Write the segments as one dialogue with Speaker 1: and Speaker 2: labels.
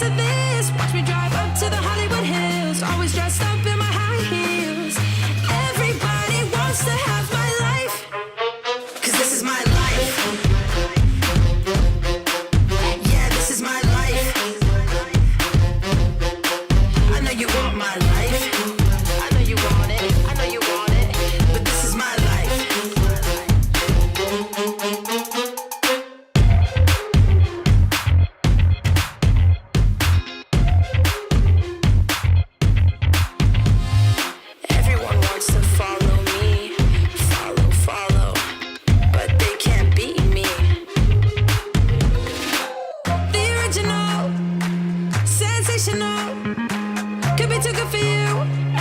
Speaker 1: piece of this. Watch me drive up to the Hollywood Hills, always dressed up in my high heels. Everybody wants to have my life, 'cause this is my life. Yeah, this is my life. I know you want my life. I know you want it. I know you want it. But this is my life. Everyone wants to follow me, follow, but they can't beat me. The original, sensational, could be too good for you.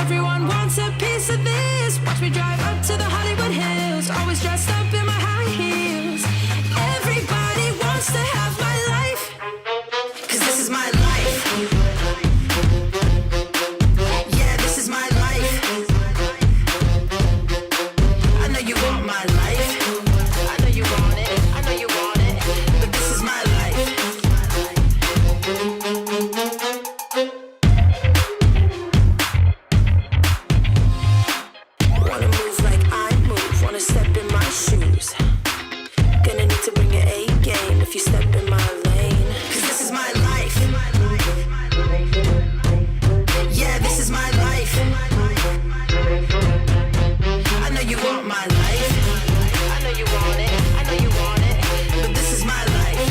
Speaker 1: Everyone wants a piece of this. Watch me drive up to the Hollywood Hills, always dressed up in my high heels. Everybody wants to have my life, 'cause this is my life. Yeah, this is my life. I know you want my life. I know you want it. I know you want it. But this is my life. Wanna move like I move, wanna step in my shoes. Gonna need to bring your A game if you step in my lane. 'Cause this is my life. Yeah, this is my life. I know you want my life. I know you want it. I know you want it. But this is my life.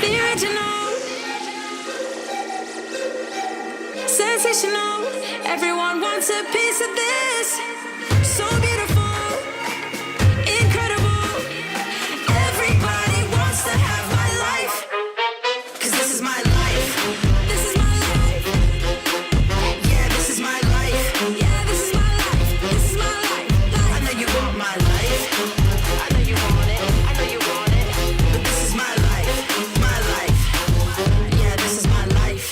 Speaker 1: The original, sensational. Everyone wants a piece of this. So beautiful, incredible. Everybody wants to have my life, 'cause this is my life. This is my life. Yeah, this is my life. Yeah, this is my life. This is my life. I know you want my life. I know you want it. I know you want it. But this is my life. My life. Yeah, this is my life.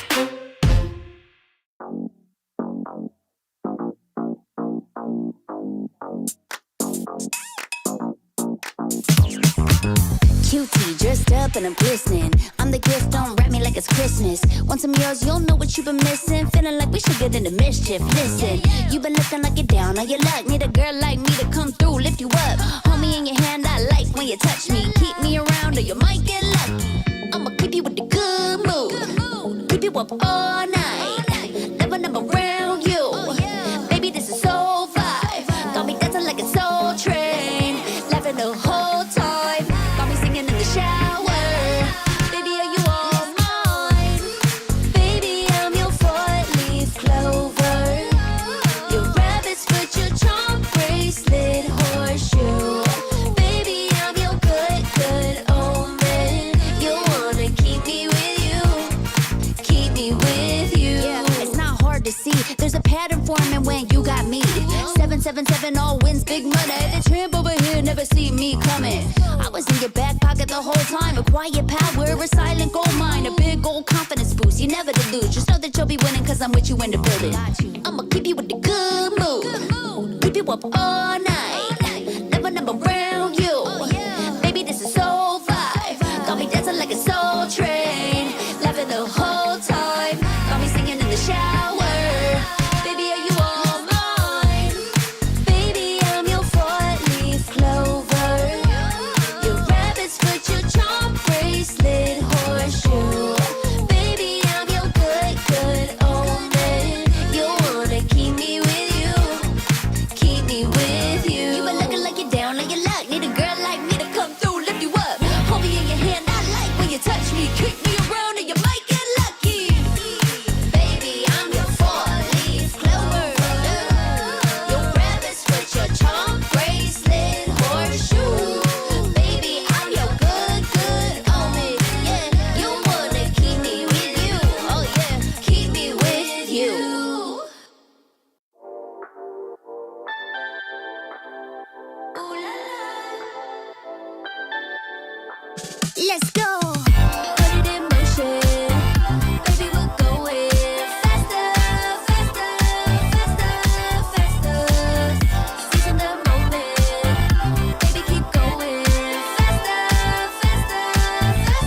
Speaker 2: Cutie, dressed up and I'm glistening. I'm the gift, don't wrap me like it's Christmas. Want some yours, you'll know what you've been missing. Feeling like we should get into mischief. Listen, you've been looking like you're down on your luck. Need a girl like me to come through, lift you up. Hold me in your hand, I like when you touch me. Keep me around or you might get lucky. I'ma keep you with the good mood. Keep you up all night. Never around you. Baby, this is so vibe. Got me dancing like a soul train. Laughing the whole time. Got me singing in the shower. Baby, are you all mine? Baby, I'm your four-leaf clover. Your rabbit's foot, your charm bracelet, horseshoe. Baby, I'm your good omen. You wanna keep me with you. Keep me with you. Yeah, it's not hard to see. There's a pattern forming when you got me. 777 all wins, big money. The tramp over here never see me coming. I was in your back pocket the whole time. A quiet power, a silent gold mine, a big old confidence boost. You never delude. Just know that you'll be winning 'cause I'm with you in the building. I'ma keep you with the good mood. Keep you up all night. Never around you. Baby, this is so vibe. Got me dancing like a soul train. Laughing the whole time. Got me singing in the shower. Baby, are you all mine? Baby, I'm your four-leaf clover. Your rabbit's foot, your charm bracelet, horseshoe. Baby, I'm your good omen. You wanna keep me with you. Keep me with you. You been looking like you're down on your luck. Need a girl like me to come through, lift you up. Hold me in your hand, I like when you touch me. Kick me around and you might get lucky. Baby, I'm your four-leaf clover. Your rabbit's foot, your charm bracelet, horseshoe. Baby, I'm your good omen. Yeah, you wanna keep me with you. Oh yeah, keep me with you. Ooh la la. Let's go. Put it in motion. Baby, we're going faster, faster, faster, faster. Seizing the moment. Baby, keep going faster, faster, faster.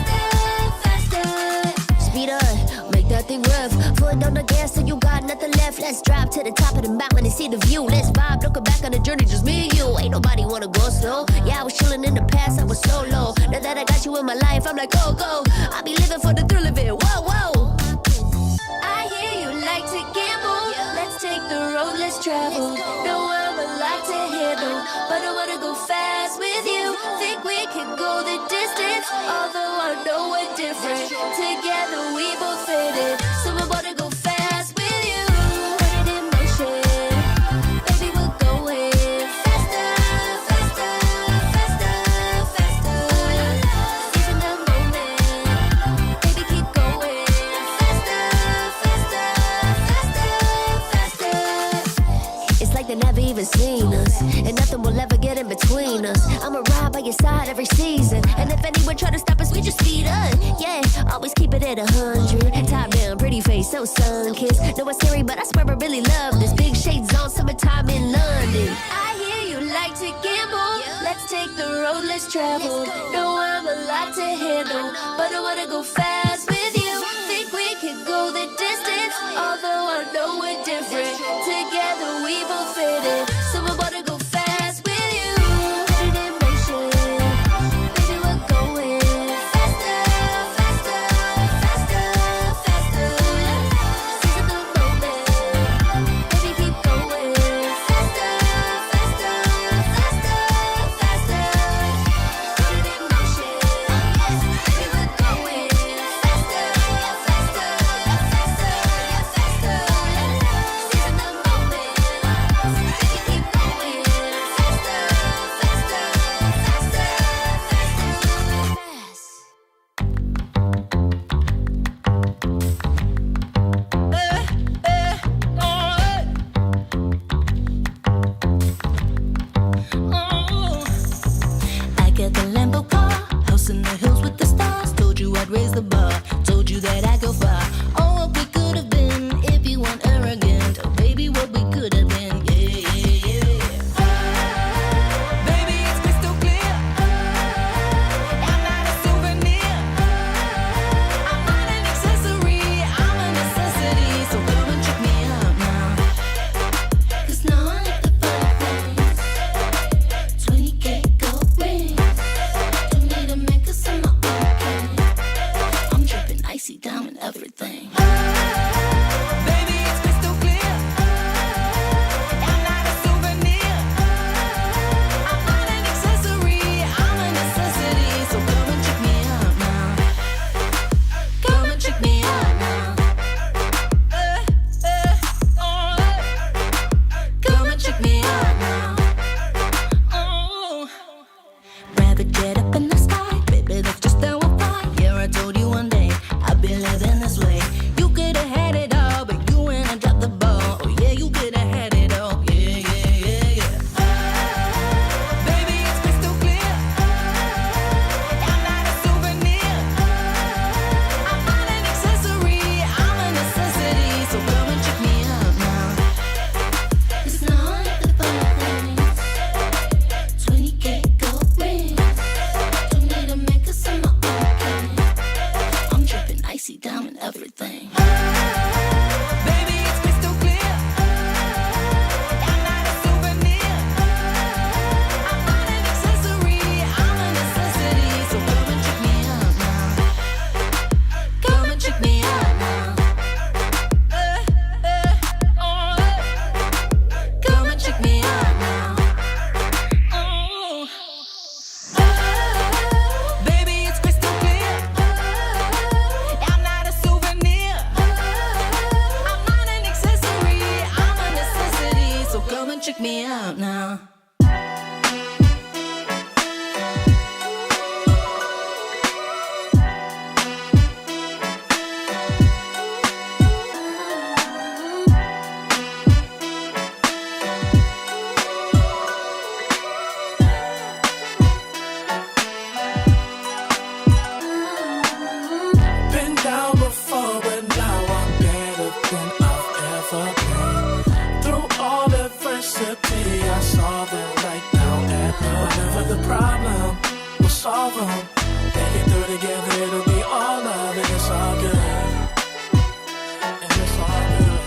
Speaker 2: left, let's drive to the top of the mountain and see the view. Let's vibe, looking back on the journey, just me and you. Ain't nobody wanna go slow. Yeah, I was chilling in the past, I was solo. Now that I got you in my life, I'm like, go, go. I be living for the thrill of it, whoa, whoa. I hear you like to gamble. Let's take the road, let's travel. No, I'm a lot to handle, but I wanna go fast with you. Think we can go the distance, although I know we're different. Together we both fit it, so I wanna go fast with you. Put it in motion, baby, we're going faster, faster, faster, faster. Seizing the moment, baby, keep going faster, faster, faster, faster. It's like they never even seen us, and nothing will ever get in between us. I'ma ride by your side every season, and if anyone try to stop us, we just speed up. Yeah, always keep it at 100. Top down, pretty face, so sun-kissed. Know it's scary, but I swear I really love this. Big shades on, summertime in London. I hear you like to gamble. Let's take the road, let's travel. No, I'm a lot to handle, but I wanna go fast with you. Think we could go the distance, although I know we're different. Together we both fit it, so I wanna go fast with you. Put it in motion, baby, we're going faster, faster, faster, faster. Seizing the moment, baby, keep going faster, faster, faster, faster. Put it in motion, baby, we're going faster, faster, faster, faster. Seizing the moment, baby, keep going faster, faster, faster, faster.
Speaker 3: I got the Lambo car, house in the hills with the stars. Told you I'd raise the bar, told you that I'd go far. Oh, what we could have been if you weren't arrogant. Oh, baby, what we could have been. Yeah, yeah, yeah. Baby, it's crystal clear. I'm not a souvenir. I'm not an accessory. I'm a necessity. So come and check me out now. 'Cause now I like the fine things. 20K gold ring. Don't need a man 'cause I'm my own king. I'm dripping icy diamond everything. Baby, it's crystal clear. I'm not a souvenir. I'm not an accessory. I'm a necessity. So come and check me out now. Come and check me out now. Come and check me out now. Rather get up in the sky, baby, that's just how I fly. Yeah, I told you one day I'd be living this way. You could have had it all, but you went and dropped the ball. Oh yeah, you could have had it all. Yeah, yeah, yeah, yeah. Baby, it's crystal clear. I'm not a souvenir. I'm not an accessory. I'm a necessity. So come and check me out now. 'Cause now I like the fine things. 20K gold ring. Don't need a man 'cause I'm my own king. I'm dripping icy diamond everything. Baby, it's crystal clear. I'm not a souvenir. I'm not an accessory. I'm a necessity. So come and check me out now. Come and check me out now. Come and check me out now. Baby, it's crystal clear. I'm not a souvenir. I'm not an accessory. I'm a necessity. So come and check me out now.
Speaker 4: Been down before, but now I'm better than I've ever been. Through all adversity, I saw the light now and whatever the problem, we'll solve them. Make it through together, it'll be all love, and it's all good. And it's all good.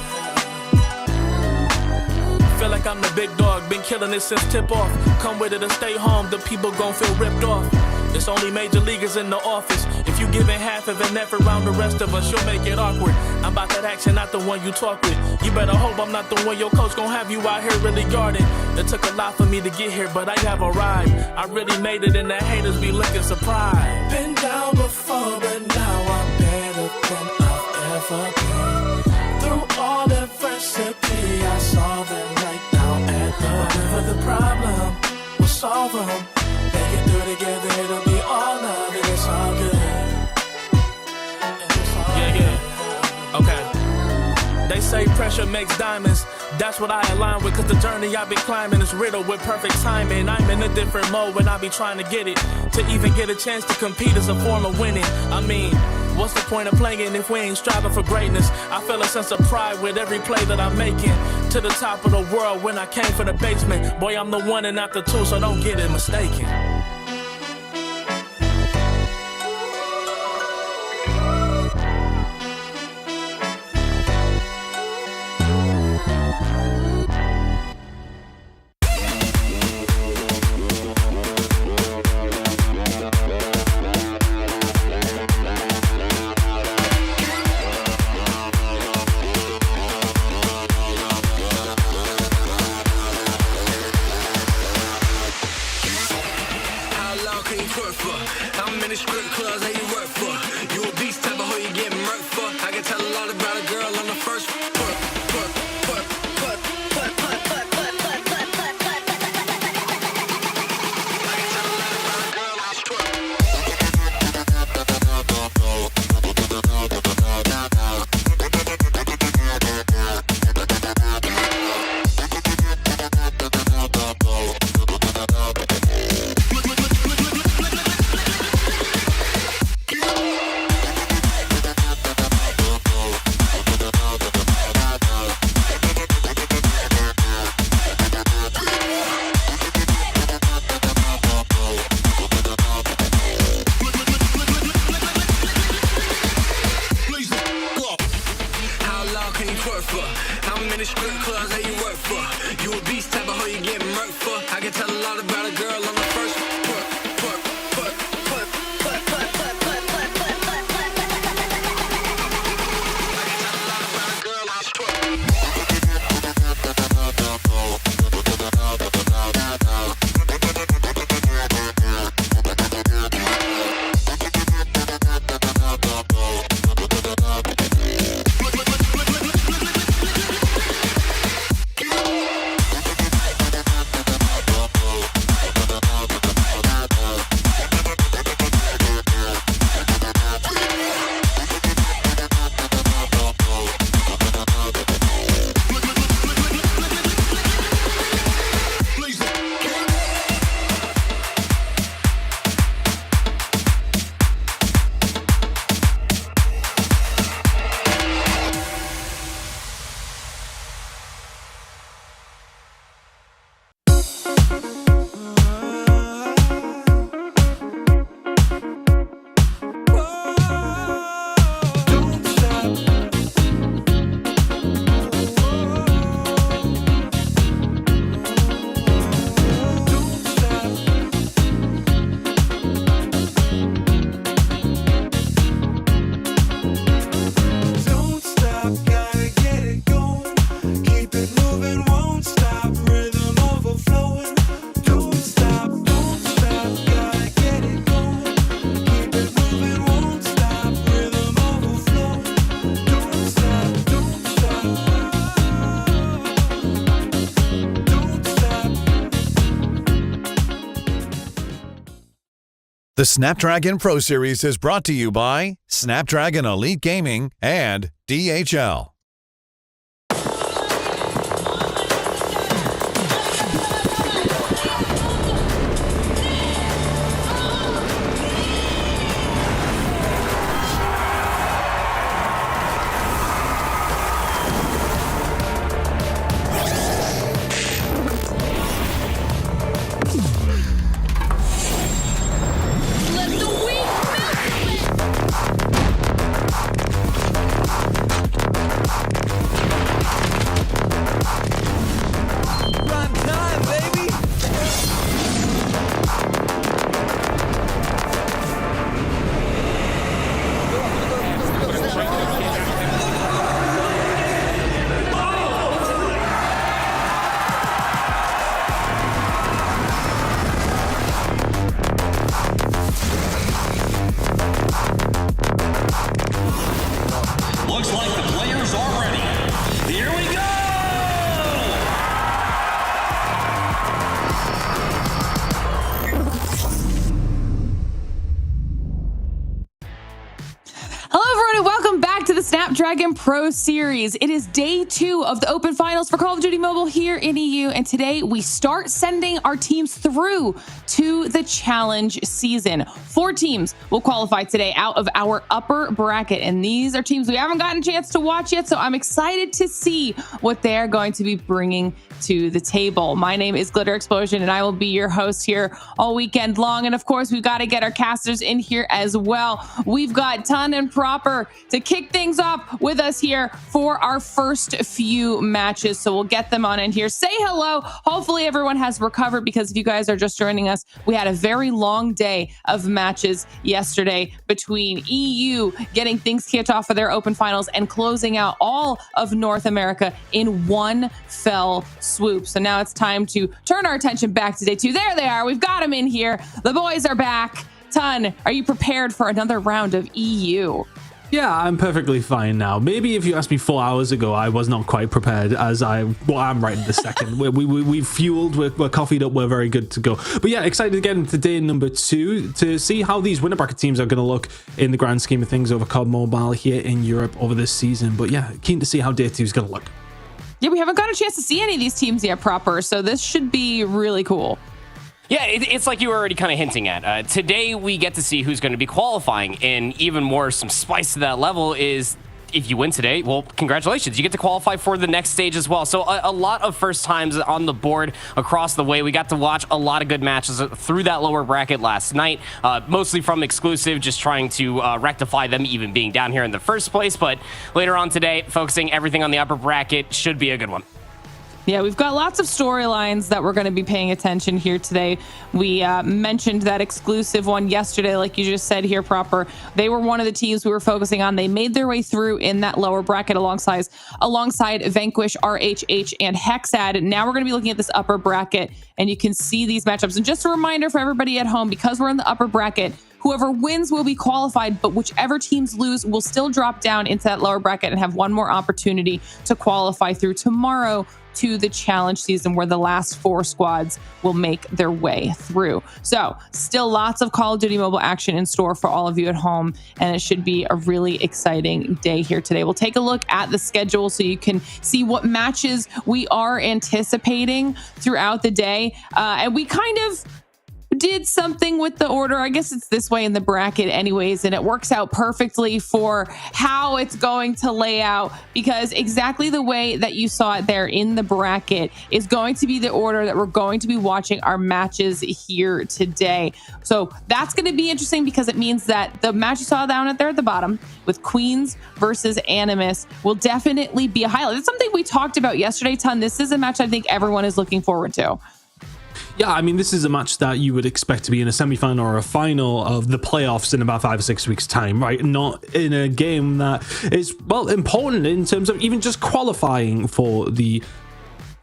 Speaker 4: I'm the big dog, been killing it since tip-off. Come with it or stay home, the people gon' feel ripped off. It's only major leaguers in the office. If you giving half of an effort round the rest of us, you'll make it awkward. I'm about that action, not the one you talk with. You better hope I'm not the one your coach gon' have you out here really guarding. It took a lot for me to get here, but I have arrived. I really made it and the haters be looking surprised.
Speaker 5: Been down before, but now I'm better than I've ever been. Through all adversity, I saw them right now at the whatever the problem, we'll solve them. Make it through together, it'll be all love, and it's all good.
Speaker 4: Yeah. Okay. They say pressure makes diamonds. That's what I align with, cause the journey I've been climbing is riddled with perfect timing. I'm in a different mode when I be trying to get it. To even get a chance to compete is a form of winning. I mean, what's the point of playing if we ain't striving for greatness? I feel a sense of pride with every play that I'm making. To the top of the world when I came from the basement. Boy, I'm the one and not the two, so don't get it mistaken.
Speaker 6: The Snapdragon Pro Series is brought to you by Snapdragon Elite Gaming and DHL.
Speaker 7: the Snapdragon Pro Series. It is day 2 of the Open Finals for Call of Duty Mobile here in EU, and today we start sending our teams through to the challenge season. 4 teams will qualify today out of our upper bracket, and these are teams we haven't gotten a chance to watch yet, so I'm excited to see what they're going to be bringing to the table. My name is Glitter Explosion, and I will be your host here all weekend long, and of course, we've got to get our casters in here as well. We've got Ton and Proper to kick things off with us here for our first few matches. So we'll get them on in here. Say hello. Hopefully everyone has recovered, because if you guys are just joining us, we had a very long day of matches yesterday between EU getting things kicked off for their Open Finals and closing out all of North America in one fell swoop. So now it's time to turn our attention back to day 2. There they are. We've got them in here. The boys are back. Ton, are you prepared for another round of EU?
Speaker 5: Yeah, I'm perfectly fine now. Maybe if you asked me 4 hours ago, I was not quite prepared, as I'm right in the second. We've fueled, we're coffeeed up, we're very good to go. But yeah, excited to get into day number 2 to see how these winner bracket teams are going to look in the grand scheme of things over COD Mobile here in Europe over this season. But yeah, keen to see how day 2 is going to look.
Speaker 7: Yeah, we haven't got a chance to see any of these teams yet proper, so this should be really cool.
Speaker 8: Yeah, it's like you were already kind of hinting at. Today, we get to see who's going to be qualifying, and even more, some spice to that level is if you win today, well, congratulations. You get to qualify for the next stage as well. So a lot of first times on the board across the way. We got to watch a lot of good matches through that lower bracket last night, mostly from exclusive, just trying to rectify them even being down here in the first place. But later on today, focusing everything on the upper bracket, should be a good one.
Speaker 7: Yeah, we've got lots of storylines that we're going to be paying attention here today. We mentioned that exclusive one yesterday, like you just said here, Proper. They were one of the teams we were focusing on. They made their way through in that lower bracket alongside Vanquish, RHH, and Hexad. Now we're going to be looking at this upper bracket, and you can see these matchups. And just a reminder for everybody at home, because we're in the upper bracket, whoever wins will be qualified, but whichever teams lose will still drop down into that lower bracket and have one more opportunity to qualify through tomorrow to the challenge season, where the last 4 squads will make their way through. So still lots of Call of Duty Mobile action in store for all of you at home, and it should be a really exciting day here today. We'll take a look at the schedule so you can see what matches we are anticipating throughout the day. And we kind of did something with the order. I guess it's this way in the bracket anyways, and it works out perfectly for how it's going to lay out, because exactly the way that you saw it there in the bracket is going to be the order that we're going to be watching our matches here today. So that's going to be interesting, because it means that the match you saw down there at the bottom with Queens versus Animus will definitely be a highlight. It's something we talked about yesterday, Ton. This is a match I think everyone is looking forward to.
Speaker 5: Yeah, I mean, this is a match that you would expect to be in a semi-final or a final of the playoffs in about 5 or 6 weeks' time, right? Not in a game that is, well, important in terms of even just qualifying for the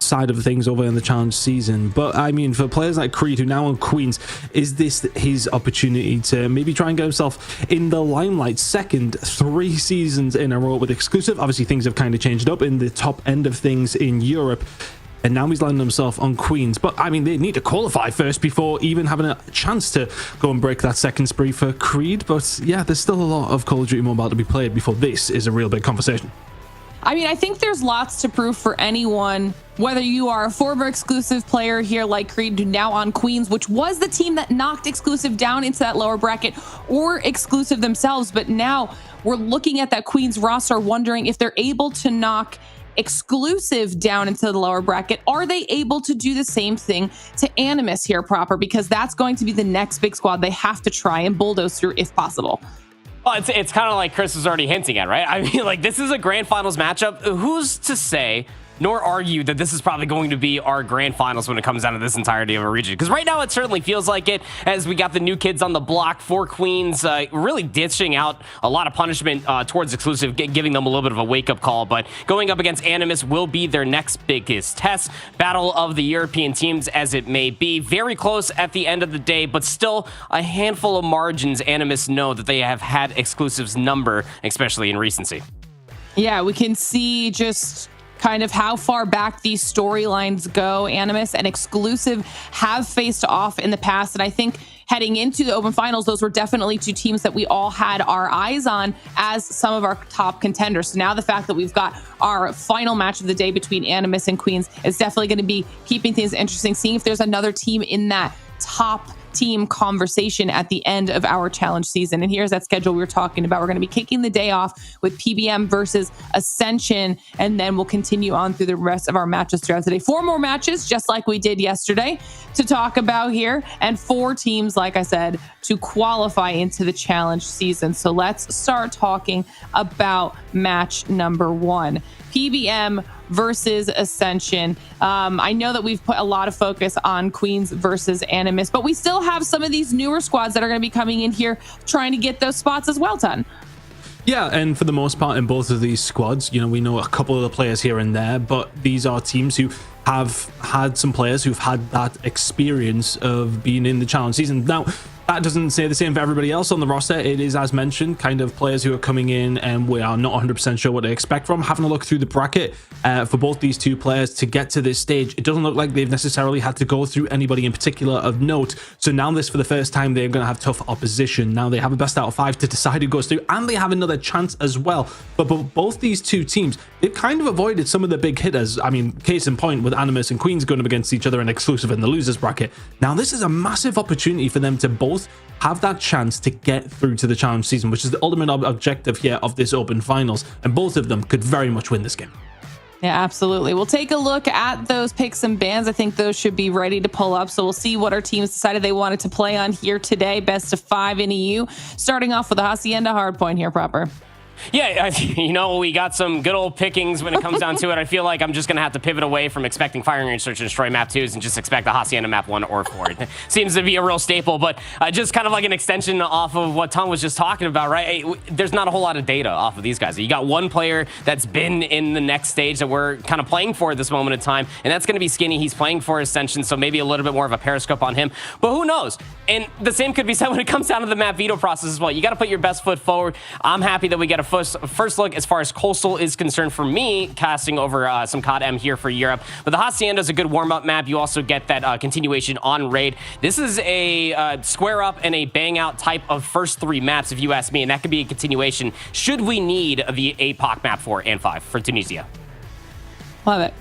Speaker 5: side of things over in the challenge season. But I mean, for players like Creed, who now on Queens, is this his opportunity to maybe try and get himself in the limelight? Second 3 seasons in a row with exclusive. Obviously, things have kind of changed up in the top end of things in Europe, and now he's landing himself on Queens. But I mean, they need to qualify first before even having a chance to go and break that second spree for Creed. But yeah, there's still a lot of Call of Duty Mobile to be played before this is a real big conversation.
Speaker 7: I mean, I think there's lots to prove for anyone, whether you are a former exclusive player here like Creed, who now on Queens, which was the team that knocked exclusive down into that lower bracket, or exclusive themselves. But now we're looking at that Queens roster, wondering if they're able to knock exclusive down into the lower bracket. Are they able to do the same thing to Animus here, Proper? Because that's going to be the next big squad they have to try and bulldoze through if possible.
Speaker 8: Well, it's kind of like Chris was already hinting at, right? I mean, like, this is a grand finals matchup. Who's to say nor argue that this is probably going to be our grand finals when it comes down to this entirety of a region. Because right now it certainly feels like it, as we got the new kids on the block for Queens, really dishing out a lot of punishment towards exclusive, giving them a little bit of a wake-up call. But going up against Animus will be their next biggest test. Battle of the European teams as it may be. Very close at the end of the day, but still a handful of margins Animus know that they have had exclusives number, especially in recency.
Speaker 7: Yeah, we can see just kind of how far back these storylines go. Animus and exclusive have faced off in the past, and I think heading into the open finals, those were definitely two teams that we all had our eyes on as some of our top contenders. So now the fact that we've got our final match of the day between Animus and Queens is definitely going to be keeping things interesting, seeing if there's another team in that top team conversation at the end of our challenge season. And here's that schedule we were talking about. We're going to be kicking the day off with PBM versus Ascension, and then we'll continue on through the rest of our matches throughout the day. 4 more matches, just like we did yesterday, to talk about here, and 4 teams, like I said, to qualify into the challenge season. So let's start talking about match number 1. PBM versus Ascension. I know that we've put a lot of focus on Queens versus Animus, but we still have some of these newer squads that are going to be coming in here trying to get those spots as well, Ton.
Speaker 9: Yeah, and for the most part in both of these squads, you know, we know a couple of the players here and there, but these are teams who have had some players who've had that experience of being in the challenge season. Now, that doesn't say the same for everybody else on the roster. It is, as mentioned, kind of players who are coming in and we are not 100% sure what to expect from. Having a look through the bracket for both these two players to get to this stage, it doesn't look like they've necessarily had to go through anybody in particular of note. So now this, for the first time, they're going to have tough opposition. Now they have a best out of 5 to decide who goes through, and they have another chance as well. But both these two teams, they've kind of avoided some of the big hitters. I mean, case in point with Animus and Queens going up against each other in exclusive in the losers bracket. Now this is a massive opportunity for them to both have that chance to get through to the challenge season, which is the ultimate objective here of this open finals, and both of them could very much win this game.
Speaker 7: Yeah, absolutely. We'll take a look at those picks and bans. I think those should be ready to pull up. So we'll see what our teams decided they wanted to play on here today. Best of 5 in EU. Starting off with the Hacienda hardpoint here, proper.
Speaker 8: Yeah, you know, we got some good old pickings when it comes down to it. I feel like I'm just going to have to pivot away from expecting Firing Range Search and Destroy map 2s and just expect the Hacienda map 1 or 4. It seems to be a real staple, but just kind of like an extension off of what Tom was just talking about, right? There's not a whole lot of data off of these guys. You got one player that's been in the next stage that we're kind of playing for at this moment in time, and that's going to be Skinny. He's playing for Ascension, so maybe a little bit more of a periscope on him, but who knows? And the same could be said when it comes down to the map veto process as well. You got to put your best foot forward. I'm happy that we get a first look as far as Coastal is concerned for me, casting over some COD M here for Europe. But the Hacienda is a good warm-up map. You also get that continuation on Raid. This is a square up and a bang out type of first 3 maps, if you ask me, and that could be a continuation should we need the APOC map 4 and 5 for Tunisia.
Speaker 7: Love it.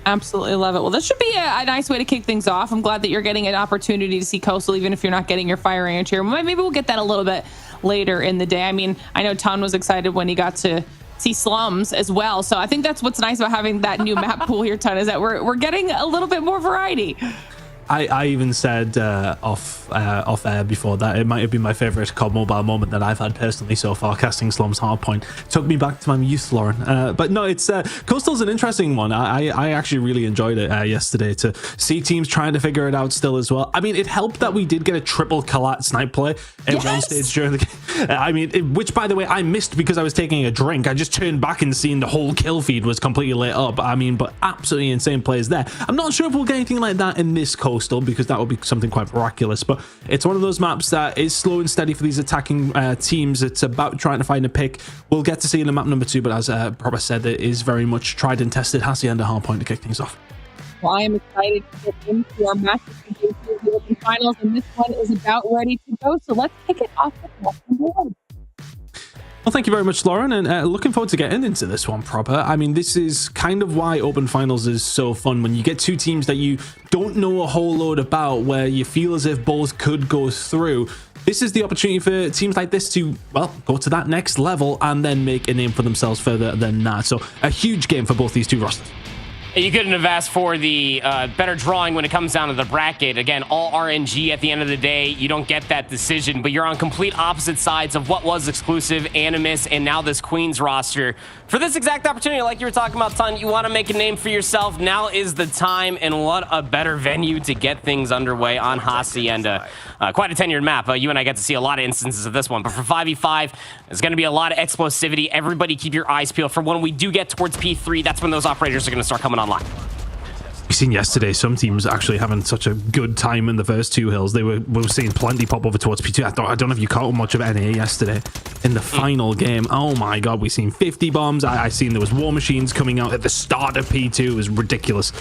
Speaker 7: Absolutely love it. Well, this should be a nice way to kick things off. I'm glad that you're getting an opportunity to see Coastal, even if you're not getting your Fire Range here. Maybe we'll get that a little bit later in the day. I mean, I know Ton was excited when he got to see Slums as well. So I think that's what's nice about having that new map pool here, Ton, is that we're getting a little bit more variety.
Speaker 9: I even said off air before that it might have been my favorite COD Mobile moment that I've had personally so far, casting Slum's Hardpoint. Took me back to my youth, Lauren. But no, it's Coastal's an interesting one. I actually really enjoyed it yesterday to see teams trying to figure it out still as well. I mean, it helped that we did get a triple Kalat snipe play at one stage during the game. I mean, which by the way, I missed because I was taking a drink. I just turned back and seen the whole kill feed was completely lit up. I mean, but absolutely insane plays there. I'm not sure if we'll get anything like that in this Coastal, because that would be something quite miraculous, but it's one of those maps that is slow and steady for these attacking teams. It's about trying to find a pick. We'll get to see in the map number 2, but as Proper said, it is very much tried and tested Hacienda hardpoint to kick things off.
Speaker 7: Well, I am excited to get into our matches and get into the open finals, and this one is about ready to go, so let's kick it off with match number 1.
Speaker 9: Well, thank you very much, Lauren, and looking forward to getting into this one proper. I mean, this is kind of why Open Finals is so fun, when you get two teams that you don't know a whole load about, where you feel as if both could go through. This is the opportunity for teams like this to, well, go to that next level and then make a name for themselves further than that. So a huge game for both these two rosters.
Speaker 8: You couldn't have asked for the better drawing when it comes down to the bracket. Again, all RNG at the end of the day. You don't get that decision, but you're on complete opposite sides of what was exclusive, Animus, and now this Queens roster. For this exact opportunity, like you were talking about, Ton, you want to make a name for yourself. Now is the time, and what a better venue to get things underway on Hacienda. Quite a tenured map. You and I get to see a lot of instances of this one, but for 5v5, there's going to be a lot of explosivity. Everybody keep your eyes peeled for when we do get towards P3. That's when those operators are going to start coming online.
Speaker 9: We've seen yesterday some teams actually having such a good time in the first 2 hills. We were seeing plenty pop over towards P2. I don't know if you caught much of NA yesterday in the final game. Oh my god, we've seen 50 bombs. I seen there was war machines coming out at the start of P2. It was ridiculous.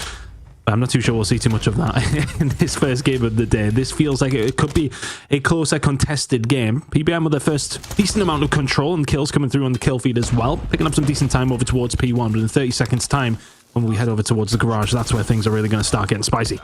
Speaker 9: I'm not too sure we'll see too much of that in this first game of the day. This feels like it could be a closer contested game. PBM with their first decent amount of control and kills coming through on the kill feed as well. Picking up some decent time over towards P1, but in 30 seconds time, when we head over towards the garage, that's where things are really going to start getting spicy.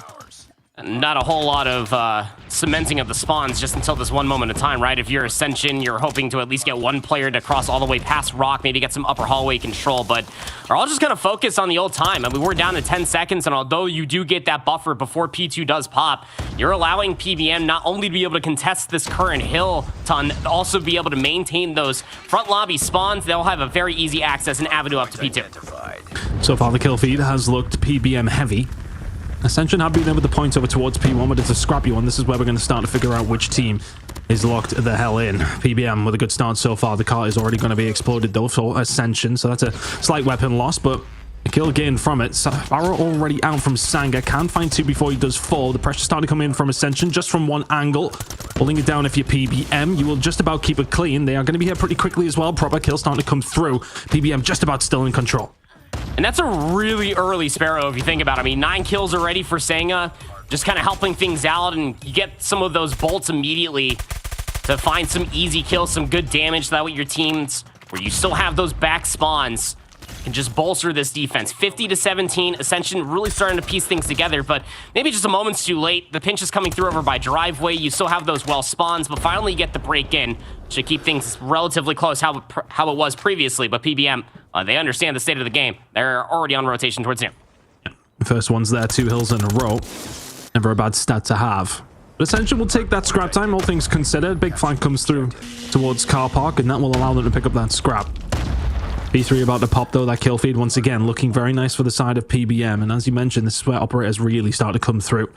Speaker 8: Not a whole lot of cementing of the spawns just until this one moment of time, right? If you're Ascension, you're hoping to at least get one player to cross all the way past Rock, maybe get some upper hallway control, but are all just going to focus on the old time. I mean, we're down to 10 seconds, and although you do get that buffer before P2 does pop, you're allowing PBM not only to be able to contest this current hill ton, also be able to maintain those front lobby spawns. They'll have a very easy access and avenue up to P2.
Speaker 9: So far, the kill feed has looked PBM heavy. Ascension have been able to point over towards P1, but it's a scrappy one. This is where we're going to start to figure out which team is locked the hell in. PBM with a good start so far. The car is already going to be exploded though for Ascension, so that's a slight weapon loss, but a kill gain from it. Barrow already out from Sanga. Can find two before he does fall. The pressure starting to come in from Ascension just from one angle. Pulling it down if you're PBM. You will just about keep it clean. They are going to be here pretty quickly as well. Proper kill starting to come through. PBM just about still in control.
Speaker 8: And that's a really early Sparrow if you think about it. I mean, 9 kills already for Sanga, just kind of helping things out, and you get some of those bolts immediately to find some easy kills, some good damage. That way your teams, where you still have those back spawns, can just bolster this defense. 50-17, Ascension really starting to piece things together, but maybe just a moment's too late. The pinch is coming through over by driveway. You still have those well spawns, but finally you get the break in. Should keep things relatively close how it was previously, but PBM, they understand the state of the game. They're already on rotation towards you.
Speaker 9: First one's there, 2 hills in a row. Never a bad stat to have. But Ascension will take that scrap time, all things considered. Big flank comes through towards car park, and that will allow them to pick up that scrap. P3 about to pop though. That kill feed once again looking very nice for the side of PBM, and as you mentioned, this is where operators really start to come through.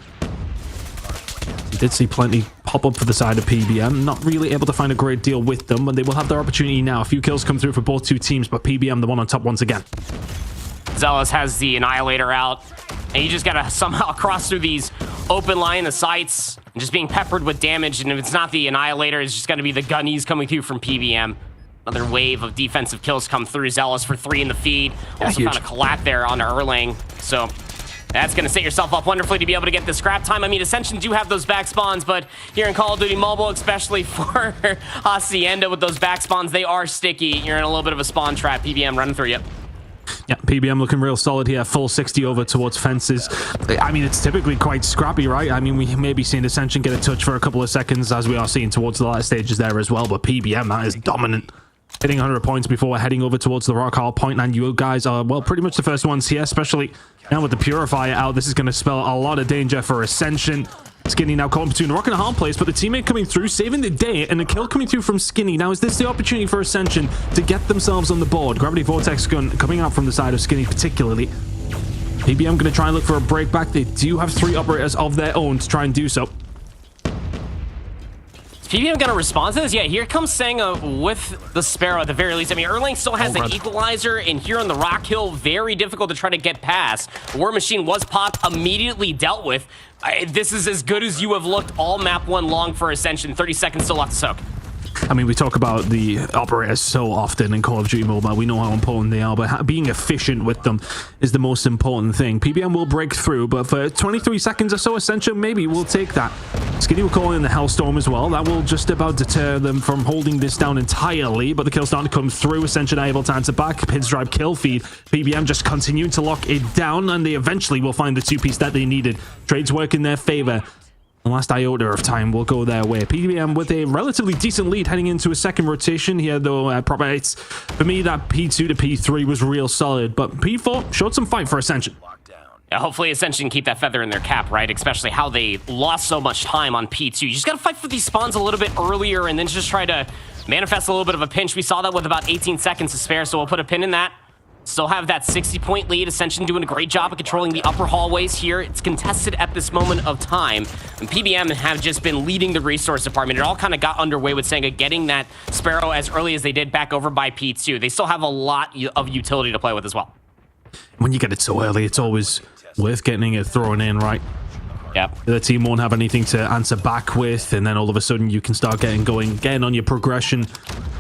Speaker 9: You did see plenty pop up for the side of PBM, not really able to find a great deal with them, but they will have their opportunity now. A few kills come through for both two teams, but PBM the one on top once again.
Speaker 8: Zealous has the Annihilator out, and you just gotta somehow cross through these open line of sights and just being peppered with damage, and if it's not the Annihilator, it's just gonna be the gunnies coming through from PBM. Another wave of defensive kills come through. Zealous for 3 in the feed. Also found a collat there on Erlang. So that's going to set yourself up wonderfully to be able to get the scrap time. I mean, Ascension do have those back spawns, but here in Call of Duty Mobile, especially for Hacienda with those back spawns, they are sticky. You're in a little bit of a spawn trap. PBM running through you.
Speaker 9: Yeah, PBM looking real solid here. Full 60 over towards fences. I mean, it's typically quite scrappy, right? I mean, we may be seeing Ascension get a touch for a couple of seconds, as we are seeing towards the latter stages there as well, but PBM, that is dominant. Hitting 100 points before we're heading over towards the Rock Hall point, and you guys are, well, pretty much the first ones here, especially now with the Purifier out. This is going to spell a lot of danger for Ascension. Skinny now caught between Rock and a hard place, but the teammate coming through, saving the day, and a kill coming through from Skinny. Now, is this the opportunity for Ascension to get themselves on the board? Gravity Vortex gun coming out from the side of Skinny particularly. PBM going to try and look for a break back. They do have 3 operators of their own to try and do so.
Speaker 8: PBM gonna respond to this? Yeah, here comes Sanga with the Sparrow at the very least. I mean, Erlang still has an equalizer, and here on the Rock Hill, very difficult to try to get past. War Machine was popped, immediately dealt with. This is as good as you have looked all map 1 long for Ascension. 30 seconds still left to soak.
Speaker 9: I mean, we talk about the operators so often in Call of Duty Mobile. We know how important they are, but being efficient with them is the most important thing. PBM will break through, but for 23 seconds or so, Ascension maybe will take that. Skinny will call in the Hellstorm as well. That will just about deter them from holding this down entirely, but the kill starting to come through. Ascension are able to answer back. Pinstripe kill feed. PBM just continuing to lock it down, and they eventually will find the 2-piece that they needed. Trades work in their favor. The last iota of time will go their way. PBM with a relatively decent lead heading into a second rotation here, though. Probably it's, for me, that P2 to P3 was real solid, but P4 showed some fight for Ascension.
Speaker 8: Yeah, hopefully Ascension keep that feather in their cap, right? Especially how they lost so much time on P2. You just got to fight for these spawns a little bit earlier and then just try to manifest a little bit of a pinch. We saw that with about 18 seconds to spare, so we'll put a pin in that. Still have that 60-point lead. Ascension doing a great job of controlling the upper hallways here. It's contested at this moment of time. And PBM have just been leading the resource department. It all kind of got underway with Sanga getting that Sparrow as early as they did back over by P2. They still have a lot of utility to play with as well.
Speaker 9: When you get it so early, it's always worth getting it thrown in, right?
Speaker 8: Yep.
Speaker 9: The team won't have anything to answer back with, and then all of a sudden you can start getting going, getting on your progression.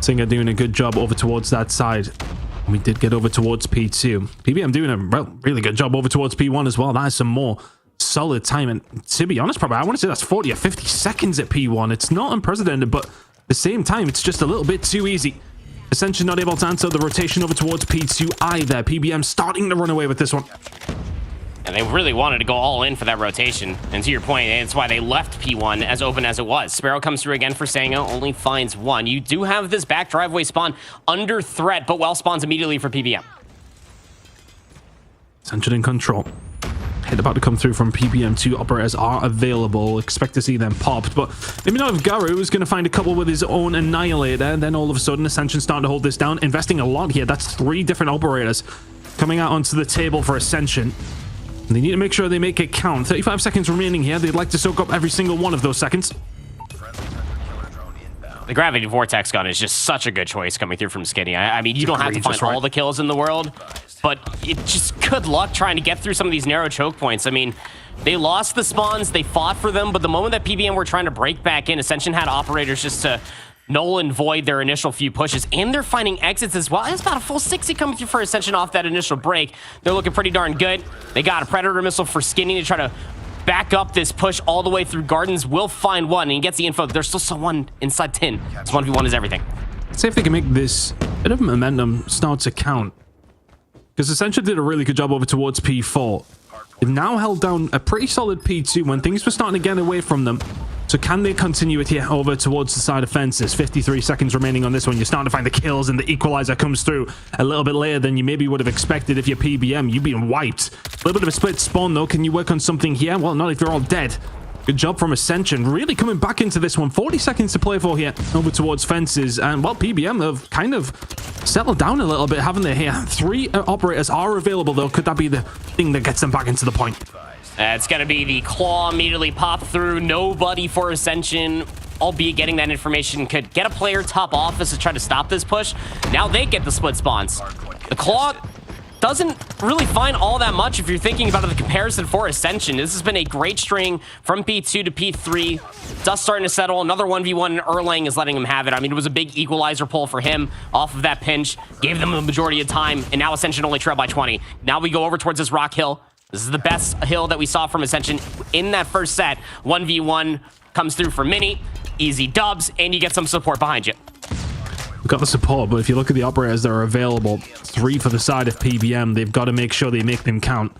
Speaker 9: Singer doing a good job over towards that side. We did get over towards P2. PBM doing a really good job over towards P1 as well. That is some more solid time. And to be honest, probably I want to say that's 40 or 50 seconds at P1. It's not unprecedented, but at the same time, it's just a little bit too easy. Ascension not able to answer the rotation over towards P2 either. PBM starting to run away with this one.
Speaker 8: And they really wanted to go all in for that rotation. And to your point, it's why they left P1 as open as it was. Sparrow comes through again for Sango, only finds one. You do have this back driveway spawn under threat, but well spawns immediately for PBM.
Speaker 9: Ascension in control. Hit about to come through from PBM. 2 operators are available. Expect to see them popped, but maybe not if Garu is going to find a couple with his own Annihilator. And then all of a sudden, Ascension starting to hold this down, investing a lot here. That's 3 different operators coming out onto the table for Ascension. They need to make sure they make it count. 35 seconds remaining here. They'd like to soak up every single one of those seconds.
Speaker 8: The Gravity Vortex gun is just such a good choice coming through from Skinny. I mean, you don't have to find all the kills in the world, but it just good luck trying to get through some of these narrow choke points. I mean, they lost the spawns, they fought for them, but the moment that PBM were trying to break back in, Ascension had operators just to null and void their initial few pushes, and they're finding exits as well. It's about a full 60 coming through for Ascension off that initial break. They're looking pretty darn good. They got a Predator missile for Skinny to try to back up this push all the way through Gardens. Will find one, and he gets the info. There's still someone inside 10. This 1v1 is everything.
Speaker 9: Let's see if they can make this bit of momentum start to count. Because Ascension did a really good job over towards P4. They've now held down a pretty solid P2 when things were starting to get away from them. So can they continue it here over towards the side of fences? 53 seconds remaining on this one. You're starting to find the kills, and the equalizer comes through a little bit later than you maybe would have expected if you're PBM. You've been wiped. A little bit of a split spawn, though. Can you work on something here? Well, not if you're all dead. Good job from Ascension. Really coming back into this one. 40 seconds to play for here over towards fences. And, well, PBM have kind of settled down a little bit, haven't they here? 3 operators are available, though. Could that be the thing that gets them back into the point?
Speaker 8: It's going to be the claw immediately pop through. Nobody for Ascension, albeit getting that information could get a player top office to try to stop this push. Now they get the split spawns. The claw doesn't really find all that much if you're thinking about the comparison for Ascension. This has been a great string from P2 to P3. Dust starting to settle. Another 1v1, and Erlang is letting him have it. I mean, it was a big equalizer pull for him off of that pinch. Gave them the majority of time, and now Ascension only trailed by 20. Now we go over towards this rock hill. This is the best hill that we saw from Ascension in that first set. 1v1 comes through for Mini. Easy dubs, and you get some support behind you.
Speaker 9: We've got the support, but if you look at the operators that are available, 3 for the side of PBM, they've got to make sure they make them count.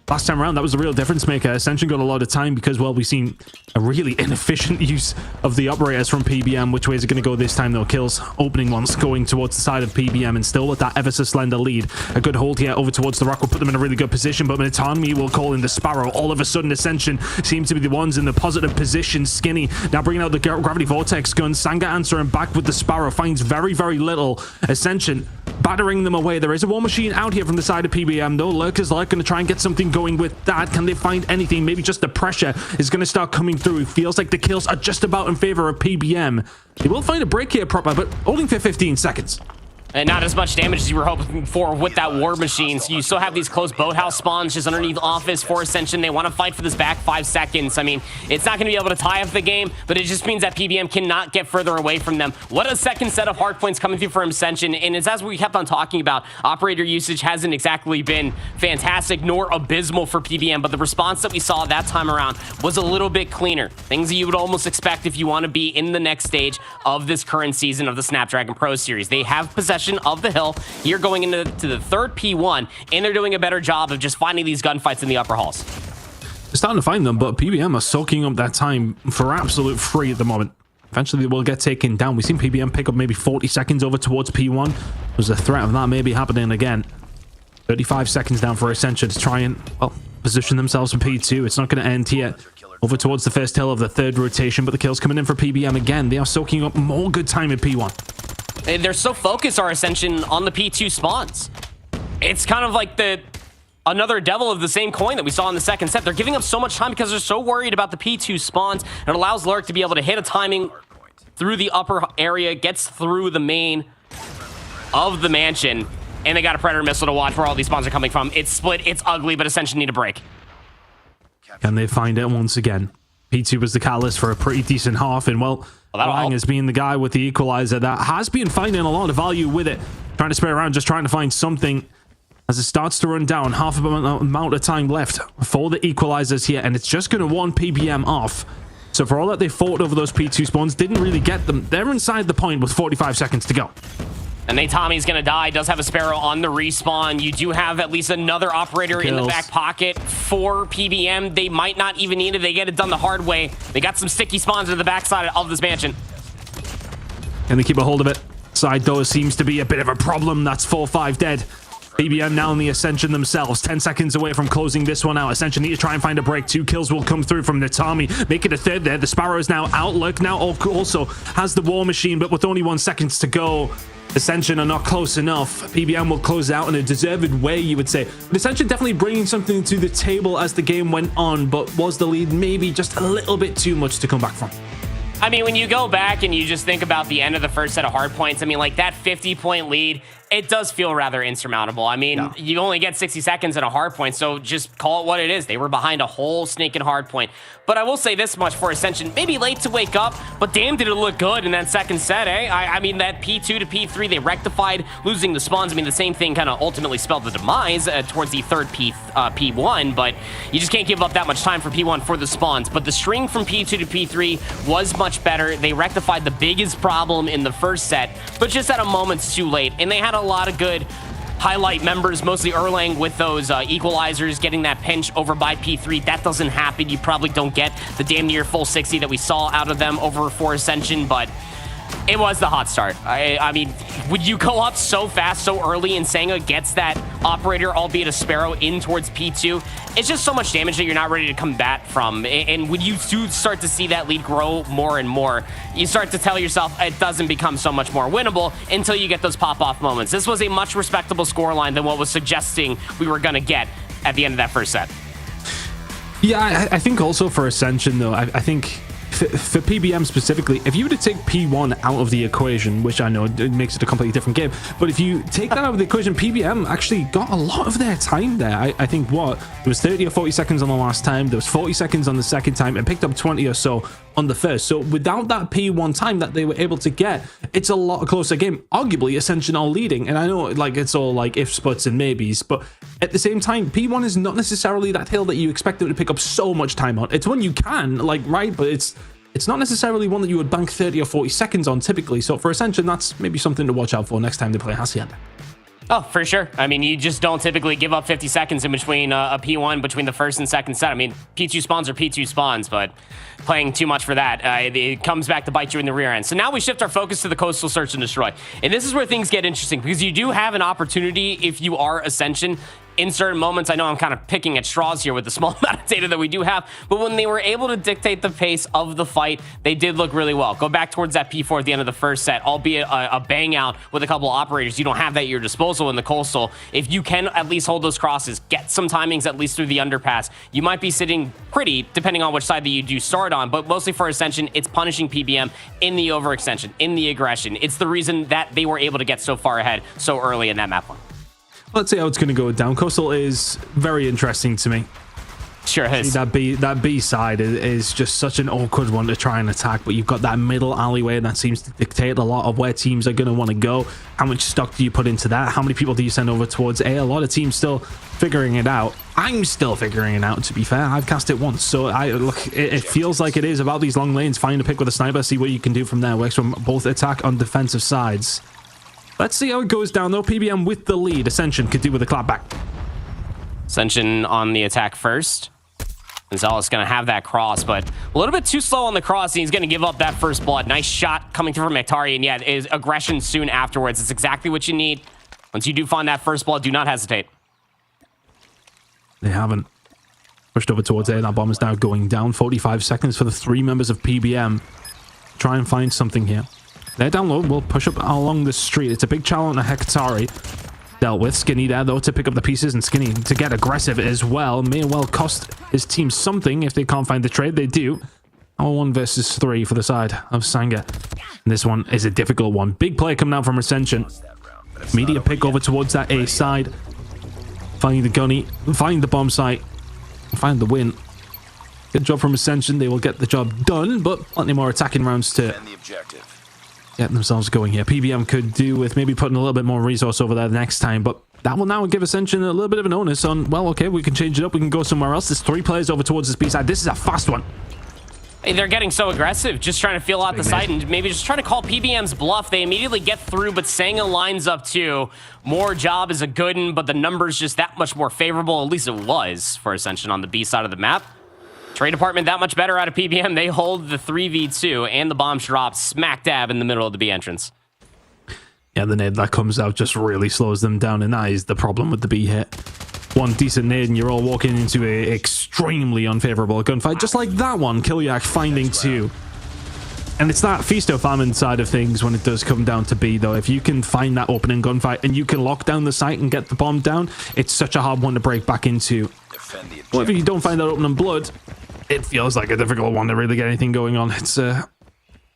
Speaker 9: Last time around, that was the real difference maker. Ascension got a lot of time because, well, we've seen a really inefficient use of the operators from PBM. Which way is it going to go this time, though? Kills, opening ones, going towards the side of PBM, and still with that ever so slender lead. A good hold here over towards the rock will put them in a really good position, but Minotami will call in the Sparrow. All of a sudden, Ascension seems to be the ones in the positive position. Skinny now bringing out the Gravity Vortex gun. Sanga answering back with the Sparrow. Finds very, very little. Ascension battering them away. There is a war machine out here from the side of PBM, though. Lurker's like going to try and get something going with that. Can they find anything? Maybe just the pressure is going to start coming through. It feels like the kills are just about in favor of PBM. They will find a break here proper, but only for 15 seconds.
Speaker 8: And not as much damage as you were hoping for with that war machine. So you still have these close boathouse spawns just underneath office for Ascension. They want to fight for this back 5 seconds. I mean, it's not going to be able to tie up the game, but it just means that PBM cannot get further away from them. What a second set of hard points coming through for Ascension. And it's as we kept on talking about, operator usage hasn't exactly been fantastic nor abysmal for PBM, but the response that we saw that time around was a little bit cleaner. Things that you would almost expect if you want to be in the next stage of this current season of the Snapdragon Pro Series. They have possession of the hill here going into the third P1, and they're doing a better job of just finding these gunfights in the upper halls.
Speaker 9: They're starting to find them, but PBM are soaking up that time for absolute free at the moment. Eventually they will get taken down. We've seen PBM pick up maybe 40 seconds over towards P1. There's a threat of that maybe happening again. 35 seconds down for Ascension to try and, well, position themselves for P2. It's not going to end here. Over towards the first hill of the third rotation, but the kills coming in for PBM again. They are soaking up more good time in P1.
Speaker 8: They're so focused, our Ascension, on the P2 spawns. It's kind of like another devil of the same coin that we saw in the second set. They're giving up so much time because they're so worried about the P2 spawns. It allows Lurk to be able to hit a timing through the upper area, gets through the main of the mansion, and they got a Predator missile to watch where all these spawns are coming from. It's split, it's ugly, but Ascension need a break.
Speaker 9: Can they find it once again? P2 was the catalyst for a pretty decent half, and well, Lang has been the guy with the equalizer that has been finding a lot of value with it. Trying to spray around, just trying to find something as it starts to run down. Half of amount of time left for the equalizers here, and it's just going to warn PBM off. So for all that they fought over those P2 spawns, didn't really get them. They're inside the point with 45 seconds to go.
Speaker 8: And Tommy's going to die. Does have a Sparrow on the respawn. You do have at least another operator in the back pocket for PBM. They might not even need it. They get it done the hard way. They got some sticky spawns to the backside of this mansion.
Speaker 9: Can they keep a hold of it? Side door seems to be a bit of a problem. That's 4-5 dead. PBM now in the Ascension themselves. 10 seconds away from closing this one out. Ascension need to try and find a break. 2 kills will come through from Natami. Make it a third there. The Sparrow is now out. Lurk now also has the War Machine, but with only 1 second to go, Ascension are not close enough. PBM will close out in a deserved way, you would say. But Ascension definitely bringing something to the table as the game went on, but was the lead maybe just a little bit too much to come back from?
Speaker 8: I mean, when you go back and you just think about the end of the first set of hard points, I mean, like that 50-point lead, it does feel rather insurmountable. I mean, you only get 60 seconds in a hard point, so just call it what it is. They were behind a whole sneaking hard point. But I will say this much for Ascension, maybe late to wake up, but damn did it look good in that second set, eh? I mean, that P2 to P3, they rectified losing the spawns. I mean, the same thing kind of ultimately spelled the demise towards the third P1, but you just can't give up that much time for P1 for the spawns. But the string from P2 to P3 was much better. They rectified the biggest problem in the first set, but just at a moment's too late. And they had a lot of good highlight members, mostly Erlang with those equalizers, getting that pinch over by P3. That doesn't happen. You probably don't get the damn near full 60 that we saw out of them over for Ascension, but it was the hot start. I mean, would you go up so fast, so early, and Senga gets that operator, albeit a Sparrow, in towards P2? It's just so much damage that you're not ready to come back from. And when you do start to see that lead grow more and more, you start to tell yourself it doesn't become so much more winnable until you get those pop-off moments. This was a much respectable scoreline than what was suggesting we were going to get at the end of that first set.
Speaker 9: Yeah, I think also for Ascension, though, I think for PBM specifically, if you were to take P1 out of the equation, which I know it makes it a completely different game, but if you take that out of the equation, PBM actually got a lot of their time there. I think there was 30 or 40 seconds on the last time, there was 40 seconds on the second time, and picked up 20 or so on the first. So without that P1 time that they were able to get, it's a lot closer game. Arguably, Ascension are leading, and I know like it's all like ifs, buts, and maybes, but at the same time, P1 is not necessarily that hill that you expect them to pick up so much time on. It's one you can, like, right, but it's not necessarily one that you would bank 30 or 40 seconds on typically. So for Ascension, that's maybe something to watch out for next time they play Hacienda.
Speaker 8: Oh, for sure. I mean, you just don't typically give up 50 seconds in between a P1 between the first and second set. I mean, P2 spawns are P2 spawns, but playing too much for that, it comes back to bite you in the rear end. So now we shift our focus to the Coastal Search and Destroy. And this is where things get interesting, because you do have an opportunity if you are Ascension in certain moments. I know I'm kind of picking at straws here with the small amount of data that we do have, but when they were able to dictate the pace of the fight, they did look really well. Go back towards that P4 at the end of the first set, albeit a bang out with a couple of operators. You don't have that at your disposal in the Coastal. If you can at least hold those crosses, get some timings at least through the underpass, you might be sitting pretty, depending on which side that you do start on, but mostly for Ascension, it's punishing PBM in the overextension, in the aggression. It's the reason that they were able to get so far ahead so early in that map one.
Speaker 9: Let's see how it's going to go down. Coastal is very interesting to me.
Speaker 8: Sure is.
Speaker 9: That B side is just such an awkward one to try and attack, but you've got that middle alleyway, and that seems to dictate a lot of where teams are going to want to go. How much stock do you put into that? How many people do you send over towards A? A lot of teams still figuring it out. I'm still figuring it out, to be fair. I've cast it once, so it feels like it is about these long lanes. Find a pick with a sniper, see what you can do from there. Works from both attack and defensive sides. Let's see how it goes down, though. PBM with the lead. Ascension could do with a clapback.
Speaker 8: Ascension on the attack first. Gonzalez going to have that cross, but a little bit too slow on the cross, and he's going to give up that first blood. Nice shot coming through from Mekhtari, and yeah, is aggression soon afterwards. It's exactly what you need. Once you do find that first blood, do not hesitate.
Speaker 9: They haven't. Pushed over towards A. That bomb is now going down. 45 seconds for the 3 members of PBM. Try and find something here. They're down low. We'll push up along the street. It's a big challenge on Hectari. Dealt with. Skinny there, though, to pick up the pieces, and Skinny to get aggressive as well. May well cost his team something if they can't find the trade. They do. 1 versus 3 for the side of Sanga. And this one is a difficult one. Big play coming out from Ascension. Immediate pick over towards that A side. Find the gunny. Find the bomb site. Find the win. Good job from Ascension. They will get the job done, but plenty more attacking rounds to getting themselves going here. PBM could do with maybe putting a little bit more resource over there next time, but that will now give Ascension a little bit of an onus on, well, okay, we can change it up, we can go somewhere else. There's 3 players over towards this B side. This is a fast one.
Speaker 8: Hey, they're getting so aggressive, just trying to feel out the site and maybe just trying to call PBM's bluff. They immediately get through, but Senga lines up too. More job is a good one, but the number's just that much more favorable. At least it was for Ascension on the B side of the map. Trade department that much better out of PBM. They hold the 3v2 and the bombs drop smack dab in the middle of the B entrance.
Speaker 9: Yeah, the nade that comes out just really slows them down, and that is the problem with the B hit. One decent nade and you're all walking into a extremely unfavorable gunfight, just like that one. Kiliak finding 2. And it's that feast or famine side of things when it does come down to B, though. If you can find that opening gunfight and you can lock down the site and get the bomb down, it's such a hard one to break back into. Well, if you don't find that opening blood, it feels like a difficult one to really get anything going on. It's a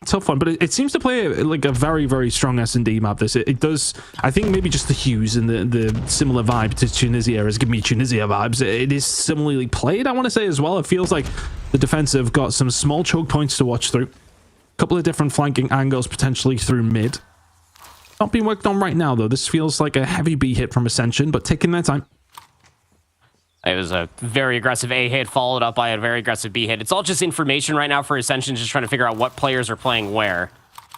Speaker 9: tough one, but it seems to play like a very, very strong S&D map. It does. I think maybe just the hues and the similar vibe to Tunisia is giving me Tunisia vibes. It is similarly played, I want to say, as well. It feels like the defense have got some small choke points to watch through. A couple of different flanking angles potentially through mid. Not being worked on right now, though. This feels like a heavy B hit from Ascension, but taking their time.
Speaker 8: It was a very aggressive A hit followed up by a very aggressive B hit. It's all just information right now for Ascension, just trying to figure out what players are playing where.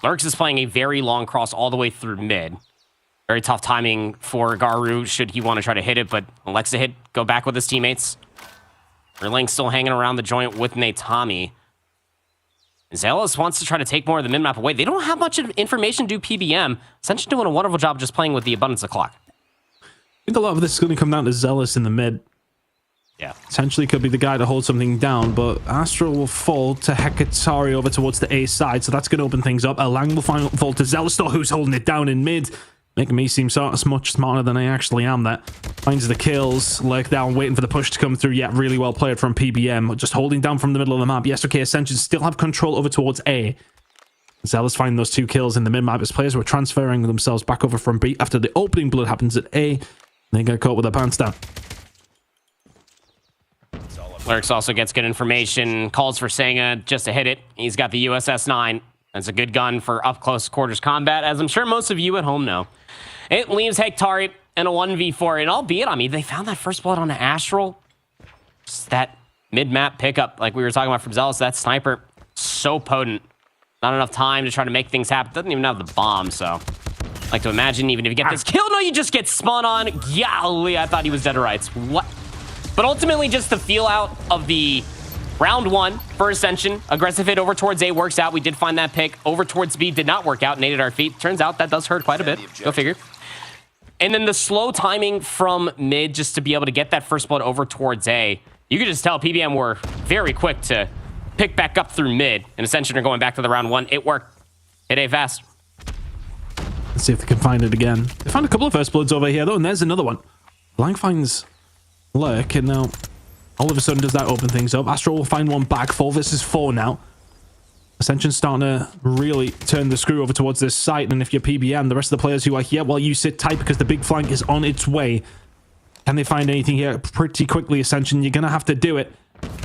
Speaker 8: Lurks is playing a very long cross all the way through mid. Very tough timing for Garu should he want to try to hit it, but Alexa hit, go back with his teammates. Erling still hanging around the joint with Natami. Zealous wants to try to take more of the mid-map away. They don't have much information to PBM. Ascension doing a wonderful job just playing with the abundance of clock.
Speaker 9: I think a lot of this is going to come down to Zealous in the mid.
Speaker 8: Yeah.
Speaker 9: Essentially could be the guy to hold something down, but Astral will fall to Hekatari over towards the A side, so that's going to open things up. Alang will fall to Zealostor, who's holding it down in mid, making me seem so much smarter than I actually am there. Finds the kills, lurk down, waiting for the push to come through. Yeah, really well played from PBM, just holding down from the middle of the map. Yes, okay, Ascension still have control over towards A. Zealous finding those 2 kills in the mid-map as players were transferring themselves back over from B after the opening blood happens at A. They get caught with their pants down.
Speaker 8: Lurks also gets good information, calls for Senga just to hit it. He's got the USS-9. That's a good gun for up-close quarters combat, as I'm sure most of you at home know. It leaves Hekatari in a 1v4, and albeit, I mean, they found that first blood on the Astral. Just that mid-map pickup, like we were talking about from Zealous, that sniper, so potent. Not enough time to try to make things happen. Doesn't even have the bomb, so... I like to imagine even if you get this kill, no, you just get spun on. Golly, I thought he was dead to rights. What? But ultimately, just the feel out of the round 1 for Ascension. Aggressive hit over towards A works out. We did find that pick. Over towards B did not work out. Naded our feet. Turns out that does hurt quite a bit. Go figure. And then the slow timing from mid just to be able to get that first blood over towards A. You could just tell PBM were very quick to pick back up through mid. And Ascension are going back to the round 1. It worked. Hit A fast.
Speaker 9: Let's see if they can find it again. They found a couple of first bloods over here, though, and there's another one. Blank finds Lurk, and now all of a sudden does that open things up. Astral will find one back. 4 versus 4 now. Ascension's starting to really turn the screw over towards this site, and if you're PBM, the rest of the players who are here, well, you sit tight because the big flank is on its way. Can they find anything here pretty quickly, Ascension? You're going to have to do it.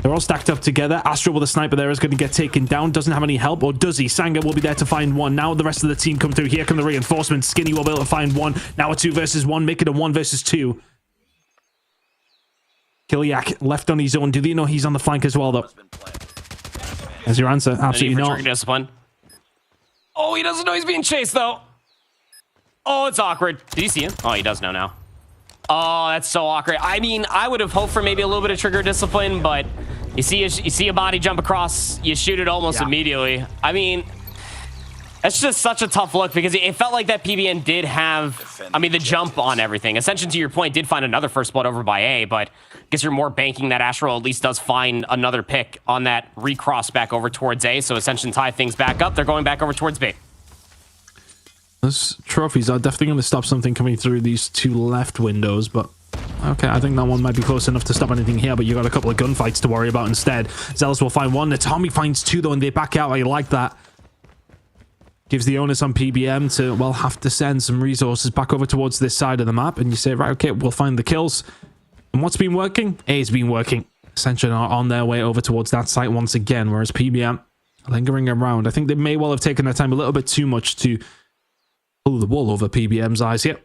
Speaker 9: They're all stacked up together. Astral with a sniper there is going to get taken down. Doesn't have any help, or does he? Sanga will be there to find one. Now the rest of the team come through. Here come the reinforcements. Skinny will be able to find one. Now a 2 versus 1. Make it a 1 versus 2. Kiliak left on his own. Do they know he's on the flank as well, though? There's your answer. Absolutely not.
Speaker 8: Discipline. Oh, he doesn't know he's being chased, though. Oh, it's awkward. Did he see him? Oh, he does know now. Oh, that's so awkward. I mean, I would have hoped for maybe a little bit of trigger discipline, but you see a body jump across, you shoot it almost immediately. I mean, that's just such a tough look because it felt like that PBN did have, I mean, the jump on everything. Ascension, to your point, did find another first blood over by A, but I guess you're more banking that Astral at least does find another pick on that recross back over towards A, so Ascension tie things back up. They're going back over towards B.
Speaker 9: Those trophies are definitely going to stop something coming through these 2 left windows, but okay, I think that one might be close enough to stop anything here, but you got a couple of gunfights to worry about instead. Zealous will find one. Natami finds 2, though, and they back out. I like that. Gives the onus on PBM to, well, have to send some resources back over towards this side of the map, and you say, right, okay, we'll find the kills. And what's been working? A's been working. Ascension are on their way over towards that site once again, whereas PBM lingering around. I think they may well have taken their time a little bit too much to pull the wool over PBM's eyes here.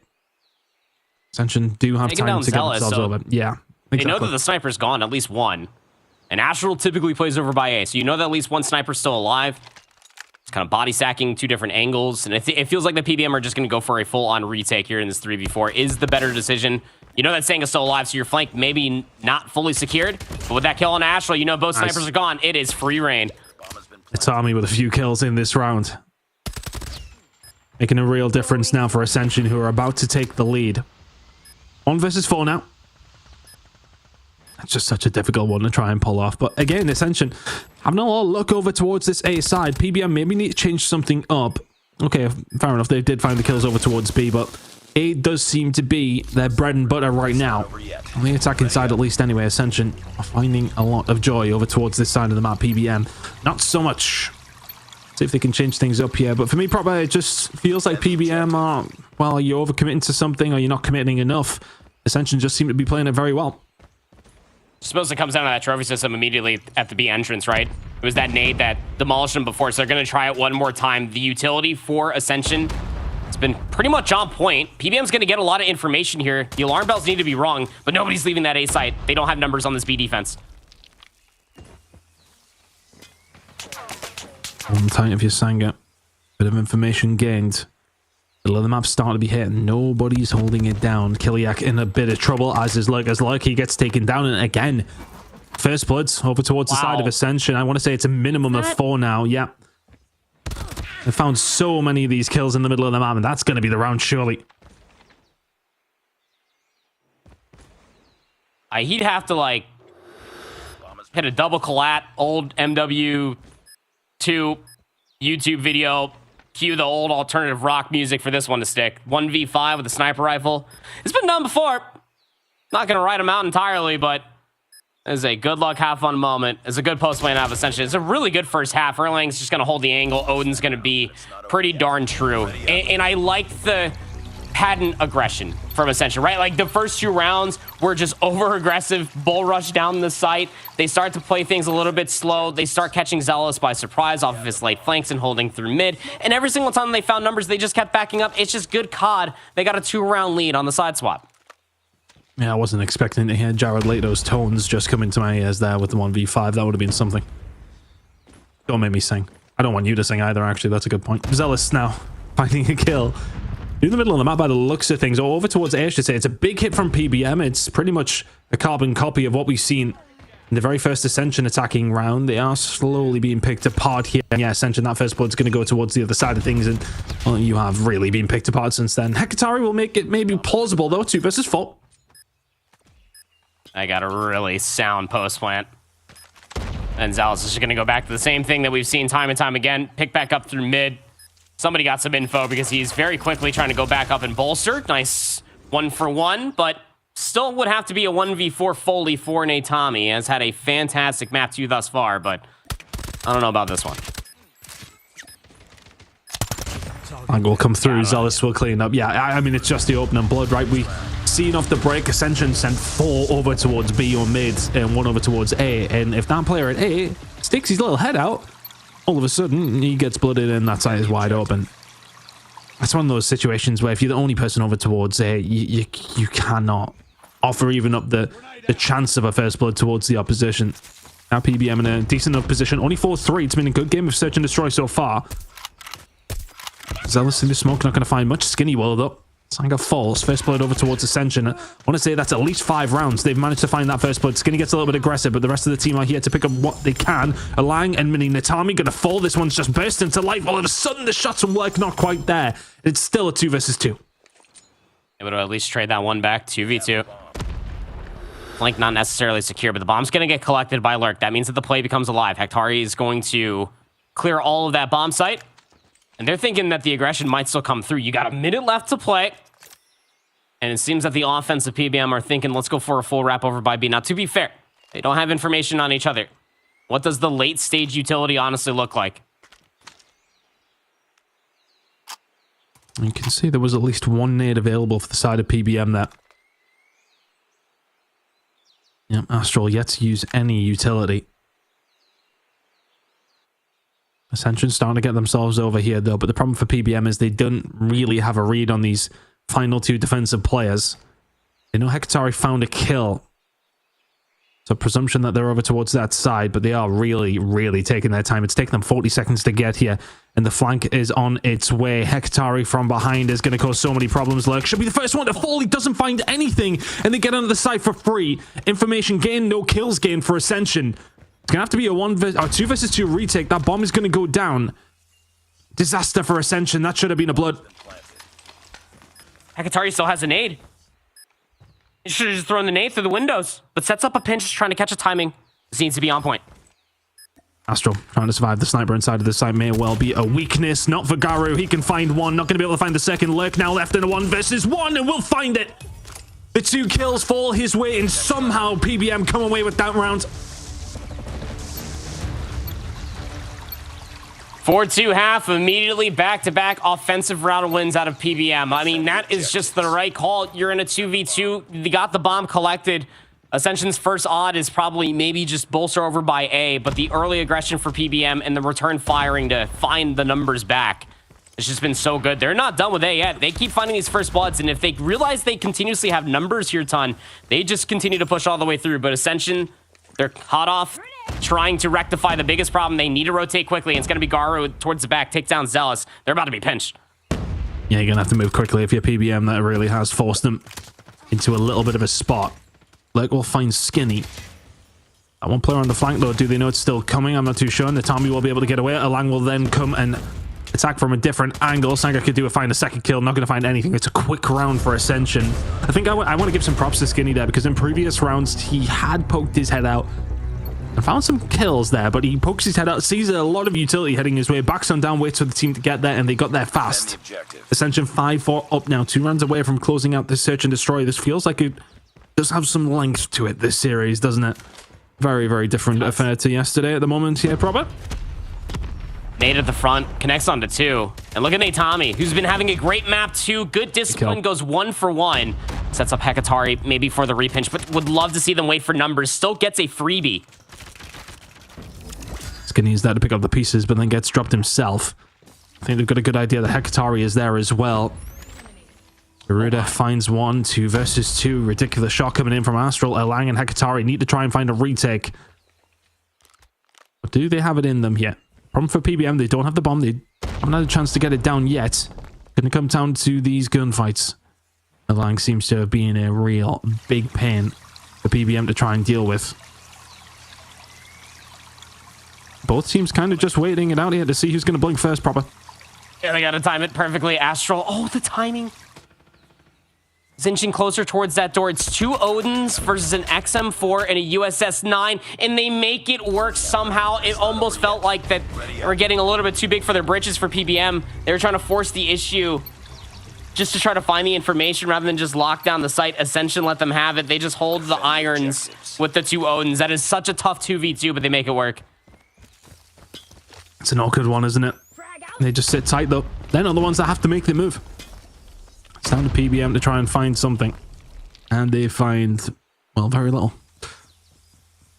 Speaker 9: Ascension do have
Speaker 8: Taking
Speaker 9: time
Speaker 8: down
Speaker 9: to
Speaker 8: Zealous,
Speaker 9: get themselves
Speaker 8: so
Speaker 9: over. Yeah,
Speaker 8: They
Speaker 9: exactly.
Speaker 8: know that the sniper's gone, at least one. And Astral typically plays over by A, so you know that at least one sniper's still alive. It's kind of body sacking, two different angles, and it feels like the PBM are just going to go for a full-on retake here in this 3v4. Is the better decision. You know that Sang is still alive, so your flank maybe not fully secured, but with that kill on Astral, you know both snipers are gone. It is free reign.
Speaker 9: It's Army with a few kills in this round. Making a real difference now for Ascension, who are about to take the lead. 1 versus 4 now. It's just such a difficult one to try and pull off. But again, Ascension having a little look over towards this A side. PBM maybe need to change something up. Okay, fair enough. They did find the kills over towards B, but A does seem to be their bread and butter right now. On the attacking side, at least anyway, Ascension are finding a lot of joy over towards this side of the map. PBM, not so much. See if they can change things up here. But for me, probably it just feels like PBM are, well, are you overcommitting to something or you're not committing enough? Ascension just seem to be playing it very well.
Speaker 8: Suppose it comes down to that trophy system immediately at the B entrance, right? It was that nade that demolished them before, so they're going to try it one more time. The utility for Ascension, it's been pretty much on point. PBM's going to get a lot of information here. The alarm bells need to be rung, but nobody's leaving that A site. They don't have numbers on this B defense.
Speaker 9: One tight of your Sanga. Bit of information gained. Middle of the map starting to be hit. Nobody's holding it down. Kiliak in a bit of trouble, as is Lurker's luck. He gets taken down, and again, first bloods over towards the side of Ascension. I want to say it's a minimum of 4 now. Yeah. They found so many of these kills in the middle of the map, and that's going to be the round, surely.
Speaker 8: He'd have to, like, hit a double collat, old MW2 YouTube video, cue the old alternative rock music for this one to stick. 1v5 with a sniper rifle. It's been done before. Not going to write them out entirely, but it's a good luck, have fun moment. It's a good post lane out of Ascension. It's a really good first half. Erlang's just going to hold the angle. Odin's going to be pretty darn true. And I like the patent aggression from Ascension, right? Like the first 2 rounds were just over aggressive, bull rush down the site. They start to play things a little bit slow. They start catching Zealous by surprise off of his late flanks and holding through mid. And every single time they found numbers, they just kept backing up. It's just good COD. They got a 2-round lead on the side swap.
Speaker 9: Yeah, I wasn't expecting to hear Jared Leto's tones just come into my ears there with the 1v5. That would have been something. Don't make me sing. I don't want you to sing either, actually. That's a good point. Zealous now finding a kill. In the middle of the map by the looks of things, or over towards A, I should say. It's a big hit from PBM. It's pretty much a carbon copy of what we've seen in the very first Ascension attacking round. They are slowly being picked apart here. Yeah, Ascension, that first blood's going to go towards the other side of things, and well, you have really been picked apart since then. Hekatari will make it maybe plausible, though. 2 versus 4.
Speaker 8: I got a really sound post plant. And Zealous is just going to go back to the same thing that we've seen time and time again. Pick back up through mid. Somebody got some info because he's very quickly trying to go back up and bolster. Nice 1-for-1, but still would have to be a 1v4 Foley for Natami. He has had a fantastic map 2 thus far, but I don't know about this one.
Speaker 9: Angle will come through. Zealous will clean up. Yeah, I mean, it's just the opening blood, right? We seen off the break, Ascension sent 4 over towards B or mid and 1 over towards A. And if that player at A sticks his little head out, all of a sudden he gets blooded and that side is wide open. That's one of those situations where if you're the only person over towards A, you cannot offer even up the chance of a first blood towards the opposition. Now PBM in a decent enough position. Only 4-3. It's been a good game of search and destroy so far. Zealous in the smoke, not going to find much. Skinny will, though. Sanga falls. First blood over towards Ascension. I want to say that's at least 5 rounds. They've managed to find that first blood. Skinny gets a little bit aggressive, but the rest of the team are here to pick up what they can. Alang and Mini Natami going to fall. This one's just burst into life. All of a sudden, the shots will work. Not quite there. It's still a 2 versus 2.
Speaker 8: Able to at least trade that one back. 2v2. Flank not necessarily secure, but the bomb's going to get collected by Lurk. That means that the play becomes alive. Hekatari is going to clear all of that bomb site. And they're thinking that the aggression might still come through. You got a minute left to play. And it seems that the offensive PBM are thinking, let's go for a full wrap over by B. Now, to be fair, they don't have information on each other. What does the late stage utility honestly look like?
Speaker 9: You can see there was at least 1 nade available for the side of PBM there. Yep, Astral yet to use any utility. Ascension's starting to get themselves over here, though. But the problem for PBM is they don't really have a read on these final two defensive players. They know Hekatari found a kill. So presumption that they're over towards that side, but they are really, really taking their time. It's taken them 40 seconds to get here, and the flank is on its way. Hekatari from behind is going to cause so many problems. Lurk should be the first one to fall. He doesn't find anything, and they get onto the side for free. Information gain, no kills gained for Ascension. It's going to have to be a 2 versus 2 retake. That bomb is going to go down. Disaster for Ascension. That should have been a blood.
Speaker 8: Hekatari still has a nade. He should have just thrown the nade through the windows, but sets up a pinch trying to catch a timing. This needs to be on point.
Speaker 9: Astral trying to survive. The sniper inside of the site may well be a weakness. Not for Garu. He can find one. Not going to be able to find the second. Lurk now left in a 1 versus 1, and we'll find it. The 2 kills fall his way, and somehow PBM come away with that round.
Speaker 8: 4-2 half, immediately back-to-back offensive round wins out of PBM. I mean, that is just the right call. You're in a 2v2. You got the bomb collected. Ascension's first odd is probably maybe just bolster over by A, but the early aggression for PBM and the return firing to find the numbers back, it's just been so good. They're not done with A yet. They keep finding these first bloods, and if they realize they continuously have numbers here, Ton, they just continue to push all the way through. But Ascension, they're hot off, trying to rectify the biggest problem. They need to rotate quickly, and it's going to be Garu towards the back, take down Zealous. They're about to be pinched.
Speaker 9: Yeah, you're going to have to move quickly if you're PBM. That really has forced them into a little bit of a spot. Lurk will find Skinny. That one player on the flank, though, do they know it's still coming? I'm not too sure. And the Tommy will be able to get away. Alang will then come and attack from a different angle. Sanga could find a second kill. Not going to find anything. It's a quick round for Ascension. I think I want to give some props to Skinny there, because in previous rounds, he had poked his head out and found some kills there, but he pokes his head out, sees a lot of utility heading his way, backs on down, waits for the team to get there, and they got there fast. Ascension 5-4 up now, 2 rounds away from closing out this search and destroy. This feels like it does have some length to it, this series, doesn't it? Very, very different affair to yesterday at the moment here, Proper.
Speaker 8: Nate at the front, connects onto 2. And look at Natami, who's been having a great map too. Good discipline, goes 1 for 1. Sets up Hekatari maybe for the repinch, but would love to see them wait for numbers. Still gets a freebie.
Speaker 9: Skinny's there to pick up the pieces, but then gets dropped himself. I think they've got a good idea that Hekatari is there as well. Garuda finds 1, 2 versus 2. Ridiculous shot coming in from Astral. Elang and Hekatari need to try and find a retake. But do they have it in them yet? Problem for PBM, they don't have the bomb. They haven't had a chance to get it down yet. Gonna come down to these gunfights. Elang seems to have been a real big pain for PBM to try and deal with. Both teams kind of just waiting it out here to see who's going to blink first, Proper.
Speaker 8: Yeah, they got to time it perfectly. Astral, oh, the timing. Is inching closer towards that door. It's 2 Odins versus an XM4 and a USS-9, and they make it work somehow. It almost felt like that we're getting a little bit too big for their britches for PBM. They were trying to force the issue just to try to find the information rather than just lock down the site. Ascension let them have it. They just hold the irons with the 2 Odins. That is such a tough 2v2, but they make it work.
Speaker 9: It's an awkward one, isn't it? They just sit tight, though. They're not the ones that have to make the move. It's down to PBM to try and find something. And they find, well, very little.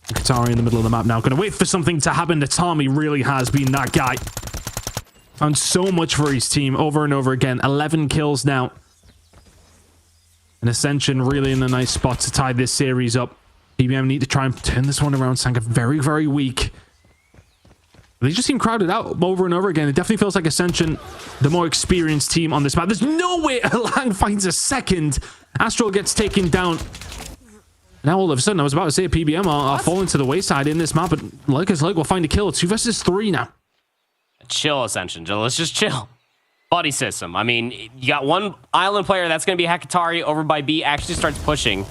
Speaker 9: Katari in the middle of the map now. Going to wait for something to happen. Natami really has been that guy. Found so much for his team over and over again. 11 kills now. And Ascension really in a nice spot to tie this series up. PBM need to try and turn this one around. Sanka very, very weak. They just seem crowded out over and over again. It definitely feels like Ascension, the more experienced team on this map. There's no way Elang finds a second. Astral gets taken down. Now all of a sudden, I was about to say PBM are falling to the wayside in this map, but Lurk will find a kill. 2 versus 3 now.
Speaker 8: Chill, Ascension. Let's just chill. Buddy system. I mean, you got one island player that's going to be Hekatari over by B, actually starts pushing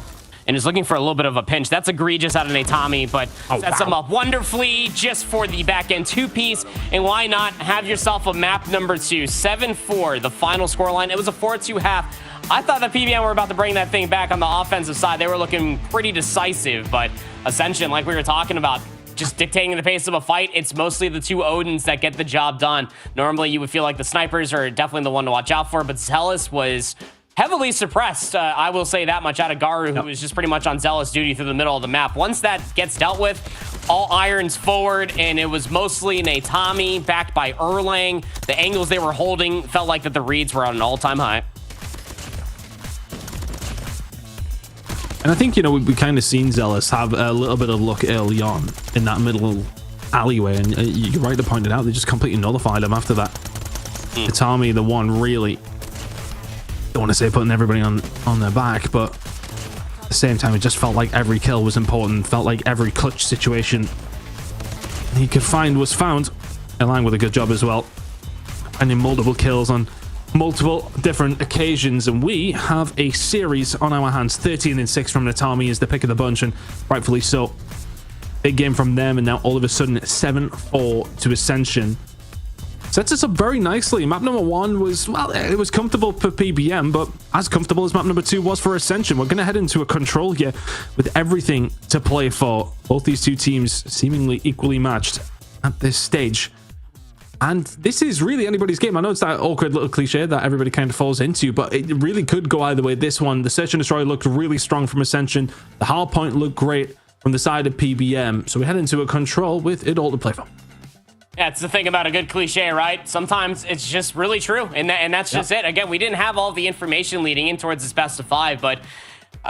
Speaker 8: and is looking for a little bit of a pinch. That's egregious out of Natami, but sets him up wonderfully just for the back end 2-piece. And why not have yourself a map number 2? 7-4, the final scoreline. It was a 4-2 half. I thought that PBM were about to bring that thing back on the offensive side. They were looking pretty decisive, but Ascension, like we were talking about, just dictating the pace of a fight. It's mostly the 2 Odins that get the job done. Normally, you would feel like the snipers are definitely the one to watch out for, but Zealous was heavily suppressed, I will say that much, out of Garu, who was just pretty much on Zealous duty through the middle of the map. Once that gets dealt with, all irons forward, and it was mostly Natami backed by Erlang. The angles they were holding felt like that the reads were on an all-time high.
Speaker 9: And I think, you know, we kind of seen Zealous have a little bit of luck early on in that middle alleyway, and you're right to point it out, they just completely nullified him after that. Itami, the one really, don't want to say putting everybody on their back, but at the same time, it just felt like every kill was important, felt like every clutch situation he could find was found. Elang with a good job as well, finding multiple kills on multiple different occasions, and we have a series on our hands. 13-6 from Natami is the pick of the bunch, and rightfully so. Big game from them, and now all of a sudden 7-4 to Ascension. Sets us up very nicely. Map number 1 was, well, it was comfortable for PBM, but as comfortable as map number 2 was for Ascension. We're going to head into a control here with everything to play for. Both these two teams seemingly equally matched at this stage. And this is really anybody's game. I know it's that awkward little cliche that everybody kind of falls into, but it really could go either way. This one, the Search and Destroy looked really strong from Ascension. The hard point looked great from the side of PBM. So we head into a control with it all to play for.
Speaker 8: Yeah, it's the thing about a good cliche, right? Sometimes it's just really true, and that's just it. Again, we didn't have all the information leading in towards this best of 5, but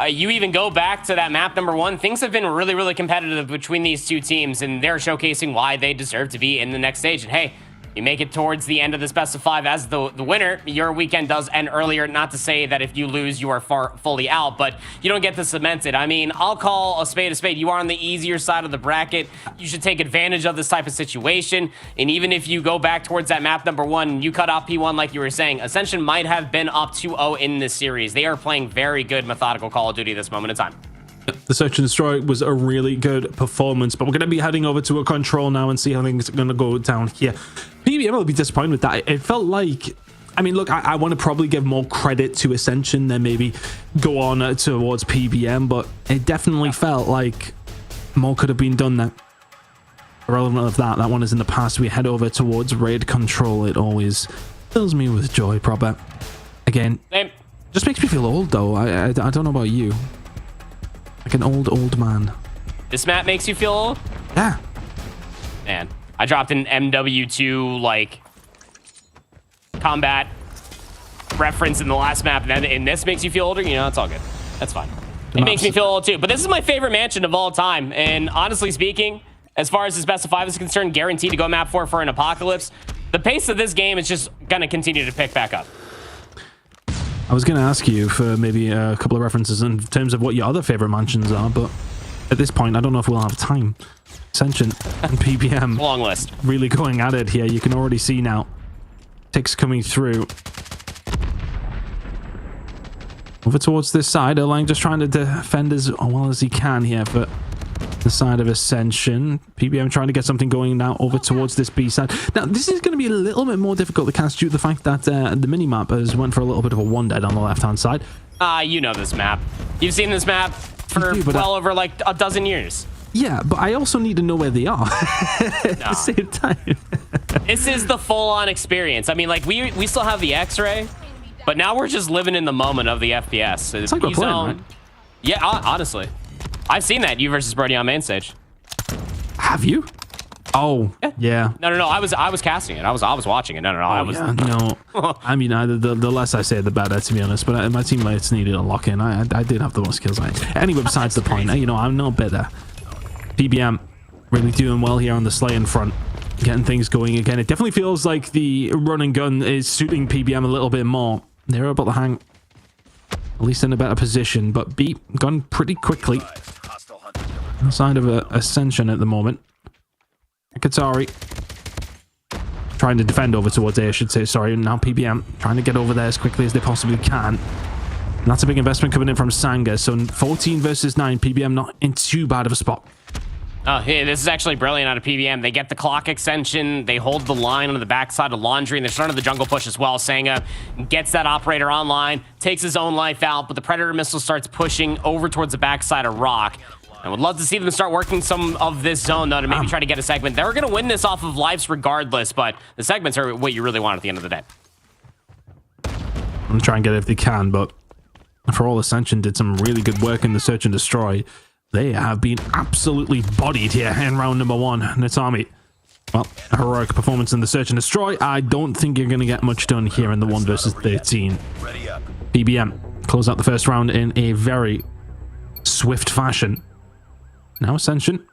Speaker 8: you even go back to that map number 1, things have been really, really competitive between these two teams, and they're showcasing why they deserve to be in the next stage. And hey, you make it towards the end of this best of 5 as the winner. Your weekend does end earlier. Not to say that if you lose, you are fully out, but you don't get to cement it. I mean, I'll call a spade a spade. You are on the easier side of the bracket. You should take advantage of this type of situation. And even if you go back towards that map number 1, you cut off P1 like you were saying, Ascension might have been up 2-0 in this series. They are playing very good methodical Call of Duty at this moment in time.
Speaker 9: The Search and Destroy was a really good performance, but we're going to be heading over to a control now and see how things are going to go down here. PBM will be disappointed with that. It felt like, I mean, look, I want to probably give more credit to Ascension than maybe go on towards PBM, but it definitely felt like more could have been done there. Irrelevant of that one is in the past. We head over towards raid control. It always fills me with joy, proper. Again, just makes me feel old, though. I don't know about you. Like an old man.
Speaker 8: This map makes you feel old?
Speaker 9: Yeah.
Speaker 8: Man, I dropped an MW2 like combat reference in the last map, and this makes you feel older. You know, it's all good. That's fine. It makes me feel old too. But this is my favorite mansion of all time. And honestly speaking, as far as this best of 5 is concerned, guaranteed to go map 4 for an apocalypse. The pace of this game is just gonna continue to pick back up.
Speaker 9: I was going to ask you for maybe a couple of references in terms of what your other favorite mansions are, but at this point, I don't know if we'll have time. Ascension and PBM.
Speaker 8: Long list.
Speaker 9: Really going at it here. You can already see now. Ticks coming through. Over towards this side. Erlang just trying to defend as well as he can here for the side of Ascension. PBM trying to get something going now over towards this B side. Now, this is going to be a little bit more difficult to cast due to the fact that the minimap has went for a little bit of a one dead on the left-hand side.
Speaker 8: You know this map. You've seen this map for well over like a dozen years.
Speaker 9: Yeah, but I also need to know where they are at the same time.
Speaker 8: This is the full-on experience. I mean, like, we still have the X-ray, but now we're just living in the moment of the FPS.
Speaker 9: It's like we're playing, right?
Speaker 8: Yeah, honestly. I've seen that, you versus Brody on main stage.
Speaker 9: Have you? Oh, yeah.
Speaker 8: No. I was casting it. I was watching it. No.
Speaker 9: No. I mean, the less I say, the better, to be honest. But my teammates needed a lock in. I did have the most kills. Anyway, besides the point, you know, I'm no better. PBM really doing well here on the slaying front, getting things going again. It definitely feels like the run and gun is suiting PBM a little bit more. They're able to hang, at least in a better position, but B gone pretty quickly. On the side of Ascension at the moment. Katari trying to defend over towards A, I should say. Sorry, now PBM trying to get over there as quickly as they possibly can. And that's a big investment coming in from Sanga. So 14 versus 9, PBM not in too bad of a spot.
Speaker 8: Oh, hey, this is actually brilliant out of PBM. They get the clock extension. They hold the line on the backside of Laundry, and they're starting the jungle push as well. Sanga gets that operator online, takes his own life out, but the Predator missile starts pushing over towards the backside of Rock. I would love to see them start working some of this zone, though, to maybe try to get a segment. They're going to win this off of lives regardless, but the segments are what you really want at the end of the day.
Speaker 9: I'm going to try and get it if they can, but for all, Ascension did some really good work in the Search and Destroy. They have been absolutely bodied here in round number 1. Natami, well, a heroic performance in the search and destroy. I don't think you're going to get much done here in the 1 versus 13. PBM close out the first round in a very swift fashion. Now Ascension,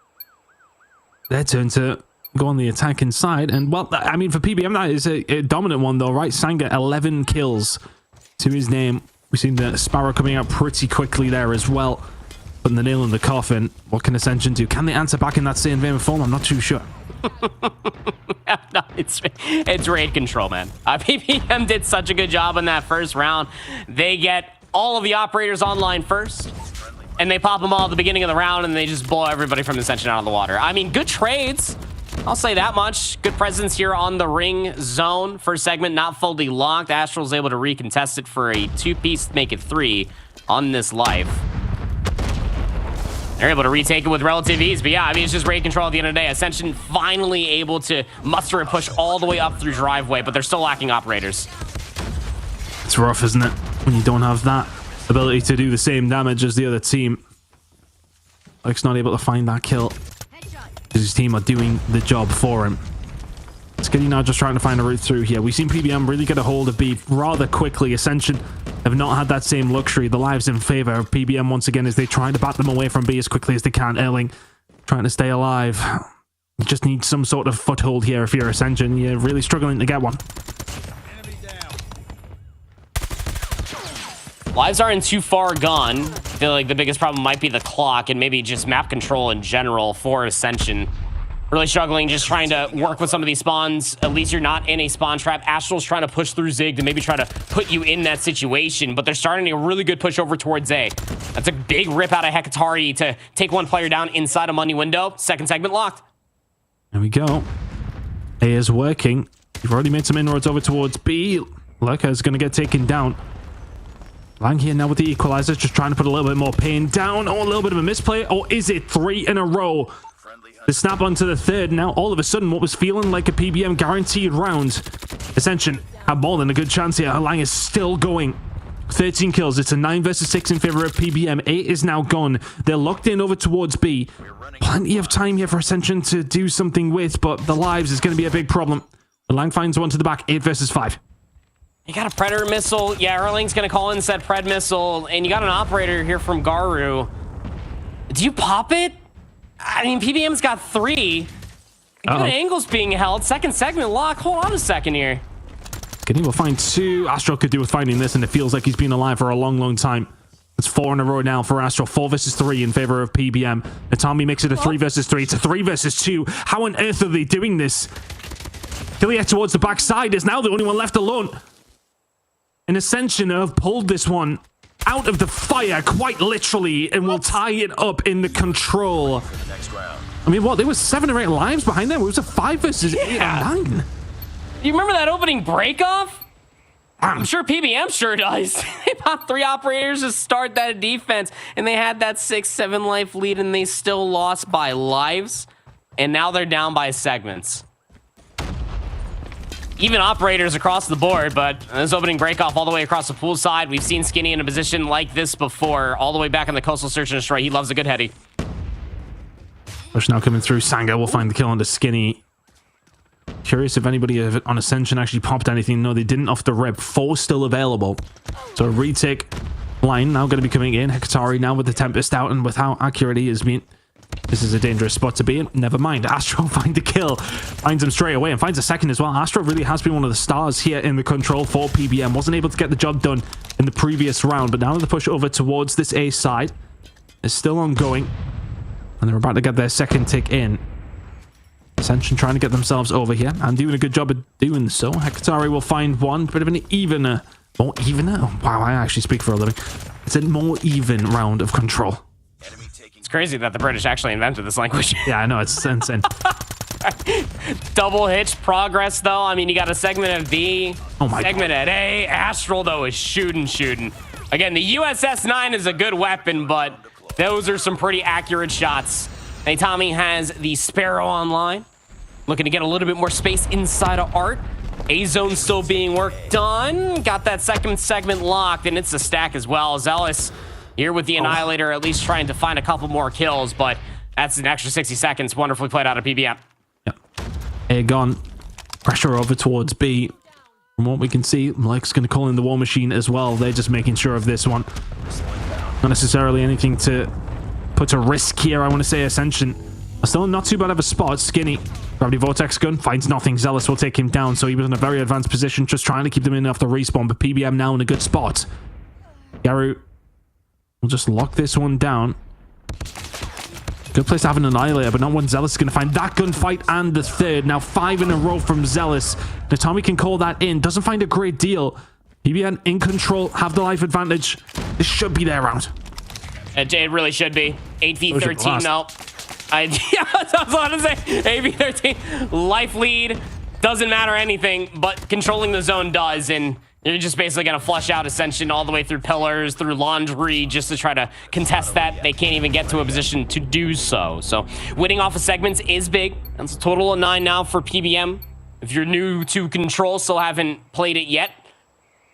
Speaker 9: their turn to go on the attacking side. And, well, I mean, for PBM, that is a dominant one, though, right? Sanga, 11 kills to his name. We've seen the Sparrow coming out pretty quickly there as well. Putting the nail in the coffin. What can Ascension do? Can they answer back in that same vein of form? I'm not too sure.
Speaker 8: No, it's raid control, man. PPM did such a good job in that first round. They get all of the operators online first, and they pop them all at the beginning of the round, and they just blow everybody from Ascension out of the water. I mean, good trades. I'll say that much. Good presence here on the ring zone. First segment not fully locked. Astral's able to recontest it for a 2-piece, make it 3 on this life. They're able to retake it with relative ease, but yeah, I mean, it's just raid control at the end of the day. Ascension finally able to muster and push all the way up through driveway, but they're still lacking operators.
Speaker 9: It's rough, isn't it? When you don't have that ability to do the same damage as the other team. Luke's not able to find that kill. His team are doing the job for him. Skinny now just trying to find a route through here. We've seen PBM really get a hold of B rather quickly. Ascension have not had that same luxury. The lives in favor of PBM once again as they try to bat them away from B as quickly as they can. Erling trying to stay alive. You just need some sort of foothold here if you're Ascension. You're really struggling to get one.
Speaker 8: Lives aren't too far gone. I feel like the biggest problem might be the clock and maybe just map control in general for Ascension. Really struggling, just trying to work with some of these spawns. At least you're not in a spawn trap. Astral's trying to push through Zig to maybe try to put you in that situation, but they're starting a really good push over towards A. That's a big rip out of Hekatari to take one player down inside a money window. Second segment locked.
Speaker 9: There we go. A is working. You've already made some inroads over towards B. Lurker is going to get taken down. Lang here now with the equalizer, just trying to put a little bit more pain down. Oh, a little bit of a misplay. Or is it 3 in a row? The snap onto the third. Now, all of a sudden, what was feeling like a PBM guaranteed round. Ascension have more than a good chance here. Lang is still going. 13 kills. It's a 9 versus 6 in favor of PBM. 8 is now gone. They're locked in over towards B. Plenty of time here for Ascension to do something with, but the lives is going to be a big problem. But Lang finds one to the back. 8 versus 5.
Speaker 8: You got a Predator missile. Yeah, Erling's going to call in said Pred missile, and you got an operator here from Garu. Do you pop it? I mean, PBM's got 3. Good angles being held. Second segment lock. Hold on a second here.
Speaker 9: Skinny will find 2. Astral could do with finding this, and it feels like he's been alive for a long, long time. It's 4 in a row now for Astral. 4 versus 3 in favor of PBM. Natami makes it a 3 versus 3. It's a 3 versus 2. How on earth are they doing this? Killier towards the backside is now the only one left alone. And Ascension have pulled this one out of the fire, quite literally, and will tie it up in the control. I mean, what? There was 7 or 8 lives behind them. It was a 5 versus 8 or 9.
Speaker 8: You remember that opening breakoff? I'm sure PBM sure does. They popped 3 operators to start that defense, and they had that 6-7 life lead, and they still lost by lives, and now they're down by segments. Even operators across the board, but this opening breakoff all the way across the pool side. We've seen Skinny in a position like this before, all the way back in the coastal search and destroy. He loves a good heady.
Speaker 9: Push now coming through. Sanga will find the kill onto Skinny. Curious if anybody on Ascension actually popped anything. No, they didn't off the rip. 4 still available. So a retake line now going to be coming in. Hekatari now with the Tempest out, and with how accurate he has been, this is a dangerous spot to be in. Never mind. Astro find the kill. Finds him straight away and finds a second as well. Astro really has been one of the stars here in the control for PBM. Wasn't able to get the job done in the previous round, but now the push over towards this A side is still ongoing. And they're about to get their second tick in. Ascension trying to get themselves over here and doing a good job of doing so. Hekatari will find one. Bit of an evener. More evener? Wow, I actually speak for a living. It's a more even round of control.
Speaker 8: It's crazy that the British actually invented this language.
Speaker 9: Yeah, I know. It's insane.
Speaker 8: Double hitch progress, though. I mean, you got a segment of B, segment at A. Astral, though, is shooting. Again, the USS-9 is a good weapon, but those are some pretty accurate shots. Tommy has the Sparrow online, looking to get a little bit more space inside of Art. A-zone still being worked on. Got that second segment locked, and it's a stack as well. Zealous here with the Annihilator, at least trying to find a couple more kills, but that's an extra 60 seconds. Wonderfully played out of PBM.
Speaker 9: Yep. A gone. Pressure over towards B. From what we can see, Mike's going to call in the War Machine as well. They're just making sure of this one. Not necessarily anything to put a risk here. I want to say Ascension are still not too bad of a spot. Skinny. Gravity Vortex gun finds nothing. Zealous will take him down, so he was in a very advanced position, just trying to keep them in off the respawn. But PBM now in a good spot. Garu will just lock this one down. Good place to have an Annihilator, but not one Zealous is going to find that gunfight and the third. Now 5 in a row from Zealous. Natami can call that in. Doesn't find a great deal. PBN in control, have the life advantage. This should be their round.
Speaker 8: It really should be. 8v13 though. I was about to say 8v13. Life lead doesn't matter anything, but controlling the zone does, and you're just basically going to flush out Ascension all the way through pillars, through laundry, just to try to contest that. They can't even get to a position to do so. So winning off of segments is big. That's a total of 9 now for PBM. If you're new to Control, still haven't played it yet,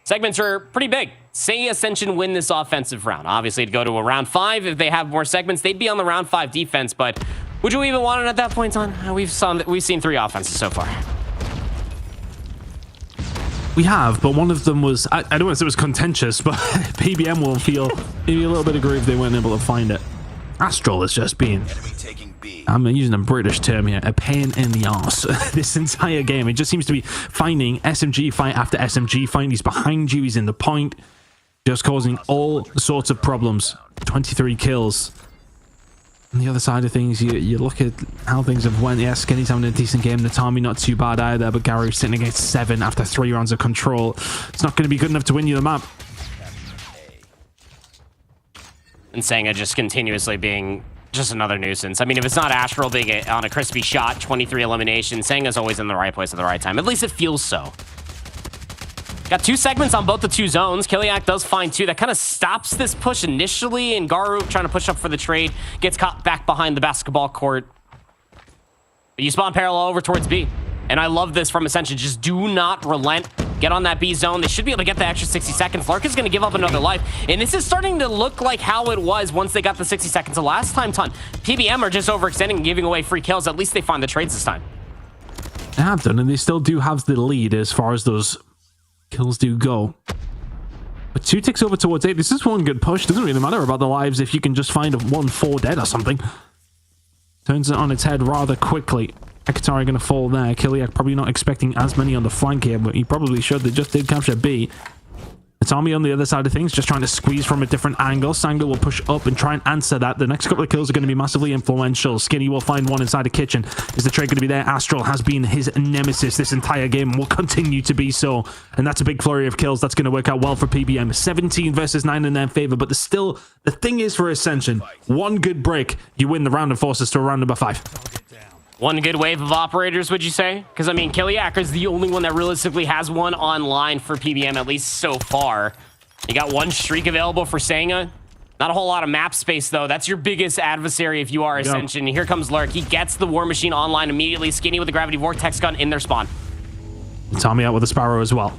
Speaker 8: segments are pretty big. Say Ascension win this offensive round. Obviously, to go to a round 5, if they have more segments, they'd be on the round 5 defense, but would you even want it at that point in time? We've seen 3 offenses so far.
Speaker 9: We have, but one of them was, I don't want to say it was contentious, but PBM will feel maybe a little bit aggrieved they weren't able to find it. Astral has just been, I'm using a British term here, a pain in the arse this entire game. It just seems to be finding SMG fight after SMG fight. He's behind you, he's in the point, just causing all sorts of problems. 23 kills. On the other side of things, you look at how things have went. Yeah, Skinny's having a decent game. Natami not too bad either, but Gary's sitting against 7 after 3 rounds of Control. It's not going to be good enough to win you the map.
Speaker 8: And Senga just continuously being just another nuisance. I mean, if it's not Astral being on a crispy shot, 23 elimination, Senga's always in the right place at the right time. At least it feels so. Got 2 segments on both the 2 zones. Kiliak does find 2. That kind of stops this push initially, and Garu trying to push up for the trade gets caught back behind the basketball court. But you spawn parallel over towards B. And I love this from Ascension. Just do not relent. Get on that B zone. They should be able to get the extra 60 seconds. Lark is going to give up another life. And this is starting to look like how it was once they got the 60 seconds the last time. PBM are just overextending and giving away free kills. At least they find the trades this time.
Speaker 9: They have done, and they still do have the lead as far as those kills do go. But 2 ticks over towards 8. This is one good push. Doesn't really matter about the lives if you can just find a 1-4 dead or something. Turns it on its head rather quickly. Akatari going to fall there. Kiliak probably not expecting as many on the flank here, but he probably should. They just did capture B. Atami on the other side of things, just trying to squeeze from a different angle. Sangha will push up and try and answer that. The next couple of kills are going to be massively influential. Skinny will find one inside the kitchen. Is the trade going to be there? Astral has been his nemesis this entire game and will continue to be so. And that's a big flurry of kills. That's going to work out well for PBM. 17 versus 9 in their favor, but there's still, the thing is for Ascension, one good break, you win the round and force us to round number 5.
Speaker 8: One good wave of operators, would you say? Because, I mean, Kiliak is the only one that realistically has one online for PBM, at least so far. You got 1 streak available for Senga. Not a whole lot of map space, though. That's your biggest adversary if you are Ascension. Here comes Lurk. He gets the War Machine online immediately. Skinny with the Gravity Vortex gun in their spawn.
Speaker 9: Tommy out with the Sparrow as well.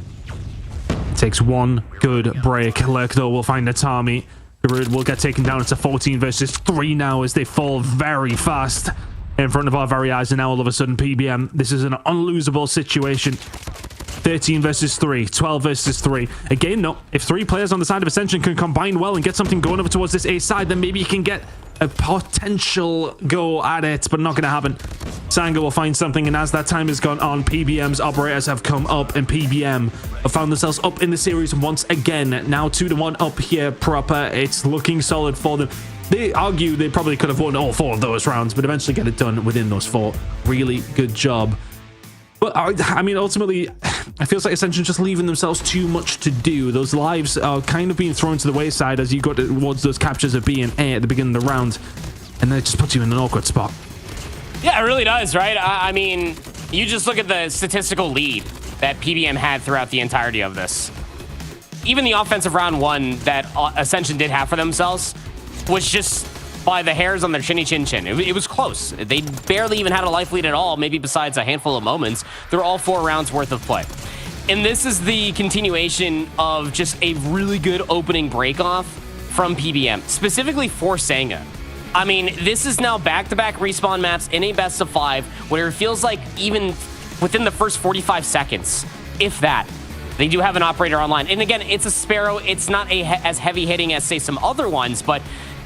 Speaker 9: Takes 1 good break. Lurk, though, will find Natami. Garud will get taken down. It's a 14 versus 3 now as they fall very fast in front of our very eyes, and now all of a sudden PBM, this is an unlosable situation. 13 versus 3, 12 versus 3. Again, no, if 3 players on the side of Ascension can combine well and get something going over towards this A side, then maybe you can get a potential go at it, but not going to happen. Sangha will find something, and as that time has gone on, PBM's operators have come up, and PBM have found themselves up in the series once again. Now 2-1 up here proper. It's looking solid for them. They argue they probably could have won all 4 of those rounds, but eventually get it done within those 4. Really good job. But I mean, ultimately, it feels like Ascension's just leaving themselves too much to do. Those lives are kind of being thrown to the wayside as you go towards those captures of B and A at the beginning of the round, and then it just puts you in an awkward spot.
Speaker 8: Yeah, it really does, right? I mean, you just look at the statistical lead that PBM had throughout the entirety of this. Even the offensive round 1 that Ascension did have for themselves was just by the hairs on their chinny chin chin. It was close. They barely even had a life lead at all, maybe besides a handful of moments. They're all 4 rounds worth of play. And this is the continuation of just a really good opening break off from PBM, specifically for Senga. I mean, this is now back-to-back respawn maps in a best of 5, where it feels like even within the first 45 seconds, if that, they do have an operator online. And again, it's a Sparrow. It's not as heavy hitting as, say, some other ones, but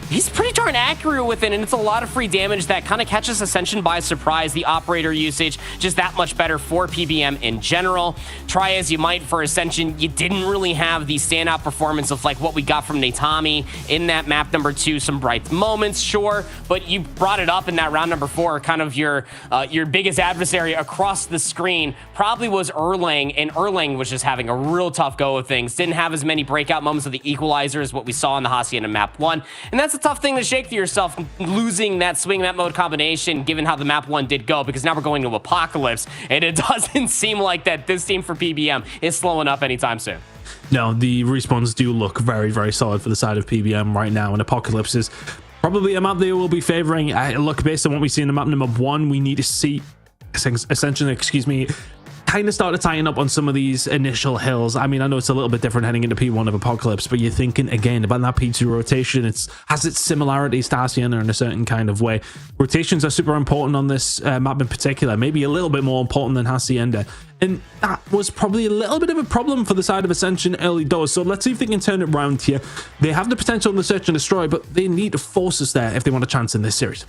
Speaker 8: he's pretty darn accurate with it, and it's a lot of free damage that kind of catches Ascension by surprise. The operator usage, just that much better for PBM in general. Try as you might for Ascension, you didn't really have the standout performance of like what we got from Natami in that map number 2. Some bright moments, sure, but you brought it up in that round number 4. Kind of your biggest adversary across the screen probably was Erlang, and Erlang was just having a real tough go of things. Didn't have as many breakout moments of the equalizer as what we saw in the Hacienda map 1, and that's a tough thing to shake to yourself, losing that swing map mode combination, given how the map 1 did go, because now we're going to Apocalypse, and it doesn't seem like that this team for PBM is slowing up anytime soon.
Speaker 9: No, the respawns do look very, very solid for the side of PBM right now, and Apocalypse is probably a map they will be favoring. Look, based on what we see in the map number 1, we need to see Ascension, kind of start to tighten up on some of these initial hills. I mean, I know it's a little bit different heading into P1 of Apocalypse, but you're thinking again about that P2 rotation. Has its similarities to Hacienda in a certain kind of way. Rotations are super important on this map in particular, maybe a little bit more important than Hacienda. And that was probably a little bit of a problem for the side of Ascension early doors. So let's see if they can turn it around here. They have the potential in the search and destroy, but they need to force us there if they want a chance in this series.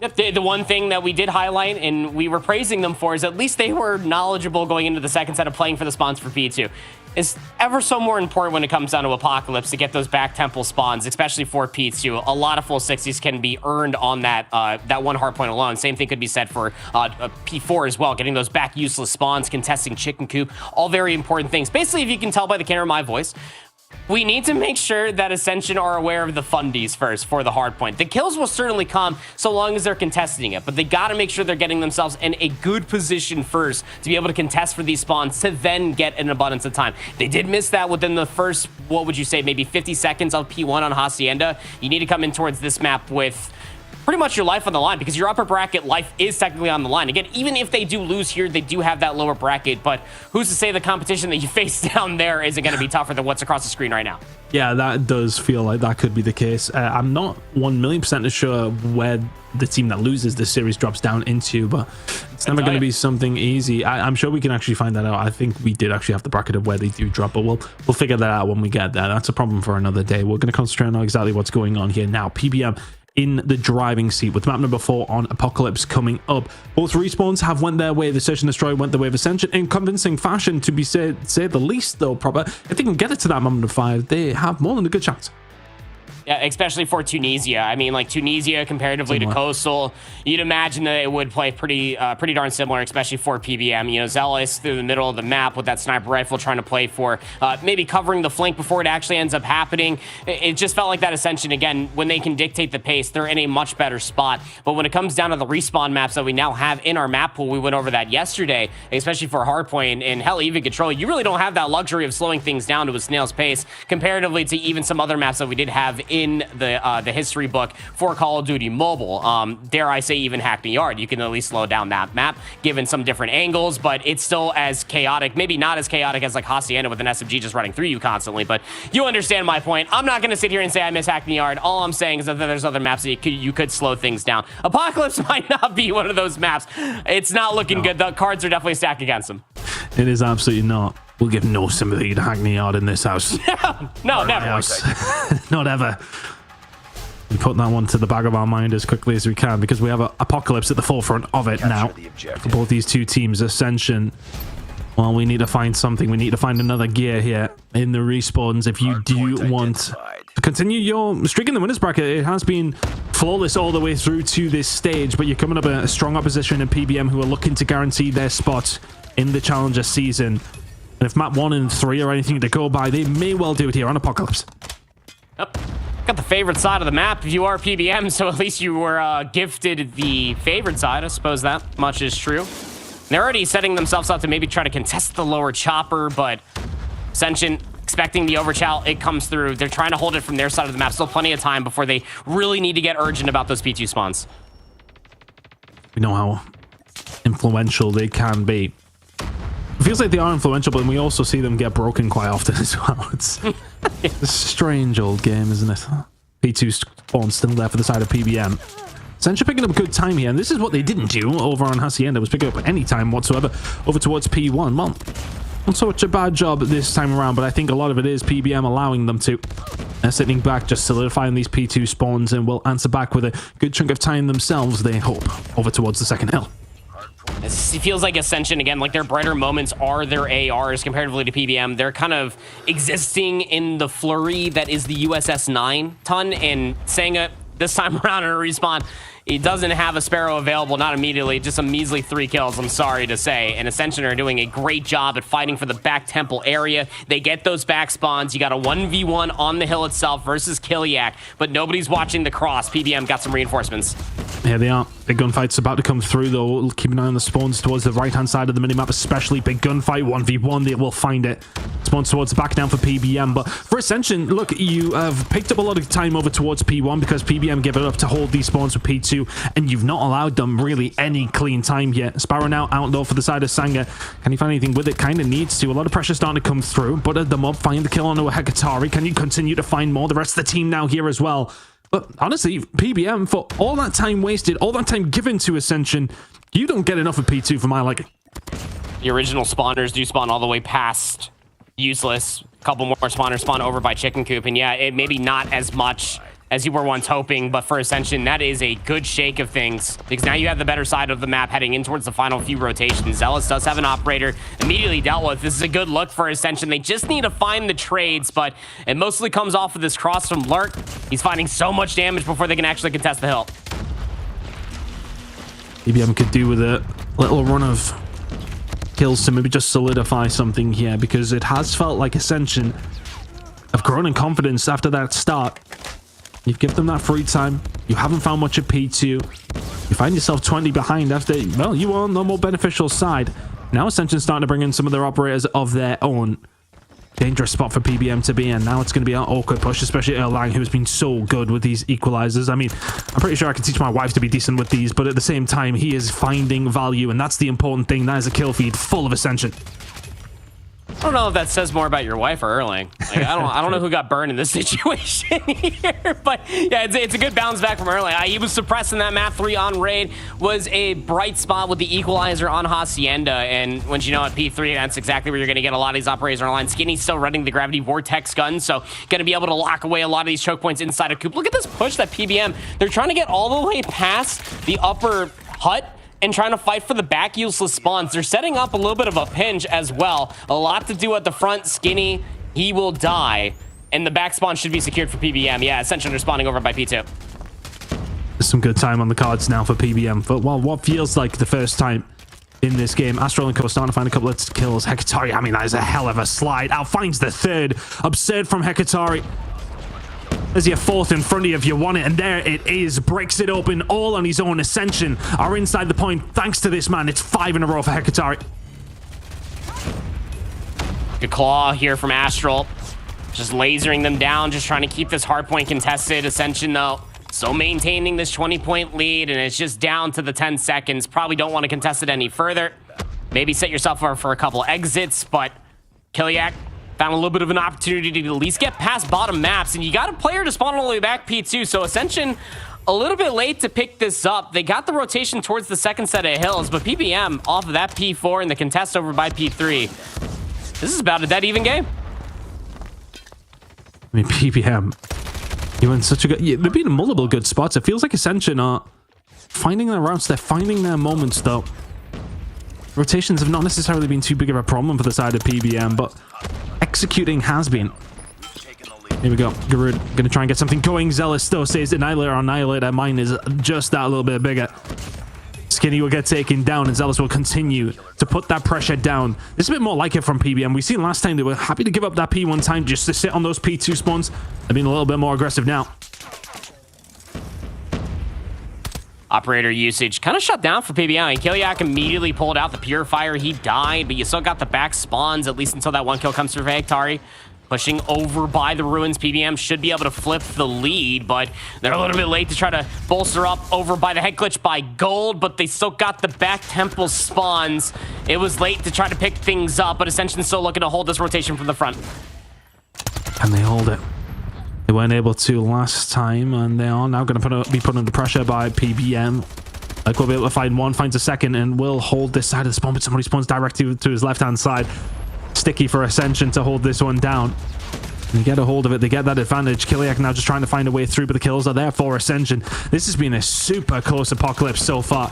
Speaker 8: Yep, the one thing that we did highlight and we were praising them for is at least they were knowledgeable going into the second set of playing for the spawns for P2. It's ever so more important when it comes down to Apocalypse to get those back temple spawns, especially for P2. A lot of full 60s can be earned on that one hardpoint alone. Same thing could be said for P4 as well, getting those back useless spawns, contesting chicken coop, all very important things. Basically, if you can tell by the camera of my voice, we need to make sure that Ascension are aware of the fundies first for the hardpoint. The kills will certainly come so long as they're contesting it, but they got to make sure they're getting themselves in a good position first to be able to contest for these spawns to then get an abundance of time. They did miss that within the first, what would you say, maybe 50 seconds of P1 on Hacienda. You need to come in towards this map with pretty much your life on the line, because your upper bracket life is technically on the line. Again, even if they do lose here, they do have that lower bracket, but who's to say the competition that you face down there isn't going to be tougher than what's across the screen right now? Yeah,
Speaker 9: that does feel like that could be the case. I'm not 1,000,000% sure where the team that loses this series drops down into, but it's never going to be something easy. I'm sure we can actually find that out. I think we did actually have the bracket of where they do drop, but we'll figure that out when we get there. That's a problem for another day. We're going to concentrate on exactly what's going on here now. PBM in the driving seat with map number 4 on Apocalypse coming up. Both respawns have went their way. The Search and Destroy went the way of Ascension in convincing fashion, to be say the least, though. Proper, if they can get it to that map number 5, they have more than a good chance.
Speaker 8: Yeah, especially for Tunisia. I mean, like Tunisia comparatively to Coastal, you'd imagine that it would play pretty darn similar, especially for PBM. You know, Zealous through the middle of the map with that sniper rifle trying to play for maybe covering the flank before it actually ends up happening. It just felt like that Ascension, again, when they can dictate the pace, they're in a much better spot. But when it comes down to the respawn maps that we now have in our map pool, we went over that yesterday, especially for Hardpoint and hell, even Control, you really don't have that luxury of slowing things down to a snail's pace comparatively to even some other maps that we did have in the history book for Call of Duty Mobile. Dare I say even Hackney Yard, you can at least slow down that map given some different angles, but it's still as chaotic, maybe not as chaotic as like Hacienda with an SMG just running through you constantly, but you understand my point. I'm not going to sit here and say I miss Hackney Yard. All I'm saying is that there's other maps that you could slow things down. Apocalypse might not be one of those maps. It's not looking good. The cards are definitely stacked against them.
Speaker 9: It is absolutely not. We'll give no sympathy to Hackney Yard in this house.
Speaker 8: No, never.
Speaker 9: Not ever. We put that one to the back of our mind as quickly as we can, because we have Apocalypse at the forefront of it now. For both these two teams, Ascension, well, we need to find something. We need to find another gear here in the respawns if you do want to continue your streak in the winners bracket. It has been flawless all the way through to this stage, but you're coming up a strong opposition in PBM who are looking to guarantee their spot in the Challenger season. And if map 1 and 3 are anything to go by, they may well do it here on Apocalypse.
Speaker 8: Yep. Got the favorite side of the map if you are PBM, so at least you were gifted the favored side. I suppose that much is true. They're already setting themselves up to maybe try to contest the lower chopper, but Ascension expecting the overchow, it comes through. They're trying to hold it from their side of the map. Still plenty of time before they really need to get urgent about those P2 spawns.
Speaker 9: We know how influential they can be. feels like they are influential, but we also see them get broken quite often as well. It's a strange old game, isn't it? P2 spawn still there for the side of PBM. Sencha picking up a good time here, and this is what they didn't do over on Hacienda, was pick up any time whatsoever over towards P1. Well, not such a bad job this time around, but I think a lot of it is PBM allowing them to. They're sitting back, just solidifying these P2 spawns, and will answer back with a good chunk of time themselves, they hope, over towards the second hill.
Speaker 8: It feels like Ascension, again, like their brighter moments are their ARs comparatively to PBM. They're kind of existing in the flurry that is the USS 9 ton, and Sanga this time around in a respawn, he doesn't have a Sparrow available, not immediately, just a measly 3 kills, I'm sorry to say. And Ascension are doing a great job at fighting for the back temple area. They get those back spawns. You got a 1v1 on the hill itself versus Kiliak, but nobody's watching the cross. PBM got some reinforcements.
Speaker 9: Here they are. Big gunfight's about to come through, though. Keep an eye on the spawns towards the right-hand side of the minimap, especially. Big gunfight, 1v1. They will find it. Spawns towards the back down for PBM. But for Ascension, look, you have picked up a lot of time over towards P1 because PBM gave it up to hold these spawns with P2, and you've not allowed them really any clean time yet. Sparrow now out, though, for the side of Sanga. Can he find anything with it? Kind of needs to. A lot of pressure starting to come through, but at the mob, find the kill onto a Hekatari. Can you continue to find more? The rest of the team now here as well. But honestly, PBM, for all that time wasted, all that time given to Ascension, you don't get enough of P2 for my liking.
Speaker 8: The original spawners do spawn all the way past useless. A couple more spawners spawn over by Chicken Coop. And yeah, it maybe not as much as you were once hoping, but for Ascension, that is a good shake of things, because now you have the better side of the map heading in towards the final few rotations. Zealous does have an operator immediately dealt with. This is a good look for Ascension. They just need to find the trades, but it mostly comes off of this cross from Lurk. He's finding so much damage before they can actually contest the hill.
Speaker 9: PBM could do with a little run of kills to maybe just solidify something here, because it has felt like Ascension have grown in confidence after that start. You've given them that free time. You haven't found much of P2. You find yourself 20 behind after, well, you are on the more beneficial side. Now Ascension's starting to bring in some of their operators of their own. Dangerous spot for PBM to be in. Now it's going to be an awkward push, especially Erlang, who's been so good with these equalizers. I mean, I'm pretty sure I can teach my wife to be decent with these, but at the same time, he is finding value, and that's the important thing. That is a kill feed full of Ascension.
Speaker 8: I don't know if that says more about your wife or Erlang. Like, I don't know who got burned in this situation here, but yeah, it's a good bounce back from Erlang. He was suppressed in that map 3 on raid, was a bright spot with the equalizer on Hacienda, and when you know at P3, that's exactly where you're going to get a lot of these operators online. Skinny's still running the Gravity Vortex gun, so going to be able to lock away a lot of these choke points inside of Coop. Look at this push that PBM, they're trying to get all the way past the upper hut and trying to fight for the back useless spawns. They're setting up a little bit of a pinch as well. A lot to do at the front. Skinny, he will die. And the back spawn should be secured for PBM. Yeah, Ascension responding over by P2.
Speaker 9: There's some good time on the cards now for PBM. But well, what feels like the first time in this game, Astral and Co starting to find a couple of kills. Hekatari, I mean, that is a hell of a slide. Out finds the third. Absurd from Hekatari. There's your fourth in front of you if you want it, and there it is. Breaks it open all on his own. Ascension are inside the point thanks to this man. It's 5 in a row for Hekatari.
Speaker 8: Good claw here from Astral. Just lasering them down, just trying to keep this hardpoint contested. Ascension, though, still maintaining this 20-point lead, and it's just down to the 10 seconds. Probably don't want to contest it any further. Maybe set yourself up for a couple exits, but Kiliak found a little bit of an opportunity to at least get past bottom maps, and you got a player to spawn all the way back P2, so Ascension a little bit late to pick this up. They got the rotation towards the second set of hills, but PBM off of that P4 and the contest over by P3. This is about a dead even game.
Speaker 9: I mean, PBM, you in such a good... Yeah, they've been in multiple good spots. It feels like Ascension are finding their routes. They're finding their moments, though. Rotations have not necessarily been too big of a problem for the side of PBM, but executing has been. Here we go. Garud gonna try and get something going. Zealous though says Annihilator on Annihilator. Mine is just that little bit bigger. Skinny will get taken down, and Zealous will continue to put that pressure down. This is a bit more like it from PBM. We've seen last time they were happy to give up that P1 time just to sit on those P2 spawns. They've been a little bit more aggressive now.
Speaker 8: Operator usage kind of shut down for PBM. And Kiliak immediately pulled out the Purifier. He died, but you still got the back spawns, at least until that one kill comes through Hekatari. pushing over by the ruins. PBM should be able to flip the lead, but they're a little bit late to try to bolster up over by the head glitch by Gold, but they still got the back temple spawns. It was late to try to pick things up, but Ascension's still looking to hold this rotation from the front.
Speaker 9: And they hold it. They weren't able to last time, and they are now going to be put under pressure by PBM. Like, we'll be able to find one, finds a second, and will hold this side of the spawn, but somebody spawns directly to his left-hand side. Sticky for Ascension to hold this one down. They get a hold of it. They get that advantage. Kiliak now just trying to find a way through, but the kills are there for Ascension. This has been a super close apocalypse so far.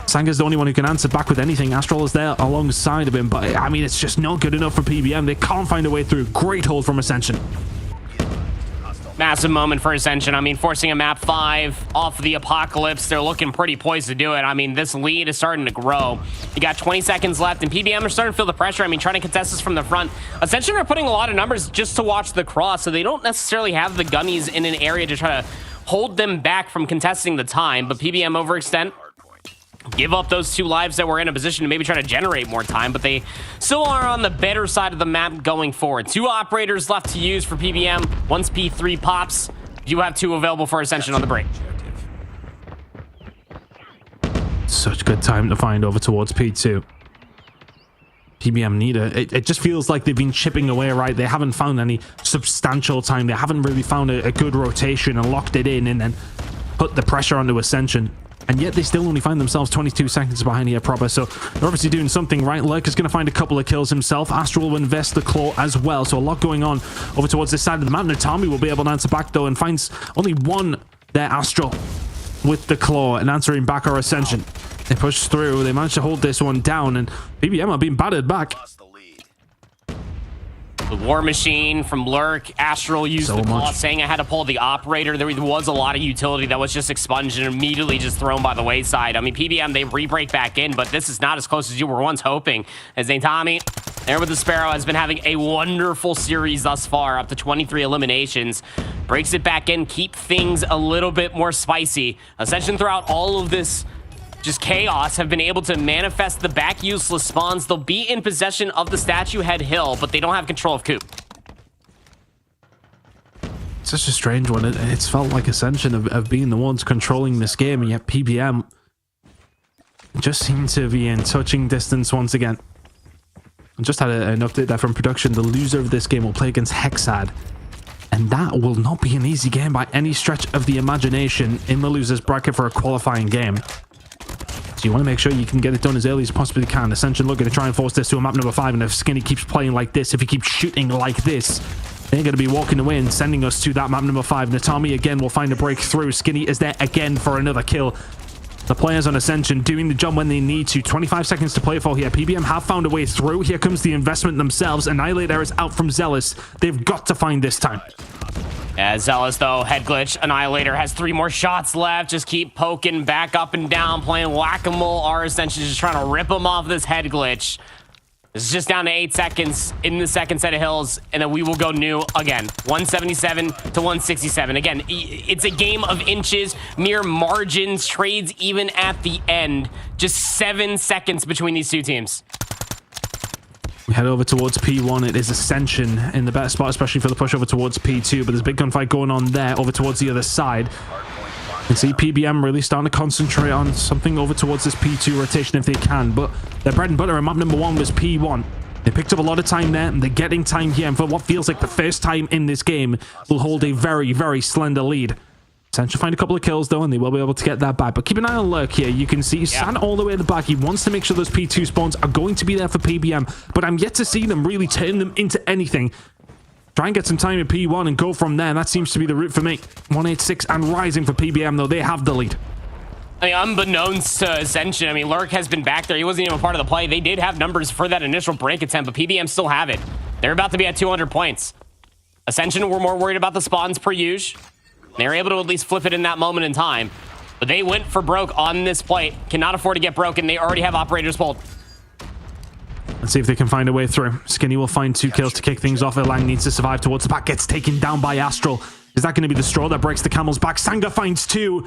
Speaker 9: Sanga's the only one who can answer back with anything. Astral is there alongside of him, but I mean, it's just not good enough for PBM. They can't find a way through. Great hold from Ascension.
Speaker 8: Massive moment for Ascension. I mean, forcing a map 5 off the apocalypse. They're looking pretty poised to do it. I mean, this lead is starting to grow. You got 20 seconds left, and PBM are starting to feel the pressure. I mean, trying to contest this from the front. Ascension are putting a lot of numbers just to watch the cross, so they don't necessarily have the gunnies in an area to try to hold them back from contesting the time, but PBM overextend. Give up those 2 lives that were in a position to maybe try to generate more time, but they still are on the better side of the map going forward. 2 operators left to use for PBM. Once P3 pops, you have 2 available for Ascension on the break.
Speaker 9: Such good time to find over towards P2. PBM need it just feels like they've been chipping away, right? They haven't found any substantial time. They haven't really found a good rotation and locked it in and then put the pressure onto Ascension. And yet they still only find themselves 22 seconds behind here proper. So they're obviously doing something right. Lurk is going to find a couple of kills himself. Astral will invest the claw as well. So a lot going on over towards this side of the map. Natami will be able to answer back though and finds only one there, Astral, with the claw and answering back our Ascension. They push through. They manage to hold this one down and PBM are being battered back.
Speaker 8: The War Machine from Lurk. Astral used the claw, saying I had to pull the operator. There was a lot of utility that was just expunged and immediately just thrown by the wayside. I mean, PBM, they re-break back in, but this is not as close as you were once hoping. As Natami, there with the Sparrow, has been having a wonderful series thus far, up to 23 eliminations. Breaks it back in, keep things a little bit more spicy. Ascension throughout all of this just chaos have been able to manifest the back useless spawns. They'll be in possession of the Statue Head Hill, but they don't have control of Coop.
Speaker 9: Such a strange one. It's felt like Ascension of being the ones controlling this game, and yet PBM just seem to be in touching distance once again. I just had an update there from production. The loser of this game will play against Hexad, and that will not be an easy game by any stretch of the imagination in the loser's bracket for a qualifying game. So you want to make sure you can get it done as early as possibly can. Ascension looking to try and force this to a map number 5, and if Skinny keeps playing like this, if he keeps shooting like this, they're going to be walking away and sending us to that map number 5. Natami again will find a breakthrough. Skinny is there again for another kill. The players on Ascension doing the job when they need to. 25 seconds to play for here. PBM have found a way through. Here comes the investment themselves. Annihilator is out from Zealous. They've got to find this time.
Speaker 8: Yeah, Zealous, though, head glitch. Annihilator has 3 more shots left. Just keep poking back up and down, playing whack-a-mole. Our Ascension just trying to rip him off this head glitch. This is just down to 8 seconds in the second set of hills, and then we will go new again. 177 to 167. Again, it's a game of inches, mere margins, trades even at the end. Just 7 seconds between these 2 teams.
Speaker 9: We head over towards P1. It is Ascension in the better spot, especially for the push over towards P2, but there's a big gunfight going on there over towards the other side. You can see PBM really starting to concentrate on something over towards this P2 rotation if they can, but their bread and butter in map number 1 was P1. They picked up a lot of time there, and they're getting time here, and for what feels like the first time in this game, will hold a very, very slender lead. Ascension find a couple of kills though, and they will be able to get that back. But keep an eye on Lurk here. You can see San all the way at the back. He wants to make sure those P2 spawns are going to be there for PBM, but I'm yet to see them really turn them into anything. Try and get some time at P1 and go from there. That seems to be the route for me. 186 and rising for PBM though. They have the lead.
Speaker 8: I mean, unbeknownst to Ascension, I mean, Lurk has been back there. He wasn't even a part of the play. They did have numbers for that initial break attempt, but PBM still have it. They're about to be at 200 points. Ascension were more worried about the spawns per usual. They were able to at least flip it in that moment in time. But they went for broke on this play. Cannot afford to get broken. They already have operators pulled.
Speaker 9: Let's see if they can find a way through. Skinny will find 2 kills to kick things off. Elang needs to survive towards the back. Gets taken down by Astral. Is that going to be the straw that breaks the camel's back? Sanga finds 2.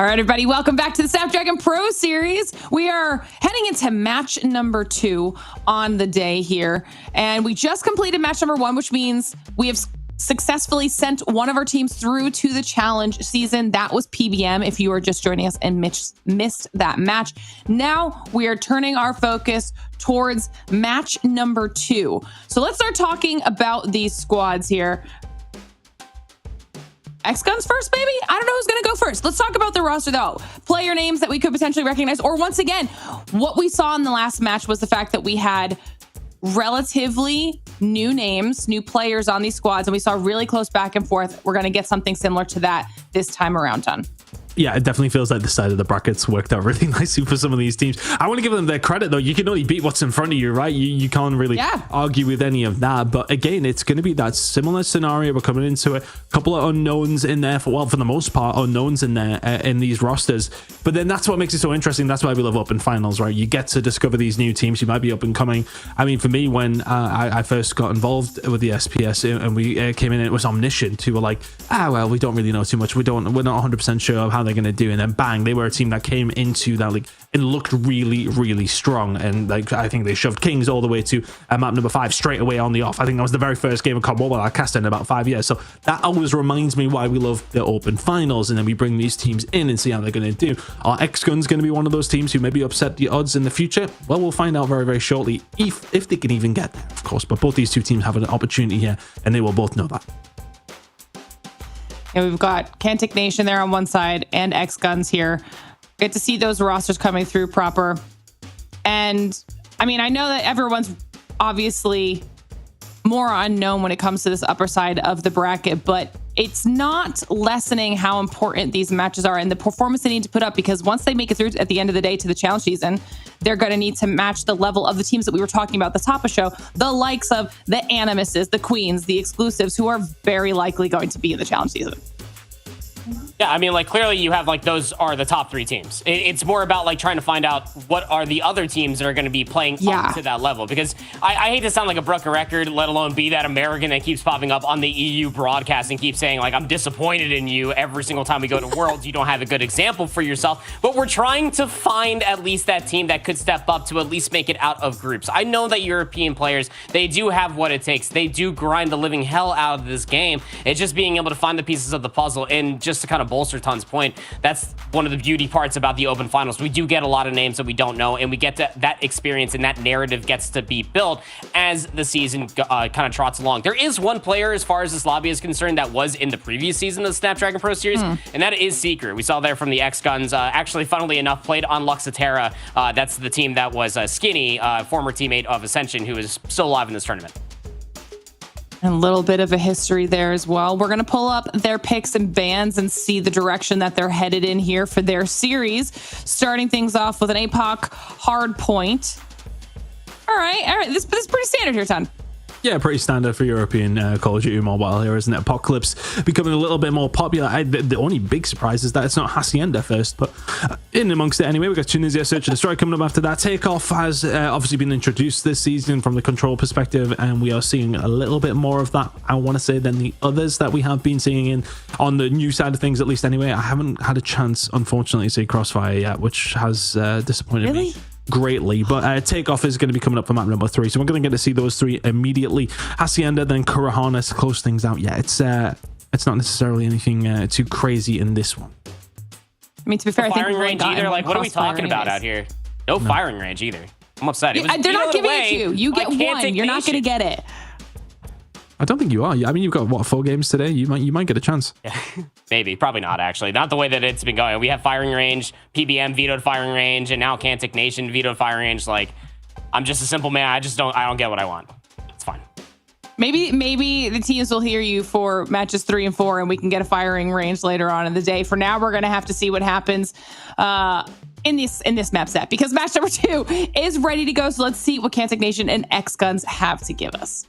Speaker 7: All right, everybody, welcome back to the Snapdragon Pro Series. We are heading into match number 2 on the day here. And we just completed match number 1, which means we have successfully sent one of our teams through to the challenge season. That was PBM, if you are just joining us and missed that match. Now we are turning our focus towards match number 2. So let's start talking about these squads here. X-Guns first, maybe? I don't know who's going to go first. Let's talk about the roster, though. Player names that we could potentially recognize. Or once again, what we saw in the last match was the fact that we had relatively new names, new players on these squads, and we saw really close back and forth. We're going to get something similar to that this time around, Ton.
Speaker 9: Yeah, it definitely feels like the side of the brackets worked out really nicely for some of these teams. I want to give them their credit, though. You can only beat what's in front of you, right? You can't really argue with any of that. But again, it's going to be that similar scenario. We're coming into it. A couple of unknowns in there, for the most part, unknowns in there in these rosters. But then that's what makes it so interesting. That's why we love open finals, right? You get to discover these new teams. You might be up and coming. I mean, for me, when I first got involved with the SPS and we came in, and it was Omniscient, who were like, well, we don't really know too much. We're not 100% sure of how they're going to do. And then bang, they were a team that came into that league and looked really, really strong. And like, I think they shoved Kings all the way to map number 5 straight away on the off. I think that was the very first game of COD Mobile I cast in about 5 years. So that always reminds me why we love the open finals. And then we bring these teams in and see how they're going to do. Are X-Guns going to be one of those teams who maybe upset the odds in the future? Well, we'll find out very, very shortly if they can even get there, of course. But both these two teams have an opportunity here, and they will both know that.
Speaker 7: And we've got Cantic Nation there on one side and X-Guns here. Get to see those rosters coming through proper. And I mean, I know that everyone's obviously more unknown when it comes to this upper side of the bracket, but it's not lessening how important these matches are and the performance they need to put up, because once they make it through at the end of the day to the challenge season, they're going to need to match the level of the teams that we were talking about at the top of the show, the likes of the Animuses, the Queens, the Exclusives, who are very likely going to be in the challenge season.
Speaker 8: Yeah, I mean, like, clearly you have, like, those are the top 3 teams. It's more about, like, trying to find out what are the other teams that are going to be playing up to that level. Because I hate to sound like a broken record, let alone be that American that keeps popping up on the EU broadcast and keeps saying, like, I'm disappointed in you every single time we go to Worlds. You don't have a good example for yourself. But we're trying to find at least that team that could step up to at least make it out of groups. I know that European players, they do have what it takes. They do grind the living hell out of this game. It's just being able to find the pieces of the puzzle. And just to kind of bolster Ton's point, that's one of the beauty parts about the open finals. We do get a lot of names that we don't know, and we get to that experience, and that narrative gets to be built as the season kind of trots along. There is one player, as far as this lobby is concerned, that was in the previous season of the Snapdragon Pro Series, and that is Secret. We saw there from the X-Guns, actually, funnily enough, played on Luxotera. That's the team that was Skinny, former teammate of Ascension, who is still alive in this tournament.
Speaker 7: And a little bit of a history there as well. We're going to pull up their picks and bans and see the direction that they're headed in here for their series. Starting things off with an APOC hard point. All right. This is pretty standard here, Ton.
Speaker 9: Yeah, pretty standard for European Call of Duty Mobile here, isn't it? Apocalypse becoming a little bit more popular. The only big surprise is that it's not Hacienda first, but in amongst it anyway. We've got Tunisia Search and Destroy coming up after that. Takeoff has obviously been introduced this season from the control perspective, and we are seeing a little bit more of that, I want to say, than the others that we have been seeing in on the new side of things, at least anyway. I haven't had a chance, unfortunately, to see Crossfire yet, which has disappointed me greatly, but Takeoff is going to be coming up for map number 3, so we're going to get to see those 3 immediately. Hacienda, then Kurahana to close things out. Yeah, it's not necessarily anything too crazy in this one.
Speaker 7: I mean, to be fair, I think
Speaker 8: firing range either. Like, what are we talking about out here? No firing range either. I'm upset.
Speaker 7: They're not giving it to you. You get one. You're not going to get it.
Speaker 9: I don't think you are. I mean, you've got, what, 4 games today? You might get a chance.
Speaker 8: Yeah, maybe. Probably not, actually. Not the way that it's been going. We have firing range, PBM vetoed firing range, and now Cantic Nation vetoed firing range. Like, I'm just a simple man. I don't get what I want. It's fine.
Speaker 7: Maybe the teams will hear you for matches 3 and 4, and we can get a firing range later on in the day. For now, we're going to have to see what happens in this map set, because match number 2 is ready to go. So let's see what Cantic Nation and X-Guns have to give us.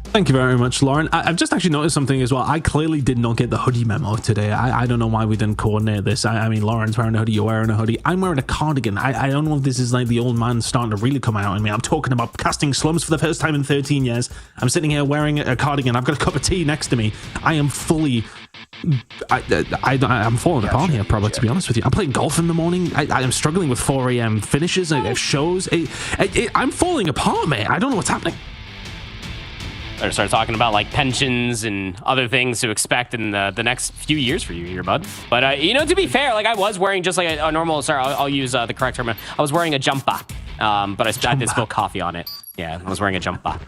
Speaker 9: Thank you very much, Lauren. I've just actually noticed something as well. I clearly did not get the hoodie memo today. I don't know why we didn't coordinate this. I mean, Lauren's wearing a hoodie, you're wearing a hoodie. I'm wearing a cardigan. I don't know if this is like the old man starting to really come out in me. I'm talking about casting slums for the first time in 13 years. I'm sitting here wearing a cardigan. I've got a cup of tea next to me. I am fully I'm falling apart here, probably, to be honest with you. I'm playing golf in the morning. I'm struggling with 4 a.m. finishes, shows. I'm falling apart, man. I don't know what's happening.
Speaker 8: Better start talking about like pensions and other things to expect in the next few years for you here, bud. But to be fair, like I was wearing just like a normal. Sorry, I'll use the correct term. I was wearing a jumper, but I did spill coffee on it. Yeah, I was wearing a jumper.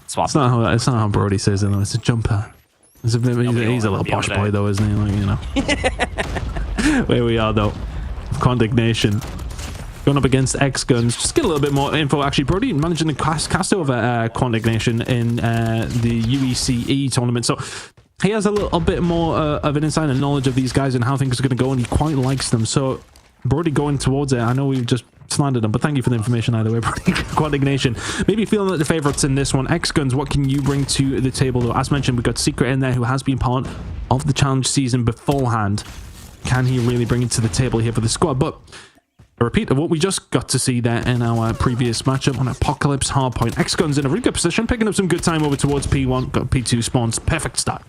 Speaker 8: Swap.
Speaker 9: It's not how Brody says it, though. It's a jumper. He's a little posh boy, though, isn't he? Like, Where we are, though. Quantic Nation. Going up against X-Guns. Just get a little bit more info. Actually, Brody managing to cast over Quantic Nation in the UECE tournament. So he has a little bit more of an insight and knowledge of these guys and how things are going to go, and he quite likes them. So Brody going towards it. I know we've just slandered them, but thank you for the information either way, Brody. Quantic Nation. Maybe feeling like the favorites in this one. X-Guns, what can you bring to the table, though? As mentioned, we've got Secret in there, who has been part of the challenge season beforehand. Can he really bring it to the table here for the squad? But a repeat of what we just got to see there in our previous matchup on Apocalypse Hardpoint. X-Guns in a really good position, picking up some good time over towards P1. Got P2 spawns. Perfect start.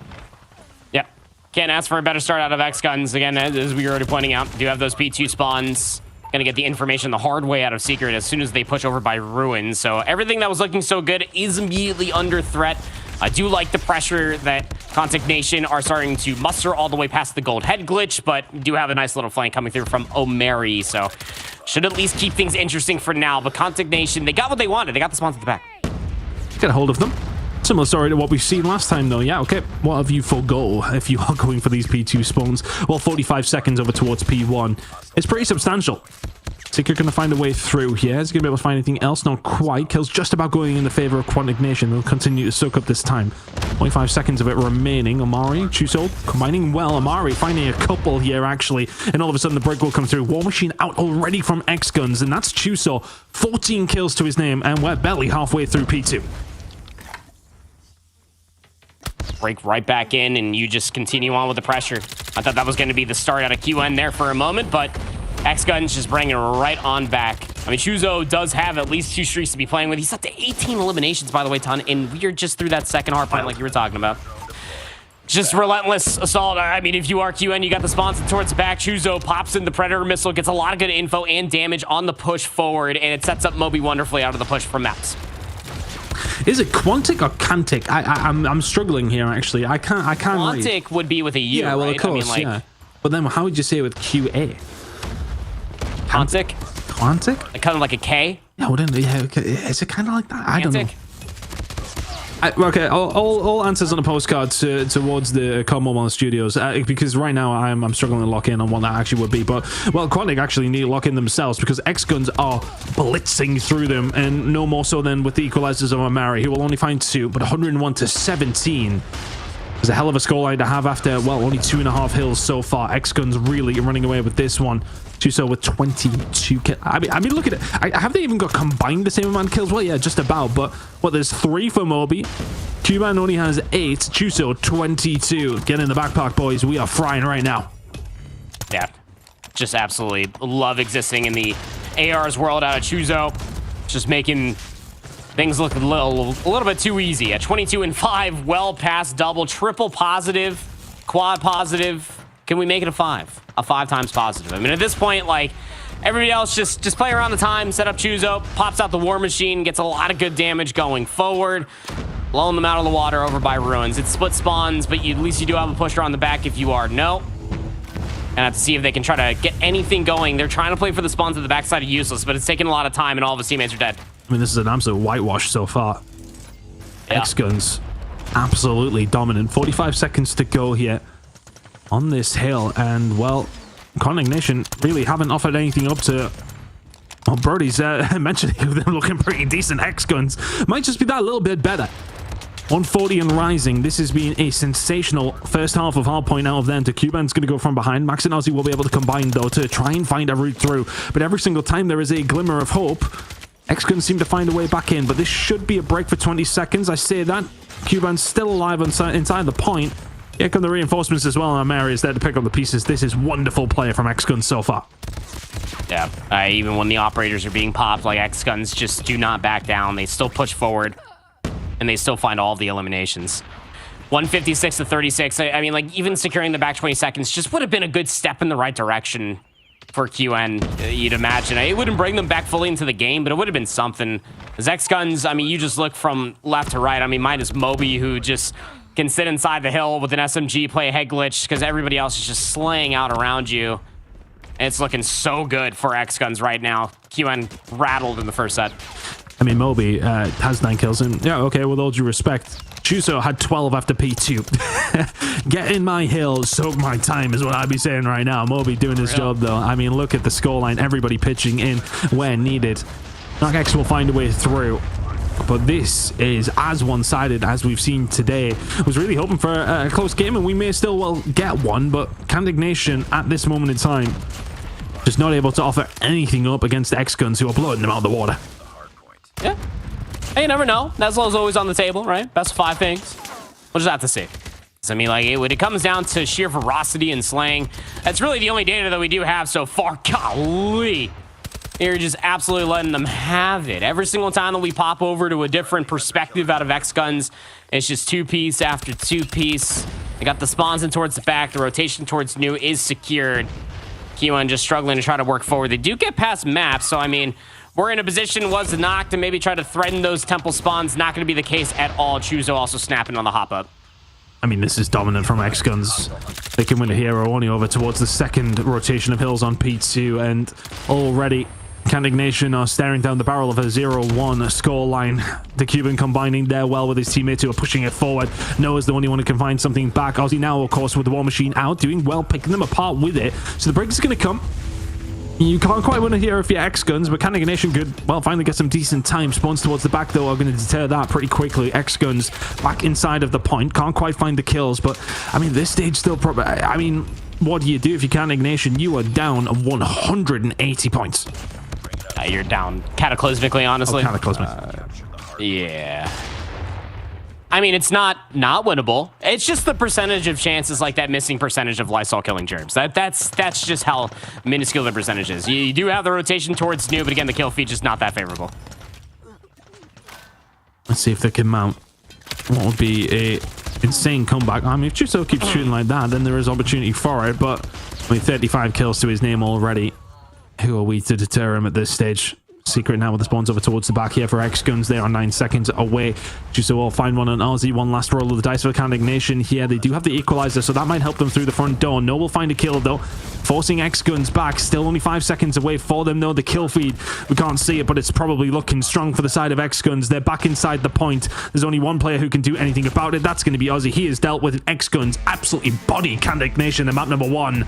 Speaker 8: Yeah. Can't ask for a better start out of X-Guns. Again, as we were already pointing out, do have those P2 spawns. Gonna get the information the hard way out of Secret as soon as they push over by Ruin. So everything that was looking so good is immediately under threat. I do like the pressure that Quantic Nation are starting to muster all the way past the gold head glitch, but do have a nice little flank coming through from Omeri, so should at least keep things interesting for now. But Quantic Nation, they got what they wanted. They got the spawns at the back.
Speaker 9: Get a hold of them. Similar story to what we've seen last time, though. Yeah, okay. What have you forgo if you are going for these P2 spawns? Well, 45 seconds over towards P1. It's pretty substantial. Secret going to find a way through here. Is he going to be able to find anything else? Not quite. Kill's just about going in the favor of Quantic Nation. They'll continue to soak up this time. 25 seconds of it remaining. Amari, Chuso combining well. Amari finding a couple here, actually. And all of a sudden, the break will come through. War Machine out already from X-Guns. And that's Chuso. 14 kills to his name. And we're barely halfway through P2.
Speaker 8: Break right back in, and you just continue on with the pressure. I thought that was going to be the start out of QN there for a moment, but X-Guns just bringing it right on back. I mean, Chuzo does have at least 2 streaks to be playing with. He's up to 18 eliminations, by the way, Ton, and we are just through that second hard point like you were talking about. Just relentless assault. I mean, if you are QN, you got the spawns towards the back. Chuzo pops in the Predator missile, gets a lot of good info and damage on the push forward, and it sets up Moby wonderfully out of the push from Maps.
Speaker 9: Is it Quantic or Cantic? I'm struggling here, actually. I can't
Speaker 8: Quantic
Speaker 9: read.
Speaker 8: would be with a U,
Speaker 9: yeah, well,
Speaker 8: right?
Speaker 9: of course,
Speaker 8: I mean, like,
Speaker 9: yeah. But then how would you say it with QA?
Speaker 8: Quantic?
Speaker 9: Quantic?
Speaker 8: Like, kind of like a K?
Speaker 9: Yeah, okay. Is it kind of like that? I don't know. Okay, all answers on a postcard towards the Mobile Studios, because right now I'm struggling to lock in on what that actually would be. But, well, Quantic actually need to lock in themselves because X-Guns are blitzing through them, and no more so than with the equalizers of Amari, who will only find 2, but 101 to 17. It's a hell of a scoreline to have after, well, only 2.5 hills so far. X-Guns really running away with this one. Chuso with 22 kills. I mean, look at it. Have they even got combined the same amount of kills? Well, yeah, just about. But, what, there's 3 for Moby. Cuban only has 8. Chuso, 22. Get in the backpack, boys. We are frying right now.
Speaker 8: Yeah. Just absolutely love existing in the AR's world out of Chuzo. Just making things look a little bit too easy. At 22 and 5, well past double, triple positive, quad positive. Can we make it a 5? A 5 times positive. I mean, at this point, like, everybody else just play around the time, set up Chuzo, pops out the War Machine, gets a lot of good damage going forward, blowing them out of the water over by Ruins. It's split spawns, but at least you do have a pusher on the back if you are. No. And have to see if they can try to get anything going. They're trying to play for the spawns at the backside of Useless, but it's taking a lot of time, and all of his teammates are dead.
Speaker 9: I mean, this is an absolute whitewash so far.
Speaker 8: Yeah.
Speaker 9: X-Guns, absolutely dominant. 45 seconds to go here on this hill, and, well, Quantic Nation really haven't offered anything up to... Well, Brody's mentioning them looking pretty decent. X-Guns might just be that little bit better. 140 and rising. This has been a sensational first half of Hardpoint out of them. To Cuban's going to go from behind. Max and Ozzy will be able to combine, though, to try and find a route through. But every single time there is a glimmer of hope, X-Guns seem to find a way back in. But this should be a break for 20 seconds. I say that. Cuban's still alive inside the point. Here come the reinforcements as well, and Mary is there to pick up the pieces. This is wonderful play from X-Guns so far.
Speaker 8: Yeah, even when the operators are being popped, like, X-Guns just do not back down. They still push forward, and they still find all of the eliminations. 156 to 36. I mean, like, even securing the back 20 seconds just would have been a good step in the right direction for QN, you'd imagine. It wouldn't bring them back fully into the game, but it would have been something. As X-Guns, I mean, you just look from left to right. I mean, minus Moby, who just can sit inside the hill with an SMG, play a head glitch, because everybody else is just slaying out around you. And it's looking so good for X-Guns right now. QN rattled in the first set.
Speaker 9: I mean, Moby has 9 kills, and yeah, okay, with all due respect, Chuso had 12 after P2. Get in my hill, soak my time is what I'd be saying right now. Moby doing his job, though. I mean, look at the scoreline, everybody pitching in where needed. NocX will find a way through. But this is as one-sided as we've seen today. Was really hoping for a close game, and we may still well get one, but Candic Nation at this moment in time just not able to offer anything up against X-Guns, who are blowing them out of the water.
Speaker 8: Yeah. Hey, you never know. Nuzlow's always on the table, right? Best of 5 things. We'll just have to see. I mean, like, when it comes down to sheer ferocity and slaying, that's really the only data that we do have so far. Golly. You're just absolutely letting them have it. Every single time that we pop over to a different perspective out of X-Guns, it's just 2-piece after 2-piece. They got the spawns in towards the back. The rotation towards new is secured. QN just struggling to try to work forward. They do get past maps, so I mean, we're in a position was to knock to maybe try to threaten those temple spawns. Not going to be the case at all. Chuzo also snapping on the hop up.
Speaker 9: I mean, this is dominant from X-Guns. They can win a hero only over towards the second rotation of hills on P2, and already Candic Nation are staring down the barrel of a 0-1 scoreline. The Cuban combining there well with his teammates who are pushing it forward. Noah's the only one who can find something back. Ozzy now, of course, with the War Machine out, doing well, picking them apart with it. So the break is going to come. You can't quite win it here if you're X-Guns, but Candic Nation could, well, finally get some decent time. Spawns towards the back, though, are going to deter that pretty quickly. X-Guns back inside of the point. Can't quite find the kills, but, I mean, this stage still probably... I mean, what do you do if you're Candic Nation? You are down 180 points.
Speaker 8: You're down cataclysmically, honestly.
Speaker 9: Oh, cataclysmic.
Speaker 8: Yeah. I mean, it's not winnable. It's just the percentage of chances, like that missing percentage of Lysol killing germs. That's just how minuscule the percentage is. You do have the rotation towards new, but again, the kill feed just not that favorable.
Speaker 9: Let's see if they can mount what would be a insane comeback. I mean, if Chuso keeps shooting like that, then there is opportunity for it. But I mean, 35 kills to his name already. Who are we to deter him at this stage? Secret now with the spawns over towards the back here for X-Guns. They are 9 seconds away. Chuso will find one on Ozzy. One last roll of the dice for Candic Nation here. They do have the equalizer, so that might help them through the front door. No will find a kill, though. Forcing X-Guns back. Still only 5 seconds away for them, though. The kill feed, we can't see it, but it's probably looking strong for the side of X-Guns. They're back inside the point. There's only one player who can do anything about it. That's going to be Ozzy. He has dealt with an X-Guns absolutely body Candic Nation in map number 1.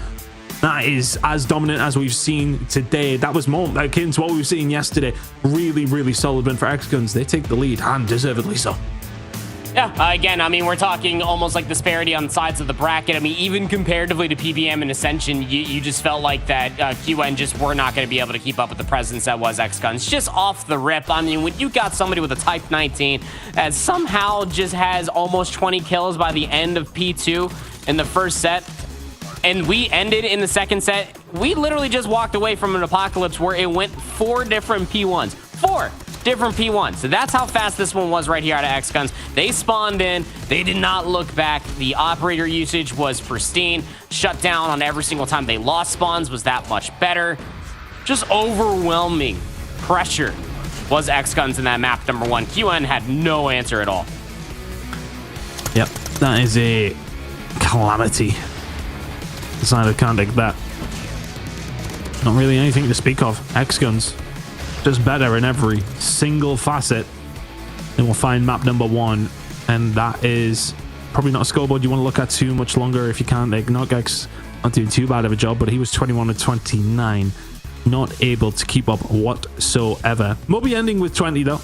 Speaker 9: That is as dominant as we've seen today. That was more akin to what we were seeing yesterday. Really, really solid win for X-Guns. They take the lead, and deservedly so.
Speaker 8: Yeah, again, I mean, we're talking almost like disparity on sides of the bracket. I mean, even comparatively to PBM and Ascension, you just felt like that QN just were not going to be able to keep up with the presence that was X-Guns. Just off the rip, I mean, when you got somebody with a Type 19 that somehow just has almost 20 kills by the end of P2 in the first set, and we ended in the second set, we literally just walked away from an apocalypse where it went 4 different P1s. 4 different P1s. So that's how fast this one was right here out of X-Guns. They spawned in. They did not look back. The operator usage was pristine. Shut down on every single time they lost spawns was that much better. Just overwhelming pressure was X-Guns in that map number 1. QN had no answer at all.
Speaker 9: Yep, that is a calamity. Side of Candic, that not really anything to speak of. X-Guns just better in every single facet. Then we'll find map number 1, and that is probably not a scoreboard you want to look at too much longer if you can't. Like, NocX not doing too bad of a job, but he was 21 to 29, not able to keep up whatsoever. Moby ending with 20 though.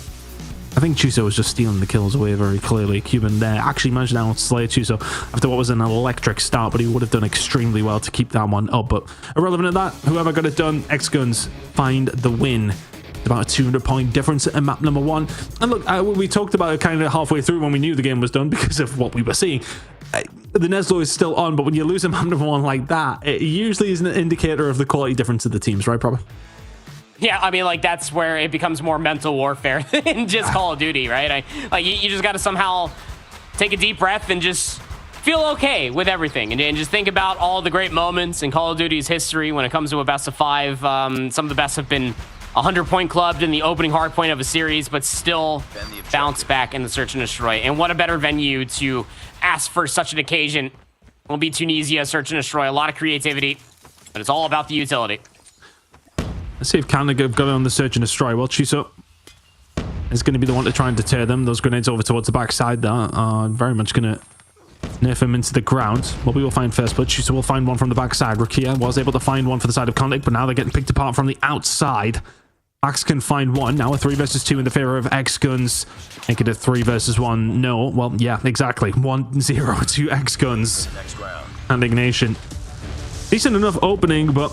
Speaker 9: I think Chuso was just stealing the kills away very clearly. Cuban there actually managed to outslay Chuso after what was an electric start, but he would have done extremely well to keep that one up. But irrelevant at that, whoever got it done, X-Guns find the win. About a 200-point difference in map number 1. And look, we talked about it kind of halfway through when we knew the game was done because of what we were seeing. The Neslo is still on, but when you lose a map number 1 like that, it usually is an indicator of the quality difference of the teams, right, Proper?
Speaker 8: Yeah, I mean, like, that's where it becomes more mental warfare than just Call of Duty, right? You just got to somehow take a deep breath and just feel okay with everything, and just think about all the great moments in Call of Duty's history when it comes to a best of 5. Some of the best have been 100-point clubbed in the opening hard point of a series, but still bounce back in the search and destroy. And what a better venue to ask for such an occasion will be Tunisia search and destroy. A lot of creativity, but it's all about the utility.
Speaker 9: Let's see if Canada have got it on the search and destroy. Well, Chuso is going to be the one to try and deter them. Those grenades over towards the backside there are very much going to nerf him into the ground. Well, we will find first blood. Chuso will find one from the backside. Rakia was able to find one for the side of Contact, but now they're getting picked apart from the outside. Max can find one. Now a 3 versus 2 in the favor of X-Guns. Make it a 3 versus 1. No. Well, yeah, exactly. 1-0 to X-Guns. And Ignation. Decent enough opening, but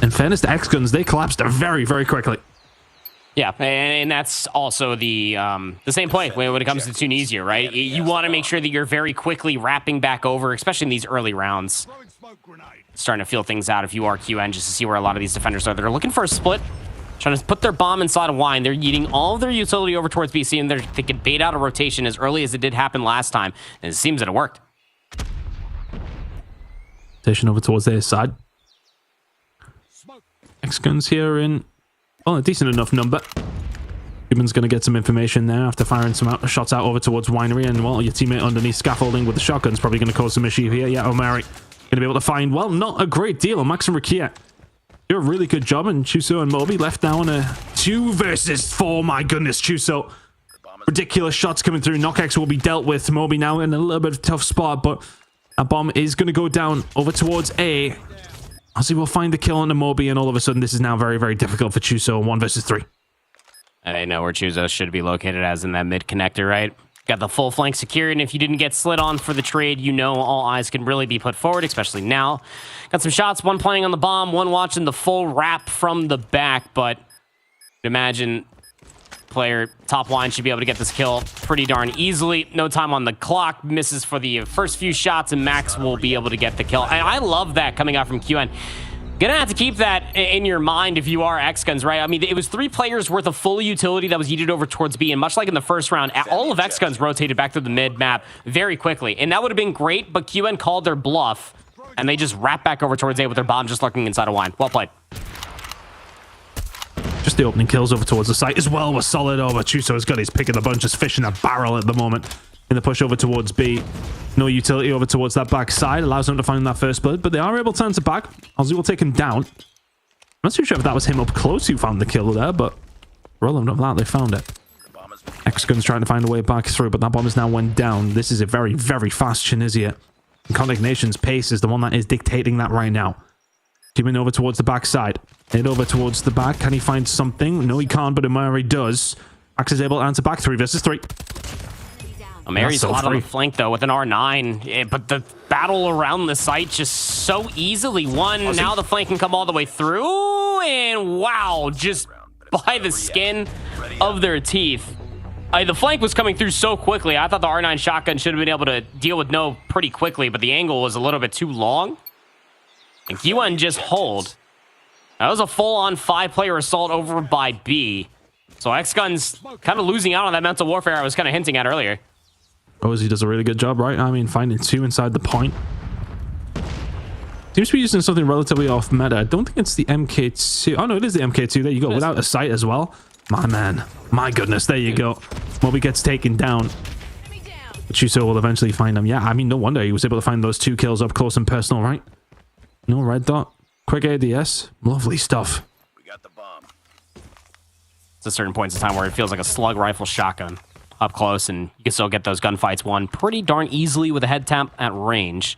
Speaker 9: in fairness to X-Guns, they collapsed very, very quickly.
Speaker 8: Yeah, and that's also the same play when it comes to Tunisia, right? You want to make sure that you're very quickly wrapping back over, especially in these early rounds. Starting to feel things out if you are QN, just to see where a lot of these defenders are. They're looking for a split. Trying to put their bomb inside of Wine. They're eating all of their utility over towards BC, and they can bait out a rotation as early as it did happen last time. And it seems that it worked.
Speaker 9: Rotation over towards their side. X-Guns here in, well, a decent enough number. Cuban's going to get some information there after firing some shots out over towards Winery. And, well, your teammate underneath scaffolding with the shotgun's probably going to cause some issue here. Yeah, Omari going to be able to find, well, not a great deal. Max and Rakia do a really good job, and Chuso and Moby left now on a 2 versus 4. My goodness, Chuso. Ridiculous shots coming through. Knockaxe will be dealt with. Moby now in a little bit of a tough spot, but that bomb is going to go down over towards A. Ozzy will find the kill on the Moby, and all of a sudden, this is now very, very difficult for Chuso. 1 versus 3.
Speaker 8: I know where Chuso should be located as in that mid connector, right? Got the full flank secured, and if you didn't get slid on for the trade, you know all eyes can really be put forward, especially now. Got some shots, one playing on the bomb, one watching the full wrap from the back, but imagine player top line should be able to get this kill pretty darn easily. No time on the clock, misses for the first few shots, and Max will be able to get the kill. And I love that coming out from QN. Gonna have to keep that in your mind if you are X-Guns, right? I mean, it was 3 players worth of full utility that was yeeted over towards B, and much like in the first round, all of X-Guns rotated back to the mid map very quickly, and that would have been great, but QN called their bluff, and they just wrapped back over towards A with their bomb just lurking inside of Wine. Well played.
Speaker 9: Just the opening kills over towards the site as well was solid over. Chuso's got his pick of the bunch, just fishing a barrel at the moment. In the push over towards B. No utility over towards that back side. Allows them to find that first blood, but they are able to answer back. Ozzy will take him down. I'm not too sure if that was him up close who found the kill there, but relevant of that, they found it. X-Guns trying to find a way back through, but that bomb has now went down. This is a very, very fast Tunisia. And Contact Nation's pace is the one that is dictating that right now. Teaming over towards the back side. Head over towards the back. Can he find something? No, he can't, but Amari does. Max is able to answer back 3 versus 3.
Speaker 8: Mary's hot on the flank, though, with an R9. But the battle around the site just so easily won. Now the flank can come all the way through. And wow, just by the skin of their teeth. The flank was coming through so quickly. I thought the R9 shotgun should have been able to deal with no pretty quickly, but the angle was a little bit too long. And Q1 just hold. That was a full-on 5-player assault over by B. So X-Guns kind of losing out on that mental warfare I was kind of hinting at earlier.
Speaker 9: Ozzy does a really good job, right? I mean, finding 2 inside the point. Seems to be using something relatively off meta. I don't think it's the MK2. Oh, no, it is the MK2. There you go. Without a sight as well. My man. My goodness. There you go. Moby gets taken down. But Chuso will eventually find him. Yeah, I mean, no wonder he was able to find those 2 kills up close and personal, right? No red dot. Quick ADS. Lovely stuff.
Speaker 5: We got the bomb.
Speaker 8: It's a certain points in time where it feels like a slug rifle shotgun up close, and you can still get those gunfights won pretty darn easily with a head tap at range.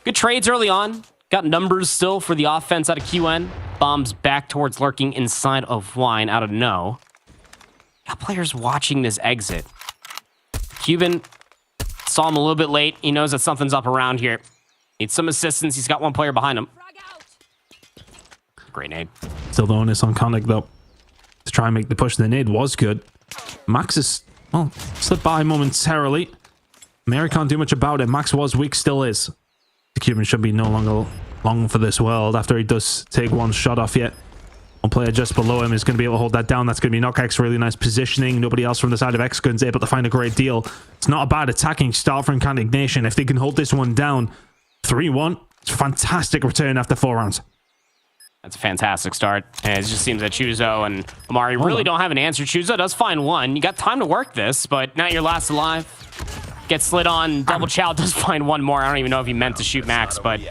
Speaker 8: Good trades early on. Got numbers still for the offense out of QN. Bombs back towards lurking inside of Wine out of no. Got players watching this exit. Cuban saw him a little bit late. He knows that something's up around here. Needs some assistance. He's got 1 player behind him. Great nade.
Speaker 9: Still the onus on Conic, though, to try and make the push. The nade was good. Max is, well, slipped by momentarily. Mary can't do much about it. Max was weak, still is. The Cuban should be no longer long for this world after he does take 1 shot off yet. One player just below him is going to be able to hold that down. That's going to be KnockX. Really nice positioning. Nobody else from the side of X-Guns able to find a great deal. It's not a bad attacking start from Condignation. If they can hold this one down 3-1, it's a fantastic return after 4 rounds.
Speaker 8: That's a fantastic start. And it just seems that Chuzo and Amari really don't have an answer. Chuzo does find one. You got time to work this, but now you're last alive. Gets slid on. Double Chow does find one more. I don't even know if he meant to shoot Max, but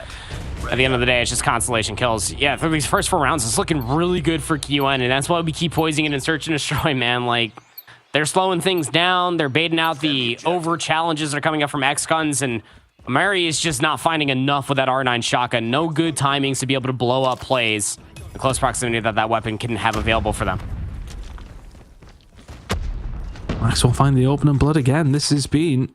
Speaker 8: at the end of the day, it's just constellation kills. Yeah, for these first 4 rounds, it's looking really good for QN, and that's why we keep poising it in Search and Destroy, man. Like, they're slowing things down. They're baiting out the over challenges that are coming up from X-Guns, and Amari is just not finding enough with that R9 shotgun. No good timings to be able to blow up plays in close proximity that weapon can have available for them.
Speaker 9: Max will find the opening blood again. This has been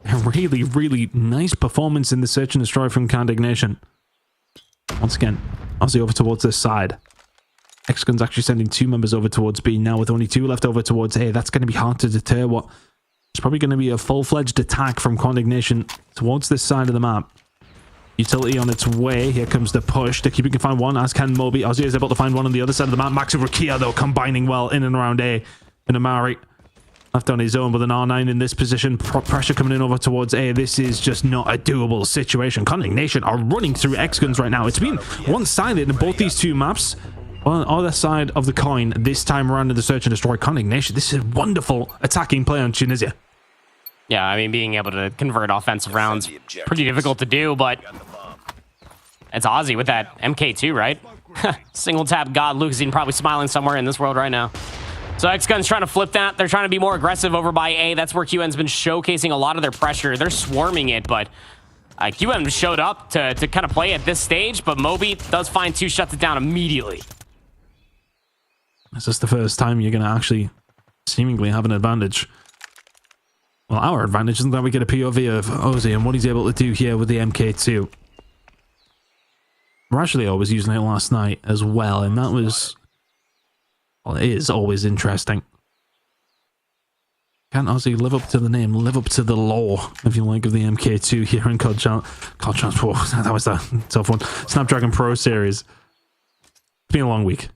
Speaker 9: a really, really nice performance in the Search and Destroy from Condignation. Once again, Aussie over towards this side. X-Gun's actually sending 2 members over towards B now with only 2 left over towards A. That's going to be hard to deter what it's probably going to be a full-fledged attack from Condignation towards this side of the map. Utility on its way. Here comes the push. The keeper can find one, as can Moby. Aussie is able to find one on the other side of the map. Max and Rakia, though, combining well in and around A. And Amari left on his own with an R9 in this position. Pressure coming in over towards A. This is just not a doable situation. Condignation are running through X-Guns right now. It's been one-sided in both these 2 maps. On the other side of the coin, this time around in the Search and Destroy, Condignation. This is a wonderful attacking play on Tunisia.
Speaker 8: Yeah, I mean, being able to convert offensive rounds, pretty difficult to do, but it's Aussie with that MK2, right? Single tap God Lucasine probably smiling somewhere in this world right now. So X-Gun's trying to flip that. They're trying to be more aggressive over by A. That's where QN's been showcasing a lot of their pressure. They're swarming it, but QN showed up to kind of play at this stage, but Moby does find 2, shuts it down immediately.
Speaker 9: Is this the first time you're going to actually seemingly have an advantage? Well, our advantage isn't that we get a POV of Ozzy and what he's able to do here with the MK2. Rashleo was using it last night as well, and that was... well, it is always interesting. Can't Ozzy live up to the name, live up to the lore, if you like, of the MK2 here in COD Transport. That was a tough one. Snapdragon Pro Series. It's been a long week.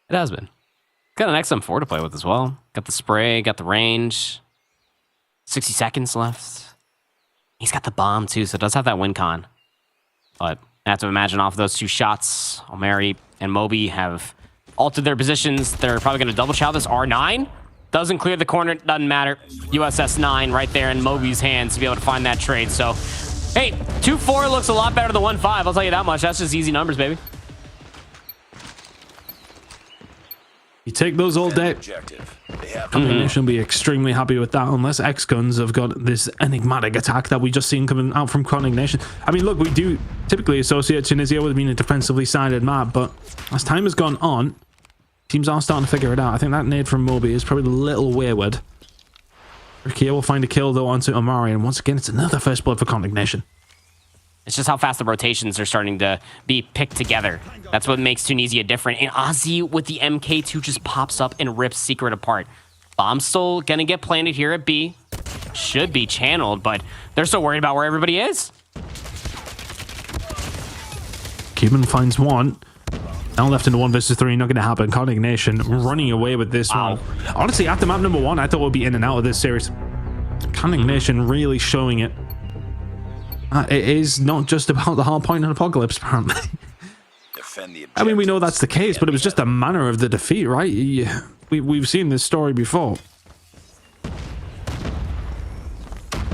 Speaker 8: It has been. Got an XM4 to play with as well. Got the spray, got the range. 60 seconds left. He's got the bomb too, so it does have that win con. But I have to imagine off those 2 shots, Omari and Moby have altered their positions. They're probably going to double chow this R9. Doesn't clear the corner, doesn't matter. USS 9 right there in Moby's hands to be able to find that trade. So, hey, 2-4 looks a lot better than 1-5. I'll tell you that much. That's just easy numbers, baby.
Speaker 9: You take those all day. Condignation will be extremely happy with that, unless X-Guns have got this enigmatic attack that we just seen coming out from Condignation. I mean, look, we do typically associate Tunisia with being a defensively sided map, but as time has gone on, teams are starting to figure it out. I think that nade from Moby is probably a little wayward. Rakia will find a kill, though, onto Amari, and once again, it's another first blood for Condignation.
Speaker 8: It's just how fast the rotations are starting to be picked together. That's what makes Tunisia different. And Ozzy with the MK2 just pops up and rips Secret apart. Bomb's still going to get planted here at B. Should be channeled, but they're so worried about where everybody is.
Speaker 9: Cuban finds one. Now left into 1 versus 3, not going to happen. Condignation running away with this one. Honestly, after map number 1, I thought we'd be in and out of this series. Condignation really showing it. It is not just about the hard point and apocalypse, apparently. I mean, we know that's the case, but it was just a manner of the defeat, right? We've seen this story before.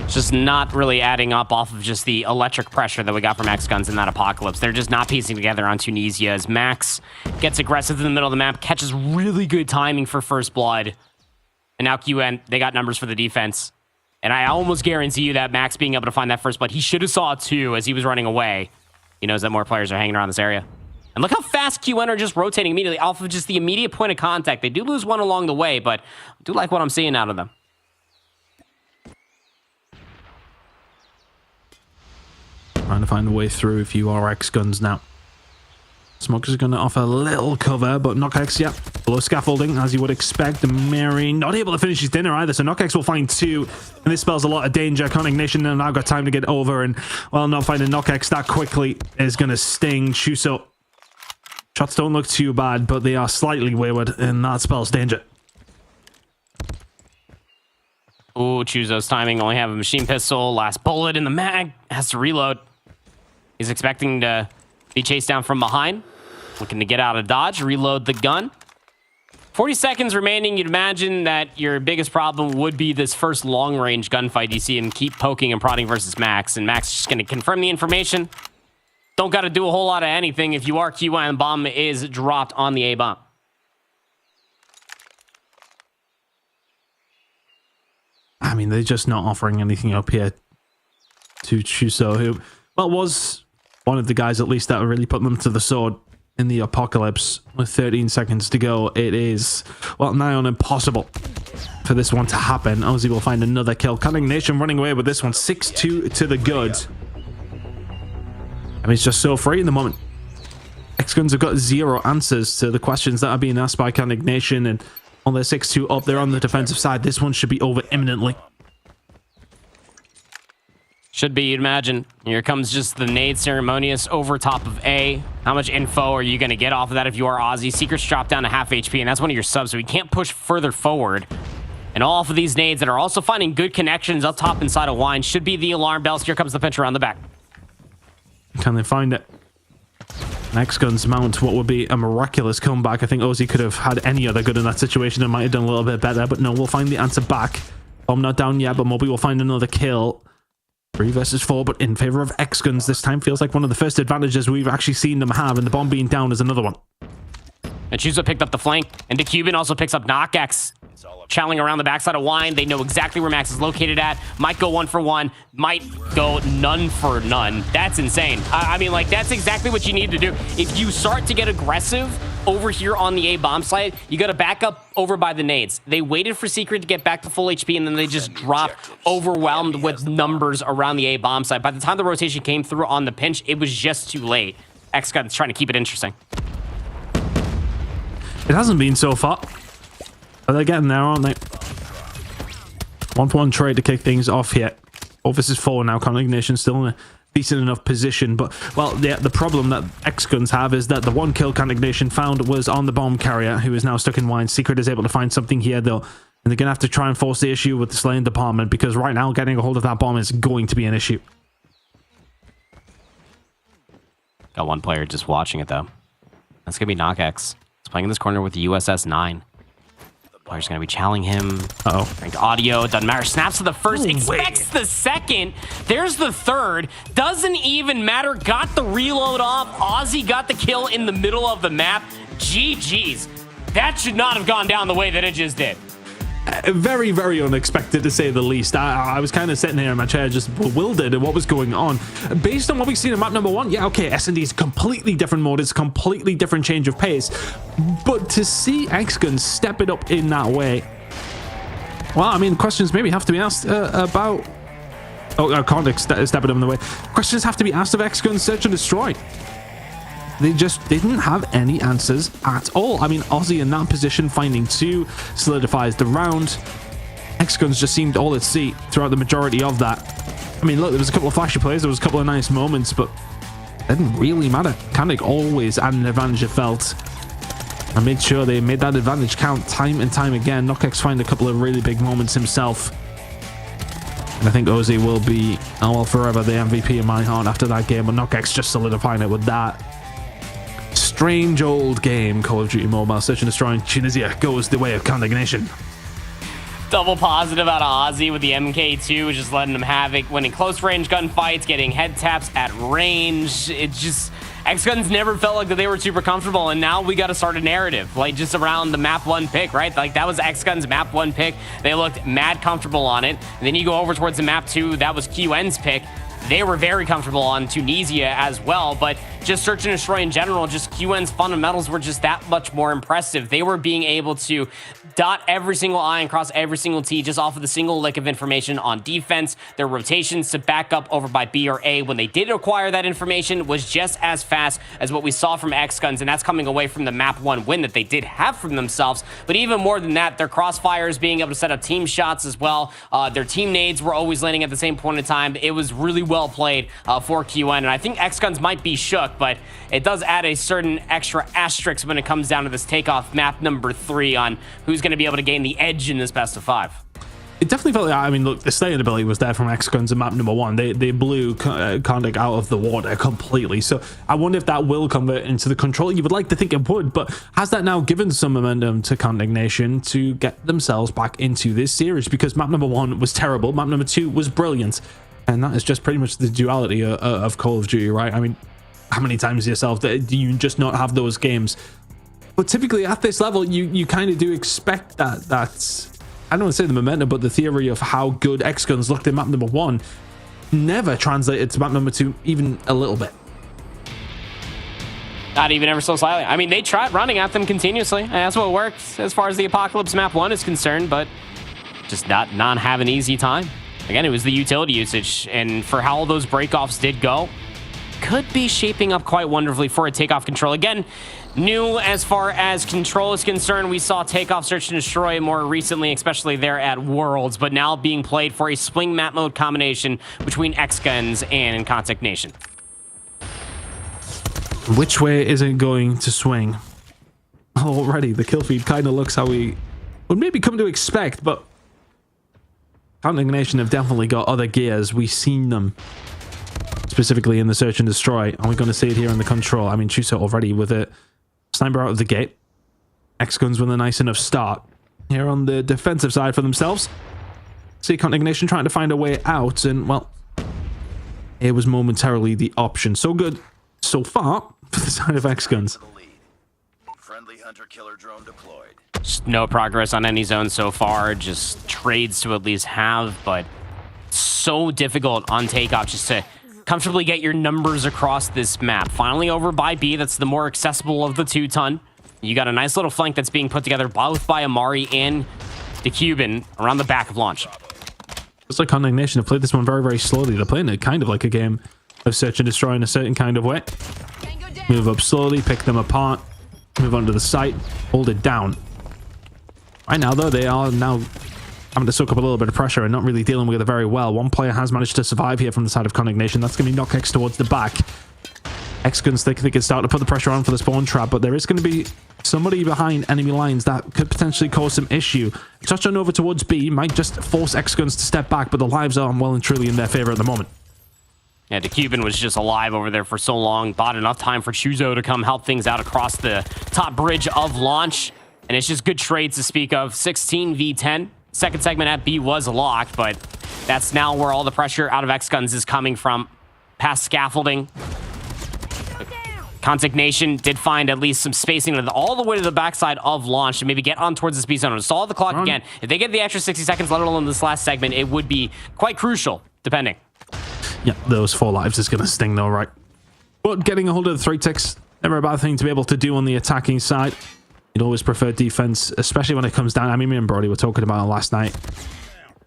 Speaker 8: It's just not really adding up off of just the electric pressure that we got from X-Guns in that apocalypse. They're just not piecing together on Tunisia as Max gets aggressive in the middle of the map, catches really good timing for first blood. And now QN, they got numbers for the defense. And I almost guarantee you that Max being able to find that first blood, he should have saw it too as he was running away. He knows that more players are hanging around this area. And look how fast QN are just rotating immediately off of just the immediate point of contact. They do lose one along the way, but I do like what I'm seeing out of them.
Speaker 9: Trying to find a way through if you are X-Guns now. Smoker's going to offer a little cover, but KnockX, yeah, below scaffolding, as you would expect. Mary not able to finish his dinner either, so KnockX will find 2, and this spells a lot of danger. Condignation have now got time to get over, and, well, not finding KnockX that quickly is going to sting Chuso. Shots don't look too bad, but they are slightly wayward, and that spells danger.
Speaker 8: Ooh, Chuzo's timing. Only have a machine pistol. Last bullet in the mag. Has to reload. He's expecting to be chased down from behind. Looking to get out of dodge. Reload the gun. 40 seconds remaining. You'd imagine that your biggest problem would be this first long-range gunfight. You see him keep poking and prodding versus Max, and Max is just going to confirm the information. Don't got to do a whole lot of anything. If you are QN, the bomb is dropped on the A-bomb.
Speaker 9: I mean, they're just not offering anything up here to Chuso, who, well, was one of the guys at least that really put them to the sword in the apocalypse. With 13 seconds to go, it is, well, nigh on impossible for this one to happen. Ozzy will find another kill. Cunning Nation running away with this one, 6-2 to the good. I mean, it's just so free in the moment. X-Guns have got zero answers to the questions that are being asked by Cunning Nation, and on their 6-2 up there on the defensive side, this one should be over imminently.
Speaker 8: Should be, you'd imagine. Here comes just the nade ceremonious over top of A. How much info are you going to get off of that if you are Ozzy? Secrets drop down to half HP, and that's one of your subs, so he can't push further forward. And all of these nades that are also finding good connections up top inside of Wine should be the alarm bells. Here comes the pinch around the back.
Speaker 9: Can they find it? X-Guns mount what would be a miraculous comeback. I think Ozzy could have had any other good in that situation and might have done a little bit better, but no, we'll find the answer back. Bomb not down yet, but Moby will find another kill. 3 versus 4, but in favor of X-Guns this time. Feels like one of the first advantages we've actually seen them have, and the bomb being down is another one.
Speaker 8: And Chuzo picked up the flank, and DeCuban also picks up KnockX. Channeling around the backside of Wine. They know exactly where Max is located at. Might go 1 for 1. Might go none for none. That's insane. I mean, like, that's exactly what you need to do. If you start to get aggressive over here on the A bomb site, you got to back up over by the nades. They waited for Secret to get back to full HP, and then they just dropped overwhelmed with numbers around the A bomb site. By the time the rotation came through on the pinch, it was just too late. X-Gun's trying to keep it interesting.
Speaker 9: It hasn't been so far. But they're getting there, aren't they? 1-for-1 trade to kick things off here. 4 versus 4 now. Cunning Nation still in a decent enough position. But, well, the problem that X-Guns have is that the one kill Cunning Nation found was on the bomb carrier, who is now stuck in Wine. Secret is able to find something here, though. And they're going to have to try and force the issue with the slaying department, because right now getting a hold of that bomb is going to be an issue.
Speaker 8: Got one player just watching it, though. That's going to be KnockX. He's playing in this corner with the USS 9. Player's going to be challenging him.
Speaker 9: Uh-oh.
Speaker 8: Ranked audio. Doesn't matter. Snaps to the first. Expects the second. There's the third. Doesn't even matter. Got the reload off. Ozzy got the kill in the middle of the map. GG's. That should not have gone down the way that it just did.
Speaker 9: Very, very unexpected, to say the least. I was kind of sitting here in my chair just bewildered at what was going on. Based on what we've seen in map number 1, yeah, okay, S&D is a completely different mode. It's a completely different change of pace. But to see X-Gun step it up in that way, well, I mean, questions maybe have to be asked about... Oh, Context step it up in the way. Questions have to be asked of X-Gun Search and Destroy. They just didn't have any answers at all. I mean, Ozzy in that position, finding 2, solidifies the round. X-Guns just seemed all at sea throughout the majority of that. I mean, look, there was a couple of flashy plays, there was a couple of nice moments, but it didn't really matter. Kandik always had an advantage, it felt. I made sure they made that advantage count time and time again. KnockX find a couple of really big moments himself. And I think Ozzy will be, oh well, forever the MVP in my heart after that game, but KnockX just solidifying it with that. Strange old game, Call of Duty Mobile. Search and Destroy in Tunisia goes the way of Cunning Nation.
Speaker 8: Double positive out of Ozzy with the MK2, just letting him havoc, winning close range gunfights, getting head taps at range. It just... X-Guns never felt like that they were super comfortable, and now we got to start a narrative, like just around the map 1 pick, right? Like that was X-Guns map 1 pick. They looked mad comfortable on it. And then you go over towards the map 2, that was QN's pick. They were very comfortable on Tunisia as well, but just Search and Destroy in general, just QN's fundamentals were just that much more impressive. They were being able to dot every single I and cross every single T just off of the single lick of information on defense. Their rotations to back up over by B or A when they did acquire that information was just as fast as what we saw from X-Guns, and that's coming away from the map 1 win that they did have from themselves. But even more than that, their crossfires, being able to set up team shots as well. Their team nades were always landing at the same point in time. It was really well played for QN, and I think X-Guns might be shook matchup, but it does add a certain extra asterisk when it comes down to this takeoff map number 3 on who's going to be able to gain the edge in this best of 5.
Speaker 9: It definitely felt like, I mean, look, the staying ability was there from X-Guns in map number 1. They blew Kondak out of the water completely. So I wonder if that will convert into the control. You would like to think it would, but has that now given some momentum to Kondak Nation to get themselves back into this series? Because map number 1 was terrible, map number 2 was brilliant. And that is just pretty much the duality of Call of Duty, right? I mean, how many times yourself do you just not have those games? But typically at this level, you kind of do expect that's... I don't want to say the momentum, but the theory of how good X-Guns looked in map number 1 never translated to map number 2 even a little bit.
Speaker 8: Not even ever so slightly. I mean, they tried running at them continuously, and that's what worked as far as the Apocalypse map 1 is concerned, but just not have an easy time. Again, it was the utility usage, and for how all those breakoffs did go, could be shaping up quite wonderfully for a takeoff control. Again, new as far as control is concerned. We saw takeoff, search, and destroy more recently, especially there at Worlds, but now being played for a swing map mode combination between X-Guns and Kondak Nation.
Speaker 9: Which way is it going to swing? Already, the kill feed kind of looks how we would maybe come to expect, but Kondak Nation have definitely got other gears. We've seen them specifically in the search and destroy, and we're going to see it here in the control. I mean, Chuso already with it. Sniper out of the gate. X-Guns with a nice enough start here on the defensive side for themselves. See Kondak Nation trying to find a way out, and well, it was momentarily the option. So good so far for the side of X-Guns.
Speaker 10: Friendly hunter-killer drone deployed.
Speaker 8: Just no progress on any zone so far, just trades to at least have, but so difficult on takeoff just to comfortably get your numbers across this map. Finally over by B, that's the more accessible of the 2-ton. You got a nice little flank that's being put together both by Amari and the Cuban around the back of launch.
Speaker 9: Looks like Kondak Nation have played this one very, very slowly. They're playing it kind of like a game of search and destroy in a certain kind of way. Move up slowly, pick them apart, move onto the site, hold it down. Right now, though, they are now having to soak up a little bit of pressure and not really dealing with it very well. One player has managed to survive here from the side of Kondak Nation. That's going to be KnockX towards the back. X-Guns think they can start to put the pressure on for the spawn trap, but there is going to be somebody behind enemy lines that could potentially cause some issue. Touch on over towards B might just force X-Guns to step back, but the lives are well and truly in their favor at the moment.
Speaker 8: Yeah, the Cuban was just alive over there for so long. Bought enough time for Chuzo to come help things out across the top bridge of launch. And it's just good trades to speak of. 16 v 10. Second segment at B was locked, but that's now where all the pressure out of X-Guns is coming from. Past scaffolding. Kondak Nation did find at least some spacing all the way to the backside of launch to maybe get on towards the B zone. Stall the clock again. If they get the extra 60 seconds, let alone this last segment, it would be quite crucial, depending.
Speaker 9: Yeah, those 4 lives is going to sting though, right? But getting a hold of the 3 ticks, never a bad thing to be able to do on the attacking side. You'd always prefer defense, especially when it comes down. I mean, me and Brody were talking about it last night.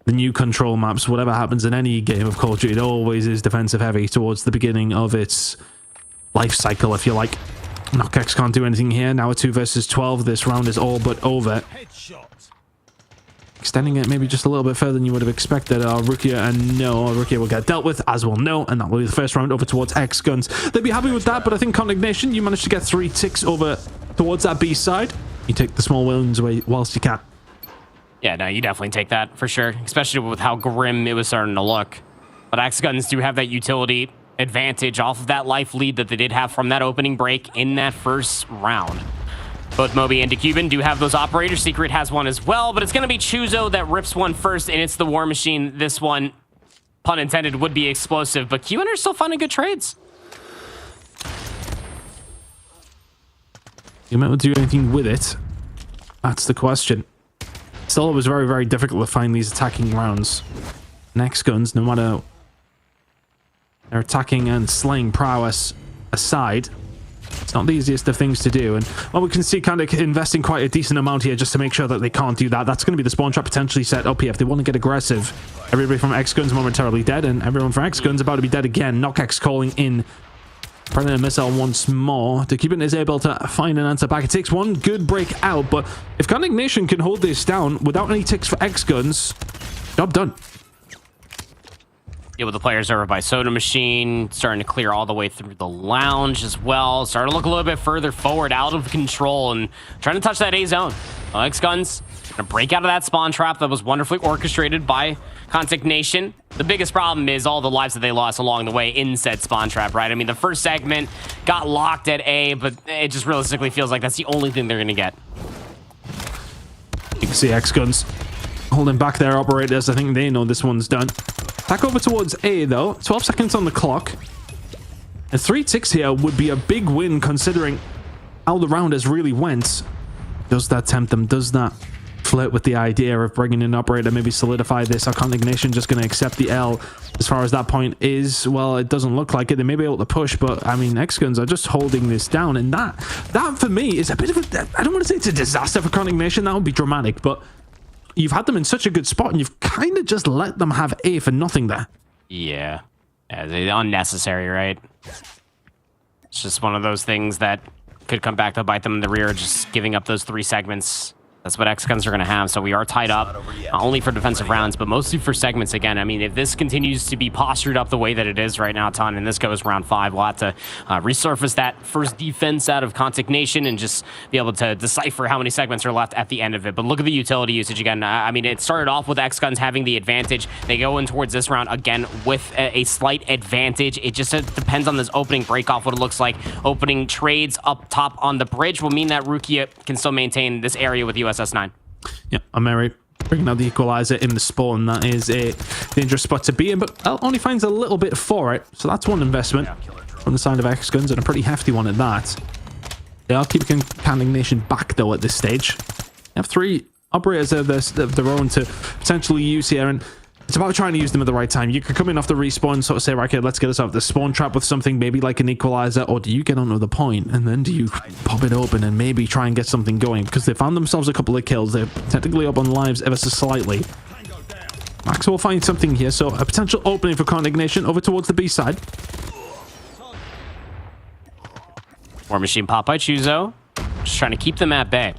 Speaker 9: The new control maps, whatever happens in any game of Call of Duty, it always is defensive heavy towards the beginning of its life cycle, if you like. KnockX can't do anything here. Now a 2 versus 12. This round is all but over. Extending it maybe just a little bit further than you would have expected. Rukia and no, Rukia will get dealt with, as we'll know, and that will be the first round over towards X-Guns. They'd be happy with that, but I think Kondak Nation, you managed to get 3 ticks over towards that B side. You take the small wins away whilst you can.
Speaker 8: Yeah, no, you definitely take that for sure, especially with how grim it was starting to look. But X-Guns do have that utility advantage off of that life lead that they did have from that opening break in that first round. Both Moby and DeCuban do have those operators. Secret has one as well, but it's going to be Chuzo that rips one first, and it's the War Machine. This one, pun intended, would be explosive, but Cuban are still finding good trades.
Speaker 9: You might do anything with it. That's the question. Still, it was very, very difficult to find these attacking rounds. X-Guns, no matter their attacking and slaying prowess aside, it's not the easiest of things to do. And well, we can see kind of investing quite a decent amount here just to make sure that they can't do that. That's going to be the spawn trap potentially set up here if they want to get aggressive. Everybody from X-Guns momentarily dead, and everyone from X-Guns about to be dead again. KnockX calling in Predator missile once more. DeCuban is able to find an answer back. It takes one good break out, but if Kondak Nation can hold this down without any ticks for X-Guns, job done.
Speaker 8: deal with the players over by Soda Machine, starting to clear all the way through the lounge as well. Starting to look a little bit further forward, out of control, and trying to touch that A zone. X-Guns gonna break out of that spawn trap that was wonderfully orchestrated by Contact Nation. The biggest problem is all the lives that they lost along the way in said spawn trap, right? I mean, the first segment got locked at A, but it just realistically feels like that's the only thing they're gonna get.
Speaker 9: You can see X-Guns holding back their operators. I think they know this one's done. Back over towards A, though. 12 seconds on the clock. A 3-6 here would be a big win considering how the round has really went. Does that tempt them? Does that flirt with the idea of bringing in an operator, maybe solidify this? Are Contact Nation just going to accept the L as far as that point is? Well, it doesn't look like it. They may be able to push, but I mean, X-Guns are just holding this down, and that for me is a bit of a, I don't want to say it's a disaster for Contact Nation. That would be dramatic, but you've had them in such a good spot, and you've kind of just let them have A for nothing there.
Speaker 8: Yeah, unnecessary, right? It's just one of those things that could come back to bite them in the rear, just giving up those 3 segments. That's what X-Guns are going to have. So we are tied up, not only for defensive rounds, but mostly for segments again. I mean, if this continues to be postured up the way that it is right now, Ton, and this goes round 5, we'll have to resurface that first defense out of Contact Nation and just be able to decipher how many segments are left at the end of it. But look at the utility usage again. I mean, it started off with X-Guns having the advantage. They go in towards this round again with a slight advantage. It just depends on this opening break-off, what it looks like. Opening trades up top on the bridge will mean that Rukia can still maintain this area with USS-9.
Speaker 9: Yeah, Ameri bringing out the equalizer in the spawn. That is a dangerous spot to be in, but L only finds a little bit for it. So that's one investment from the side of X-Guns, and a pretty hefty one at that. They are keeping Contact Nation back, though, at this stage. They have 3 operators of their own to potentially use here, and it's about trying to use them at the right time. You could come in off the respawn, sort of say, right, okay, let's get us off the spawn trap with something, maybe like an equalizer, or do you get onto the point, and then do you pop it open and maybe try and get something going? Because they found themselves a couple of kills. They're technically up on lives ever so slightly. Max will find something here, so a potential opening for Contact Nation over towards the B side.
Speaker 8: War Machine Popeye Chuzo, just trying to keep them at bay.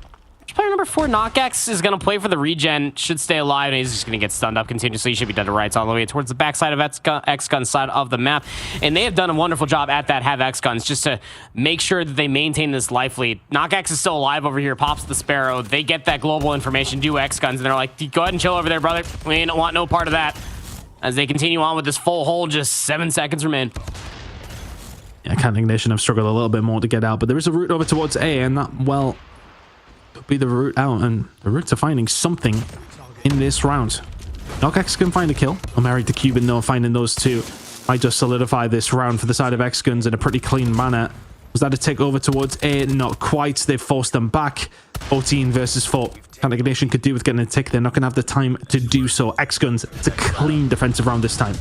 Speaker 8: Player number 4, Knockaxe, is going to play for the regen, should stay alive, and he's just going to get stunned up continuously. He should be dead to rights all the way towards the backside of X-Gun's side of the map. And they have done a wonderful job at that, have X-Guns, just to make sure that they maintain this life lead. Knockaxe is still alive over here, pops the Sparrow. They get that global information, do X-Guns, and they're like, go ahead and chill over there, brother. We don't want no part of that. As they continue on with this full hold, just 7 seconds remain.
Speaker 9: Yeah, Contact Nation have struggled a little bit more to get out, but there is a route over towards A, and that, well, could be the route out, and the route to finding something in this round. Knockaxe can find a kill. Ameri the Cuban, though, finding those 2 might just solidify this round for the side of X-Guns in a pretty clean manner. Was that a take over towards A? Not quite. They've forced them back. 14 versus 4. Contact Nation could do with getting a tick. They're not going to have the time to do so. X-Guns, it's a clean defensive round this time.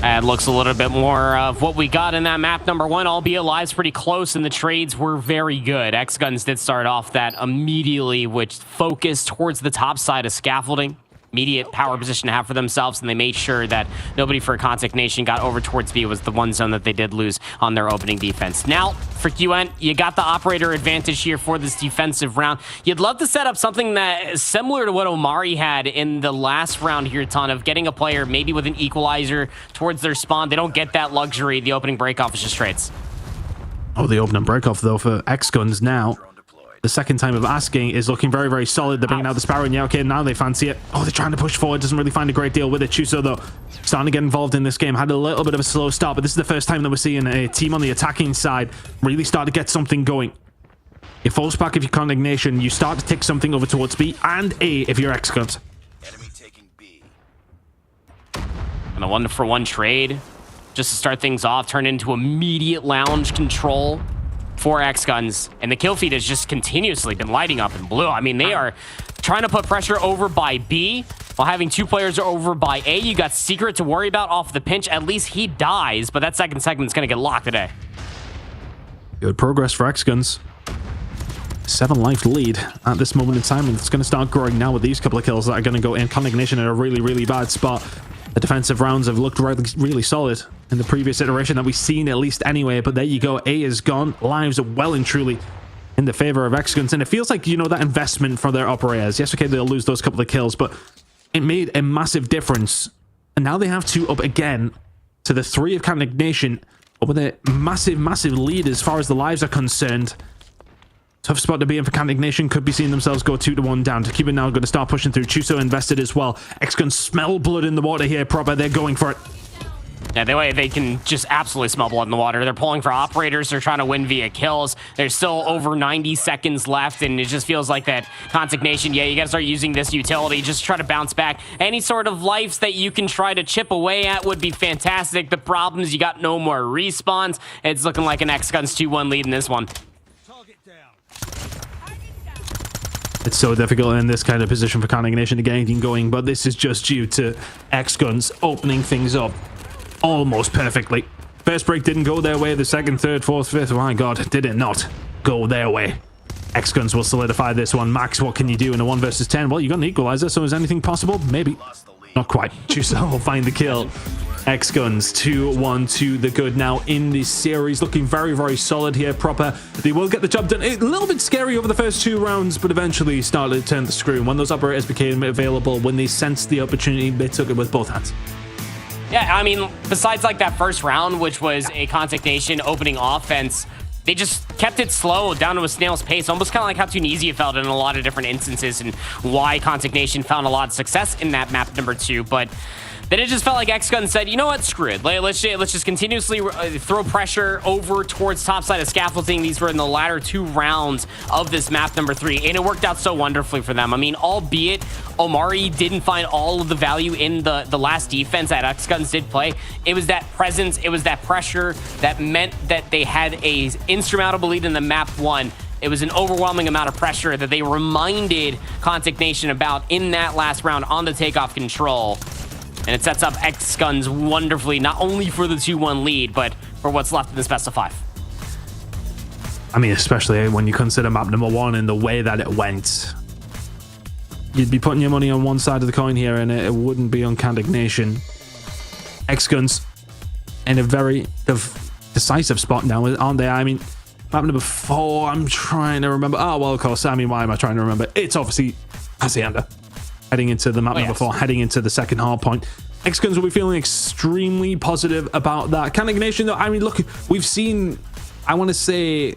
Speaker 8: And looks a little bit more of what we got in that map number 1, albeit lives pretty close, and the trades were very good. X-Guns did start off that immediately, which focused towards the top side of scaffolding. Immediate power position to have for themselves, and they made sure that nobody for Contact Nation got over towards B. Was the one zone that they did lose on their opening defense. Now, for QN, you got the operator advantage here for this defensive round. You'd love to set up something that is similar to what Omari had in the last round here, Ton, of getting a player maybe with an equalizer towards their spawn. They don't get that luxury. The opening breakoff is just trades.
Speaker 9: Oh, the opening breakoff, though, for X-Guns now. The second time of asking is looking very, very solid. They're bringing out the Sparrow, and yeah, okay, now they fancy it. Oh, they're trying to push forward. Doesn't really find a great deal with it. Chuso, though, starting to get involved in this game. Had a little bit of a slow start, but this is the first time that we're seeing a team on the attacking side really start to get something going. You force back if you're Contact Nation. You start to take something over towards B and A if you're X-Guns.
Speaker 10: Enemy taking B.
Speaker 8: And a 1-for-1 trade just to start things off, turn into immediate lounge control for X-Guns, and the kill feed has just continuously been lighting up in blue. I mean, they are trying to put pressure over by B while having 2 players over by A. You got Secret to worry about off the pinch. At least he dies, but that second segment's going to get locked today.
Speaker 9: Good progress for X-Guns. 7 life lead at this moment in time, and it's going to start growing now with these couple of kills that are going to go in. Contact Nation in a really, really bad spot. The defensive rounds have looked really solid in the previous iteration that we've seen, at least anyway. But there you go. A is gone. Lives are well and truly in the favor of X-Guns. And it feels like, you know, that investment for their operators. Yes, okay, they'll lose those couple of kills, but it made a massive difference And now they have 2 up again to the 3 of Captain Ignition, up with a massive, massive lead as far as the lives are concerned. Tough spot to be in for Captain Ignition. Could be seeing themselves go 2-1 down. To keep it now, going to start pushing through. Chuso invested as well. X-Gun smell blood in the water here, proper. They're going for it.
Speaker 8: Yeah, they can just absolutely smell blood in the water. They're pulling for operators. They're trying to win via kills. There's still over 90 seconds left, and it just feels like that Consignation, yeah, you got to start using this utility. Just try to bounce back. Any sort of lives that you can try to chip away at would be fantastic. The problem is you got no more respawns. It's looking like an X-Guns 2-1 lead in this one.
Speaker 9: It's so difficult in this kind of position for Consignation to get anything going, but this is just due to X-Guns opening things up almost perfectly. First break didn't go their way. The second, third, fourth, fifth, oh my god, did it not go their way. X-Guns will solidify this one. Max, what can you do in a 1 versus 10? Well, you got an equalizer, so is anything possible? Maybe. Not quite. Chuso will find the kill. X-Guns 2-1 to the good now in this series. Looking very, very solid here, proper. They will get the job done. A little bit scary over the first 2 rounds, but eventually started to turn the screw. When those operators became available, when they sensed the opportunity, they took it with both hands.
Speaker 8: Yeah, I mean, besides like that first round, which was a Consignation opening offense, they just kept it slow down to a snail's pace, almost kind of like how Tunisia felt in a lot of different instances and why Consignation found a lot of success in that map number 2. But then it just felt like X-Gun said, you know what, screw it. Let's just continuously throw pressure over towards top side of scaffolding. These were in the latter 2 rounds of this map number 3, and it worked out so wonderfully for them. I mean, albeit Omari didn't find all of the value in the last defense that X-Guns did play, it was that presence, it was that pressure that meant that they had a insurmountable lead in the map 1. It was an overwhelming amount of pressure that they reminded Consignation about in that last round on the takeoff control. And it sets up X-Guns wonderfully, not only for the 2-1 lead, but for what's left in this best of 5.
Speaker 9: I mean, especially when you consider map number 1 and the way that it went. You'd be putting your money on one side of the coin here, and it wouldn't be on Consignation. X-Guns in a very decisive spot now, aren't they? I mean, map number 4, I'm trying to remember. Oh, well, of course, I mean, why am I trying to remember? It's obviously Hacienda. Heading into the map number 4, heading into the second hard point. X-Guns will be feeling extremely positive about that. Consignation, though, I mean, look, we've seen, I want to say,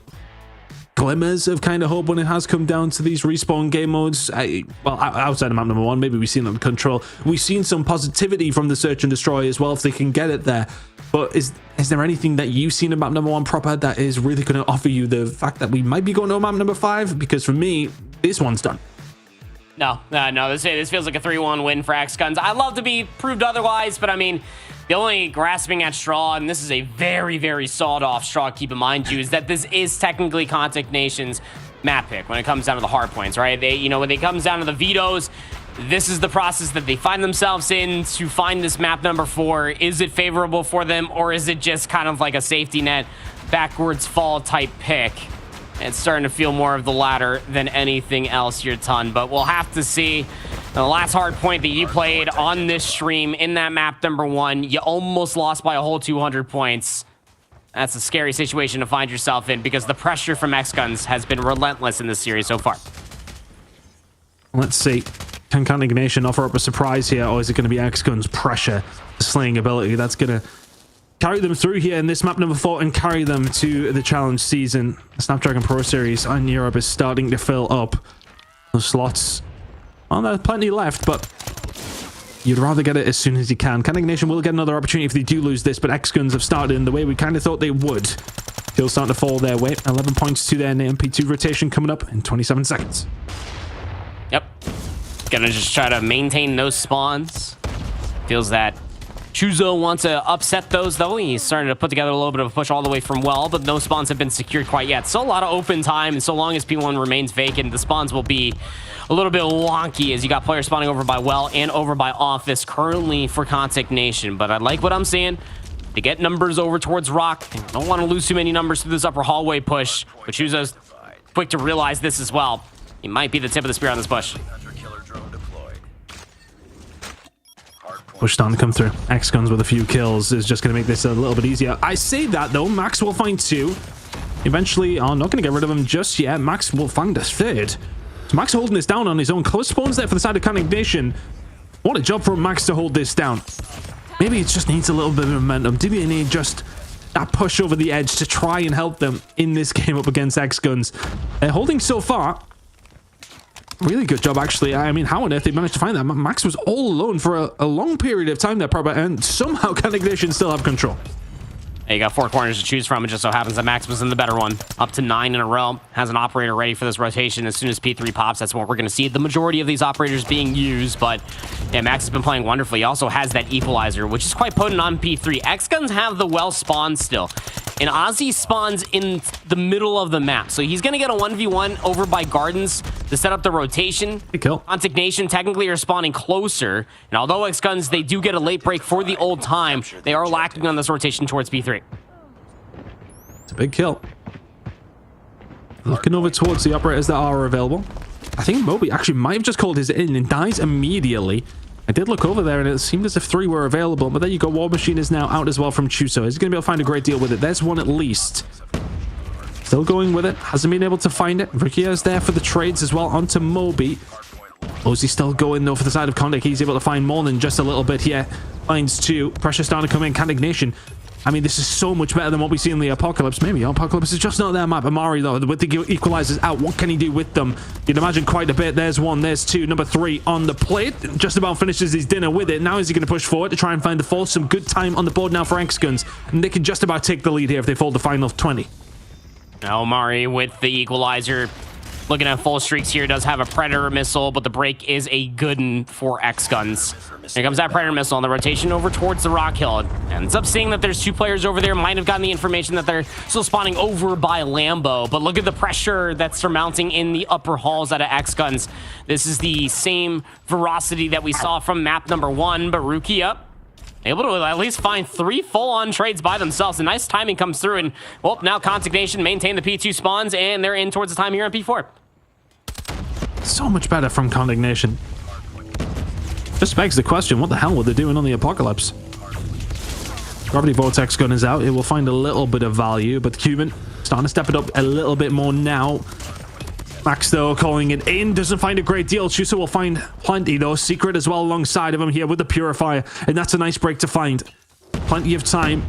Speaker 9: glimmers of kind of hope when it has come down to these respawn game modes. Well, outside of map number 1, maybe we've seen them control. We've seen some positivity from the Search and Destroy as well, if they can get it there. But is there anything that you've seen in map number 1 proper that is really going to offer you the fact that we might be going to map number 5? Because for me, this one's done.
Speaker 8: No, this feels like a 3-1 win for X-Guns. I'd love to be proved otherwise, but I mean, the only grasping at straw, and this is a very, very sawed-off straw, keep in mind, you, is that this is technically Consignation's map pick when it comes down to the hard points, right? When it comes down to the vetoes, this is the process that they find themselves in to find this map number 4. Is it favorable for them, or is it just kind of like a safety net, backwards fall type pick? It's starting to feel more of the latter than anything else here, Ton. But we'll have to see. The last hard point that you played on this stream in that map number 1, you almost lost by a whole 200 points. That's a scary situation to find yourself in because the pressure from X-Guns has been relentless in this series so far.
Speaker 9: Let's see. Can Consignation offer up a surprise here, or is it going to be X-Guns' pressure, slaying ability that's going to carry them through here in this map number 4 and carry them to the challenge season? The Snapdragon Pro Series in Europe is starting to fill up. The slots, well, there's plenty left, but you'd rather get it as soon as you can. Consignation will get another opportunity if they do lose this, but X-Guns have started in the way we kind of thought they would. Still starting to fall their way. 11 points to their MP2 rotation coming up in 27 seconds.
Speaker 8: Yep. Gonna just try to maintain those spawns. Feels that Chuzo wants to upset those, though. He's starting to put together a little bit of a push all the way from well, but no spawns have been secured quite yet. So a lot of open time, and so long as P1 remains vacant, the spawns will be a little bit wonky as you got players spawning over by well and over by office currently for Consignation. But I like what I'm seeing. To get numbers over towards Rock. I don't want to lose too many numbers through this upper hallway push, but Chuzo's quick to realize this as well. He might be the tip of the spear on this push.
Speaker 9: Push starting to come through. X-Guns with a few kills is just going to make this a little bit easier. I say that, though. Max will find 2. Eventually, I'm not going to get rid of him just yet. Max will find a 3rd. So Max holding this down on his own. Close spawns there for the side of Consignation. What a job for Max to hold this down. Maybe it just needs a little bit of momentum. Do they need just that push over the edge to try and help them in this game up against X-Guns? They're holding so far. Really good job, actually. I mean, how on earth they managed to find that? Max was all alone for a long period of time there, probably, and somehow Ignition still have control.
Speaker 8: You got 4 corners to choose from. It just so happens that Max was in the better one. Up to 9 in a row. Has an operator ready for this rotation. As soon as P3 pops, that's what we're going to see. The majority of these operators being used, but yeah, Max has been playing wonderfully. He also has that equalizer, which is quite potent on P3. X-Guns have the well spawn still. And Ozzy spawns in the middle of the map. So he's going to get a 1v1 over by Gardens to set up the rotation.
Speaker 9: Good kill.
Speaker 8: Contact Nation technically are spawning closer. And although X-Guns, they do get a late break for the old time, they are lacking on this rotation towards P3.
Speaker 9: It's a big kill. Looking over towards the operators that are available. I think Moby actually might have just called his in and dies immediately. I did look over there and it seemed as if 3 were available, but there you go. War Machine is now out as well from Chuso. He's going to be able to find a great deal with it. There's one at least. Still going with it. Hasn't been able to find it. Rukia is there for the trades as well onto Moby. Ozzy still going though for the side of Kondak. He's able to find more than just a little bit here. Finds 2. Pressure starting to come in. Candignation. I mean, this is so much better than what we see in the Apocalypse. Maybe Apocalypse is just not their map. Amari, though, with the equalizers out, what can he do with them? You'd imagine quite a bit. There's 1, there's 2. Number 3 on the plate. Just about finishes his dinner with it. Now is he going to push forward to try and find the 4? Some good time on the board now for X-Guns. And they can just about take the lead here if they fold the final 20.
Speaker 8: Now Amari with the equalizer. Looking at full streaks here, does have a Predator missile, but the break is a good one for X-Guns. Here comes that Predator missile on the rotation over towards the Rock Hill. Ends up seeing that there's 2 players over there. Might have gotten the information that they're still spawning over by Lambo, but look at the pressure that's surmounting in the upper halls out of X-Guns. This is the same ferocity that we saw from map number 1, but Rukia able to at least find 3 full-on trades by themselves. A nice timing comes through, and well, now Contact Nation maintain the P2 spawns, and they're in towards the time here on P4.
Speaker 9: So much better from Contact Nation. Just begs the question, what the hell were they doing on the Apocalypse? Gravity Vortex gun is out. It will find a little bit of value, but Cuban starting to step it up a little bit more now. Max, though, calling it in. Doesn't find a great deal. Chusa will find plenty, though. Secret as well alongside of him here with the Purifier. And that's a nice break to find. Plenty of time.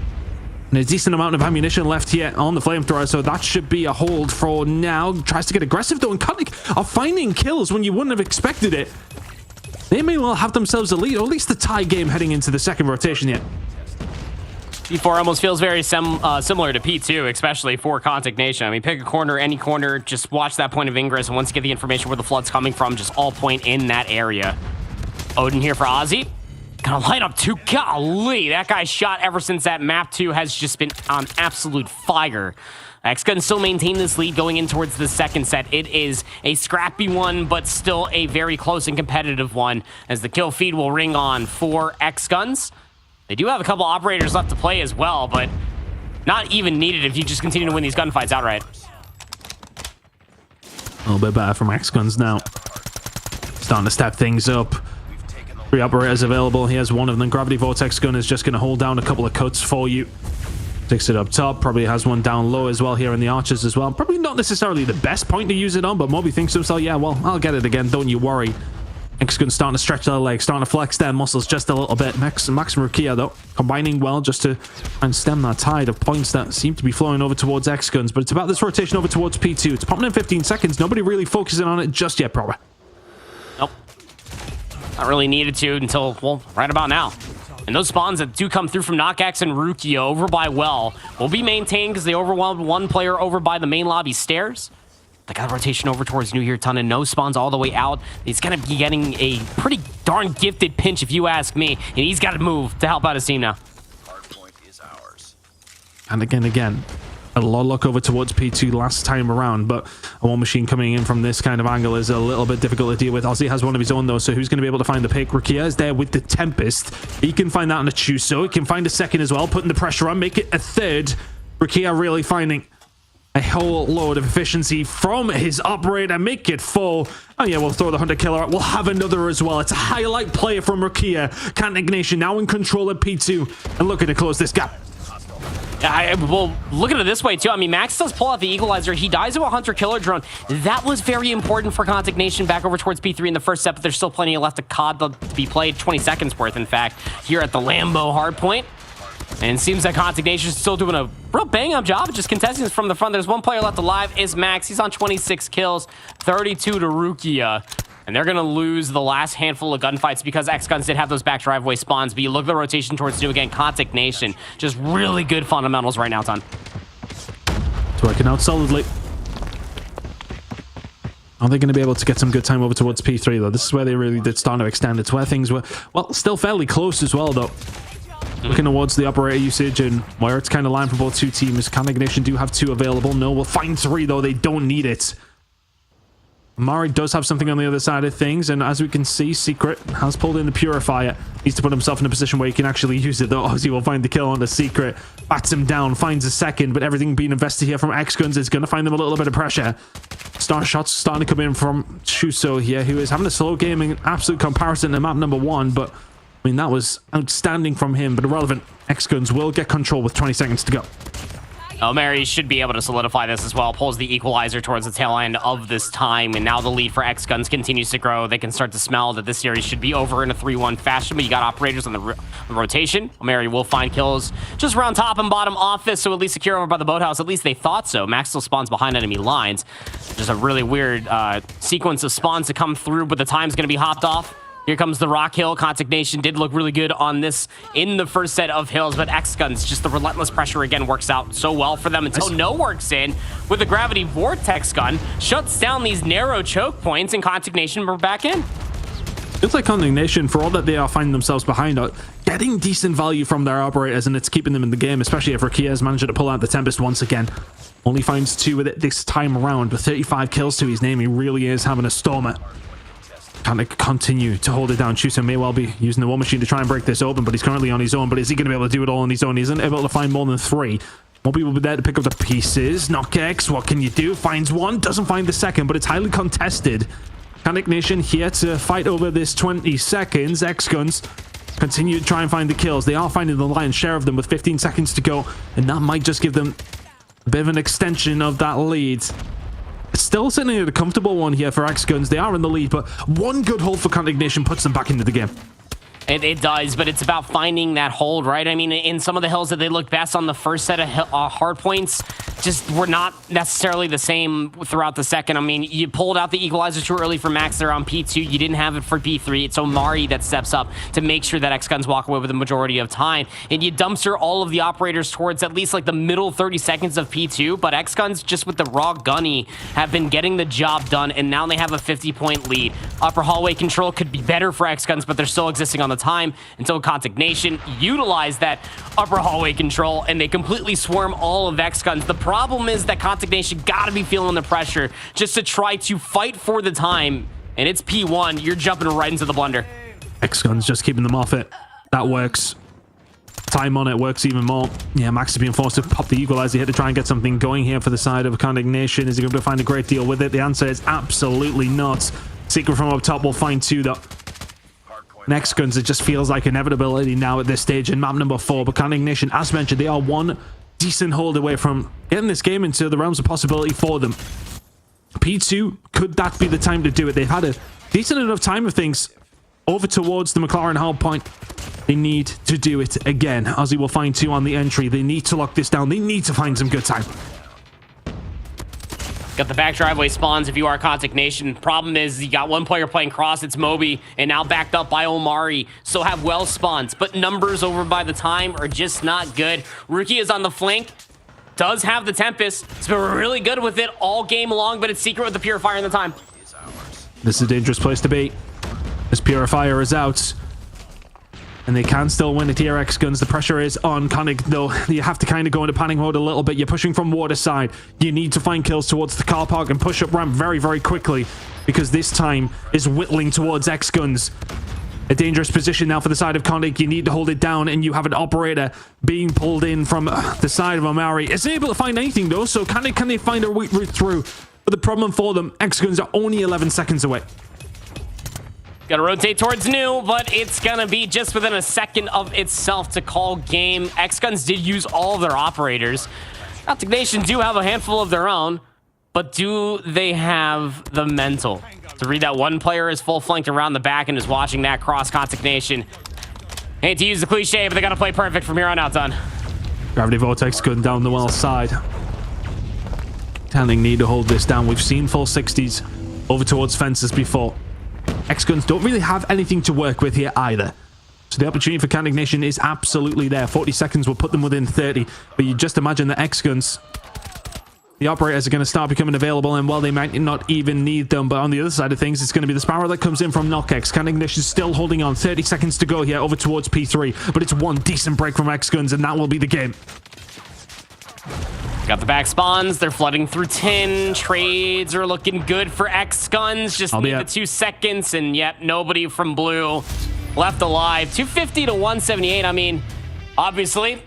Speaker 9: And a decent amount of ammunition left here on the Flamethrower. So that should be a hold for now. Tries to get aggressive, though. And Koenig are finding kills when you wouldn't have expected it. They may well have themselves a lead, or at least the tie game heading into the second rotation yet.
Speaker 8: P4 almost feels very similar to P2, especially for Contact Nation. I mean, pick a corner, any corner, just watch that point of ingress, and once you get the information where the flood's coming from, just all point in that area. Odin here for Ozzy. Gonna light up 2. Golly, that guy's shot ever since that map 2 has just been on absolute fire. X-Gun still maintain this lead going in towards the second set. It is a scrappy one, but still a very close and competitive one, as the kill feed will ring on for X-Guns. They do have a couple operators left to play as well, but not even needed if you just continue to win these gunfights outright.
Speaker 9: A little bit better from X-Guns now. Starting to step things up. 3 operators available. He has 1 of them. Gravity Vortex gun is just going to hold down a couple of cuts for you. Sticks it up top. Probably has one down low as well here in the archers as well. Probably not necessarily the best point to use it on, but Moby thinks to himself, yeah, well, I'll get it again. Don't you worry. X-Gun starting to stretch their legs, starting to flex their muscles just a little bit. Max and Rukia, though, combining well just to try and stem that tide of points that seem to be flowing over towards X-Guns. But it's about this rotation over towards P2. It's popping in 15 seconds. Nobody really focusing on it just yet, probably.
Speaker 8: Nope. Not really needed to until, well, right about now. And those spawns that do come through from Knockaxe and Rukia over by Well will be maintained because they overwhelmed 1 player over by the main lobby stairs. They got a rotation over towards New Year Ton and no spawns all the way out. He's going to be getting a pretty darn gifted pinch, if you ask me. And he's got to move to help out his team now.
Speaker 10: Hardpoint is ours.
Speaker 9: And again, a lot of luck over towards P2 last time around, but a War Machine coming in from this kind of angle is a little bit difficult to deal with. Ozzy has one of his own, though, so who's going to be able to find the pick? Rukia is there with the Tempest. He can find that on a Chuso. He can find a second as well, putting the pressure on, make it a third. Rukia really finding a whole load of efficiency from his operator, make it full. Oh yeah, we'll throw the Hunter Killer out. We'll have another as well. It's a highlight play from Rukia. Contact Nation now in control at P2 and looking to close this gap.
Speaker 8: Well, look at it this way, too. I mean, Max does pull out the equalizer. He dies to a Hunter-Killer drone. That was very important for Contact Nation back over towards P3 in the first set, but there's still plenty left of COD to be played. 20 seconds worth, in fact, here at the Lambo hardpoint. And it seems that Contact Nation is still doing a real bang-up job just contesting this from the front. There's one player left alive, is Max. He's on 26 kills, 32 to Rukia. And they're going to lose the last handful of gunfights because X-Guns did have those back driveway spawns. But you look at the rotation towards new again, Contact Nation. Just really good fundamentals right now, Ton.
Speaker 9: It's working out solidly. Are they going to be able to get some good time over towards P3, though? This is where they really did start to extend. It's where things were, well, still fairly close as well, though. Looking towards the operator usage and where it's kind of lined for both two teams. Contact Nation do have 2 available. No, we'll find 3, though. They don't need it. Mari does have something on the other side of things, and as we can see, Secret has pulled in the Purifier. Needs to put himself in a position where he can actually use it, though. Ozzy will find the kill on the Secret. Bats him down, finds a second, but everything being invested here from X-Guns is going to find them a little bit of pressure. Star shots starting to come in from Chuso here, who is having a slow game in absolute comparison to map number 1, but I mean, that was outstanding from him, but irrelevant. X-Guns will get control with 20 seconds to go.
Speaker 8: Mary should be able to solidify this as well. Pulls the equalizer towards the tail end of this time, and now the lead for X-Guns continues to grow. They can start to smell that this series should be over in a 3-1 fashion, but you got operators on the rotation. Mary will find kills just around top and bottom office, so at least secure over by the boathouse. At least they thought so. Max still spawns behind enemy lines. Just a really weird sequence of spawns to come through, but the time's going to be hopped off. Here comes the Rock Hill. Contact Nation did look really good on this in the first set of hills, but X-Guns, just the relentless pressure again works out so well for them until No works in with the Gravity Vortex gun, shuts down these narrow choke points, and Contact Nation are back in.
Speaker 9: Feels like Contact Nation, for all that they are finding themselves behind, are getting decent value from their operators, and it's keeping them in the game, especially if Rukia has managed to pull out the Tempest once again. Only finds 2 with it this time around, with 35 kills to his name. He really is having a stormer. Can't continue to hold it down. Chuso may well be using the War Machine to try and break this open, but he's currently on his own. But is he going to be able to do it all on his own? He isn't able to find more than 3. More people will be there to pick up the pieces. NockX, what can you do? Finds 1, doesn't find the second, but it's highly contested. Contact Nation here to fight over this 20 seconds. X-Guns continue to try and find the kills. They are finding the lion's share of them with 15 seconds to go, and that might just give them a bit of an extension of that lead. Still sitting at a comfortable one here for X-Guns. They are in the lead, but one good hold for Contact Nation puts them back into the game.
Speaker 8: It does, but it's about finding that hold, right? I mean, in some of the hills that they looked best on the first set of hard points, just were not necessarily the same throughout the second. I mean, you pulled out the equalizer too early for Max there on P2. You didn't have it for P3. It's Omari that steps up to make sure that X-Guns walk away with the majority of time. And you dumpster all of the operators towards at least like the middle 30 seconds of P2, but X-Guns just with the raw gunny have been getting the job done, and now they have a 50-point lead. Upper hallway control could be better for X-Guns, but they're still existing on the time until Contact Nation utilize that upper hallway control, and they completely swarm all of X-Guns. The problem is that Contact Nation gotta be feeling the pressure just to try to fight for the time, and it's P1. You're jumping right into the blender.
Speaker 9: X-Guns just keeping them off it. That works. Time on it works even more. Yeah, Max is being forced to pop the equalizer here to try and get something going here for the side of Contact Nation. Is he going to find a great deal with it? The answer is absolutely not. Secret from up top will find 2 though. Next Guns, it just feels like inevitability now at this stage in map number 4. But Contact Nation, as mentioned, they are one decent hold away from getting this game into the realms of possibility for them. P2, could that be the time to do it? They've had a decent enough time of things over towards the McLaren hard point. They need to do it again. Ozzy will find 2 on the entry. They need to lock this down. They need to find some good time.
Speaker 8: Got the back driveway spawns if you are Contact Nation. Problem is you got one player playing cross, it's Moby, and now backed up by Omari. So have well spawns, but numbers over by the time are just not good. Rukia is on the flank, does have the Tempest. It's been really good with it all game long, but it's Secret with the Purifier in the time.
Speaker 9: This is a dangerous place to be. This Purifier is out. And they can still win it here, X-Guns. The pressure is on Contact, though. You have to kind of go into panic mode a little bit. You're pushing from water side. You need to find kills towards the car park and push up ramp very, very quickly, because this time is whittling towards X-Guns. A dangerous position now for the side of Contact. You need to hold it down, and you have an operator being pulled in from the side of Omari. Isn't able to find anything, though, so can they find a route through? But the problem for them, X-Guns are only 11 seconds away.
Speaker 8: Got to rotate towards new, but it's going to be just within a second of itself to call game. X-Guns did use all of their operators. Contact Nation do have a handful of their own, but do they have the mental to read that one player is full flanked around the back and is watching that cross? Contact Nation. Hate to use the cliche, but they got to play perfect from here on out, Don.
Speaker 9: Gravity Vortex going down the well side. Tanning need to hold this down. We've seen full 60s over towards fences before. X-Guns don't really have anything to work with here either. So the opportunity for Canning Nation is absolutely there. 40 seconds will put them within 30. But you just imagine the X-Guns, the operators are going to start becoming available, and well, they might not even need them. But on the other side of things, it's going to be the Sparrow that comes in from KnockX. Canning Nation still holding on. 30 seconds to go here over towards P3. But it's one decent break from X-Guns, and that will be the game.
Speaker 8: Got the back spawns. They're flooding through tin. Trades are looking good for X-Guns. Just need the 2 seconds, and yet nobody from blue left alive. 250 to 178. I mean, obviously,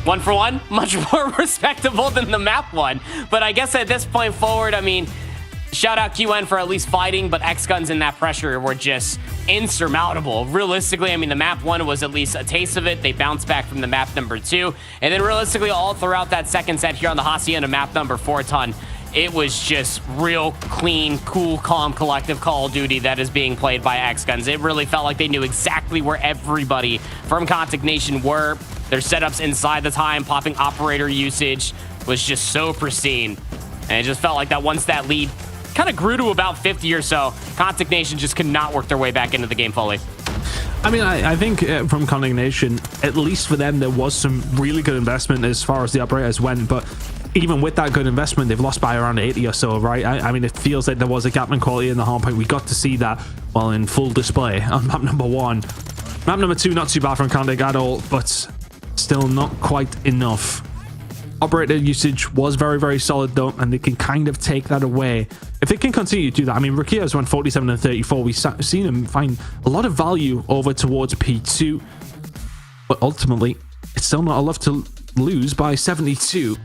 Speaker 8: 1 for 1, much more respectable than the map one. But I guess at this point forward, I mean, shout out QN for at least fighting, but X-Guns in that pressure were just insurmountable. Realistically, I mean, the map one was at least a taste of it. They bounced back from the map number 2. And then realistically, all throughout that second set here on the Hacienda map number 4 ton, it was just real clean, cool, calm, collective Call of Duty that is being played by X-Guns. It really felt like they knew exactly where everybody from Contact Nation were. Their setups inside the time, popping operator usage was just so pristine. And it just felt like that once that lead kind of grew to about 50 or so, Contact Nation just could not work their way back into the game fully.
Speaker 9: I mean, I think from Contact Nation, at least for them, there was some really good investment as far as the operators went. But even with that good investment, they've lost by around 80 or so, right? I mean, it feels like there was a gap in quality in the hardpoint. We got to see that, well, in full display on map number 1. Map number 2, not too bad from Contact at all, but still not quite enough. Operator usage was very, very solid though, and they can kind of take that away if they can continue to do that. I mean, Rakia's went 47 and 34. We've seen him find a lot of value over towards P2, but ultimately, it's still not enough to lose by 72.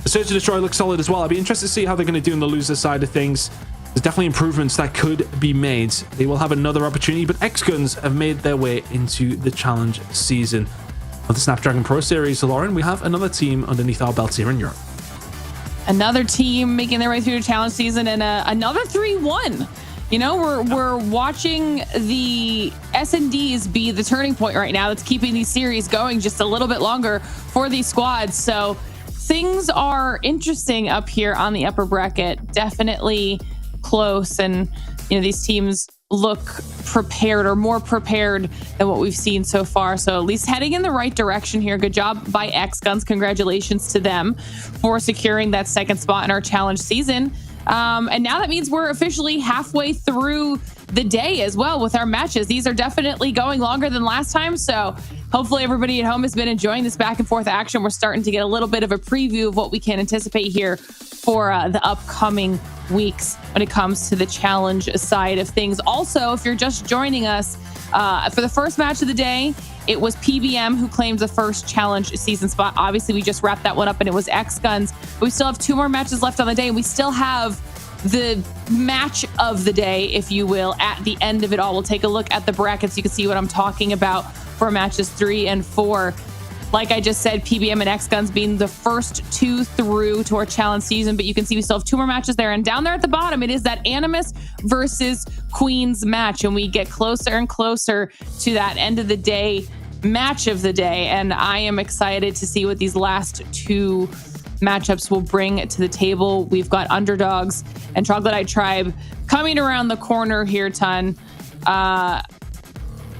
Speaker 9: The Search and Destroy looks solid as well. I'd be interested to see how they're going to do on the loser side of things. There's definitely improvements that could be made. They will have another opportunity, but X-Guns have made their way into the challenge season of the Snapdragon Pro Series. Lauren, we have another team underneath our belts here in Europe.
Speaker 7: Another team making their way through the challenge season, and another 3-1. You know, we're watching the S&Ds be the turning point right now that's keeping these series going just a little bit longer for these squads. So things are interesting up here on the upper bracket. Definitely close, and you know, these teams look prepared, or more prepared than what we've seen so far. So at least heading in the right direction here. Good job by X-Guns. Congratulations to them for securing that second spot in our challenge season. And now that means we're officially halfway through the day as well with our matches. These are definitely going longer than last time. So hopefully everybody at home has been enjoying this back and forth action. We're starting to get a little bit of a preview of what we can anticipate here for the upcoming weeks when it comes to the challenge side of things. Also, if you're just joining us for the first match of the day, it was PBM who claimed the first challenge season spot. Obviously, we just wrapped that one up and it was X-Guns. But we still have 2 more matches left on the day, and we still have the match of the day, if you will, at the end of it all. We'll take a look at the brackets. You can see what I'm talking about for matches 3 and 4. Like I just said, PBM and X-Guns being the first 2 through to our challenge season, but you can see we still have 2 more matches there. And down there at the bottom, it is that Animus versus Queens match. And we get closer and closer to that end of the day match of the day. And I am excited to see what these last 2 matchups will bring to the table. We've got Underdogs and Troglodyte Tribe coming around the corner here, Ton.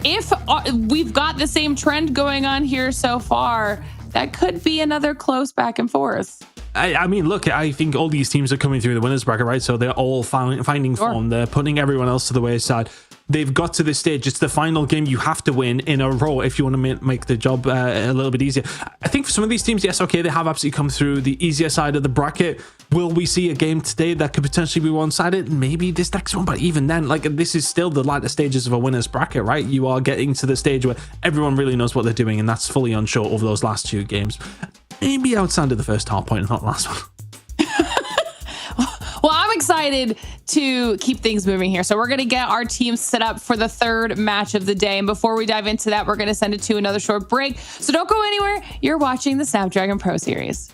Speaker 7: If we've got the same trend going on here so far, that could be another close back and forth.
Speaker 9: I mean, look, I think all these teams are coming through the winners bracket, right? So they're all finding form. They're putting everyone else to the wayside. They've got to this stage. It's the final game you have to win in a row if you want to make the job a little bit easier. I think for some of these teams, yes, okay, they have absolutely come through the easier side of the bracket. Will we see a game today that could potentially be one-sided? Maybe this next one, but even then, like, this is still the latter stages of a winner's bracket, right? You are getting to the stage where everyone really knows what they're doing, and that's fully unsure over those last 2 games. Maybe outside of the first half point, not the last one.
Speaker 7: Well, I'm excited excited to keep things moving here. So we're going to get our team set up for the third match of the day. And before we dive into that, we're going to send it to another short break. So don't go anywhere. You're watching the Snapdragon Pro Series.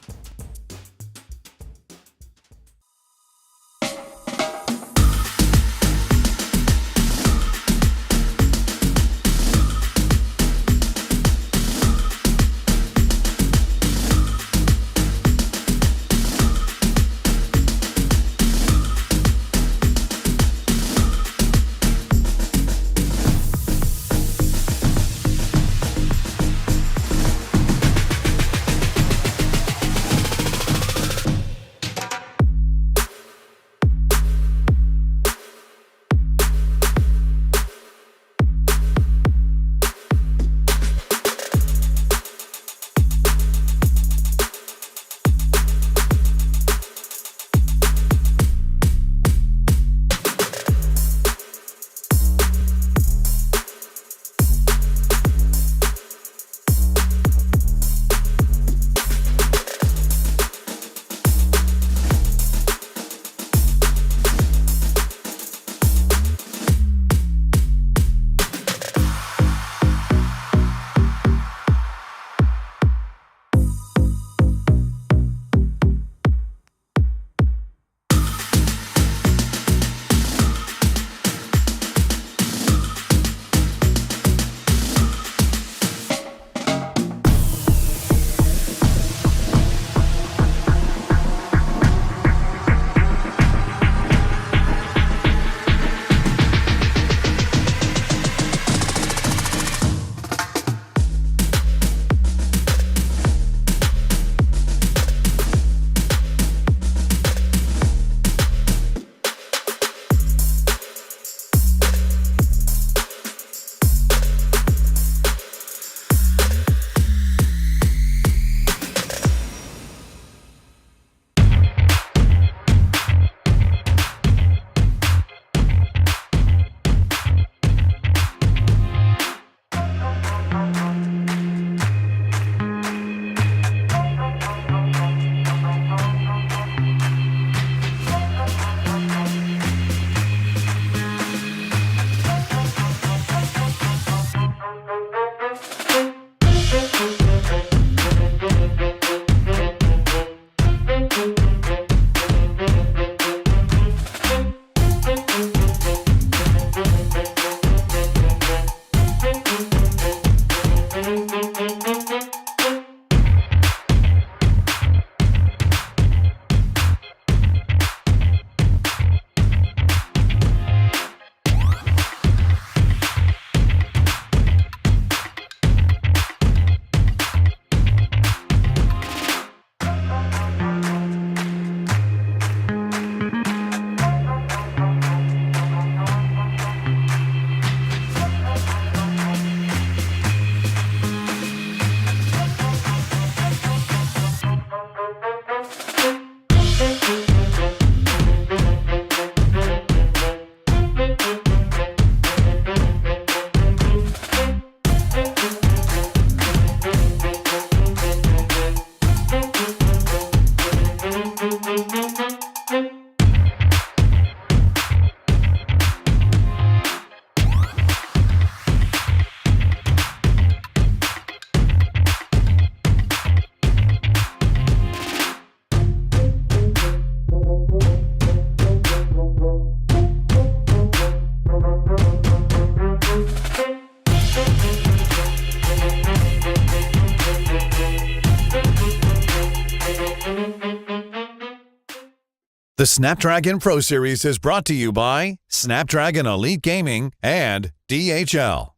Speaker 6: The Snapdragon Pro Series is brought to you by Snapdragon Elite Gaming and DHL.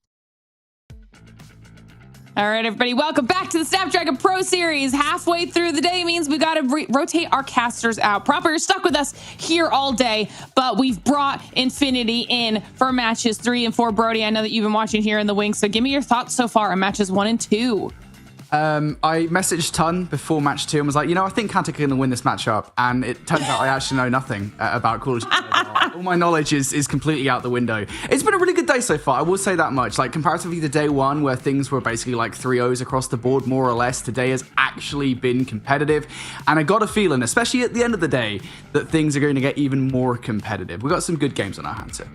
Speaker 7: All right, everybody, welcome back to the Snapdragon Pro Series. Halfway through the day means we got to rotate our casters out. Proper, you're stuck with us here all day, but we've brought Infinity in for matches 3 and 4. Brody, I know that you've been watching here in the wings, so give me your thoughts so far on matches 1 and 2.
Speaker 11: I messaged Tun before match 2 and was like, I think Kantic are going to win this matchup. And it turns out I actually know nothing about Call of Duty Mobile. All my knowledge is completely out the window. It's been a really good day so far, I will say that much. Like, comparatively to day one, where things were basically like 3-0s across the board, more or less, today has actually been competitive. And I got a feeling, especially at the end of the day, that things are going to get even more competitive. We've got some good games on our hands here.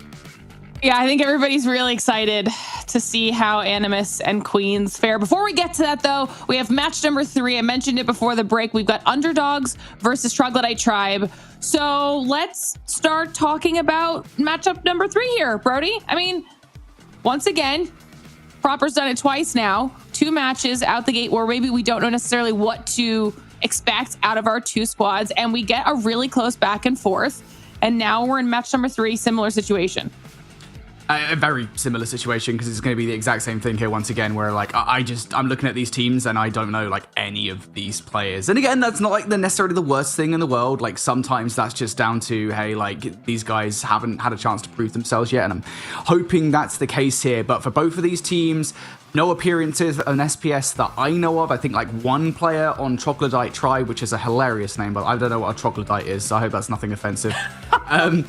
Speaker 7: Yeah, I think everybody's really excited to see how Animus and Queens fare. Before we get to that, though, we have match number 3. I mentioned it before the break. We've got Underdogs versus Troglodyte Tribe. So let's start talking about matchup number 3 here, Brody. I mean, once again, Proper's done it twice now. 2 matches out the gate where maybe we don't know necessarily what to expect out of our 2 squads, and we get a really close back and forth. And now we're in match number 3, similar situation.
Speaker 11: A very similar situation, because it's going to be the exact same thing here once again, where like I'm looking at these teams and I don't know like any of these players. And again, that's not like necessarily the worst thing in the world. Like sometimes that's just down to, hey, like these guys haven't had a chance to prove themselves yet, and I'm hoping that's the case here. But for both of these teams, no appearances on SPS that I know of. I think like 1 player on Troglodyte Tribe, which is a hilarious name, but I don't know what a troglodyte is, so I hope that's nothing offensive. Only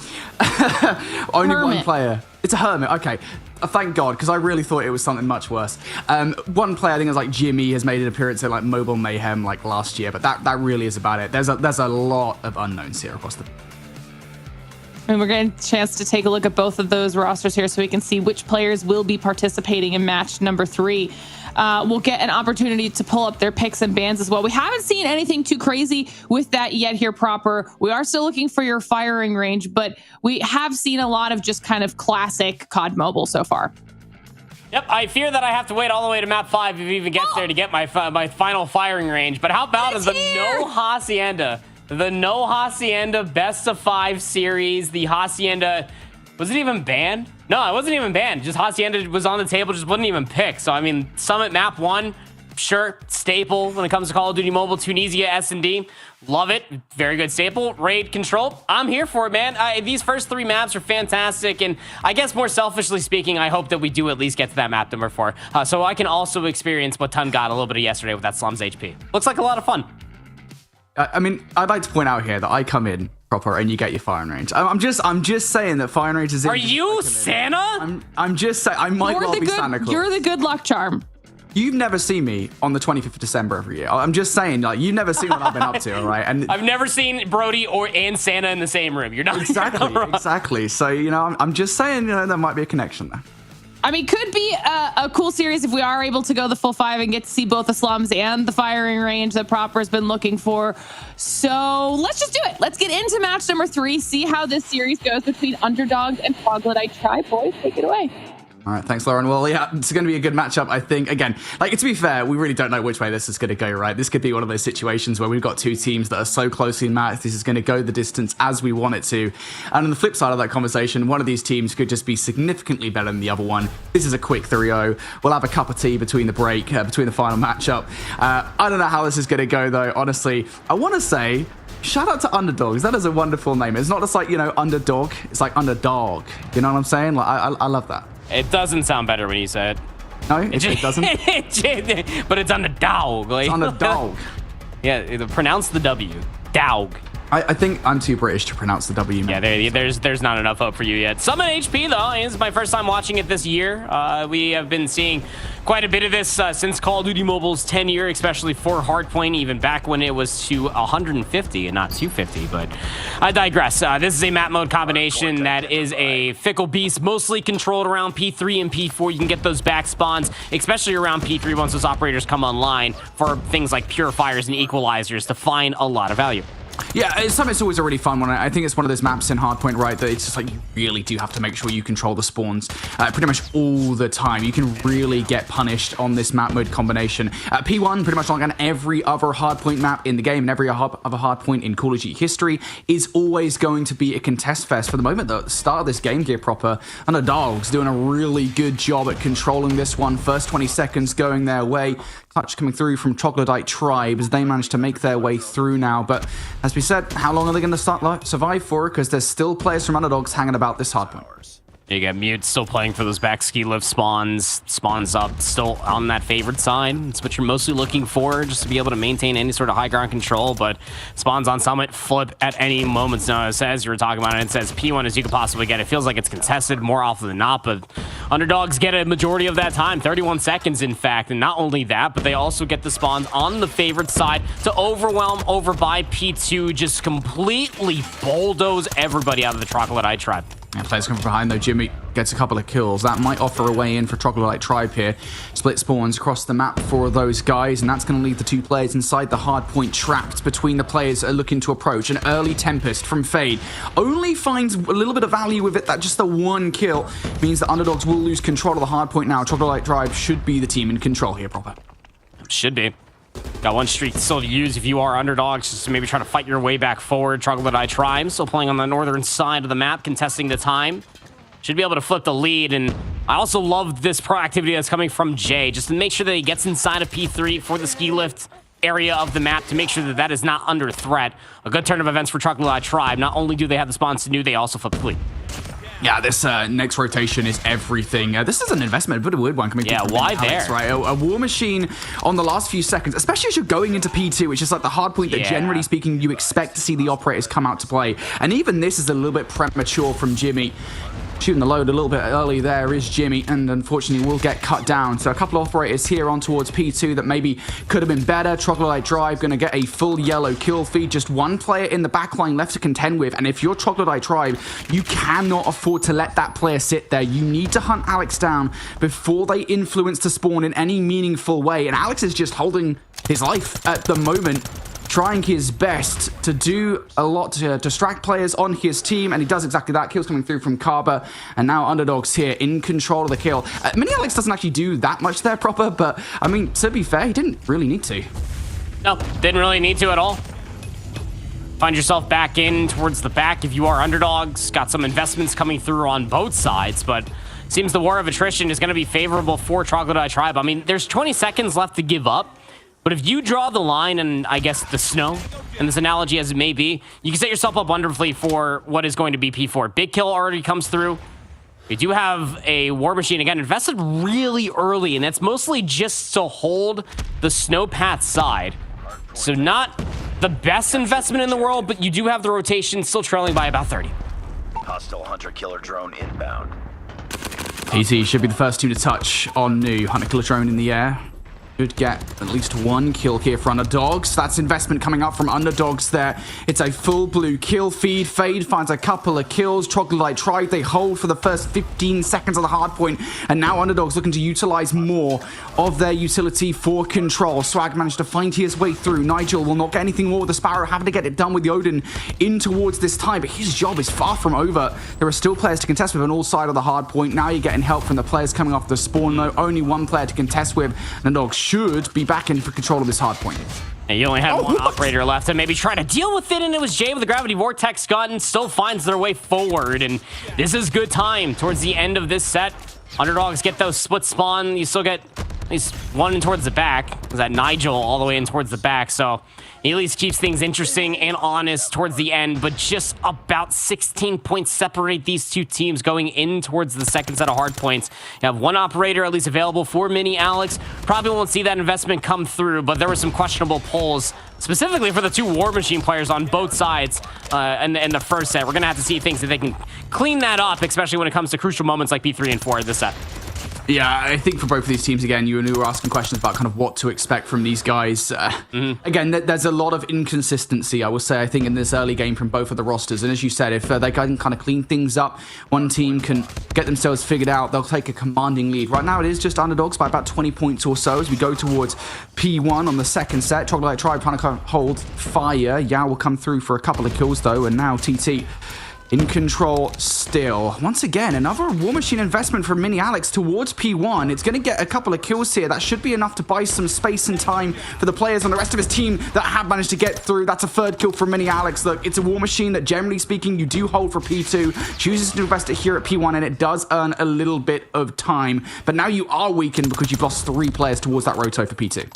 Speaker 7: Hermit.
Speaker 11: 1 player. It's a hermit, okay. Thank God, because I really thought it was something much worse. 1 player, I think it was like Jimmy, has made an appearance at like Mobile Mayhem like last year, but that really is about it. There's a lot of unknowns here across the...
Speaker 7: And we're getting a chance to take a look at both of those rosters here so we can see which players will be participating in match number 3. We'll get an opportunity to pull up their picks and bans as well. We haven't seen anything too crazy with that yet here, Proper. We are still looking for your firing range, but we have seen a lot of just kind of classic COD Mobile so far.
Speaker 8: Yep, I fear that I have to wait all the way to map 5 if it even gets there to get my final firing range. But how about is the No Hacienda? The No Hacienda Best of 5 series. The Hacienda, was it even banned? No, it wasn't even banned. Just Hacienda was on the table, just wouldn't even pick. So, I mean, Summit Map 1, sure, staple when it comes to Call of Duty Mobile. Tunisia, S&D, love it. Very good staple. Raid Control, I'm here for it, man. These first 3 maps are fantastic. And I guess more selfishly speaking, I hope that we do at least get to that map number 4. So I can also experience what Tun got a little bit of yesterday with that Slums HP. Looks like a lot of fun.
Speaker 11: I mean, I'd like to point out here that I come in Proper and you get your firing range. I'm just saying that firing range is...
Speaker 8: Are you Santa?
Speaker 11: I'm just saying, I might well be Santa Claus.
Speaker 7: You're the good luck charm.
Speaker 11: You've never seen me on the 25th of December every year. I'm just saying, like, you've never seen what I've been up to, all right? And
Speaker 8: I've never seen Brody and Santa in the same room. You're not
Speaker 11: exactly. So, you know, I'm just saying, you know, there might be a connection there.
Speaker 7: I mean, could be a cool series if we are able to go the full 5 and get to see both the slums and the firing range that Proper's been looking for. So let's just do it. Let's get into match number 3, see how this series goes between Underdogs and Troglodyte Tribe. Boys, take it away.
Speaker 11: All right, thanks, Lauren. Well, yeah, it's going to be a good matchup, I think. Again, like, to be fair, we really don't know which way this is going to go, right? This could be one of those situations where we've got 2 teams that are so closely matched, this is going to go the distance as we want it to. And on the flip side of that conversation, one of these teams could just be significantly better than the other one. This is a quick 3-0. We'll have a cup of tea between the break, between the final matchup. I don't know how this is going to go, though, honestly. I want to say... shout out to Underdogs. That is a wonderful name. It's not just like, you know, underdog. It's like underdog. You know what I'm saying? Like, I love that.
Speaker 8: It doesn't sound better when you say it.
Speaker 11: No, it doesn't.
Speaker 8: But it's on the dog. Like,
Speaker 11: it's on the dog.
Speaker 8: Yeah, pronounce the W. Dog.
Speaker 11: I think I'm too British to pronounce the W.
Speaker 8: Man. Yeah, there's not enough hope for you yet. Summon HP, though. This is my first time watching it this year. We have been seeing quite a bit of this since Call of Duty Mobile's 10-year, especially for Hardpoint, even back when it was to 150 and not 250. But I digress. This is a map mode combination that is a fickle beast, mostly controlled around P3 and P4. You can get those back spawns, especially around P3 once those operators come online for things like purifiers and equalizers to find a lot of value.
Speaker 11: Yeah, it's always a really fun one. I think it's one of those maps in Hardpoint, right, that it's just like you really do have to make sure you control the spawns pretty much all the time. You can really get punished on this map mode combination. P1, pretty much like on every other Hardpoint map in the game and every other Hardpoint in Call of Duty history, is always going to be a contest fest. For the moment, though, at the start of this game gear proper, Underdogs doing a really good job at controlling this one. First 20 seconds going their way. Clutch coming through from Troglodyte Tribe as they manage to make their way through now. But as we said, how long are they going to survive for? Because there's still players from Underdogs hanging about this hardpoint.
Speaker 8: You get Mute still playing for those back ski lift spawns. Spawns up, still on that favored side. It's what you're mostly looking for, just to be able to maintain any sort of high ground control. But spawns on Summit flip at any moment's notice. As you were talking about it, it says P1 as you could possibly get. It feels like it's contested more often than not, but underdogs get a majority of that time, 31 seconds in fact. And not only that, but they also get the spawns on the favored side to overwhelm over by P2, just completely bulldoze everybody out of the Troglodyte tribe.
Speaker 11: Yeah, players come from behind though. Jimmy gets a couple of kills. That might offer a way in for Troglodyte Tribe here. Split spawns across the map for those guys, and that's going to leave the two players inside the hard point trapped between the players that are looking to approach. An early Tempest from Fade only finds a little bit of value with it. That just the one kill means that underdogs will lose control of the hard point now. Troglodyte Tribe should be the team in control here, proper.
Speaker 8: Should be. Got one streak still to use if you are underdogs, just to maybe try to fight your way back forward. Troglodyte Tribe still playing on the northern side of the map, contesting the time. Should be able to flip the lead, and I also love this proactivity that's coming from Jay, just to make sure that he gets inside of P3 for the ski lift area of the map to make sure that that is not under threat. A good turn of events for Troglodyte Tribe. Not only do they have the spawns to do, they also flip the lead.
Speaker 11: Yeah, this next rotation is everything. This is an investment, a bit of a weird one coming.
Speaker 8: Yeah, why
Speaker 11: Alex,
Speaker 8: there?
Speaker 11: Right, a war machine on the last few seconds, especially as you're going into P2, which is like the hard point that generally speaking you expect to see the operators come out to play. And even this is a little bit premature from Jimmy. Shooting the load a little bit early there is Jimmy, and unfortunately will get cut down. So a couple of operators here on towards P2 that maybe could have been better. Troglodyte Tribe going to get a full yellow kill feed. Just one player in the backline left to contend with, and if you're Troglodyte Tribe, you cannot afford to let that player sit there. You need to hunt Alex down before they influence the spawn in any meaningful way, and Alex is just holding his life at the moment, trying his best to do a lot to distract players on his team, and he does exactly that. Kills coming through from Kaba, and now underdogs here in control of the kill. Mini Alex doesn't actually do that much there proper, but I mean, to be fair, he didn't really need to.
Speaker 8: No, didn't really need to at all. Find yourself back in towards the back if you are underdogs. Got some investments coming through on both sides, but seems the war of attrition is going to be favorable for Troglodyte Tribe. I mean, there's 20 seconds left to give up. But if you draw the line, and I guess the snow, and this analogy as it may be, you can set yourself up wonderfully for what is going to be P4. Big kill already comes through. We do have a war machine, again, invested really early, and that's mostly just to hold the snow path side. So not the best investment in the world, but you do have the rotation still trailing by about 30.
Speaker 10: Hostile hunter-killer drone inbound.
Speaker 11: PT should be the first team to touch on new hunter-killer drone in the air. Should get at least one kill here for underdogs. That's investment coming up from underdogs there. It's a full blue kill feed. Fade finds a couple of kills. Troglodyte Tribe, they hold for the first 15 seconds of the hard point, and now underdogs looking to utilize more of their utility for control. Swag managed to find his way through. Nigel will not get anything more with the Sparrow, having to get it done with the Odin in towards this time, but his job is far from over. There are still players to contest with on all sides of the hard point. Now you're getting help from the players coming off the spawn, though. Only one player to contest with. Underdogs should be back in for control of this hard point.
Speaker 8: And you only have one operator left to maybe try to deal with it, and it was Jay with the Gravity Vortex gun, still finds their way forward, and this is good time towards the end of this set. Underdogs get those split spawn. You still get at least one in towards the back. Is that Nigel all the way in towards the back, so he at least keeps things interesting and honest towards the end, but just about 16 points separate these two teams going in towards the second set of hard points. You have one operator at least available for Mini Alex. Probably won't see that investment come through, but there were some questionable pulls, specifically for the two War Machine players on both sides in the first set. We're going to have to see things that they can clean that up, especially when it comes to crucial moments like P3 and 4 in this set.
Speaker 11: Yeah, I think for both of these teams, again, you were asking questions about kind of what to expect from these guys. Again, there's a lot of inconsistency, I would say, I think, in this early game from both of the rosters. And as you said, if they can kind of clean things up, one team can get themselves figured out, they'll take a commanding lead. Right now, it is just underdogs by about 20 points or so as we go towards P1 on the second set. Troglodyte Tribe trying to kind of hold fire. Yao will come through for a couple of kills, though, and now TT in control still. Once again, another War Machine investment from Mini Alex towards P1. It's going to get a couple of kills here. That should be enough to buy some space and time for the players on the rest of his team that have managed to get through. That's a third kill from Mini Alex. Look, it's a War Machine that, generally speaking, you do hold for P2. Chooses to invest it here at P1, and it does earn a little bit of time. But now you are weakened because you've lost 3 players towards that roto for P2.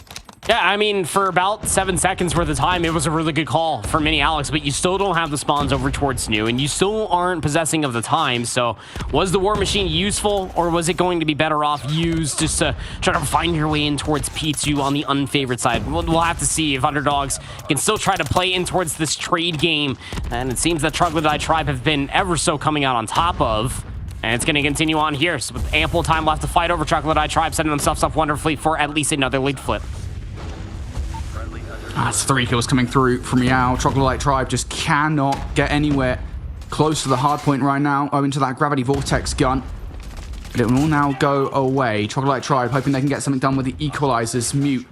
Speaker 8: Yeah, I mean, for about 7 seconds worth of time, it was a really good call for Mini Alex, but you still don't have the spawns over towards New, and you still aren't possessing of the time. So was the War Machine useful, or was it going to be better off used just to try to find your way in towards P2 on the unfavored side? We'll have to see if Underdogs can still try to play in towards this trade game. And it seems that Troglodyte Tribe have been ever so coming out on top of. And it's going to continue on here. So with ample time left to fight over, Troglodyte Tribe setting themselves up wonderfully for at least another lead flip.
Speaker 11: That's 3 kills coming through from Yao. Troglodyte Tribe just cannot get anywhere close to the hard point right now, owing to that gravity vortex gun. But it will all now go away. Troglodyte Tribe hoping they can get something done with the equalizers. Mute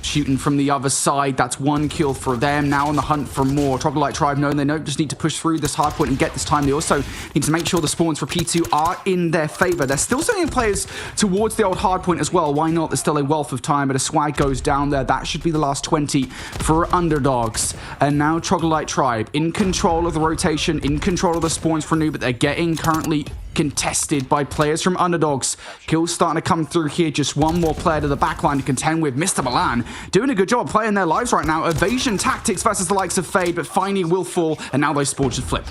Speaker 11: shooting from the other side. That's 1 kill for them. Now on the hunt for more. Troglodyte Tribe knowing they don't just need to push through this hard point and get this time. They also need to make sure the spawns for P2 are in their favor. They're still sending players towards the old hard point as well. Why not? There's still a wealth of time, but a swag goes down there. That should be the last 20 for Underdogs. And now Troglodyte Tribe in control of the rotation, in control of the spawns for New, but they're getting currently contested by players from Underdogs. Kills starting to come through here. Just one more player to the backline to contend with. Mr. Milan doing a good job playing their lives right now. Evasion tactics versus the likes of Fade, but finally will fall, and now those spawns should flip.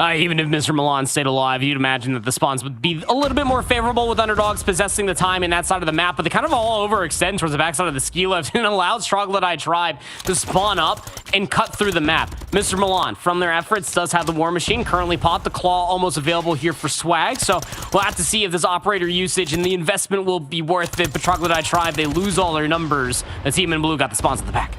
Speaker 8: Even if Mr. Milan stayed alive, you'd imagine that the spawns would be a little bit more favorable with Underdogs possessing the time in that side of the map, but they kind of all overextend towards the backside of the ski lift and allows Troglodyte Tribe to spawn up and cut through the map. Mr. Milan, from their efforts, does have the War Machine currently popped. The Claw almost available here for swag, so we'll have to see if this operator usage and the investment will be worth it, but Troglodyte Tribe, they lose all their numbers. The team in blue got the spawns at the back.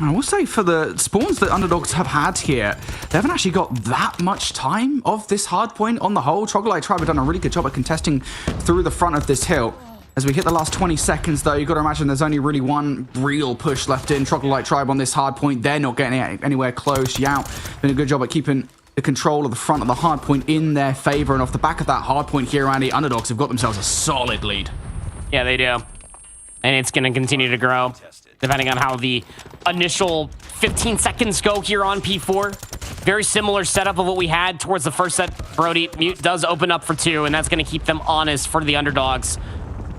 Speaker 11: I will say for the spawns that Underdogs have had here, they haven't actually got that much time of this hard point on the whole. Troglodyte Tribe have done a really good job at contesting through the front of this hill. As we hit the last 20 seconds, though, you've got to imagine there's only really one real push left in. Troglodyte Tribe on this hard point, they're not getting anywhere close. Yao doing a good job at keeping the control of the front of the hard point in their favor. And off the back of that hard point here, Andy, Underdogs have got themselves a solid lead.
Speaker 8: Yeah, they do. And it's going to continue to grow, depending on how the initial 15 seconds go here on P4. Very similar setup of what we had towards the first set. Brody, Mute does open up for 2, and that's going to keep them honest for the Underdogs.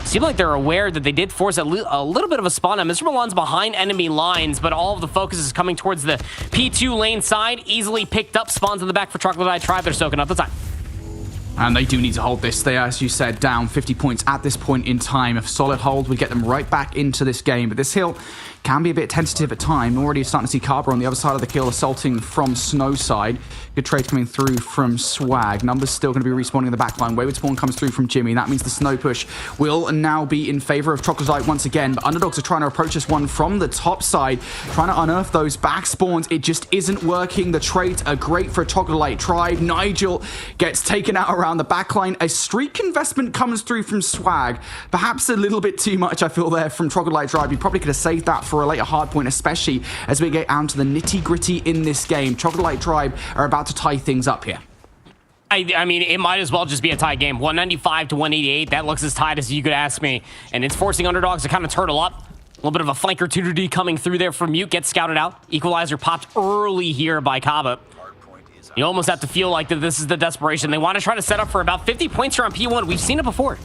Speaker 8: Seem like they're aware that they did force a little bit of a spawn. Now, Mr. Milan's behind enemy lines, but all of the focus is coming towards the P2 lane side. Easily picked up spawns in the back for Troglodyte Tribe. They're soaking up the time.
Speaker 11: And they do need to hold this. They are, as you said, down 50 points at this point in time. A solid hold would get them right back into this game. But this hill can be a bit tentative at time. Already starting to see Carver on the other side of the kill, assaulting from Snowside. Good trade coming through from Swag. Numbers still going to be respawning in the backline. Wayward spawn comes through from Jimmy. That means the snow push will now be in favor of Troglodyte once again. But Underdogs are trying to approach this one from the top side, trying to unearth those back spawns. It just isn't working. The trades are great for Troglodyte Tribe. Nigel gets taken out around the backline. A streak investment comes through from Swag. Perhaps a little bit too much, I feel, there from Troglodyte Tribe. You probably could have saved that for a later hard point, especially as we get down to the nitty-gritty in this game. Troglodyte Tribe are about to tie things up here.
Speaker 8: I mean, it might as well just be a tie game. 195 to 188. That looks as tight as you could ask me. And it's forcing Underdogs to kind of turtle up. A little bit of a flanker 2D coming through there from Mute. Gets scouted out. Equalizer popped early here by Kaba. You almost have to feel like that this is the desperation. They want to try to set up for about 50 points here on P1. We've seen it before.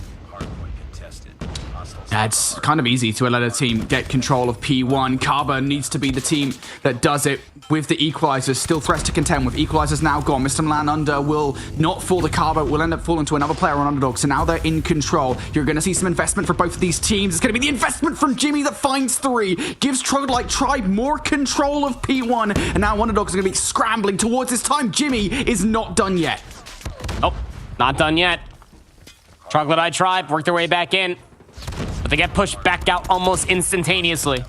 Speaker 11: Yeah, it's kind of easy to let a team get control of P1. Kaba needs to be the team that does it with the equalizers. Still threats to contend with. Equalizers now gone. Mr. Milan under will not fall to Kaba. Will end up falling to another player on Underdog. So now they're in control. You're going to see some investment for both of these teams. It's going to be the investment from Jimmy that finds 3. Gives Troglodyte Tribe more control of P1. And now Underdogs are going to be scrambling towards this time. Jimmy is not done yet.
Speaker 8: Oh, not done yet. Troglodyte Tribe work their way back in. But they get pushed back out almost instantaneously.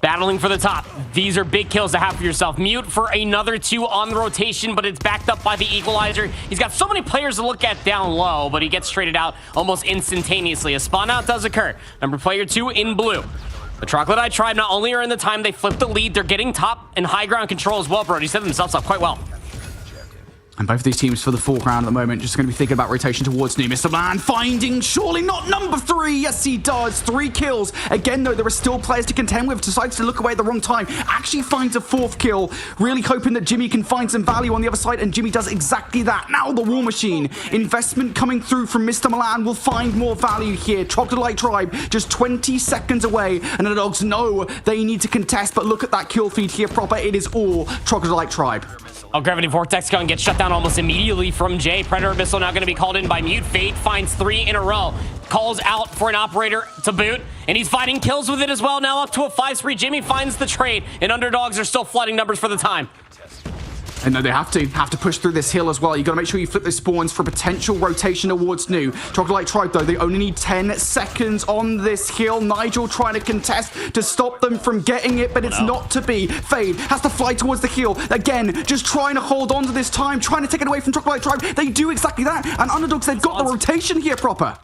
Speaker 8: Battling for the top. These are big kills to have for yourself. Mute for another 2 on the rotation, but it's backed up by the equalizer. He's got so many players to look at down low, but he gets traded out almost instantaneously. A spawn out does occur. Number player 2 in blue. The Troglodyte Tribe not only are in the time, they flip the lead. They're getting top and high ground control as well, bro. He set themselves up quite well.
Speaker 11: And both of these teams for the foreground at the moment just going to be thinking about rotation towards new. Mr. Man finding surely not number 3. Yes, he does. 3 kills. Again, though, there are still players to contend with. Decides to look away at the wrong time. Actually finds a 4th kill. Really hoping that Jimmy can find some value on the other side. And Jimmy does exactly that. Now the War Machine. Investment coming through from Mr. Milan will find more value here. Troglodyte Tribe just 20 seconds away. And the Dogs know they need to contest. But look at that kill feed here proper. It is all Troglodyte Tribe.
Speaker 8: Oh, Gravity Vortex gun gets shut down almost immediately from Jay. Predator Missile now going to be called in by Mute. Fate finds 3 in a row. Calls out for an operator to boot, and he's finding kills with it as well. Now up to a 5-3. Jimmy finds the trade, and Underdogs are still flooding numbers for the time.
Speaker 11: And no, they have to push through this hill as well. You got to make sure you flip those spawns for potential rotation towards new. Troglodyte Tribe, though, they only need 10 seconds on this hill. Nigel trying to contest to stop them from getting it, but it's not to be. Fade has to fly towards the hill. Again, just trying to hold on to this time, trying to take it away from Troglodyte Tribe. They do exactly that. And Underdogs, they've got the rotation here proper.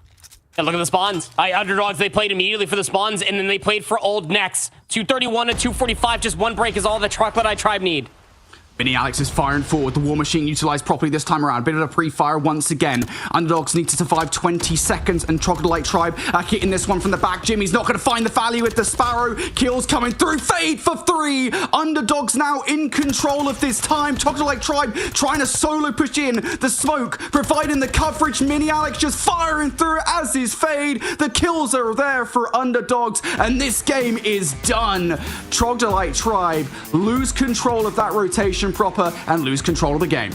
Speaker 8: And look at the spawns. Underdogs, they played immediately for the spawns, and then they played for old necks. 231 to 245, just 1 break is all that Troglodyte Tribe need.
Speaker 11: Mini Alex is firing forward. The War Machine utilized properly this time around. Bit of a pre-fire once again. Underdogs need to survive 20 seconds, and Troglodyte Tribe are hitting this one from the back. Jimmy's not going to find the value with the Sparrow. Kills coming through. Fade for 3. Underdogs now in control of this time. Troglodyte Tribe trying to solo push in. The smoke providing the coverage. Mini Alex just firing through, as is Fade. The kills are there for Underdogs, and this game is done. Troglodyte Tribe lose control of that rotation proper and lose control of the game.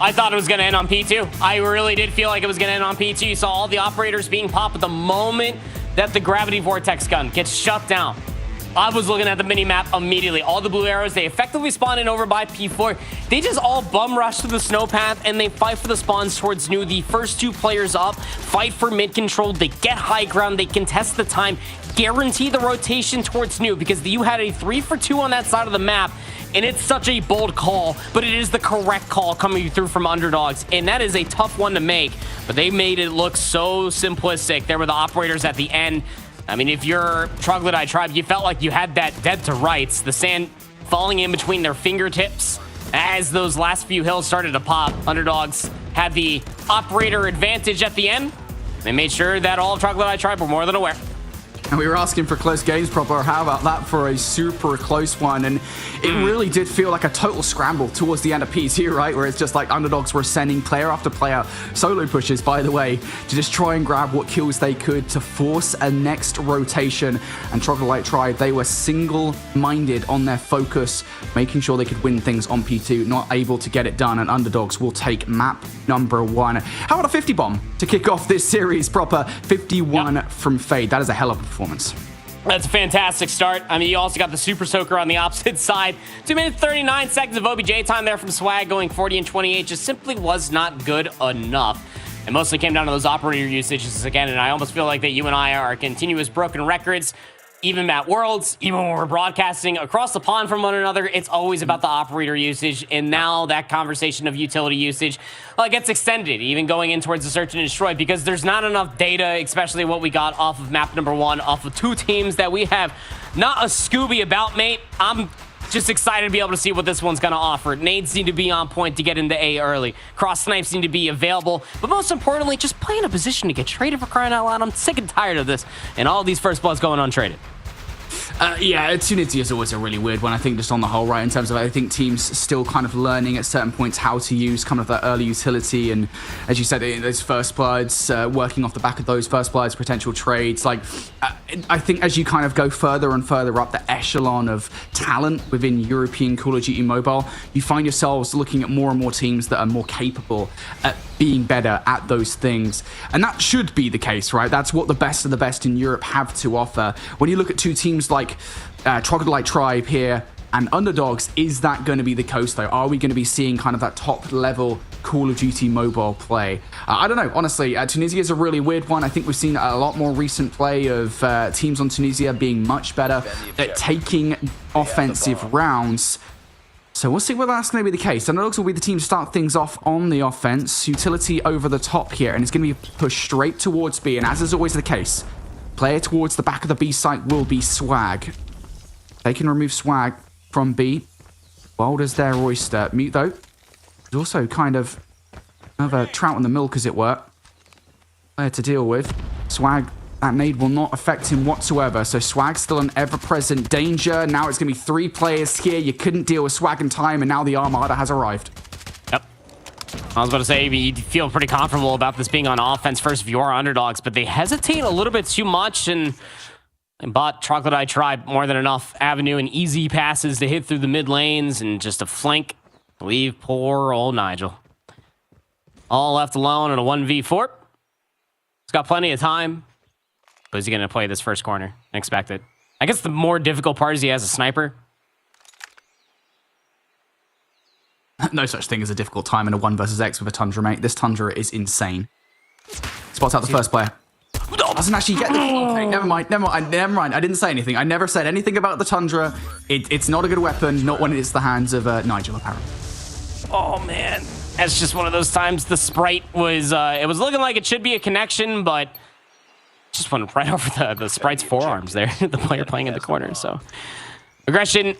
Speaker 8: I thought it was going to end on P2. I really did feel like it was going to end on P2. You saw all the operators being popped at the moment that the Gravity Vortex gun gets shut down. I was looking at the mini-map immediately. All the blue arrows, they effectively spawn in over by P4. They just all bum rush to the snow path, and they fight for the spawns towards new. The first 2 players up fight for mid control. They get high ground. They contest the time. Guarantee the rotation towards new, because you had a 3 for 2 on that side of the map. And it's such a bold call, but it is the correct call coming through from Underdogs. And that is a tough one to make, but they made it look so simplistic. There were the operators at the end. I mean, if you're Troglodyte Tribe, you felt like you had that dead to rights. The sand falling in between their fingertips as those last few hills started to pop. Underdogs had the operator advantage at the end. They made sure that all of Troglodyte Tribe were more than aware.
Speaker 11: And we were asking for close games proper. How about that for a super close one? And it really did feel like a total scramble towards the end of P2, right? Where it's just like Underdogs were sending player after player, solo pushes, by the way, to just try and grab what kills they could to force a next rotation. And Troglodyte Tribe, they were single-minded on their focus, making sure they could win things on P2, not able to get it done. And Underdogs will take map number 1. How about a 50 bomb to kick off this series proper? 51 from Fade. That is a hell of a performance.
Speaker 8: That's a fantastic start. I mean, you also got the Super Soaker on the opposite side. 2 minutes, 39 seconds of OBJ time there from Swag, going 40 and 28. Just simply was not good enough. It mostly came down to those operator usages again, and I almost feel like that you and I are continuous broken records. Even at Worlds, even when we're broadcasting across the pond from one another, it's always about the operator usage. And now that conversation of utility usage gets extended, even going in towards the search and destroy, because there's not enough data, especially what we got off of map number 1, off of 2 teams that we have not a Scooby about, mate. I'm just excited to be able to see what this one's going to offer. Nades need to be on point to get into A early. Cross snipes need to be available. But most importantly, just play in a position to get traded, for crying out loud. I'm sick and tired of this. And all these first bloods going untraded.
Speaker 11: Yeah, Tunisia is always a really weird one, I think, just on the whole, right? In terms of, I think teams still kind of learning at certain points how to use kind of that early utility. And as you said, those first bloods, working off the back of those first bloods, potential trades. I think as you kind of go further and further up the echelon of talent within European Call of Duty Mobile, you find yourselves looking at more and more teams that are more capable at being better at those things. And that should be the case, right? That's what the best of the best in Europe have to offer. When you look at 2 teams like Troglodyte Tribe here and Underdogs, is that going to be the case, though? Are we going to be seeing kind of that top level Call of Duty Mobile play? I don't know, honestly. Tunisia is a really weird one. I think we've seen a lot more recent play of teams on Tunisia being much better at taking offensive rounds. So we'll see whether that's going to be the case. Underdogs will be the team to start things off on the offense. Utility over the top here, and it's going to be pushed straight towards B. And as is always the case, player towards the back of the B site will be Swag. They can remove Swag from B. Wild as their oyster. Mute, though, There's also kind of another trout in the milk, as it were, there to deal with. Swag, that nade will not affect him whatsoever. So Swag's still an ever-present danger. Now it's going to be 3 players here. You couldn't deal with Swag in time, and now the Armada has arrived.
Speaker 8: Yep. I was about to say, you feel pretty comfortable about this being on offense first if you are underdogs, but they hesitate a little bit too much, and bought Troglodyte Tribe more than enough avenue and easy passes to hit through the mid lanes and just a flank. Leave poor old Nigel all left alone in a 1v4. He's got plenty of time, but is he going to play this first corner? Expect it. I guess the more difficult part is he has a sniper.
Speaker 11: No such thing as a difficult time in a 1 versus X with a Tundra, mate. This Tundra is insane. Spots out the first player. Doesn't actually get the kill. Okay, never mind. I didn't say anything. I never said anything about the Tundra. It's not a good weapon, not when it's the hands of Nigel, apparently.
Speaker 8: Oh, man. That's just one of those times the sprite was, it was looking like it should be a connection, but just went right over the sprite's forearms there, the player playing in the corner. So aggression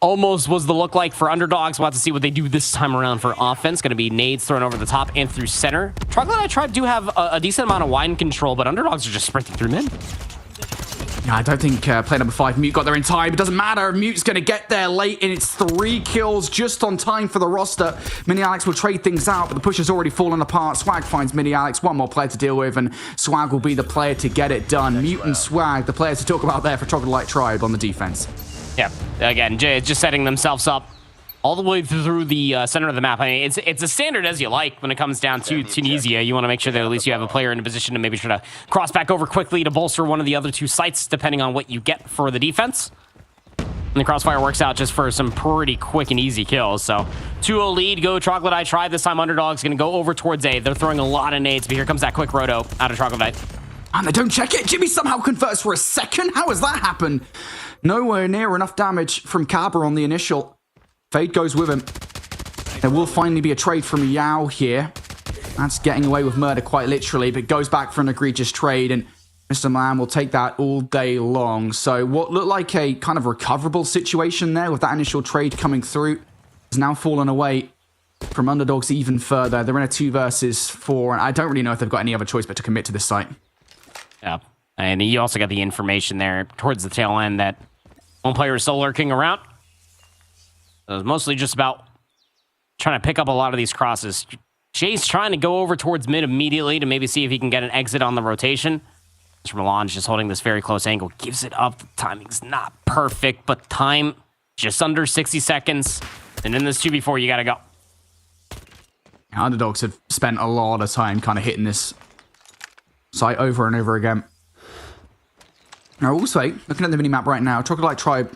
Speaker 8: almost was the look like for underdogs. We'll have to see what they do this time around for offense. Going to be nades thrown over the top and through center. Troglodyte Tribe do have a decent amount of wide control, but underdogs are just sprinting through mid.
Speaker 11: Yeah, I don't think player number 5, Mute, got there in time. It doesn't matter. Mute's going to get there late, and it's 3 kills just on time for the roster. Mini Alex will trade things out, but the push has already fallen apart. Swag finds Mini Alex, one more player to deal with, and Swag will be the player to get it done. Mute and Swag, the players to talk about there for Troglodyte Tribe on the defense.
Speaker 8: Yeah, again, just setting themselves up all the way through the center of the map. I mean, it's a standard as you like when it comes down to Tunisia. You want to make sure that at least you have a player in a position to maybe try to cross back over quickly to bolster one of the other 2 sites, depending on what you get for the defense. And the crossfire works out just for some pretty quick and easy kills. So 2-0 lead, go Troglodyte Tribe. This time underdog's going to go over towards A. They're throwing a lot of nades, but here comes that quick roto out of Troglodyte.
Speaker 11: And they don't check it. Jimmy somehow converts for a second. How has that happened? Nowhere near enough damage from Cabra on the initial. Fade goes with him. There will finally be a trade from Yao here. That's getting away with murder quite literally, but goes back for an egregious trade, and Mr. Milan will take that all day long. So what looked like a kind of recoverable situation there with that initial trade coming through has now fallen away from underdogs even further. They're in a 2 versus 4, and I don't really know if they've got any other choice but to commit to this site.
Speaker 8: Yeah, and you also got the information there towards the tail end that one player is still lurking around. So it's mostly just about trying to pick up a lot of these crosses. Jay's trying to go over towards mid immediately to maybe see if he can get an exit on the rotation. Mr. Milan's just holding this very close angle. Gives it up. The timing's not perfect, but time just under 60 seconds. And in this 2v4, you got to go.
Speaker 11: Underdogs have spent a lot of time kind of hitting this site over and over again. Now, also, looking at the minimap right now, Troglodyte Tribe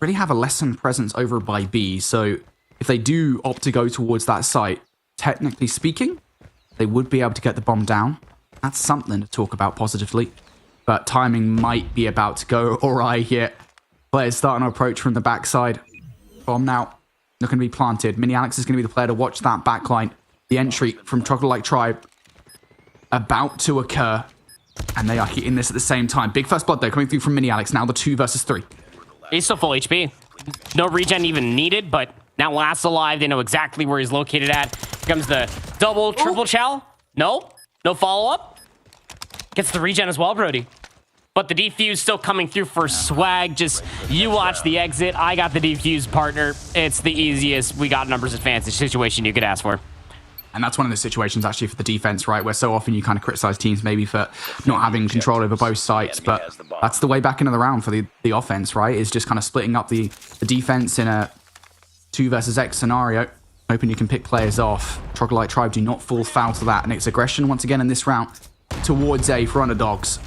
Speaker 11: really have a lessened presence over by B, so if they do opt to go towards that site, technically speaking, they would be able to get the bomb down. That's something to talk about positively, but timing might be about to go awry here. Players starting to approach from the backside. Bomb now, not going to be planted. Mini Alex is going to be the player to watch that backline. The entry from Troglodyte Tribe about to occur, and they are hitting this at the same time. Big first blood though, coming through from Mini Alex, now the 2 versus 3.
Speaker 8: He's still full HP. No regen even needed, but now last alive. They know exactly where he's located at. Here comes the double, triple chow. No follow-up. Gets the regen as well, Brody. But the defuse still coming through for Swag. Just, you watch the exit. I got the defuse, partner. It's the easiest we got numbers advantage situation you could ask for.
Speaker 11: And that's one of the situations actually for the defense, right? Where so often you kind of criticize teams maybe for not having control over both sites, but that's the way back into the round for the offense, right? Is just kind of splitting up the defense in a 2 versus X scenario. Hoping you can pick players off. Troglodyte Tribe do not fall foul to that. And it's aggression once again in this round towards A for underdogs.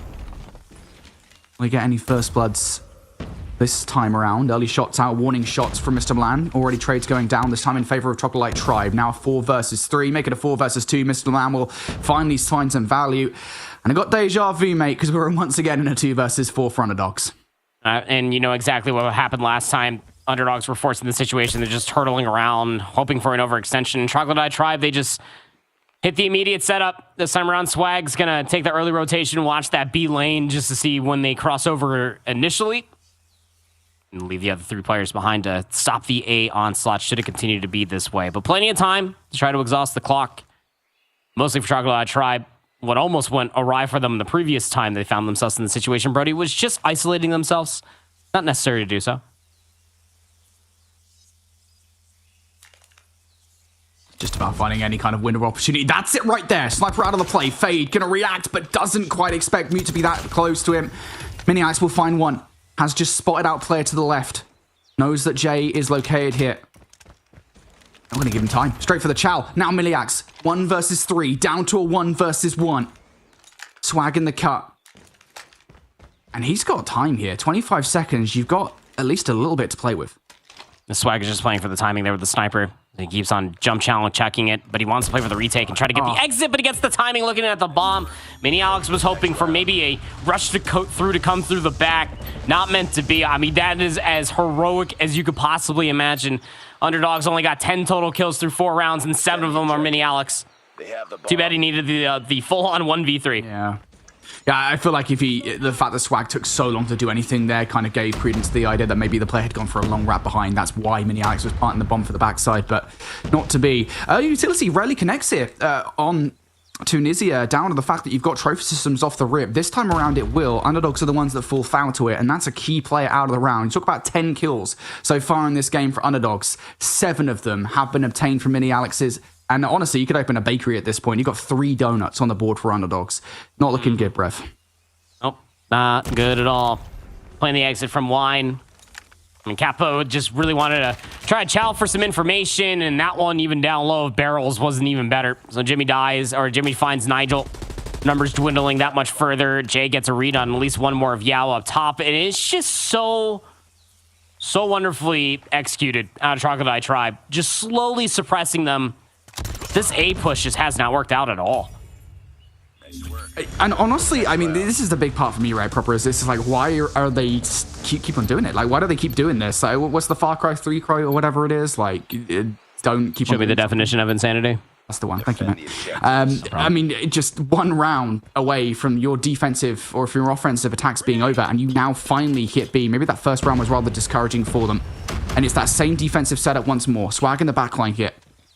Speaker 11: Will we get any first bloods this time around? Early shots out, warning shots from Mr. Milan. Already trades going down, this time in favor of Troglodyte Tribe. Now 4 versus 3, make it a 4 versus 2. Mr. Milan will finally find some value. And I got deja vu, mate, because we're once again in a 2 versus 4 for underdogs.
Speaker 8: And you know exactly what happened last time. Underdogs were forced in the situation. They're just hurtling around, hoping for an overextension. Troglodyte Tribe, they just hit the immediate setup. This time around, Swag's going to take the early rotation, watch that B lane just to see when they cross over initially. and leave the other 3 players behind to stop the A onslaught should it continue to be this way. But plenty of time to try to exhaust the clock. Mostly for Troglodyte Tribe. What almost went awry for them the previous time they found themselves in the situation, Brody, was just isolating themselves. Not necessary to do so.
Speaker 11: Just about finding any kind of window of opportunity. That's it right there. Sniper out of the play. Fade gonna react, but doesn't quite expect Mute to be that close to him. Miniax will find one. Has just spotted out player to the left. Knows that Jay is located here. I'm going to give him time. Straight for the chow. Now Miliax. 1 versus 3. Down to a 1 versus 1. Swag in the cut. And he's got time here. 25 seconds. You've got at least a little bit to play with.
Speaker 8: The Swag is just playing for the timing there with the sniper. He keeps on jump challenge checking it, but he wants to play for the retake and try to get the exit, but he gets the timing looking at the bomb. Mini Alex was hoping for maybe a rush to come through the back. Not meant to be. I mean, that is as heroic as you could possibly imagine. Underdogs only got 10 total kills through 4 rounds, and 7 of them are Mini Alex. Too bad he needed the full-on 1v3.
Speaker 11: Yeah. Yeah, I feel like the fact that Swag took so long to do anything there kind of gave credence to the idea that maybe the player had gone for a long wrap behind. That's why Mini Alex was planting the bomb for the backside, but not to be. Utility rarely connects here on Tunisia, down to the fact that you've got trophy systems off the rip. This time around it will. Underdogs are the ones that fall foul to it, and that's a key player out of the round. You talk about 10 kills so far in this game for Underdogs. 7 of them have been obtained from Mini Alex's. And honestly, you could open a bakery at this point. You've got 3 donuts on the board for Underdogs. Not looking good, Brev.
Speaker 8: Nope, not good at all. Playing the exit from Wine. I mean, Capo just really wanted to try to chow for some information, and that one, even down low of barrels, wasn't even better. So Jimmy finds Nigel. Numbers dwindling that much further. Jay gets a read on at least one more of Yao up top, and it's just so wonderfully executed out of Troglodyte Tribe. Just slowly suppressing them. This A push just has not worked out at all.
Speaker 11: And honestly, I mean, this is the big part for me, right, Proper, is this is like, why are they keep on doing it? Like, why do they keep doing this? Like, what's the Far Cry 3 cry or whatever it is? Like, don't keep on
Speaker 8: Show me the definition of insanity.
Speaker 11: That's the one. Thank you, man. I mean, just 1 round away from your defensive or from your offensive attacks being over, and you now finally hit B. Maybe that first round was rather discouraging for them. And it's that same defensive setup once more. Swag in the backline here.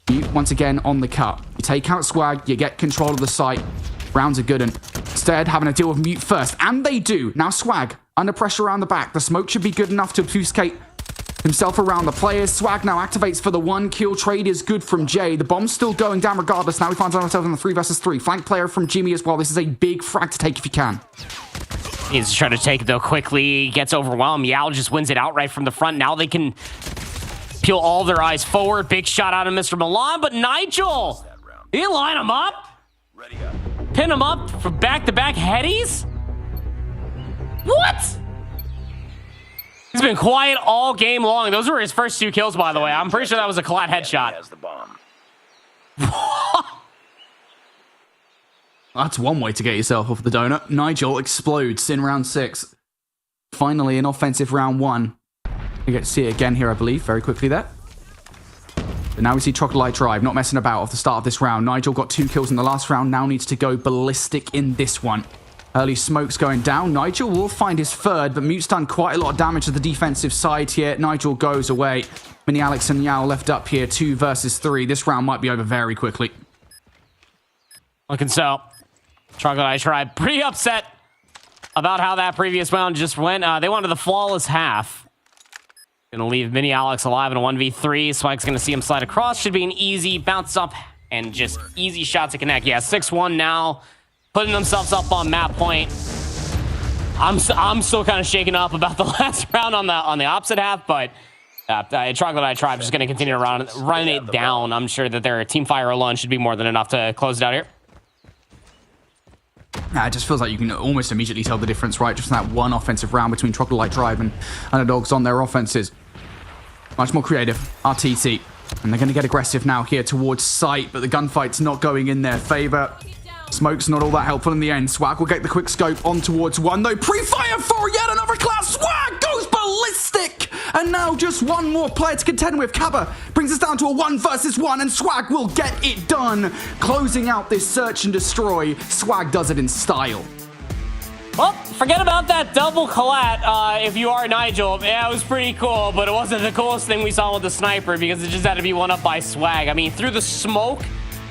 Speaker 11: Mute once again on the cut. You take out Swag, you get control of the site. Rounds are good, and instead having to deal with Mute first. And they do. Now Swag, under pressure around the back. The smoke should be good enough to obfuscate himself around the players. Swag now activates for the 1 kill. Trade is good from Jay. The bomb's still going down regardless. Now he finds himself in the 3 versus 3. Flank player from Jimmy as well. This is a big frag to take if you can.
Speaker 8: He's trying to take it, though, quickly. Gets overwhelmed. Yao just wins it outright from the front. Now they can peel all their eyes forward. Big shot out of Mr. Milan, but Nigel, he line him up. Pin him up for back-to-back headies? What? He's been quiet all game long. Those were his first 2 kills, by the way. I'm pretty sure that was a collat headshot.
Speaker 11: That's one way to get yourself off the donut. Nigel explodes in round 6. Finally, an offensive round 1. You get to see it again here, I believe, very quickly there. But now we see Troglodyte Tribe not messing about off the start of this round. Nigel got 2 kills in the last round, now needs to go ballistic in this one. Early smokes going down. Nigel will find his 3rd, but Mute's done quite a lot of damage to the defensive side here. Nigel goes away. Mini Alex and Yao left up here, 2 versus 3. This round might be over very quickly.
Speaker 8: Looking so. Troglodyte Tribe pretty upset about how that previous round just went. They wanted the flawless half. Gonna leave Mini Alex alive in a 1v3. Swag's gonna see him slide across. Should be an easy bounce up and just easy shot to connect. Yeah, 6-1 now. Putting themselves up on map point. I'm still kind of shaken up about the last round on the opposite half, but Troglodyte Tribe just gonna continue to run it down. I'm sure that their team fire alone should be more than enough to close it out here.
Speaker 11: Nah, it just feels like you can almost immediately tell the difference, right? Just from that 1 offensive round between Troglodyte Tribe and Underdogs on their offenses. Much more creative. RTT. And they're going to get aggressive now here towards site, but the gunfight's not going in their favor. Smoke's not all that helpful in the end. Swag will get the quick scope on towards 1, though. Pre-fire for yet another class. Swag goes ballistic. And now just 1 more player to contend with. Cabba brings us down to a 1 versus 1, and Swag will get it done. Closing out this search and destroy. Swag does it in style.
Speaker 8: Well, forget about that double collat if you are Nigel. Yeah, it was pretty cool, but it wasn't the coolest thing we saw with the sniper because it just had to be one up by Swag. I mean, through the smoke,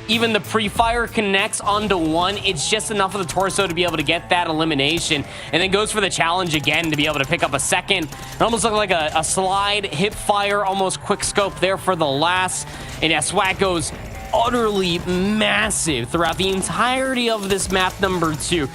Speaker 8: even the pre-fire connects onto one. It's just enough of the torso to be able to get that elimination, and then goes for the challenge again to be able to pick up a second. It almost looked like a slide, hip fire, almost quick scope there for the last. And yeah, Swag goes utterly massive throughout the entirety of this map number 2.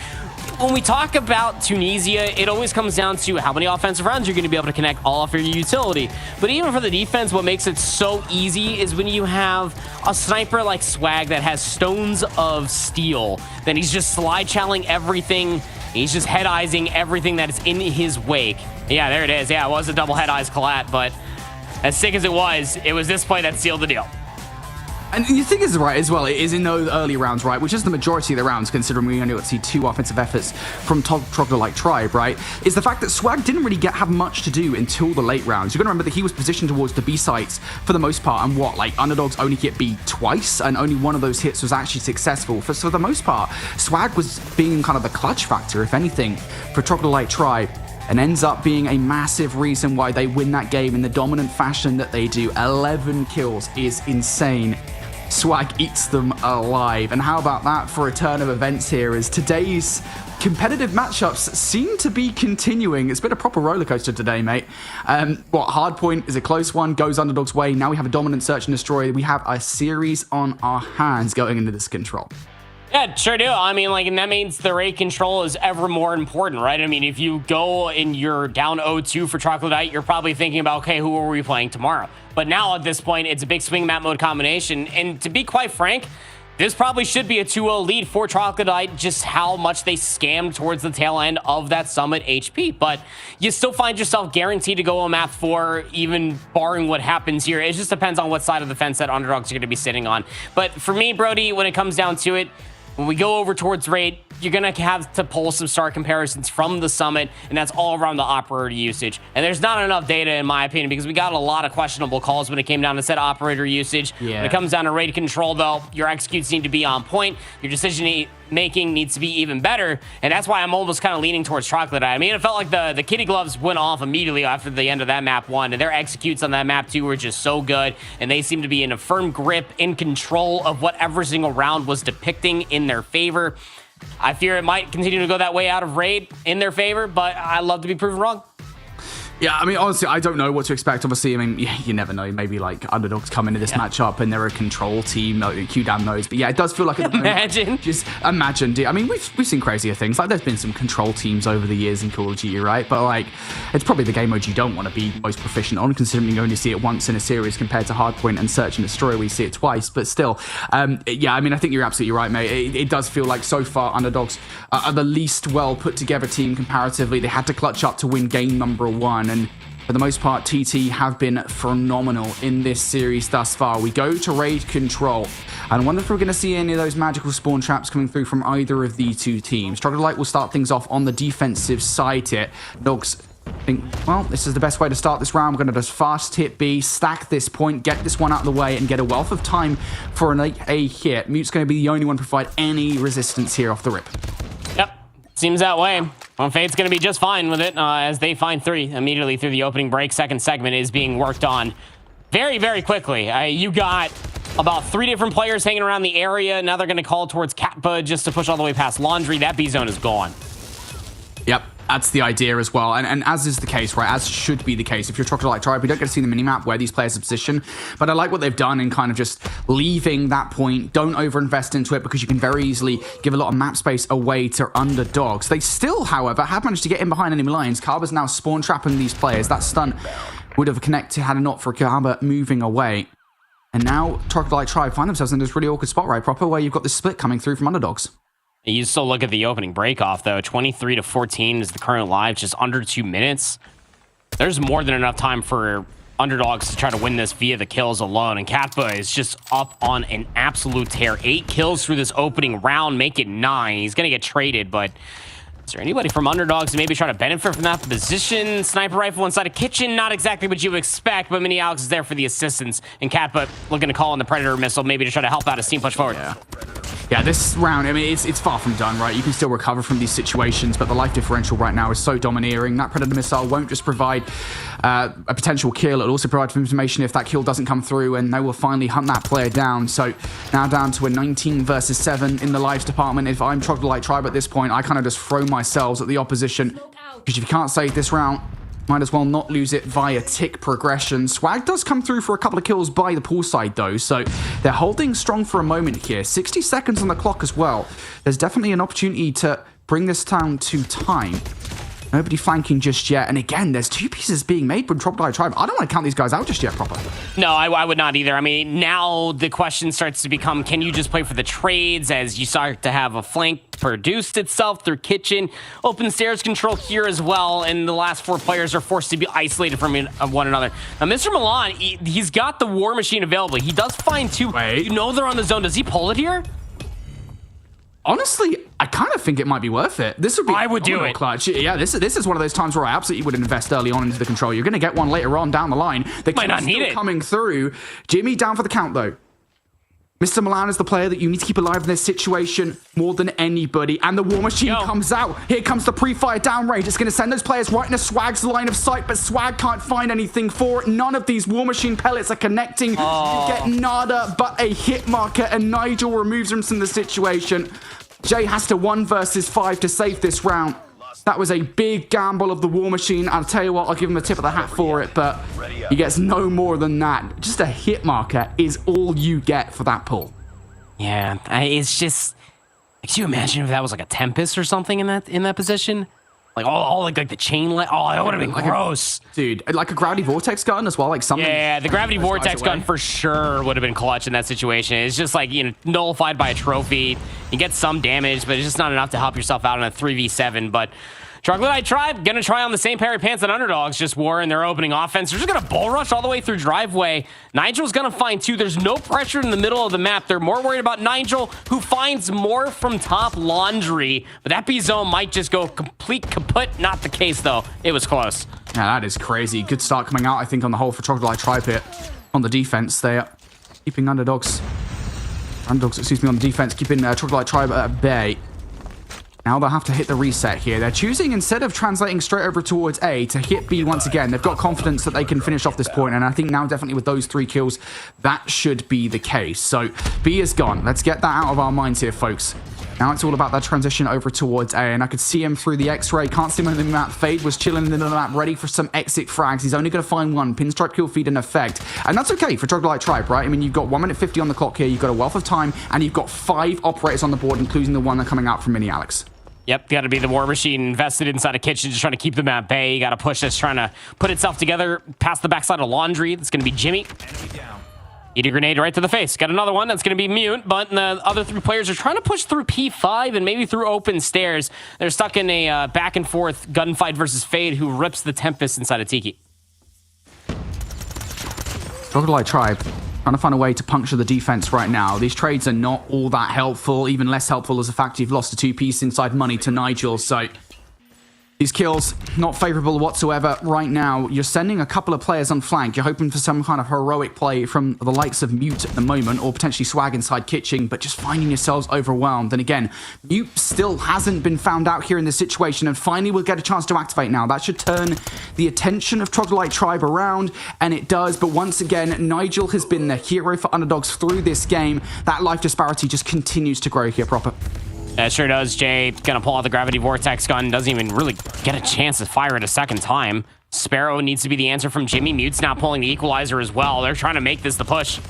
Speaker 8: When we talk about Tunisia, it always comes down to how many offensive rounds you're going to be able to connect all of your utility. But even for the defense, what makes it so easy is when you have a sniper like Swag that has stones of steel, then he's just slide channeling everything. He's just head-eyesing everything that is in his wake. Yeah, there it is. Yeah, it was a double head-eyes collat, but as sick as it was this play that sealed the deal.
Speaker 11: And you think is right as well. It is in those early rounds, right? Which is the majority of the rounds, considering we only got to see 2 offensive efforts from Troglodyte Tribe, right? Is the fact that Swag didn't really have much to do until the late rounds. You're going to remember that he was positioned towards the B sites for the most part, and Underdogs only hit B twice, and only one of those hits was actually successful. For the most part, Swag was being kind of the clutch factor, if anything, for Troglodyte Tribe. And ends up being a massive reason why they win that game in the dominant fashion that they do. 11 kills is insane. Swag eats them alive. And how about that for a turn of events here, as today's competitive matchups seem to be continuing. It's been a proper roller coaster today, mate. Hardpoint is a close one, goes Underdog's way. Now we have a dominant search and destroy. We have a series on our hands going into this control.
Speaker 8: Yeah, sure do. I mean, and that means the raid control is ever more important, right? I mean, if you go and you're down 0-2 for Troglodyte, you're probably thinking about, okay, who are we playing tomorrow? But now at this point, it's a big swing map mode combination. And to be quite frank, this probably should be a 2-0 lead for Troglodyte, just how much they scammed towards the tail end of that Summit HP. But you still find yourself guaranteed to go on map 4, even barring what happens here. It just depends on what side of the fence that Underdogs are going to be sitting on. But for me, Brody, when it comes down to it, when we go over towards raid, you're going to have to pull some star comparisons from the Summit, and that's all around the operator usage. And there's not enough data, in my opinion, because we got a lot of questionable calls when it came down to set operator usage.
Speaker 11: Yeah.
Speaker 8: When it comes down to raid control, though, your executes need to be on point. Your decision making needs to be even better, and that's why I'm almost kind of leaning towards Troglodyte. I mean, it felt like the kitty gloves went off immediately after the end of that map 1, and their executes on that map 2 were just so good, and they seem to be in a firm grip, in control of what every single round was depicting in their favor. I fear it might continue to go that way out of raid in their favor, but I love to be proven wrong.
Speaker 11: Yeah, I mean, honestly, I don't know what to expect. Obviously, I mean, you never know. Maybe Underdogs come into this matchup and they're a control team. Q-Down knows. But yeah, it does feel like...
Speaker 8: Imagine.
Speaker 11: Just imagine. I mean, we've seen crazier things. There's been some control teams over the years in Call of Duty, right? But it's probably the game mode you don't want to be most proficient on, considering you only see it once in a series compared to Hardpoint and Search and Destroy, where you see it twice. But still, yeah, I mean, I think you're absolutely right, mate. It does feel like so far Underdogs are the least well put together team comparatively. They had to clutch up to win game number 1, and for the most part, TT have been phenomenal in this series thus far. We go to raid control, and I wonder if we're going to see any of those magical spawn traps coming through from either of the two teams. Troglodyte will start things off on the defensive side here. Dogs think, well, this is the best way to start this round. We're going to just fast hit B, stack this point, get this one out of the way, and get a wealth of time for an A hit. Mute's going to be the only one to provide any resistance here off the rip.
Speaker 8: Yep, seems that way. Well, Fate's going to be just fine with it as they find 3 immediately through the opening break. Second segment is being worked on very, very quickly. You got about 3 different players hanging around the area. Now they're going to call towards Catbud just to push all the way past Laundry. That B zone is gone.
Speaker 11: Yep. That's the idea as well, and as is the case, right, as should be the case. If you're Troglodyte Tribe, we don't get to see the minimap where these players are positioned, but I like what they've done in kind of just leaving that point. Don't overinvest into it, because you can very easily give a lot of map space away to Underdogs. They still, however, have managed to get in behind enemy lines. Karba's now spawn trapping these players. That stunt would have connected had it not for Karba moving away. And now Troglodyte Tribe find themselves in this really awkward spot, right, Proper, where you've got this split coming through from Underdogs.
Speaker 8: You still look at the opening break-off, though. 23-14 is the current live, just under 2 minutes. There's more than enough time for Underdogs to try to win this via the kills alone, and Katba is just up on an absolute tear. 8 kills through this opening round, make it 9. He's going to get traded, but is there anybody from Underdogs to maybe try to benefit from that position? Sniper rifle inside a kitchen, not exactly what you would expect, but Mini Alex is there for the assistance, and Katba looking to call in the Predator missile, maybe to try to help out his team push forward.
Speaker 11: Yeah, Yeah, this round, I mean, it's far from done, right? You can still recover from these situations, but the life differential right now is so domineering. That Predator missile won't just provide a potential kill, it'll also provide information if that kill doesn't come through, and they will finally hunt that player down. So now down to a 19 versus 7 in the lives department. If I'm Troglodyte Tribe at this point, I kind of just throw myself at the opposition, because if you can't save this round, might as well not lose it via tick progression. Swag does come through for a couple of kills by the poolside though, so they're holding strong for a moment here. 60 seconds on the clock as well. There's definitely an opportunity to bring this down to time. Nobody flanking just yet. And again, there's 2 pieces being made from Troglodyte Tribe. I don't want to count these guys out just yet proper.
Speaker 8: No, I would not either. I mean, now the question starts to become, can you just play for the trades as you start to have a flank produced itself through kitchen, open stairs control here as well, and the last 4 players are forced to be isolated from one another. Now, Mr. Milan, he's got the War Machine available. He does find 2.
Speaker 11: Wait.
Speaker 8: You know they're on the zone. Does he pull it here?
Speaker 11: Honestly, I kind of think it might be worth it. This would be
Speaker 8: I would do it.
Speaker 11: Clutch. Yeah, this is one of those times where I absolutely would invest early on into the control. You're going to get one later on down the line. The
Speaker 8: Might not
Speaker 11: kill's
Speaker 8: need
Speaker 11: still
Speaker 8: it.
Speaker 11: coming through. Jimmy down for the count though. Mr. Milan is the player that you need to keep alive in this situation more than anybody. And the War Machine comes out. Here comes the pre-fire downrange. It's going to send those players right into Swag's line of sight, but Swag can't find anything for it. None of these War Machine pellets are connecting. You get nada but a hit marker, and Nigel removes him from the situation. Jay has to 1 versus 5 to save this round. That was a big gamble of the War Machine. I'll tell you what, I'll give him a tip of the hat for it, but he gets no more than that. Just a hit marker is all you get for that pull.
Speaker 8: Yeah, it's just... Could you imagine if that was like a Tempest or something in that position? Like all like the chain light. Oh, that would have been
Speaker 11: like
Speaker 8: gross.
Speaker 11: Dude, like a Gravity Vortex gun as well, like something.
Speaker 8: Yeah, the Gravity Vortex gun for sure would have been clutch in that situation. It's just like, nullified by a trophy. You get some damage, but it's just not enough to help yourself out in a 3v7. But Troglodyte Tribe gonna try on the same pair of pants that Underdogs just wore in their opening offense. They're just gonna bull rush all the way through driveway. Nigel's gonna find 2. There's no pressure in the middle of the map. They're more worried about Nigel, who finds more from top laundry. But that B zone might just go complete kaput. Not the case though. It was close.
Speaker 11: Yeah, that is crazy. Good start coming out, I think, on the whole for Troglodyte Tribe here. On the defense, they're keeping Underdogs, on the defense, keeping Troglodyte Tribe at bay. Now they'll have to hit the reset here. They're choosing, instead of translating straight over towards A, to hit B once again. They've got confidence that they can finish off this point, and I think now definitely with those 3 kills, that should be the case. So B is gone. Let's get that out of our minds here, folks. Now it's all about that transition over towards A, and I could see him through the X-ray. Can't see him on the map. Fade was chilling in the map, ready for some exit frags. He's only going to find 1. Pinstripe kill feed in effect. And that's okay for Troglodyte Tribe, right? I mean, you've got 1 minute 50 on the clock here. You've got a wealth of time, and you've got 5 operators on the board, including the one that coming out from Mini Alex.
Speaker 8: Yep, got to be the War Machine invested inside a kitchen, just trying to keep them at bay. You got to push this, trying to put itself together past the backside of laundry. That's going to be Jimmy. Eat a grenade right to the face. Got another one that's going to be mute, but the other 3 players are trying to push through P5 and maybe through open stairs. They're stuck in a back and forth gunfight versus Fade, who rips the Tempest inside of Tiki.
Speaker 11: Troglodyte Tribe trying to find a way to puncture the defense right now. These trades are not all that helpful. Even less helpful is the fact you've lost a 2-piece inside money to Nigel. So these kills, not favorable whatsoever right now. You're sending a couple of players on flank. You're hoping for some kind of heroic play from the likes of Mute at the moment, or potentially Swag inside Kitchen, but just finding yourselves overwhelmed. And again, Mute still hasn't been found out here in this situation, and finally we'll get a chance to activate now. That should turn the attention of Troglodyte Tribe around, and it does. But once again, Nigel has been the hero for Underdogs through this game. That life disparity just continues to grow here proper.
Speaker 8: It sure does. Jay gonna pull out the Gravity Vortex gun. Doesn't even really get a chance to fire it a second time. Sparrow needs to be the answer from Jimmy. Mute's now pulling the equalizer as well. They're trying to make this the push.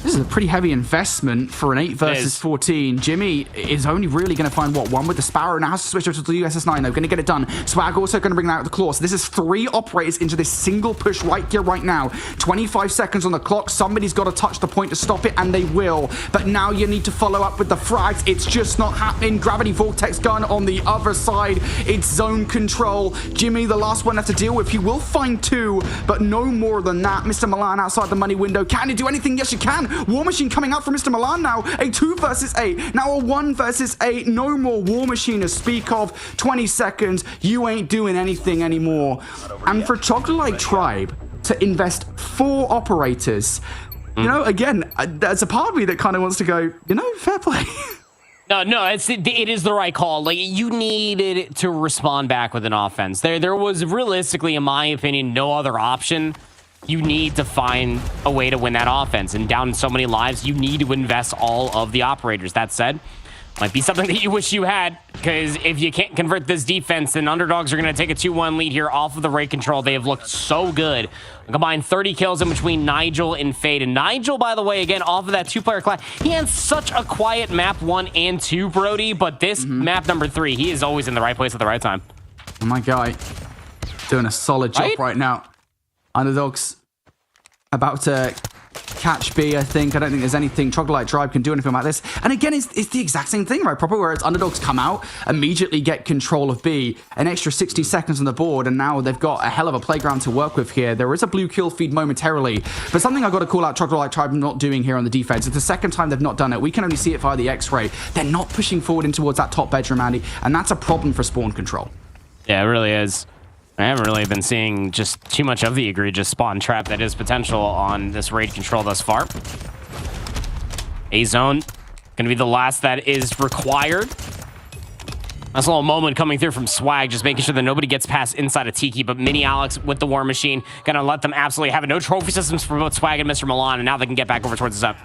Speaker 11: This is a pretty heavy investment for an 8 versus 14. Jimmy is only really going to find, what, 1 with the Sparrow. Now has to switch over to the USS-9, though. Going to get it done. Swag also going to bring out the Claw. So this is 3 operators into this single push right here, right now. 25 seconds on the clock. Somebody's got to touch the point to stop it, and they will. But now you need to follow up with the frags. It's just not happening. Gravity Vortex gun on the other side. It's zone control. Jimmy, the last one left to deal with. He will find 2, but no more than that. Mr. Milan outside the money window. Can he do anything? Yes, you can. War Machine coming out from Mr. Milan now. A 2 versus 8. Now a 1 versus 8. No more War Machine to speak of. 20 seconds. You ain't doing anything anymore. And for Troglodyte Tribe to invest 4 operators, you know, again, there's a part of me that kind of wants to go, you know, fair play.
Speaker 8: No, it is the right call. Like, you needed to respond back with an offense. There was realistically, in my opinion, no other option. You need to find a way to win that offense. And down so many lives, you need to invest all of the operators. That said, might be something that you wish you had, because if you can't convert this defense, then underdogs are going to take a 2-1 lead here off of the raid control. They have looked so good. Combined 30 kills in between Nigel and Fade. And Nigel, by the way, again, off of that 2-player class, he had such a quiet map 1 and 2, Brody, but this map number 3, he is always in the right place at the right time.
Speaker 11: Oh, my guy, doing a solid job right now. Underdogs about to catch B, I think. I don't think there's anything Troglodyte Tribe can do anything like this. And again, it's the exact same thing, right? Proper, where it's underdogs come out, immediately get control of B, an extra 60 seconds on the board, and now they've got a hell of a playground to work with here. There is a blue kill feed momentarily, but something I've got to call out Troglodyte Tribe not doing here on the defense. It's the second time they've not done it. We can only see it via the X-ray. They're not pushing forward in towards that top bedroom, Andy, and that's a problem for spawn control. Yeah,
Speaker 8: it really is. I haven't really been seeing just too much of the egregious spawn trap that is potential on this raid control thus far. A-zone going to be the last that is required. Nice little moment coming through from Swag, just making sure that nobody gets past inside of Tiki, but Mini Alex with the War Machine going to let them absolutely have it. No trophy systems for both Swag and Mr. Milan, and now they can get back over towards the zone.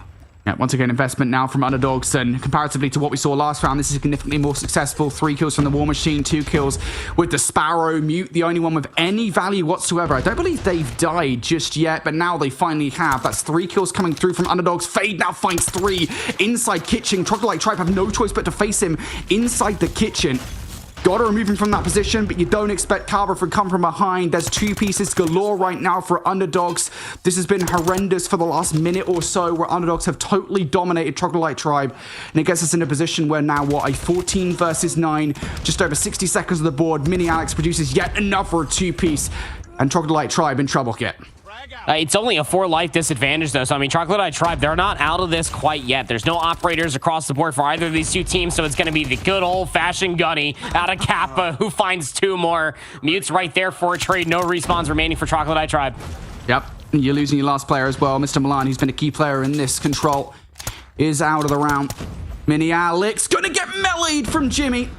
Speaker 11: Yeah, once again, investment now from underdogs, and comparatively to what we saw last round, this is significantly more successful. 3 kills from the War Machine, 2 kills with the Sparrow. Mute, the only one with any value whatsoever. I don't believe they've died just yet, but now they finally have. That's 3 kills coming through from underdogs. Fade now finds 3 inside kitchen. Troglodyte Tribe have no choice but to face him inside the kitchen. Got to remove him from that position, but you don't expect Carver to come from behind. There's 2 pieces galore right now for underdogs. This has been horrendous for the last minute or so, where underdogs have totally dominated Troglodyte Tribe. And it gets us in a position where now, what, a 14 versus 9, just over 60 seconds on the board. Mini Alex produces yet another 2-piece, and Troglodyte Tribe in trouble kit.
Speaker 8: It's only a 4-life disadvantage, though. So, I mean, Troglodyte Tribe, they're not out of this quite yet. There's no operators across the board for either of these 2 teams, so it's going to be the good old-fashioned Gunny out of Kappa, who finds 2 more. Mutes right there for a trade. No respawns remaining for Troglodyte Tribe.
Speaker 11: Yep, you're losing your last player as well. Mr. Milan, who's been a key player in this control, is out of the round. Mini Alex going to get meleeed from Jimmy.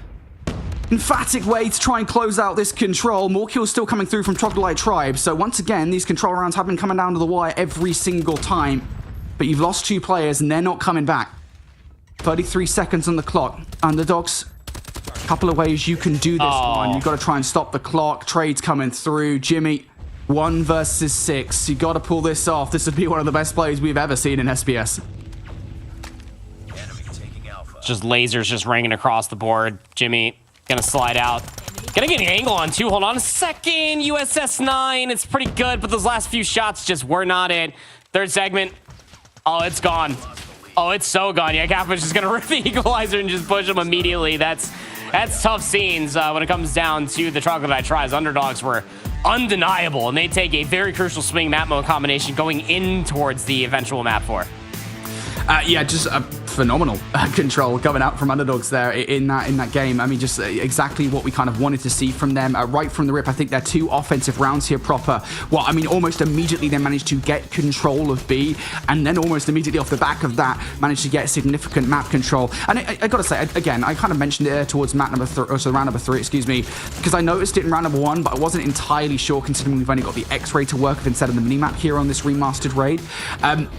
Speaker 11: Emphatic way to try and close out this control. More kills still coming through from Troglodyte Tribe. So once again, these control rounds have been coming down to the wire every single time. But you've lost 2 players and they're not coming back. 33 seconds on the clock. Underdogs, a couple of ways you can do this one. You've got to try and stop the clock. Trades coming through. Jimmy, 1 versus 6. You got to pull this off. This would be one of the best plays we've ever seen in SBS.
Speaker 8: Just lasers just ringing across the board. Jimmy gonna slide out. Gonna get an angle on 2. Hold on a second. USS 9. It's pretty good, but those last few shots just were not it. 3rd segment. Oh, it's gone. Oh, it's so gone. Yeah, Kappa's just gonna rip the equalizer and just push him immediately. That's tough scenes when it comes down to the Troglodyte Tribe's underdogs were undeniable, and they take a very crucial swing map mode combination going in towards the eventual map 4.
Speaker 11: Yeah, just a phenomenal control coming out from underdogs there in that game. I mean, just exactly what we kind of wanted to see from them right from the rip. I think they're 2 offensive rounds here proper. Well, I mean, almost immediately they managed to get control of B, and then almost immediately off the back of that managed to get significant map control. And I gotta say, again, I kind of mentioned it towards map number 3, or so round number 3, excuse me, because I noticed it in round number 1, but I wasn't entirely sure considering we've only got the X-ray to work with instead of the mini-map here on this remastered raid.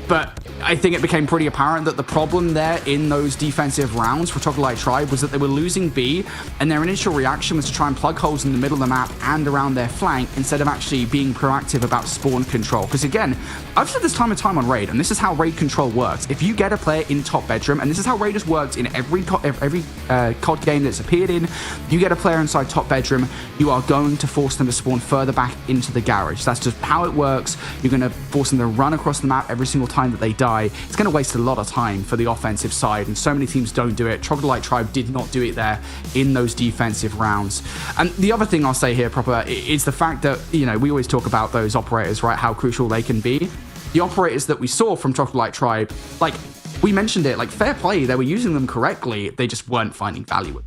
Speaker 11: But I think it became pretty apparent that the problem there in those defensive rounds for Troglodyte Tribe was that they were losing B, and their initial reaction was to try and plug holes in the middle of the map and around their flank instead of actually being proactive about spawn control. Because again, I've said this time and time on Raid, and this is how Raid control works. If you get a player in top bedroom, and this is how Raid has worked in every COD game that's appeared in, you get a player inside top bedroom, you are going to force them to spawn further back into the garage. That's just how it works. You're going to force them to run across the map every single time that they die. It's going to waste a lot of time for the offensive side, and so many teams don't do it. Troglodyte Tribe did not do it there in those defensive rounds. And the other thing I'll say here proper is the fact that, you know, we always talk about those operators, right, how crucial they can be. The operators that we saw from Troglodyte Tribe, like, we mentioned it, like, fair play, they were using them correctly, they just weren't finding value.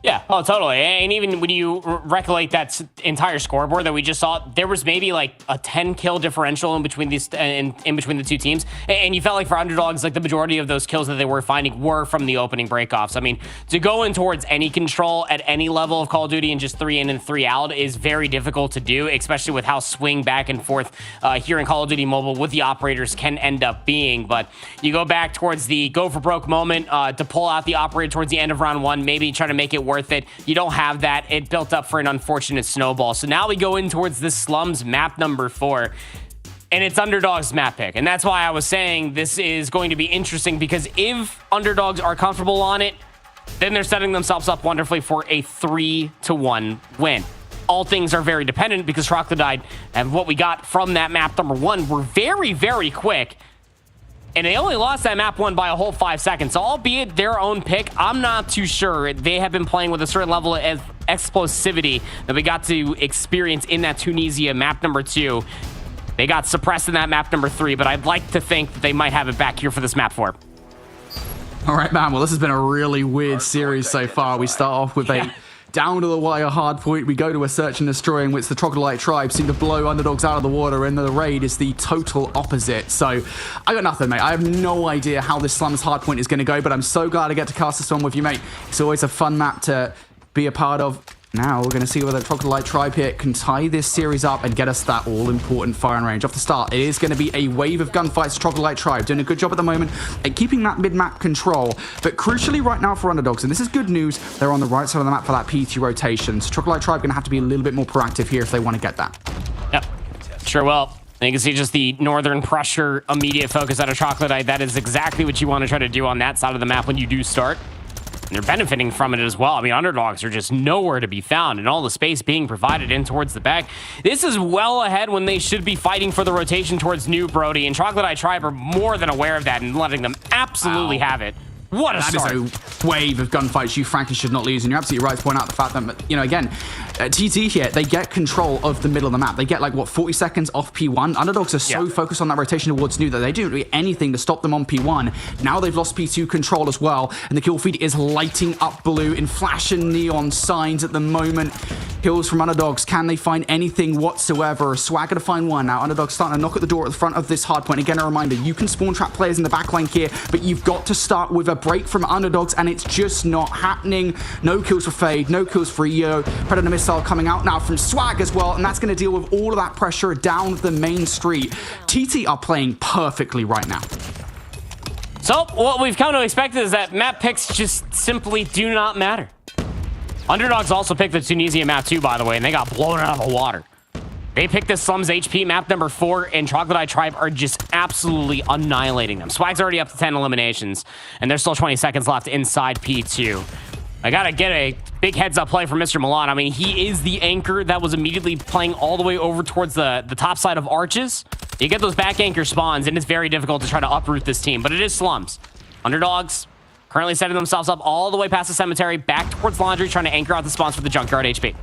Speaker 8: Yeah, oh, totally. And even when you recollect that entire scoreboard that we just saw, there was maybe like a 10 kill differential in between these in between the two teams. And you felt like for underdogs, like the majority of those kills that they were finding were from the opening breakoffs. I mean, to go in towards any control at any level of Call of Duty and just 3 in and 3 out is very difficult to do, especially with how swing back and forth here in Call of Duty Mobile with the operators can end up being. But you go back towards the go for broke moment to pull out the operator towards the end of round 1, maybe try to make it worth it. You don't have that. It built up for an unfortunate snowball. So now we go in towards this Slums map number 4, and it's Underdog's map pick. And that's why I was saying this is going to be interesting, because if Underdogs are comfortable on it, then they're setting themselves up wonderfully for a 3-1 win. All things are very dependent, because Troglodyte and what we got from that map number 1 were very, very quick. And they only lost that map 1 by a whole 5 seconds. So albeit their own pick, I'm not too sure. They have been playing with a certain level of explosivity that we got to experience in that Tunisia map number 2. They got suppressed in that map number 3, but I'd like to think that they might have it back here for this map 4.
Speaker 11: All right, man. Well, this has been a really weird series so far. We start off with a down to the wire hard point. We go to a search and destroy in which the Troglodyte tribe seem to blow Underdogs out of the water, and the raid is the total opposite. So I got nothing, mate. I have no idea how this Slums hard point is going to go, but I'm so glad I get to cast this one with you, mate. It's always a fun map to be a part of. Now we're going to see whether the Troglodyte tribe here can tie this series up and get us that all-important firing range. Off the start, it is going to be a wave of gunfights. Troglodyte tribe doing a good job at the moment at keeping that mid-map control. But crucially right now for Underdogs, and this is good news, they're on the right side of the map for that P2 rotation. So Troglodyte tribe going to have to be a little bit more proactive here if they want to get that.
Speaker 8: Yep, sure will. And you can see just the northern pressure, immediate focus out of Troglodyte. That is exactly what you want to try to do on that side of the map when you do start. And they're benefiting from it as well. I mean, Underdogs are just nowhere to be found, and all the space being provided in towards the back. This is well ahead when they should be fighting for the rotation towards New Brody, and Troglodyte tribe are more than aware of that and letting them absolutely have it. What a start.
Speaker 11: That is a wave of gunfights you frankly should not lose, and you're absolutely right to point out the fact that, you know, again, TT here, they get control of the middle of the map. They get like, what, 40 seconds off P1? Underdogs are so focused on that rotation towards New that they don't do anything to stop them on P1. Now they've lost P2 control as well, and the kill feed is lighting up blue in flashing neon signs at the moment. Kills from Underdogs. Can they find anything whatsoever? Swagger to find one. Now Underdogs starting to knock at the door at the front of this hard point. Again, a reminder, you can spawn trap players in the backline here, but you've got to start with a break from Underdogs, and it's just not happening. No kills for Fade, no kills for EO. Predator missile coming out now from Swag as well, and that's going to deal with all of that pressure down the main street. TT are playing perfectly right now.
Speaker 8: So what we've come to expect is that map picks just simply do not matter. Underdogs also picked the Tunisia map too, by the way, and they got blown out of the water. They picked this Slums HP map number 4, and Troglodyte tribe are just absolutely annihilating them. Swag's already up to 10 eliminations, and there's still 20 seconds left inside P2. I gotta get a big heads-up play from Mr. Milan. I mean, he is the anchor that was immediately playing all the way over towards the top side of Arches. You get those back anchor spawns, and it's very difficult to try to uproot this team, but it is Slums. Underdogs currently setting themselves up all the way past the cemetery, back towards Laundry, trying to anchor out the spawns for the Junkyard HP.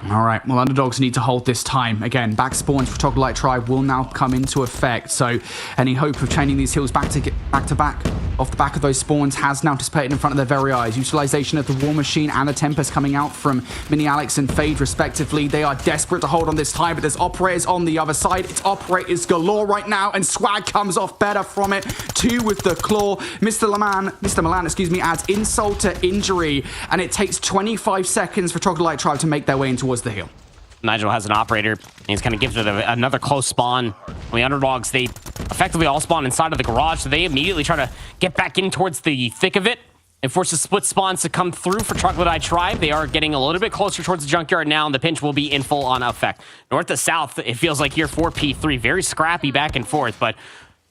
Speaker 11: All right, well, Underdogs need to hold this time. Again, back spawns for Troglodyte tribe will now come into effect. So any hope of chaining these hills back to back off the back of those spawns has now dissipated in front of their very eyes. Utilization of the War Machine and the Tempest coming out from Mini Alex and Fade respectively. They are desperate to hold on this time, but there's operators on the other side. It's operators galore right now, and Swag comes off better from it. 2 with the claw. Mr. Milan, excuse me, adds insult to injury, and it takes 25 seconds for Troglodyte tribe to make their way in towards the hill.
Speaker 8: Nigel has an operator, and he's kind of gifted another close spawn. The Underdogs, they effectively all spawn inside of the garage, so they immediately try to get back in towards the thick of it and force the split spawns to come through for Troglodyte tribe. They are getting a little bit closer towards the Junkyard now, and the pinch will be in full on effect. North to south, it feels like here for P3. Very scrappy back and forth, but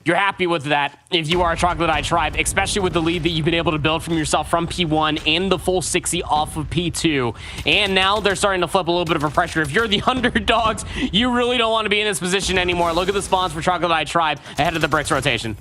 Speaker 8: you're happy with that if you are a Troglodyte tribe, especially with the lead that you've been able to build from yourself from P1 and the full 60 off of P2. And now they're starting to flip a little bit of a pressure. If you're the Underdogs, you really don't want to be in this position anymore. Look at the spawns for Troglodyte tribe ahead of the bricks rotation.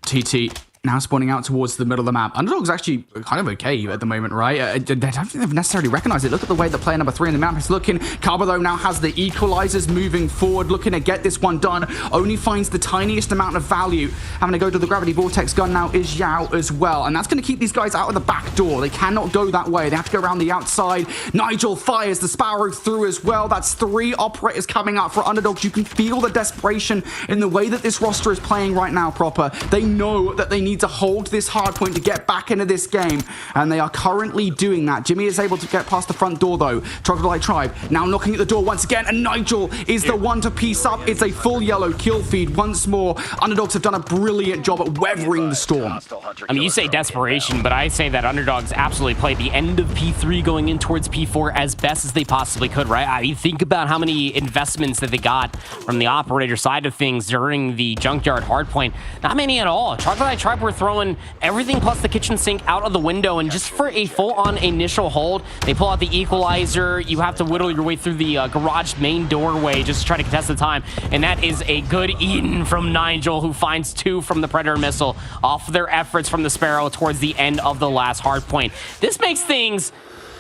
Speaker 11: TT Now spawning out towards the middle of the map. Underdog's actually kind of okay at the moment, right? I don't think they've necessarily recognized it. Look at the way that player number 3 in the map is looking. Carbo, though, now has the equalizers moving forward, looking to get this one done. Only finds the tiniest amount of value. Having to go to the gravity vortex gun now is Yao as well. And that's going to keep these guys out of the back door. They cannot go that way. They have to go around the outside. Nigel fires the Sparrow through as well. That's 3 operators coming up for Underdogs. You can feel the desperation in the way that this roster is playing right now, Proper. They know that they need to hold this hard point to get back into this game, and they are currently doing that. Jimmy is able to get past the front door, though. Troglodyte Tribe now knocking at the door once again, and Nigel is the one to piece up. It's a full yellow kill feed once more. Underdogs have done a brilliant job at weathering the storm.
Speaker 8: I mean, you say desperation, but I say that Underdogs absolutely played the end of P3 going in towards P4 as best as they possibly could, right? I mean, think about how many investments that they got from the operator side of things during the Junkyard hardpoint. Not many at all. Troglodyte Tribe were throwing everything plus the kitchen sink out of the window, and just for a full-on initial hold, they pull out the equalizer. You have to whittle your way through the garage main doorway just to try to contest the time, and that is a good eaten from Nigel, who finds 2 from the Predator missile off their efforts from the Sparrow towards the end of the last hard point. This makes things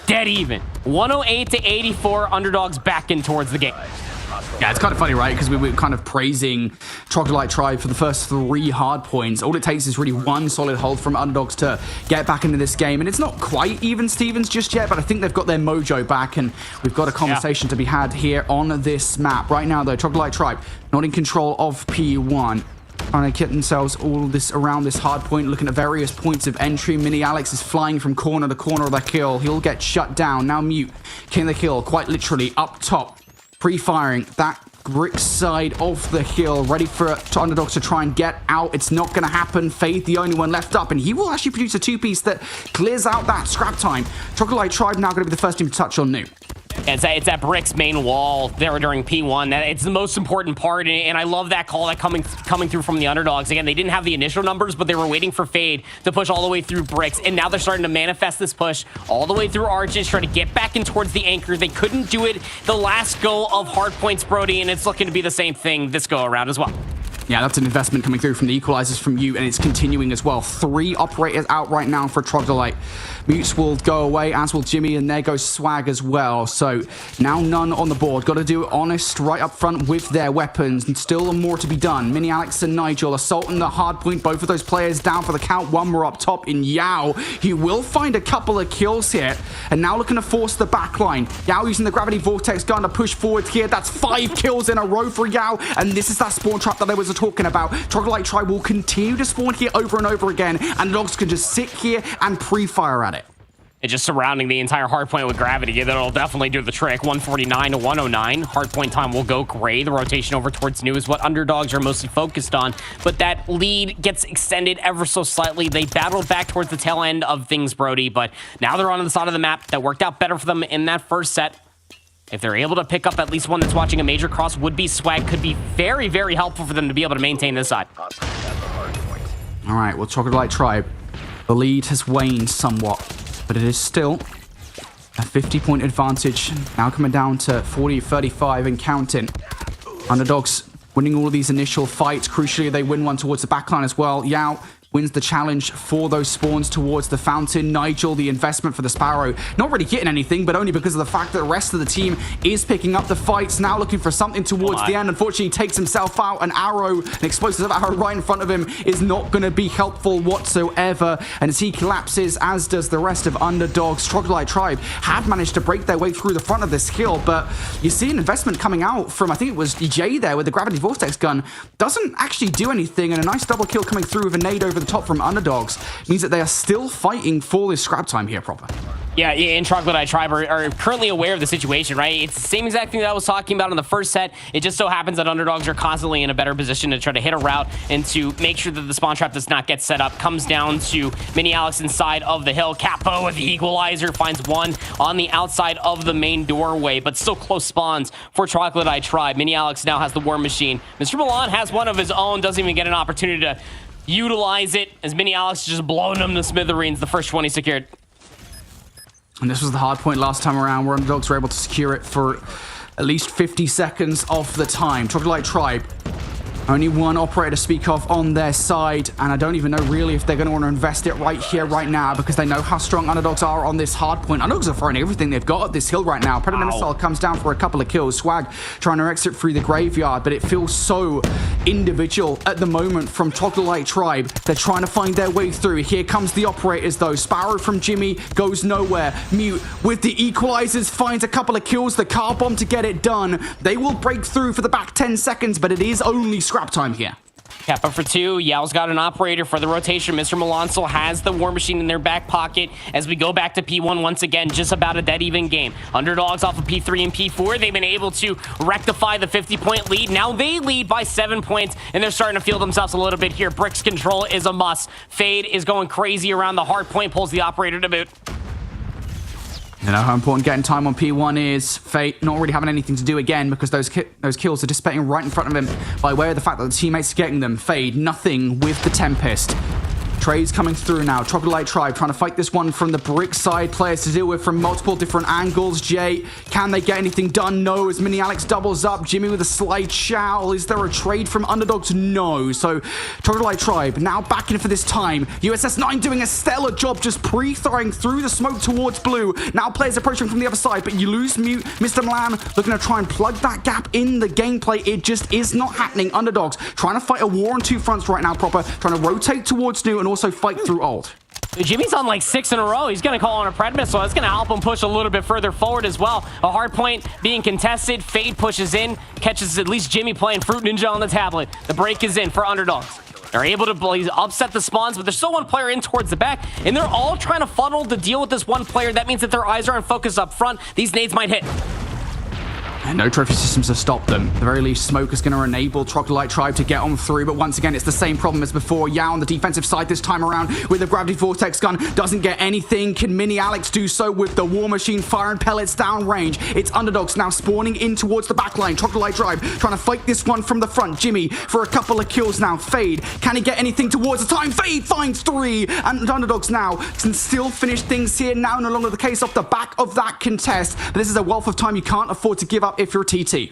Speaker 8: dead even. 108 to 84, Underdogs back in towards the game.
Speaker 11: Yeah, it's kind of funny, right? Because we were kind of praising Troglodyte Tribe for the first 3 hard points. All it takes is really 1 solid hold from Underdogs to get back into this game. And it's not quite even Stevens just yet, but I think they've got their mojo back, and we've got a conversation to be had here on this map. Right now, though, Troglodyte Tribe not in control of P1. Trying to get themselves all this around this hard point, looking at various points of entry. Mini Alex is flying from corner to corner of the kill. He'll get shut down. Now Mute, king of the kill, quite literally up top. Pre-firing that brick side of the hill, ready for Underdogs to try and get out. It's not going to happen. Fade, the only one left up, and he will actually produce a 2-piece that clears out that scrap time. Troglodyte Tribe now going to be the first team to touch on new.
Speaker 8: It's that Brick's main wall there during P1. It's the most important part, and I love that call that coming through from the Underdogs. Again, they didn't have the initial numbers, but they were waiting for Fade to push all the way through Bricks, and now they're starting to manifest this push all the way through Arches, trying to get back in towards the anchor. They couldn't do it the last go of Hardpoints, Brody, and it's looking to be the same thing this go around as well.
Speaker 11: Yeah, that's an investment coming through from the equalizers from you, and it's continuing as well. 3 operators out right now for Troglodyte. Mutes will go away, as will Jimmy, and there goes Swag as well. So now none on the board. Got to do it honest right up front with their weapons, and still more to be done. Mini Alex and Nigel assaulting the hard point. Both of those players down for the count. One more up top in Yao. He will find a couple of kills here, and now looking to force the back line. Yao using the gravity vortex gun to push forward here. That's 5 kills in a row for Yao, and this is that spawn trap that I was talking about. Troglodyte Tribe will continue to spawn here over and over again, and the dogs can just sit here and pre-fire at it.
Speaker 8: It's just surrounding the entire hardpoint with gravity. That'll definitely do the trick. 149 to 109. Hardpoint time will go gray. The rotation over towards new is what Underdogs are mostly focused on, but that lead gets extended ever so slightly. They battled back towards the tail end of things, Brody, but now they're on the side of the map that worked out better for them in that first set. If they're able to pick up at least one that's watching a major cross, would-be Swag could be very, very helpful for them to be able to maintain this side.
Speaker 11: All right, well, Troglodyte Tribe, the lead has waned somewhat, but it is still a 50-point advantage. Now coming down to 40, 35 and counting. Underdogs winning all of these initial fights. Crucially, they win one towards the backline as well. Yao wins the challenge for those spawns towards the fountain. Nigel, the investment for the Sparrow, not really getting anything, but only because of the fact that the rest of the team is picking up the fights. Now looking for something towards the end. Unfortunately, he takes himself out. An arrow, an explosive arrow right in front of him is not going to be helpful whatsoever. And as he collapses, as does the rest of Underdogs, Troglodyte Tribe have managed to break their way through the front of this hill, but you see an investment coming out from, I think it was EJ there with the gravity vortex gun. Doesn't actually do anything, and a nice double kill coming through with a nade over the top from Underdogs means that they are still fighting for this scrap time here, Proper.
Speaker 8: Yeah, and Troglodyte Tribe are currently aware of the situation, right? It's the same exact thing that I was talking about in the first set. It just so happens that Underdogs are constantly in a better position to try to hit a route and to make sure that the spawn trap does not get set up. Comes down to Mini Alex inside of the hill. Capo with the equalizer finds one on the outside of the main doorway, but still close spawns for Troglodyte Tribe. Mini Alex now has the War Machine. Mr. Milan has one of his own, doesn't even get an opportunity to utilize it, as Mini Alex just blowing them to smithereens. The first 20 secured.
Speaker 11: And this was the hard point last time around, where Underdogs were able to secure it for at least 50 seconds of the time. Troglodyte Tribe Only one operator to speak of on their side, and I don't even know really if they're going to want to invest it right here, right now, because they know how strong underdogs are on this hard point. Underdogs are throwing everything they've got at this hill right now. Predator Missile comes down for a couple of kills. Swag trying to exit through the graveyard, but it feels so individual at the moment from Troglodyte Tribe. They're trying to find their way through. Here comes the operators, though. Sparrow from Jimmy goes nowhere. Mute with the equalizers finds a couple of kills. The car bomb to get it done. They will break through for the back 10 seconds, but it is only scrap time here.
Speaker 8: Kappa for 2. Yao's got an operator for the rotation. Mr. Malonzo has the War Machine in their back pocket as we go back to P1 once again. Just about a dead even game. Underdogs off of P3 and P4. They've been able to rectify the 50-point lead. Now they lead by 7 points, and they're starting to feel themselves a little bit here. Brick's control is a must. Fade is going crazy around the hard point, pulls the operator to boot.
Speaker 11: You know how important getting time on P1 is. Fate not really having anything to do again because those kills are dissipating right in front of him by way of the fact that the teammates are getting them. Fade, nothing with the Tempest. Trades coming through now. Troglodyte Tribe trying to fight this one from the brick side. Players to deal with from multiple different angles. Jay, can they get anything done? No. As Mini Alex doubles up. Jimmy with a slide shout. Is there a trade from underdogs? No. So Troglodyte Tribe now back in for this time. USS9 doing a stellar job just pre-throwing through the smoke towards blue. Now players approaching from the other side, but you lose Mute. Mr. Milan looking to try and plug that gap in the gameplay. It just is not happening. Underdogs trying to fight a war on two fronts right now proper. Trying to rotate towards New and also fight through ult.
Speaker 8: Jimmy's on like 6 in a row. He's going to call on a Pred Missile. That's going to help him push a little bit further forward as well. A hard point being contested. Fade pushes in, catches at least Jimmy playing Fruit Ninja on the tablet. The break is in for underdogs. They're able to upset the spawns, but there's still one player in towards the back, and they're all trying to funnel to deal with this one player. That means that their eyes are on focus up front. These nades might hit.
Speaker 11: And no trophy systems to stop them. At the very least, Smoke is going to enable Troglodyte Tribe to get on through, but once again, it's the same problem as before. Yao on the defensive side this time around with the Gravity Vortex gun. Doesn't get anything. Can Mini Alex do so with the War Machine firing pellets down range? It's underdogs now spawning in towards the backline. Troglodyte Tribe trying to fight this one from the front. Jimmy for a couple of kills now. Fade, can he get anything towards the time? Fade finds 3, and underdogs now can still finish things here. Now no longer the case off the back of that contest. But this is a wealth of time you can't afford to give up if you're a TT.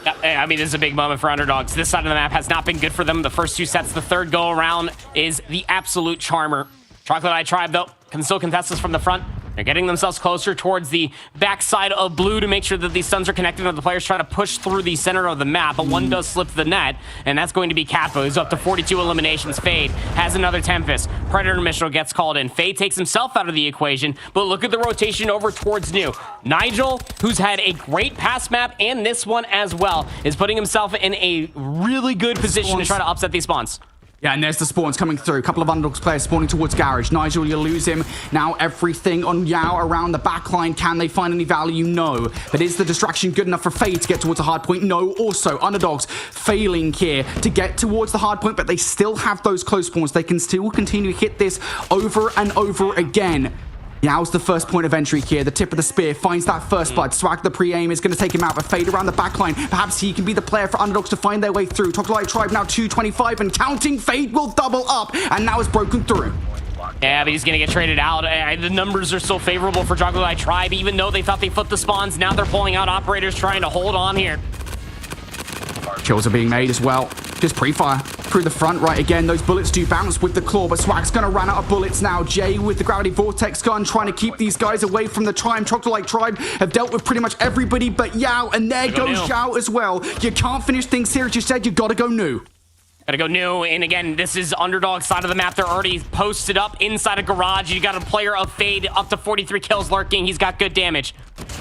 Speaker 8: I mean, this is a big moment for underdogs. This side of the map has not been good for them the first 2 sets. The third go around is the absolute charmer. Troglodyte Tribe, though, can still contest this from the front. They're getting themselves closer towards the backside of blue to make sure that these stuns are connected and the players try to push through the center of the map, but one does slip the net, and that's going to be Kappa, who's up to 42 eliminations. Fade has another Tempest. Predator Missile gets called in. Fade takes himself out of the equation, but look at the rotation over towards New. Nigel, who's had a great pass map and this one as well, is putting himself in a really good position to try to upset these spawns.
Speaker 11: Yeah, and there's the spawns coming through. A couple of underdogs players spawning towards Garage. Nigel, you lose him. Now everything on Yao around the backline. Can they find any value? No. But is the distraction good enough for Fade to get towards the hard point? No. Also, underdogs failing here to get towards the hard point, but they still have those close spawns. They can still continue to hit this over and over again. Yao's the first point of entry here. The tip of the spear finds that first blood. Swag the pre-aim is going to take him out, but Fade around the backline. Perhaps he can be the player for underdogs to find their way through. Troglodyte Tribe now 225 and counting. Fade will double up and now is broken through.
Speaker 8: Yeah, but he's going to get traded out. The numbers are still favorable for Troglodyte Tribe, even though they thought they flipped the spawns. Now they're pulling out operators trying to hold on here.
Speaker 11: Kills are being made as well. Just pre-fire through the front right again. Those bullets do bounce with the claw, but Swag's going to run out of bullets now. Jay with the Gravity Vortex gun trying to keep these guys away from the Tribe. Troglodyte Tribe have dealt with pretty much everybody but Yao, and there goes Yao as well. You can't finish things here, as you said. You got to go New.
Speaker 8: Gotta go New, and again, this is underdog side of the map. They're already posted up inside a garage. You got a player of Fade up to 43 kills lurking. He's got good damage.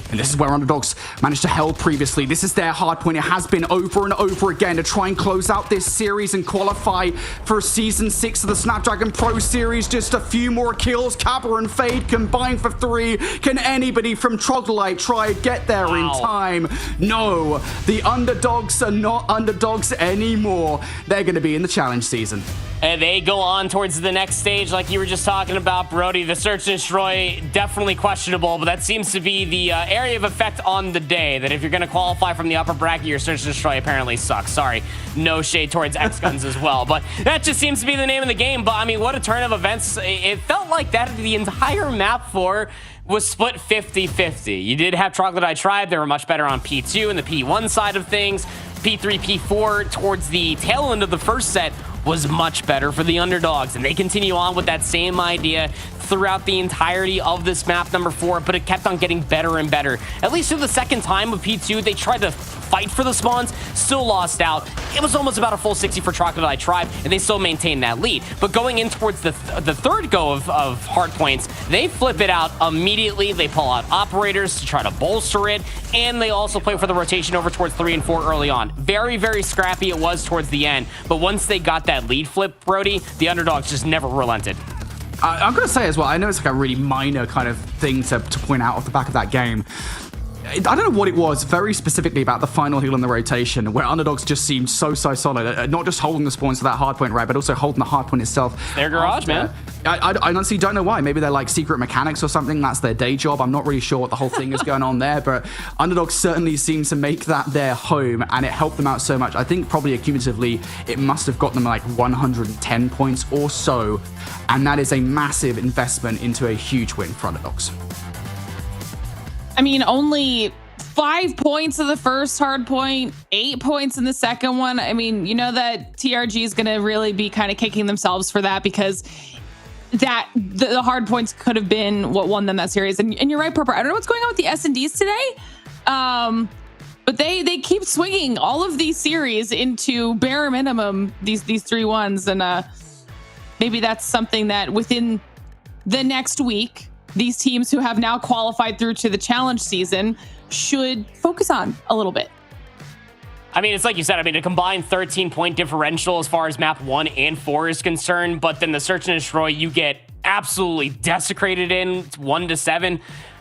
Speaker 11: And this is where underdogs managed to hold previously. This is their hard point. It has been over and over again to try and close out this series and qualify for Season 6 of the Snapdragon Pro Series. Just a few more kills. Kappa and Fade combined for 3. Can anybody from Troglodyte Tribe get there in time? No. The underdogs are not underdogs anymore. They're going to be in the challenge season.
Speaker 8: And they go on towards the next stage like you were just talking about, Brody. The search and destroy, definitely questionable, but that seems to be the area of effect on the day, that if you're going to qualify from the upper bracket, your search and destroy apparently sucks. Sorry, no shade towards X-Guns as well, but that just seems to be the name of the game. But I mean, what a turn of events. It felt like that the entire map 4 was split 50-50. You did have Troglodyte Tribe. They were much better on P2 and the P1 side of things. P3, P4 towards the tail end of the first set was much better for the underdogs, and they continue on with that same idea throughout the entirety of this map number 4, but it kept on getting better and better. At least through the second time with P2, they tried to fight for the spawns, still lost out. It was almost about a full 60 for Troglodyte Tribe, and they still maintained that lead. But going in towards the third go of hard points, they flip it out immediately. They pull out operators to try to bolster it, and they also play for the rotation over towards 3 and 4 early on. Very, very scrappy it was towards the end, but once they got that lead flip, Brody, the underdogs just never relented.
Speaker 11: I'm going to say as well, I know it's like a really minor kind of thing to point out off the back of that game. I don't know what it was very specifically about the final heal and the rotation where underdogs just seemed so solid, not just holding the spawns to that hardpoint, right, but also holding the hardpoint itself.
Speaker 8: Their garage, man.
Speaker 11: I honestly don't know why. Maybe they're like secret mechanics or something. That's their day job. I'm not really sure what the whole thing is going on there, but underdogs certainly seem to make that their home, and it helped them out so much. I think probably accumulatively, it must have got them like 110 points or so, and that is a massive investment into a huge win for underdogs.
Speaker 7: I mean, only 5 points of the first hard point, 8 points in the second one. I mean, you know that TRG is going to really be kind of kicking themselves for that, because that the hard points could have been what won them that series. And you're right, Purple. I don't know what's going on with the S&Ds today, but they keep swinging all of these series into bare minimum, these 3-1s. And maybe that's something that within the next week, these teams who have now qualified through to the challenge season should focus on a little bit.
Speaker 8: I mean, it's like you said, I mean, a combined 13-point differential as far as map 1 and 4 is concerned, but then the search and destroy, you get absolutely desecrated in 1-7.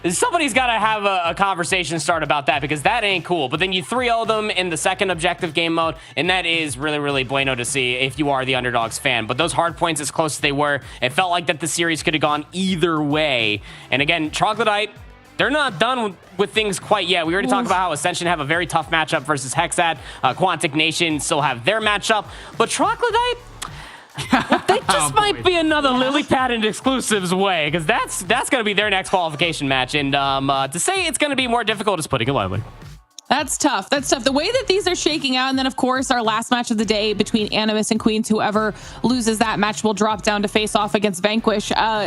Speaker 8: Somebody's got to have a conversation start about that, because that ain't cool. But then you 3-0 them in the second objective game mode, and that is really, really bueno to see if you are the underdogs fan. But those hard points, as close as they were, it felt like that the series could have gone either way. And again, Troglodyte, they're not done with things quite yet. We already talked about how Ascension have a very tough matchup versus Hexad. Quantic Nation still have their matchup. But Troglodyte, they just might be another Lily Patent exclusives way, because that's going to be their next qualification match. And to say it's going to be more difficult is putting it lightly.
Speaker 7: That's tough. That's tough. The way that these are shaking out, and then, of course, our last match of the day between Animus and Queens, whoever loses that match will drop down to face off against Vanquish.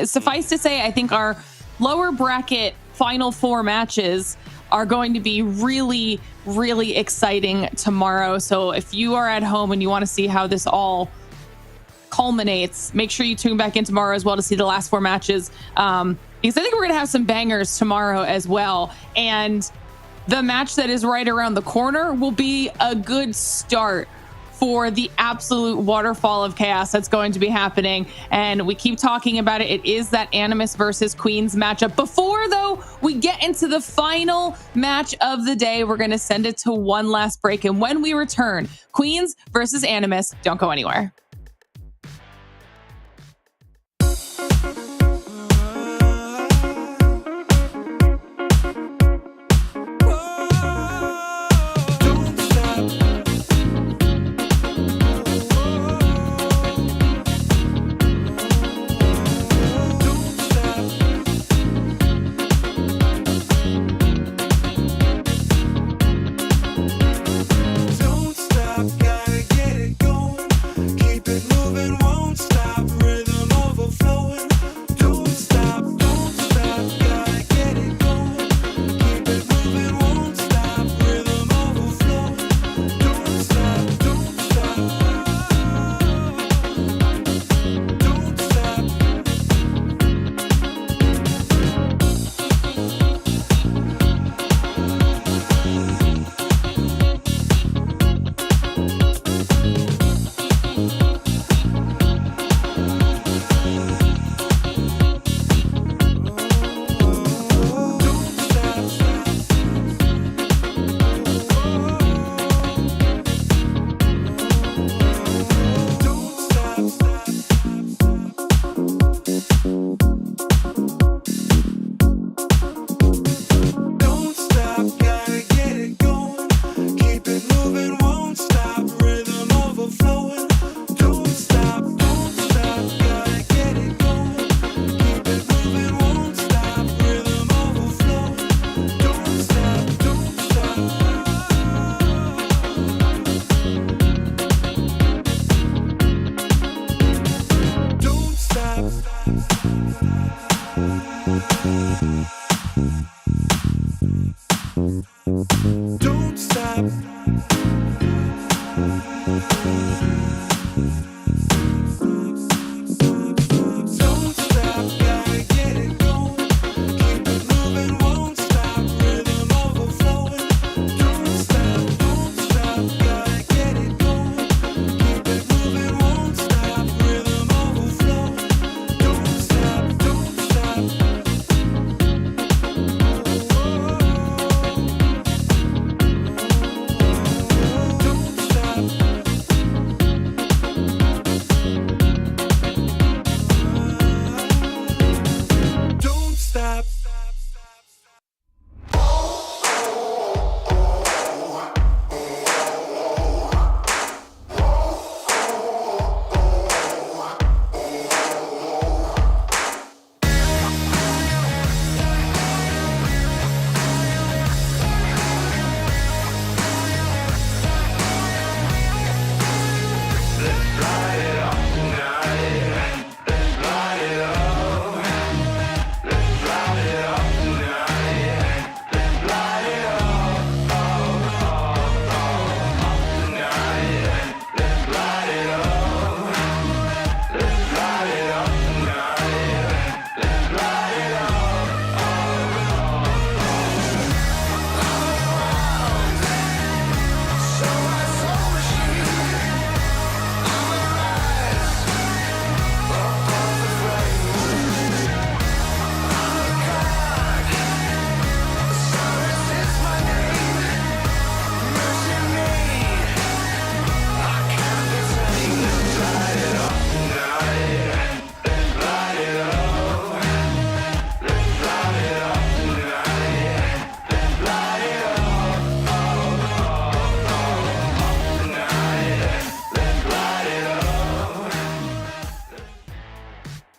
Speaker 7: Suffice to say, I think our lower bracket final 4 matches are going to be really, really exciting tomorrow. So if you are at home and you want to see how this all culminates, make sure you tune back in tomorrow as well to see the last 4 matches, because I think we're going to have some bangers tomorrow as well. And the match that is right around the corner will be a good start for the absolute waterfall of chaos that's going to be happening. And we keep talking about it. It is that Animus versus Queens matchup. Before, though, we get into the final match of the day, we're going to send it to one last break. And when we return, Queens versus Animus. Don't go anywhere.
Speaker 5: Don't stop, gotta get it going. Keep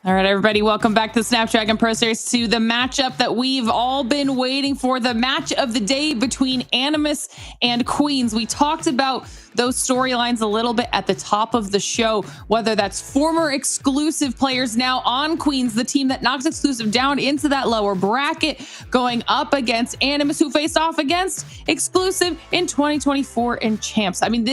Speaker 7: All right, everybody, welcome back to the Snapdragon Pro Series, to the matchup that we've all been waiting for, the match of the day between Animus and Queens. We talked about those storylines a little bit at the top of the show, whether that's former exclusive players now on Queens, the team that knocks exclusive down into that lower bracket, going up against Animus, who faced off against exclusive in 2024 in Champs. I mean,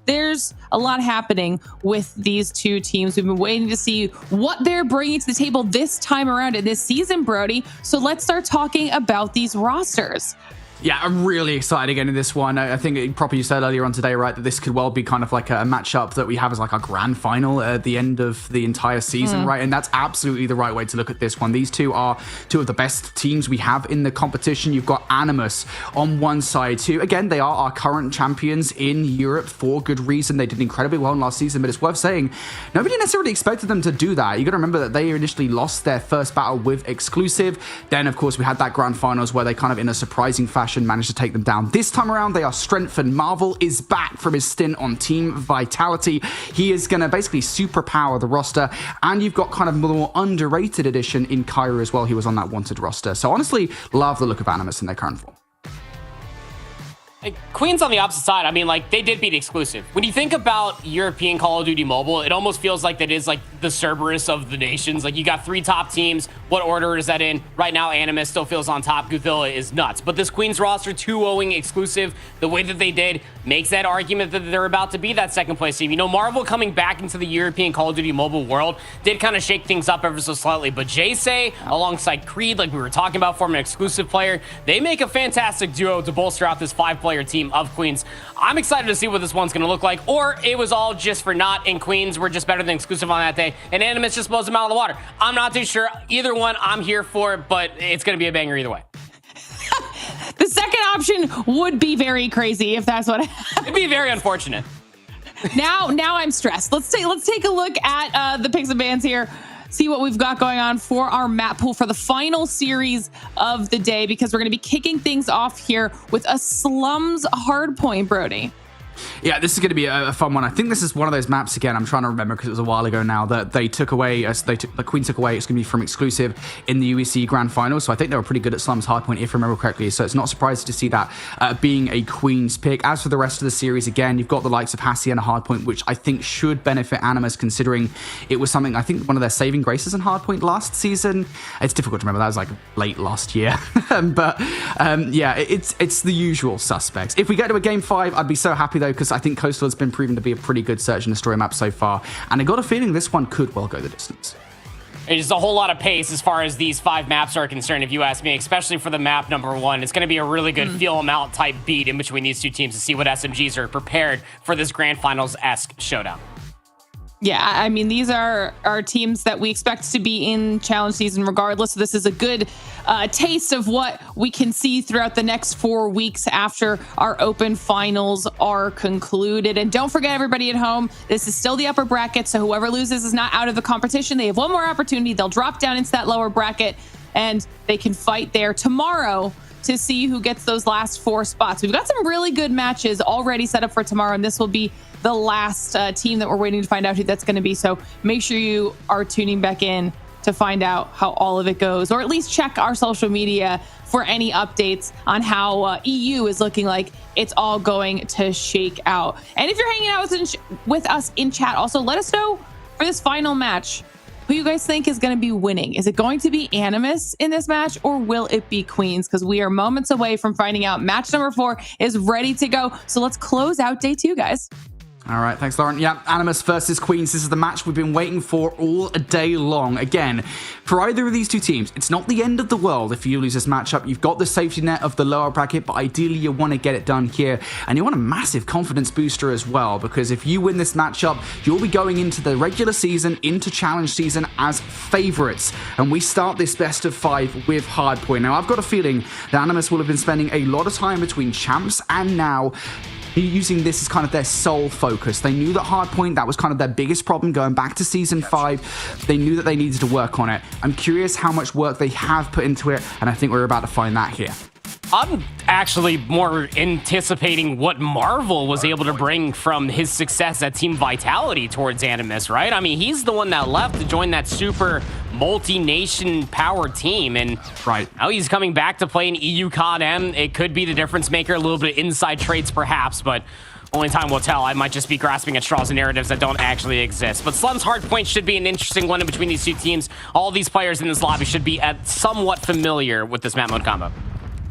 Speaker 7: there's a lot happening with these two teams. We've been waiting to see what they're bringing to the table this time around in this season, Brody. So let's start talking about these rosters.
Speaker 11: Yeah, I'm really excited again in this one. I think, proper, you said earlier on today, right, that this could well be kind of like a matchup that we have as like a grand final at the end of the entire season, right? And that's absolutely the right way to look at this one. These two are two of the best teams we have in the competition. You've got Animus on one side, who, again, they are our current champions in Europe for good reason. They did incredibly well last season, but it's worth saying nobody necessarily expected them to do that. You got to remember that they initially lost their first battle with exclusive. Then, of course, we had that grand finals where they kind of, in a surprising fashion, managed to take them down. This time around, they are strengthened. Marvel is back from his stint on Team Vitality. He is going to basically superpower the roster, and you've got kind of a more underrated addition in Kyra as well. He was on that wanted roster. So honestly, love the look of Animus in their current form.
Speaker 8: Queens on the opposite side, I mean, like, they did beat exclusive. When you think about European Call of Duty Mobile, it almost feels like that is like the Cerberus of the nations. Like, you got three top teams. What order is that in? Right now, Animus still feels on top. Guthilla is nuts. But this Queens roster, 2-0ing exclusive, the way that they did makes that argument that they're about to be that second place team. You know, Marvel coming back into the European Call of Duty Mobile world did kind of shake things up ever so slightly. But Jace, alongside Creed, like we were talking about, former exclusive player, they make a fantastic duo to bolster out this 5-player team of Queens. I'm excited to see what this one's going to look like, or it was all just for naught in Queens. We're just better than exclusive on that day, and Animus just blows them out of the water. I'm not too sure. Either one I'm here for, but it's going to be a banger either way.
Speaker 7: The second option would be very crazy if that's what
Speaker 8: It'd be very unfortunate.
Speaker 7: Now I'm stressed. Let's take a look at the picks and bans here. See what we've got going on for our map pool for the final series of the day, because we're going to be kicking things off here with a Slums hardpoint, Brody.
Speaker 11: Yeah, this is going to be a fun one. I think this is one of those maps, again, I'm trying to remember because it was a while ago now, that they took away, the Queen took away, it's going to be from exclusive in the UEC Grand Final. So I think they were pretty good at Slum's Hardpoint, if I remember correctly. So it's not surprising to see that being a Queen's pick. As for the rest of the series, again, you've got the likes of Hassie and a Hardpoint, which I think should benefit Animus, considering it was something, I think, one of their saving graces in Hardpoint last season. It's difficult to remember. That was like late last year. But yeah, it's the usual suspects. If we get to a game 5, I'd be so happy though, because I think Coastal has been proven to be a pretty good search and destroy map so far, and I got a feeling this one could well go the distance.
Speaker 8: There's a whole lot of pace as far as these 5 maps are concerned, if you ask me, especially for the map number 1. It's going to be a really good feel them out type beat in between these two teams to see what SMGs are prepared for this Grand Finals-esque showdown.
Speaker 7: Yeah, I mean, these are teams that we expect to be in challenge season regardless. So this is a good taste of what we can see throughout the next 4 weeks after our open finals are concluded. And don't forget, everybody at home, this is still the upper bracket. So whoever loses is not out of the competition. They have one more opportunity. They'll drop down into that lower bracket and they can fight there tomorrow to see who gets those last 4 spots. We've got some really good matches already set up for tomorrow, and this will be the last team that we're waiting to find out who that's going to be. So make sure you are tuning back in to find out how all of it goes, or at least check our social media for any updates on how EU is looking like it's all going to shake out. And if you're hanging out with us in chat, also let us know for this final match who you guys think is going to be winning. Is it going to be Animus in this match, or will it be Queens? Because we are moments away from finding out. Match number 4 is ready to go. So let's close out day 2, guys.
Speaker 11: All right, thanks, Lauren. Yeah, Animus versus Queens. This is the match we've been waiting for all day long. Again, for either of these two teams, it's not the end of the world if you lose this matchup. You've got the safety net of the lower bracket, but ideally you want to get it done here. And you want a massive confidence booster as well, because if you win this matchup, you'll be going into the regular season, into challenge season as favorites. And we start this best of 5 with Hardpoint. Now, I've got a feeling that Animus will have been spending a lot of time between champs and now using this as kind of their sole focus. They knew that Hardpoint, that was kind of their biggest problem going back to Season 5. They knew that they needed to work on it. I'm curious how much work they have put into it, and I think we're about to find that here.
Speaker 8: I'm actually more anticipating what Marvel was able to bring from his success at Team Vitality towards Animus, right? I mean, he's the one that left to join that super multi-nation power team, and now he's coming back to play in EU COD M. It could be the difference maker, a little bit of inside traits perhaps, but only time will tell. I might just be grasping at straws and narratives that don't actually exist. But Slum's Hardpoint should be an interesting one in between these two teams. All these players in this lobby should be somewhat familiar with this map mode combo.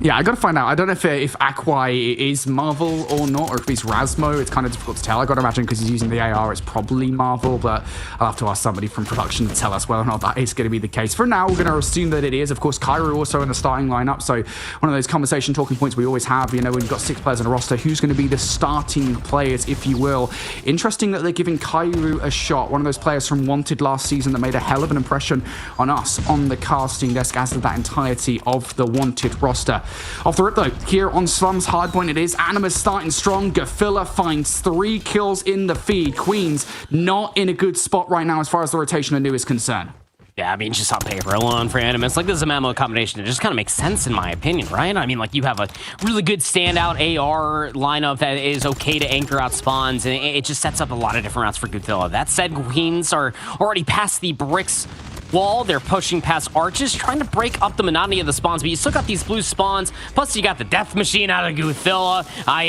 Speaker 11: Yeah, I gotta find out. I don't know if Akwai is Marvel or not, or if he's Rasmo. It's kind of difficult to tell. I gotta imagine because he's using the AR, it's probably Marvel, but I'll have to ask somebody from production to tell us whether or not that is going to be the case. For now, we're going to assume that it is. Of course, Kairu also in the starting lineup, so one of those conversation talking points we always have, you know, when you've got 6 players on a roster, who's going to be the starting players, if you will. Interesting that they're giving Kairu a shot, one of those players from Wanted last season that made a hell of an impression on us on the casting desk, as did that entirety of the Wanted roster. Off the rip though, here on Slum's Hardpoint it is. Animus starting strong. Gafilla finds 3 kills in the feed. Queens not in a good spot right now as far as the rotation of new is concerned.
Speaker 8: Yeah, I mean, just on paper alone for Animus, like, this is a memo combination that just kind of makes sense in my opinion, right? I mean, like, you have a really good standout AR lineup that is okay to anchor out spawns, and it just sets up a lot of different routes for Godzilla. That said, Queens are already past the bricks wall. They're pushing past arches, trying to break up the monotony of the spawns, but you still got these blue spawns, plus you got the death machine out of Godzilla.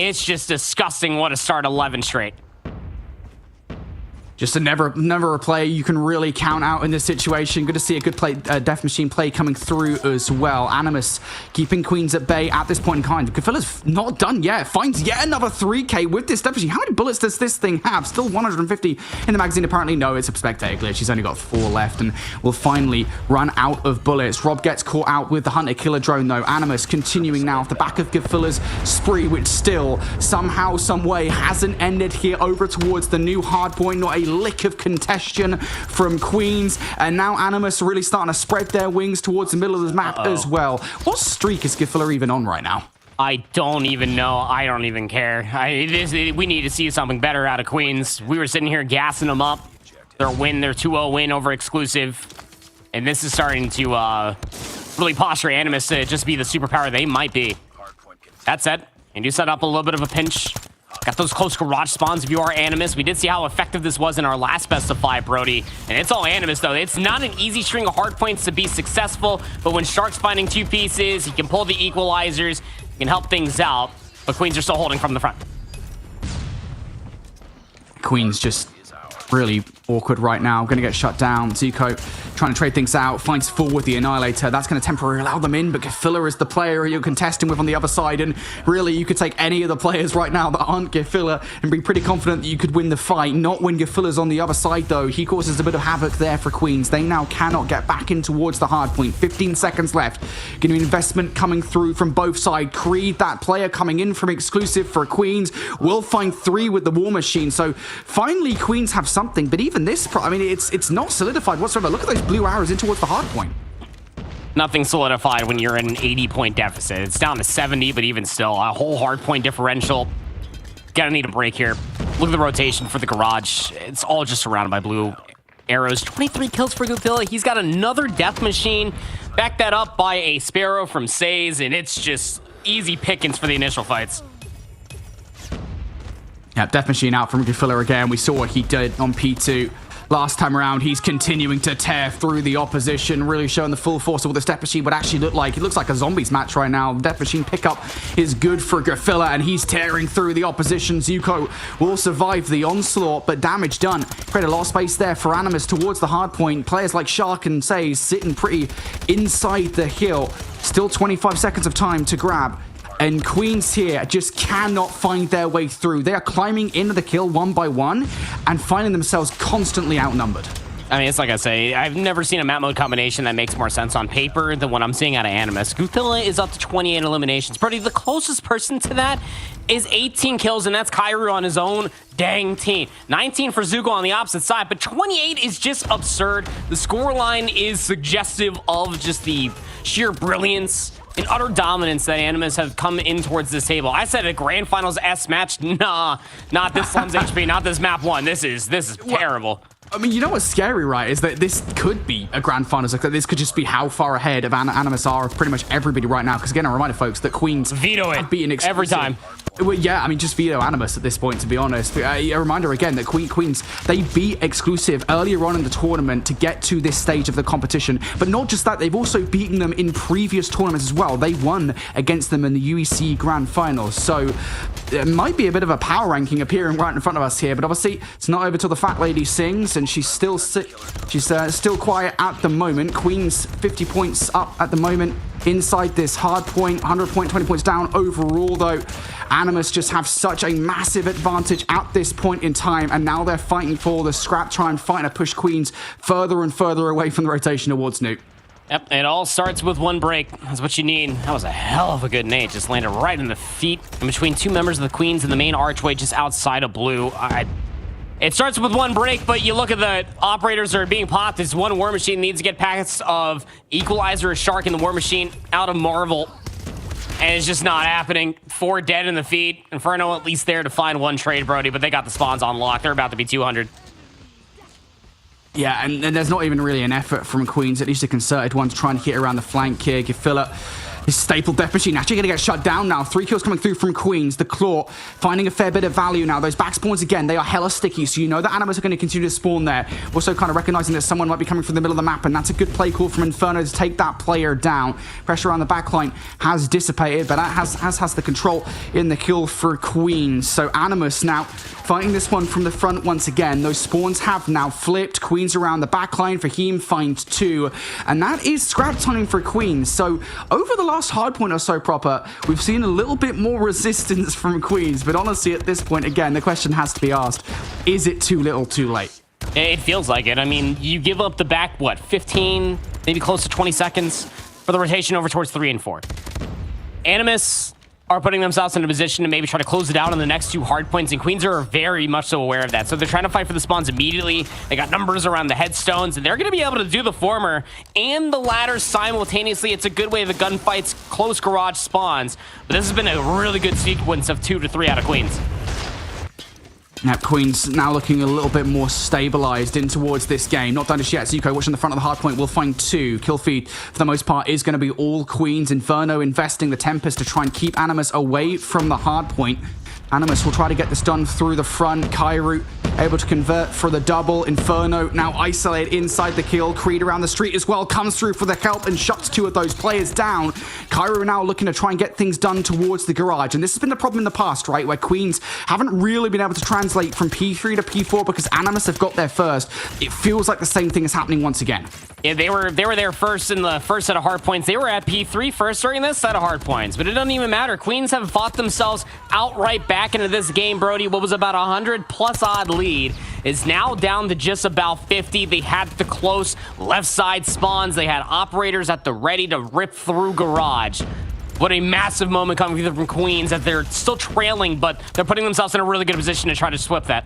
Speaker 8: It's just disgusting what a start 11 straight.
Speaker 11: Just a never a play you can really count out in this situation. Good to see a good play, Death Machine play coming through as well. Animus keeping Queens at bay at this point in time. Gafilla's not done yet. Finds yet another 3K with this Death Machine. How many bullets does this thing have? Still 150 in the magazine. Apparently, no, it's a spectator glitch. She's only got 4 left and will finally run out of bullets. Rob gets caught out with the Hunter-Killer drone, though. Animus continuing now off the back of Gafilla's spree, which still, somehow, some way, hasn't ended here over towards the new hardpoint. Not a lick of contention from Queens, and now Animus really starting to spread their wings towards the middle of the map as well. What streak is Gafilla even on right now?
Speaker 8: I don't even know. I don't even care. We need to see something better out of Queens. We were sitting here gassing them up. Their 2-0 win over exclusive, and this is starting to really posture Animus to just be the superpower they might be. That said, and you set up a little bit of a pinch Got those close garage spawns if you are Animus. We did see how effective this was in our last best of 5, Brody. And it's all Animus, though. It's not an easy string of hard points to be successful, but when Shark's finding 2 pieces, he can pull the equalizers, he can help things out, but Queens are still holding from the front.
Speaker 11: Queens just really awkward right now. Going to get shut down. Zuko trying to trade things out. Finds full with the Annihilator. That's going to temporarily allow them in, but Gefilla is the player you're contesting with on the other side, and really you could take any of the players right now that aren't Gefilla and be pretty confident that you could win the fight. Not when Gefilla's on the other side, though. He causes a bit of havoc there for Queens. They now cannot get back in towards the hard point. 15 seconds left. Going to be investment coming through from both sides. Creed, that player coming in from exclusive for Queens, will find 3 with the War Machine. So finally Queens have something, but even this, I mean, it's not solidified whatsoever. Look at those blue arrows in towards the hard point.
Speaker 8: Nothing solidified when you're in an 80-point deficit. It's down to 70, but even still, a whole hard point differential. Gotta need a break here. Look at the rotation for the garage. It's all just surrounded by blue arrows. 23 kills for Godzilla. He's got another death machine. Back that up by a Sparrow from Says, and it's just easy pickings for the initial fights.
Speaker 11: Yeah, Death Machine out from Gefilla again. We saw what he did on P2 last time around. He's continuing to tear through the opposition, really showing the full force of what this Death Machine would actually look like. It looks like a zombies match right now. Death Machine pickup is good for Gefilla, and he's tearing through the opposition. Zuko will survive the onslaught, but damage done. Create a lot of space there for Animus towards the hard point. Players like Shark and Says sitting pretty inside the hill. Still 25 seconds of time to grab. And Queens here just cannot find their way through. They are climbing into the kill one by one and finding themselves constantly outnumbered.
Speaker 8: I mean, it's like I say, I've never seen a map mode combination that makes more sense on paper than what I'm seeing out of Animus. Godzilla is up to 28 eliminations. Brody, the closest person to that is 18 kills, and that's Kairu on his own dang team. 19 for Zuko on the opposite side, but 28 is just absurd. The scoreline is suggestive of just the sheer brilliance and utter dominance that Animus have come in towards this table. I said a Grand Finals S match. Nah, not this Slums HP, not this map 1. This is terrible.
Speaker 11: I mean, you know what's scary, right, is that this could be a Grand Finals. Like, this could just be how far ahead of Animus are of pretty much everybody right now. Because again, I remind folks that Queens
Speaker 8: veto it every time.
Speaker 11: Well, yeah, I mean, just veto Animus at this point, to be honest. A reminder again that Queens, they beat exclusive earlier on in the tournament to get to this stage of the competition. But not just that, they've also beaten them in previous tournaments as well. They won against them in the UEC Grand Finals. So it might be a bit of a power ranking appearing right in front of us here. But obviously, it's not over till the fat lady sings, and she's still still quiet at the moment. Queens 50 points up at the moment inside this hard point, 100 point, 20 points down overall, though. Animus just have such a massive advantage at this point in time, and now they're fighting for the scrap, trying to push Queens further and further away from the rotation towards Newt.
Speaker 8: Yep, it all starts with one break. That's what you need. That was a hell of a good nade. Just landed right in the feet in between 2 members of the Queens and the main archway just outside of blue. It starts with one break, but you look at the operators that are being popped. This one War Machine needs to get packets of Equalizer, a Shark, and the War Machine out of Marvel. And it's just not happening. 4 dead in the feed. Inferno at least there to find 1 trade, Brody, but they got the spawns on lock. They're about to be 200.
Speaker 11: Yeah, and there's not even really an effort from Queens, at least a concerted one, to try and hit around the flank here. Gefilla, his staple Death Machine actually going to get shut down now. 3 kills coming through from Queens. The Claw finding a fair bit of value now. Those back spawns, again, they are hella sticky, so you know that Animus are going to continue to spawn there. Also kind of recognizing that someone might be coming from the middle of the map, and that's a good play call from Inferno to take that player down. Pressure on the backline has dissipated, but that has the control in the kill for Queens. So Animus now fighting this one from the front once again. Those spawns have now flipped. Queens around the backline. Fahim finds 2, and that is scrap time for Queens. So over the last hard point or so proper, we've seen a little bit more resistance from Queens, but honestly at this point, again, the question has to be asked, is it too little too late?
Speaker 8: It feels like it. I mean, you give up the back, 15, maybe close to 20 seconds for the rotation over towards 3 and 4. Animus are putting themselves in a position to maybe try to close it out on the next 2 hard points, and Queens are very much so aware of that. So they're trying to fight for the spawns immediately. They got numbers around the headstones, and they're going to be able to do the former and the latter simultaneously. It's a good way the gunfights close garage spawns, but this has been a really good sequence of 2 to 3 out of Queens.
Speaker 11: Now, Queens now looking a little bit more stabilized in towards this game. Not done just yet. Zuko watching the front of the hard point will find 2. Kill feed, for the most part, is going to be all Queens. Inferno investing the Tempest to try and keep Animus away from the hard point. Animus will try to get this done through the front. Kairu able to convert for the double. Inferno now isolated inside the kill. Creed around the street as well comes through for the help and shuts two of those players down. Kairu now looking to try and get things done towards the garage. And this has been the problem in the past, right? Where Queens haven't really been able to translate from P3 to P4 because Animus have got there first. It feels like the same thing is happening once again.
Speaker 8: Yeah, they were there first in the first set of hard points. They were at P3 first during this set of hard points, but it doesn't even matter. Queens have fought themselves outright back into this game, Brody. What was about 100+ odd lead is now down to just about 50. They had the close left side spawns. They had operators at the ready to rip through garage. What a massive moment coming through from Queens that they're still trailing, but they're putting themselves in a really good position to try to swip that.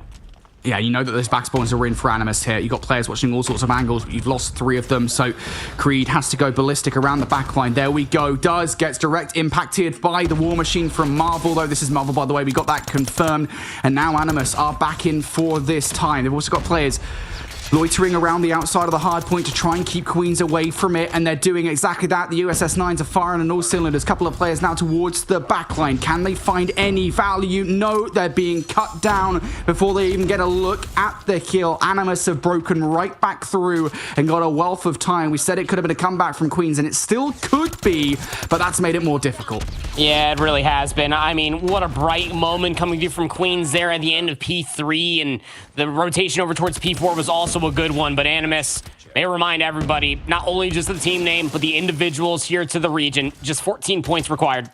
Speaker 11: Yeah, you know that those backspawns are in for Animus here. You've got players watching all sorts of angles, but you've lost 3 of them, so Creed has to go ballistic around the backline. There we go. Gets direct impacted by the War Machine from Marvel, though. This is Marvel, by the way. We got that confirmed. And now Animus are back in for this time. They've also got players loitering around the outside of the hard point to try and keep Queens away from it, and they're doing exactly that. The USS-9s are firing on all cylinders. Couple of players now towards the backline. Can they find any value? No, they're being cut down before they even get a look at the kill. Animus have broken right back through and got a wealth of time. We said it could have been a comeback from Queens, and it still could be, but that's made it more difficult.
Speaker 8: Yeah, it really has been. I mean, what a bright moment coming through from Queens there at the end of P3, and the rotation over towards P4 was also a good one, but Animus, may remind everybody, not only just the team name, but the individuals here to the region. Just 14 points required.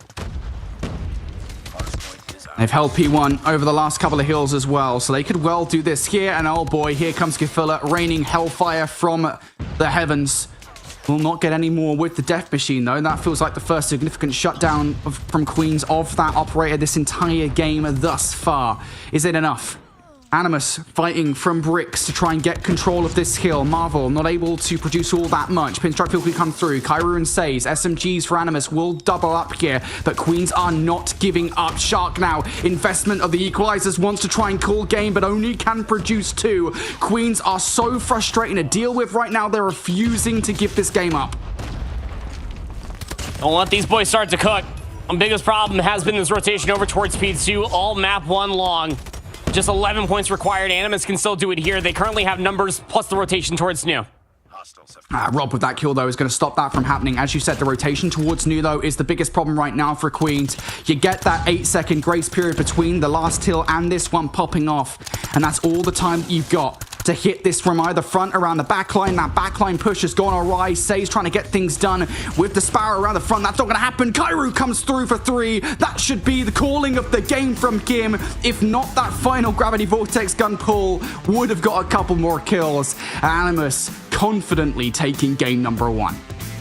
Speaker 11: They've held P1 over the last couple of hills as well, so they could well do this here. And oh boy, here comes Gafilla, raining hellfire from the heavens. Will not get any more with the Death Machine, though. That feels like the first significant shutdown from Queens of that operator this entire game thus far. Is it enough? Animus fighting from bricks to try and get control of this hill. Marvel not able to produce all that much. Pinstripe Field can come through. Kairu and Says. SMGs for Animus will double up here, but Queens are not giving up. Shark now. Investment of the Equalizers wants to try and call game, but only can produce 2. Queens are so frustrating to deal with right now. They're refusing to give this game up.
Speaker 8: Don't let these boys start to cook. The biggest problem has been this rotation over towards P2, all map 1 long. Just 11 points required. Animus can still do it here. They currently have numbers plus the rotation towards New.
Speaker 11: Rob with that kill, though, is going to stop that from happening. As you said, the rotation towards New, though, is the biggest problem right now for Queens. You get that 8-second grace period between the last hill and this one popping off, and that's all the time that you've got to hit this from either front around the backline. That backline push has gone awry. Say's trying to get things done with the Sparrow around the front. That's not going to happen. Kairu comes through for 3. That should be the calling of the game from Kim. If not, that final Gravity Vortex gun pull would have got a couple more kills. Animus confidently taking game number 1.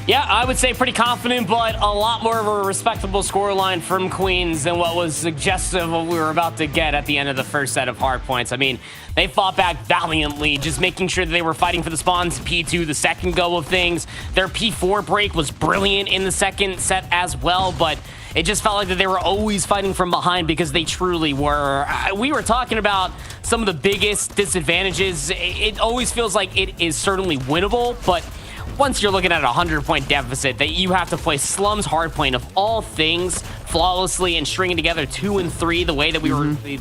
Speaker 8: Yeah, I would say pretty confident, but a lot more of a respectable scoreline from Queens than what was suggestive of what we were about to get at the end of the first set of hard points. I mean, they fought back valiantly, just making sure that they were fighting for the spawns. P2, the second go of things. Their P4 break was brilliant in the second set as well, but it just felt like that they were always fighting from behind because they truly were. We were talking about some of the biggest disadvantages. It always feels like it is certainly winnable, but once you're looking at a 100-point deficit, that you have to play Slum's hardpoint of all things flawlessly and stringing together 2 and 3 the way that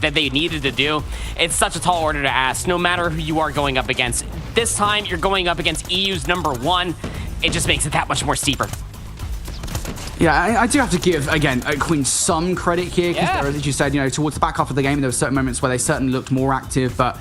Speaker 8: that they needed to do. It's such a tall order to ask, no matter who you are going up against. This time, you're going up against EU's number 1. It just makes it that much more steeper.
Speaker 11: Yeah, I do have to give, again, Queen some credit here, because as you said, towards the back half of the game, there were certain moments where they certainly looked more active, but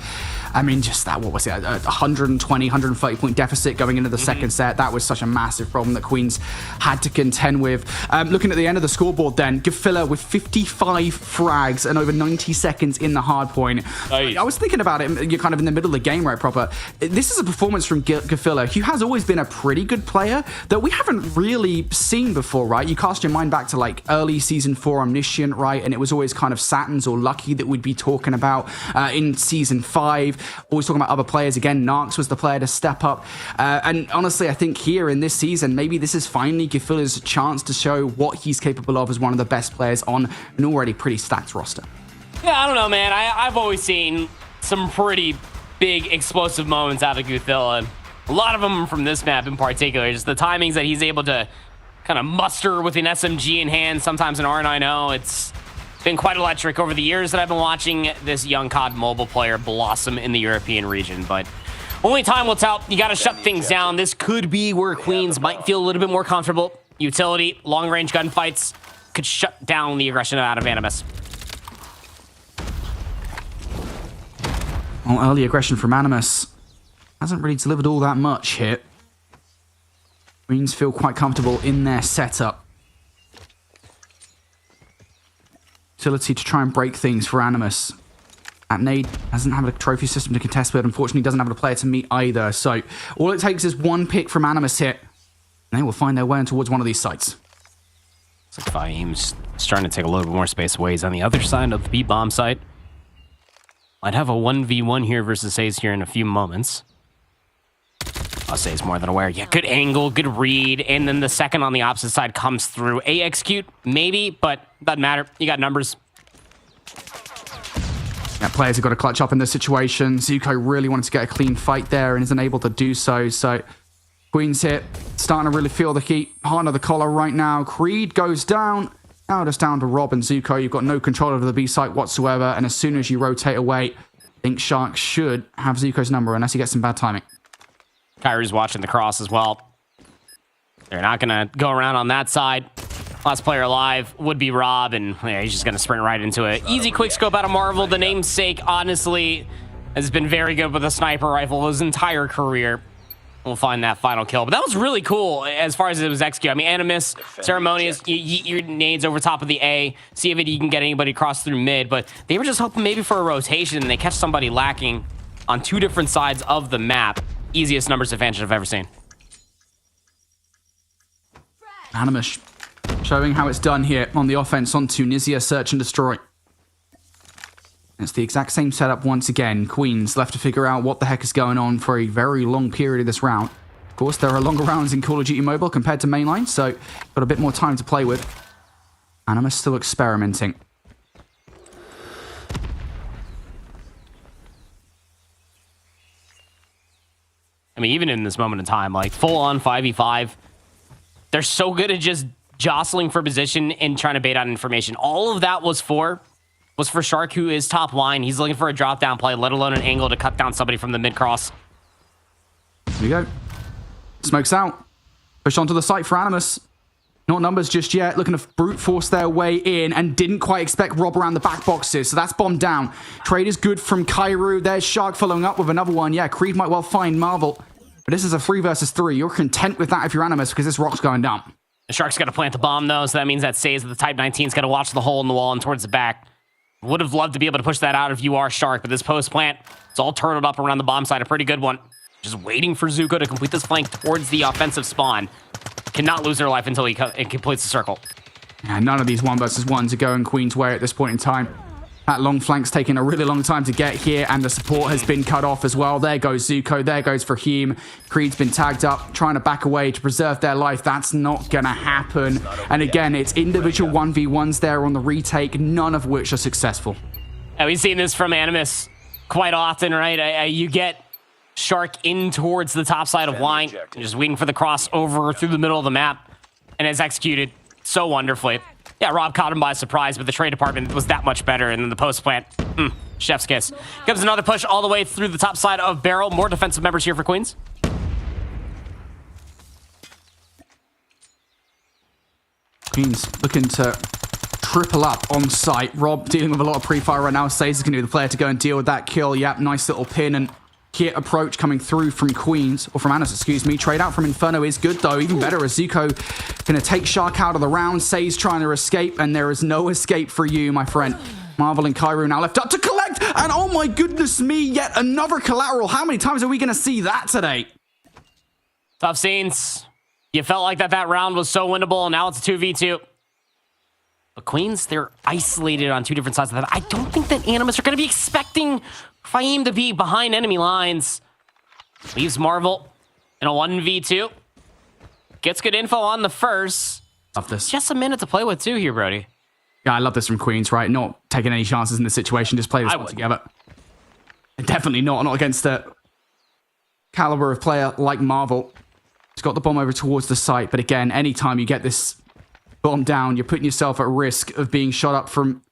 Speaker 11: I mean, just that, what was it, a 120, 130 point deficit going into the second set. That was such a massive problem that Queens had to contend with. Looking at the end of the scoreboard then, Gafilla with 55 frags and over 90 seconds in the hard point. Nice. I was thinking about it, you're kind of in the middle of the game, right, proper. This is a performance from Gafilla, who has always been a pretty good player that we haven't really seen before, right? You cast your mind back to like early season 4 Omniscient, right? And it was always kind of Saturns or Lucky that we'd be talking about in season 5. Always talking about other players. Again, Narcs was the player to step up. And honestly, I think here in this season, maybe this is finally Gafilla's chance to show what he's capable of as one of the best players on an already pretty stacked roster.
Speaker 8: Yeah, I don't know, man. I've always seen some pretty big explosive moments out of Gafilla. A lot of them from this map in particular. Just the timings that he's able to kind of muster with an SMG in hand, sometimes an R90. been quite electric over the years that I've been watching this young COD mobile player blossom in the European region, but only time will tell. You got to shut things down. This could be where Queens might feel a little bit more comfortable. Utility, long-range gunfights could shut down the aggression out of Animus.
Speaker 11: Well, early aggression from Animus hasn't really delivered all that much here. Queens feel quite comfortable in their setup. Utility to try and break things for Animus. That nade doesn't have a trophy system to contest with. Unfortunately, doesn't have a player to meet either. So all it takes is one pick from Animus here, and they will find their way in towards one of these sites.
Speaker 8: It's like Fahim's starting to take a little bit more space away. He's on the other side of the B-bomb site. Might have a 1v1 here versus Saze here in a few moments. I'll say it's more than aware. Yeah, good angle, good read, and then the second on the opposite side comes through. A execute, maybe, but doesn't matter. You got numbers.
Speaker 11: Yeah, players have got to clutch up in this situation. Zuko really wanted to get a clean fight there and isn't able to do so. So Queen's hit, starting to really feel the heat. Hard under the collar right now. Creed goes down. Now just down to Rob and Zuko. You've got no control over the B site whatsoever. And as soon as you rotate away, I think Shark should have Zuko's number unless he gets some bad timing.
Speaker 8: Kyrie's watching the cross as well. They're not going to go around on that side. Last player alive would be Rob, and yeah, he's just going to sprint right into it. Easy quick scope out of Marvel. The namesake, honestly, has been very good with a sniper rifle his entire career. We'll find that final kill. But that was really cool as far as it was executed. I mean, Animus, Ceremonious, you yeet your nades over top of the A, see if you can get anybody across through mid. But they were just hoping maybe for a rotation, and they catch somebody lacking on two different sides of the map. Easiest numbers advantage I've ever seen.
Speaker 11: Animus showing how it's done here on the offense on Tunisia, search and destroy. It's the exact same setup once again. Queens left to figure out what the heck is going on for a very long period of this round. Of course, there are longer rounds in Call of Duty Mobile compared to mainline, so got a bit more time to play with. Animus still experimenting.
Speaker 8: I mean, even in this moment in time, like full-on 5v5, they're so good at just jostling for position and trying to bait out information. All of that was for Shark, who is top line. He's looking for a drop-down play, let alone an angle to cut down somebody from the mid-cross.
Speaker 11: Here we go. Smokes out. Push onto the site for Animus. Not numbers just yet. Looking to brute force their way in and didn't quite expect Rob around the back boxes. So that's bombed down. Trade is good from Kairu. There's Shark following up with another one. Yeah, Creed might well find Marvel. But this is a 3 versus 3. You're content with that if you're Animus because this rock's going down.
Speaker 8: The Shark's got to plant the bomb, though, so that means that Saze, the Type 19's got to watch the hole in the wall and towards the back. Would have loved to be able to push that out if you are Shark, but this post plant, it's all turtled up around the bomb side. A pretty good one. Just waiting for Zuko to complete this flank towards the offensive spawn. Cannot lose their life until it completes the circle.
Speaker 11: Yeah, none of these 1 versus 1s are going Queen's way at this point in time. That long flank's taking a really long time to get here, and the support has been cut off as well. There goes Zuko, there goes Fahim. Creed's been tagged up, trying to back away to preserve their life. That's not going to happen. And again, it's individual 1v1s there on the retake, none of which are successful.
Speaker 8: And we've seen this from Animus quite often, right? You get Shark in towards the top side of line, just waiting for the cross over through the middle of the map, and it's executed so wonderfully. Yeah, Rob caught him by surprise, but the trade department was that much better, and then the post plant, chef's kiss. Comes another push all the way through the top side of Barrel. More defensive members here for Queens.
Speaker 11: Queens looking to triple up on site. Rob dealing with a lot of pre-fire right now. Says he's going to be the player to go and deal with that kill. Yep, nice little pin and kit approach coming through from Queens, or from Animus, excuse me. Trade out from Inferno is good, though. Even better as Zuko going to take Shark out of the round. Say's trying to escape, and there is no escape for you, my friend. Marvel and Kairu now left up to collect, and oh my goodness me, yet another collateral. How many times are we going to see that today?
Speaker 8: Tough scenes. You felt like that round was so winnable, and now it's a 2v2. But Queens, they're isolated on two different sides of that. I don't think that Animus are going to be expecting Fahim to be behind enemy lines. Leaves Marvel in a 1v2. Gets good info on the first.
Speaker 11: Love this.
Speaker 8: Just a minute to play with, too, here, Brody.
Speaker 11: Yeah, I love this from Queens, right? Not taking any chances in this situation. Just play this one together. Definitely not against a caliber of player like Marvel. He's got the bomb over towards the site. But again, anytime you get this bomb down, you're putting yourself at risk of being shot up from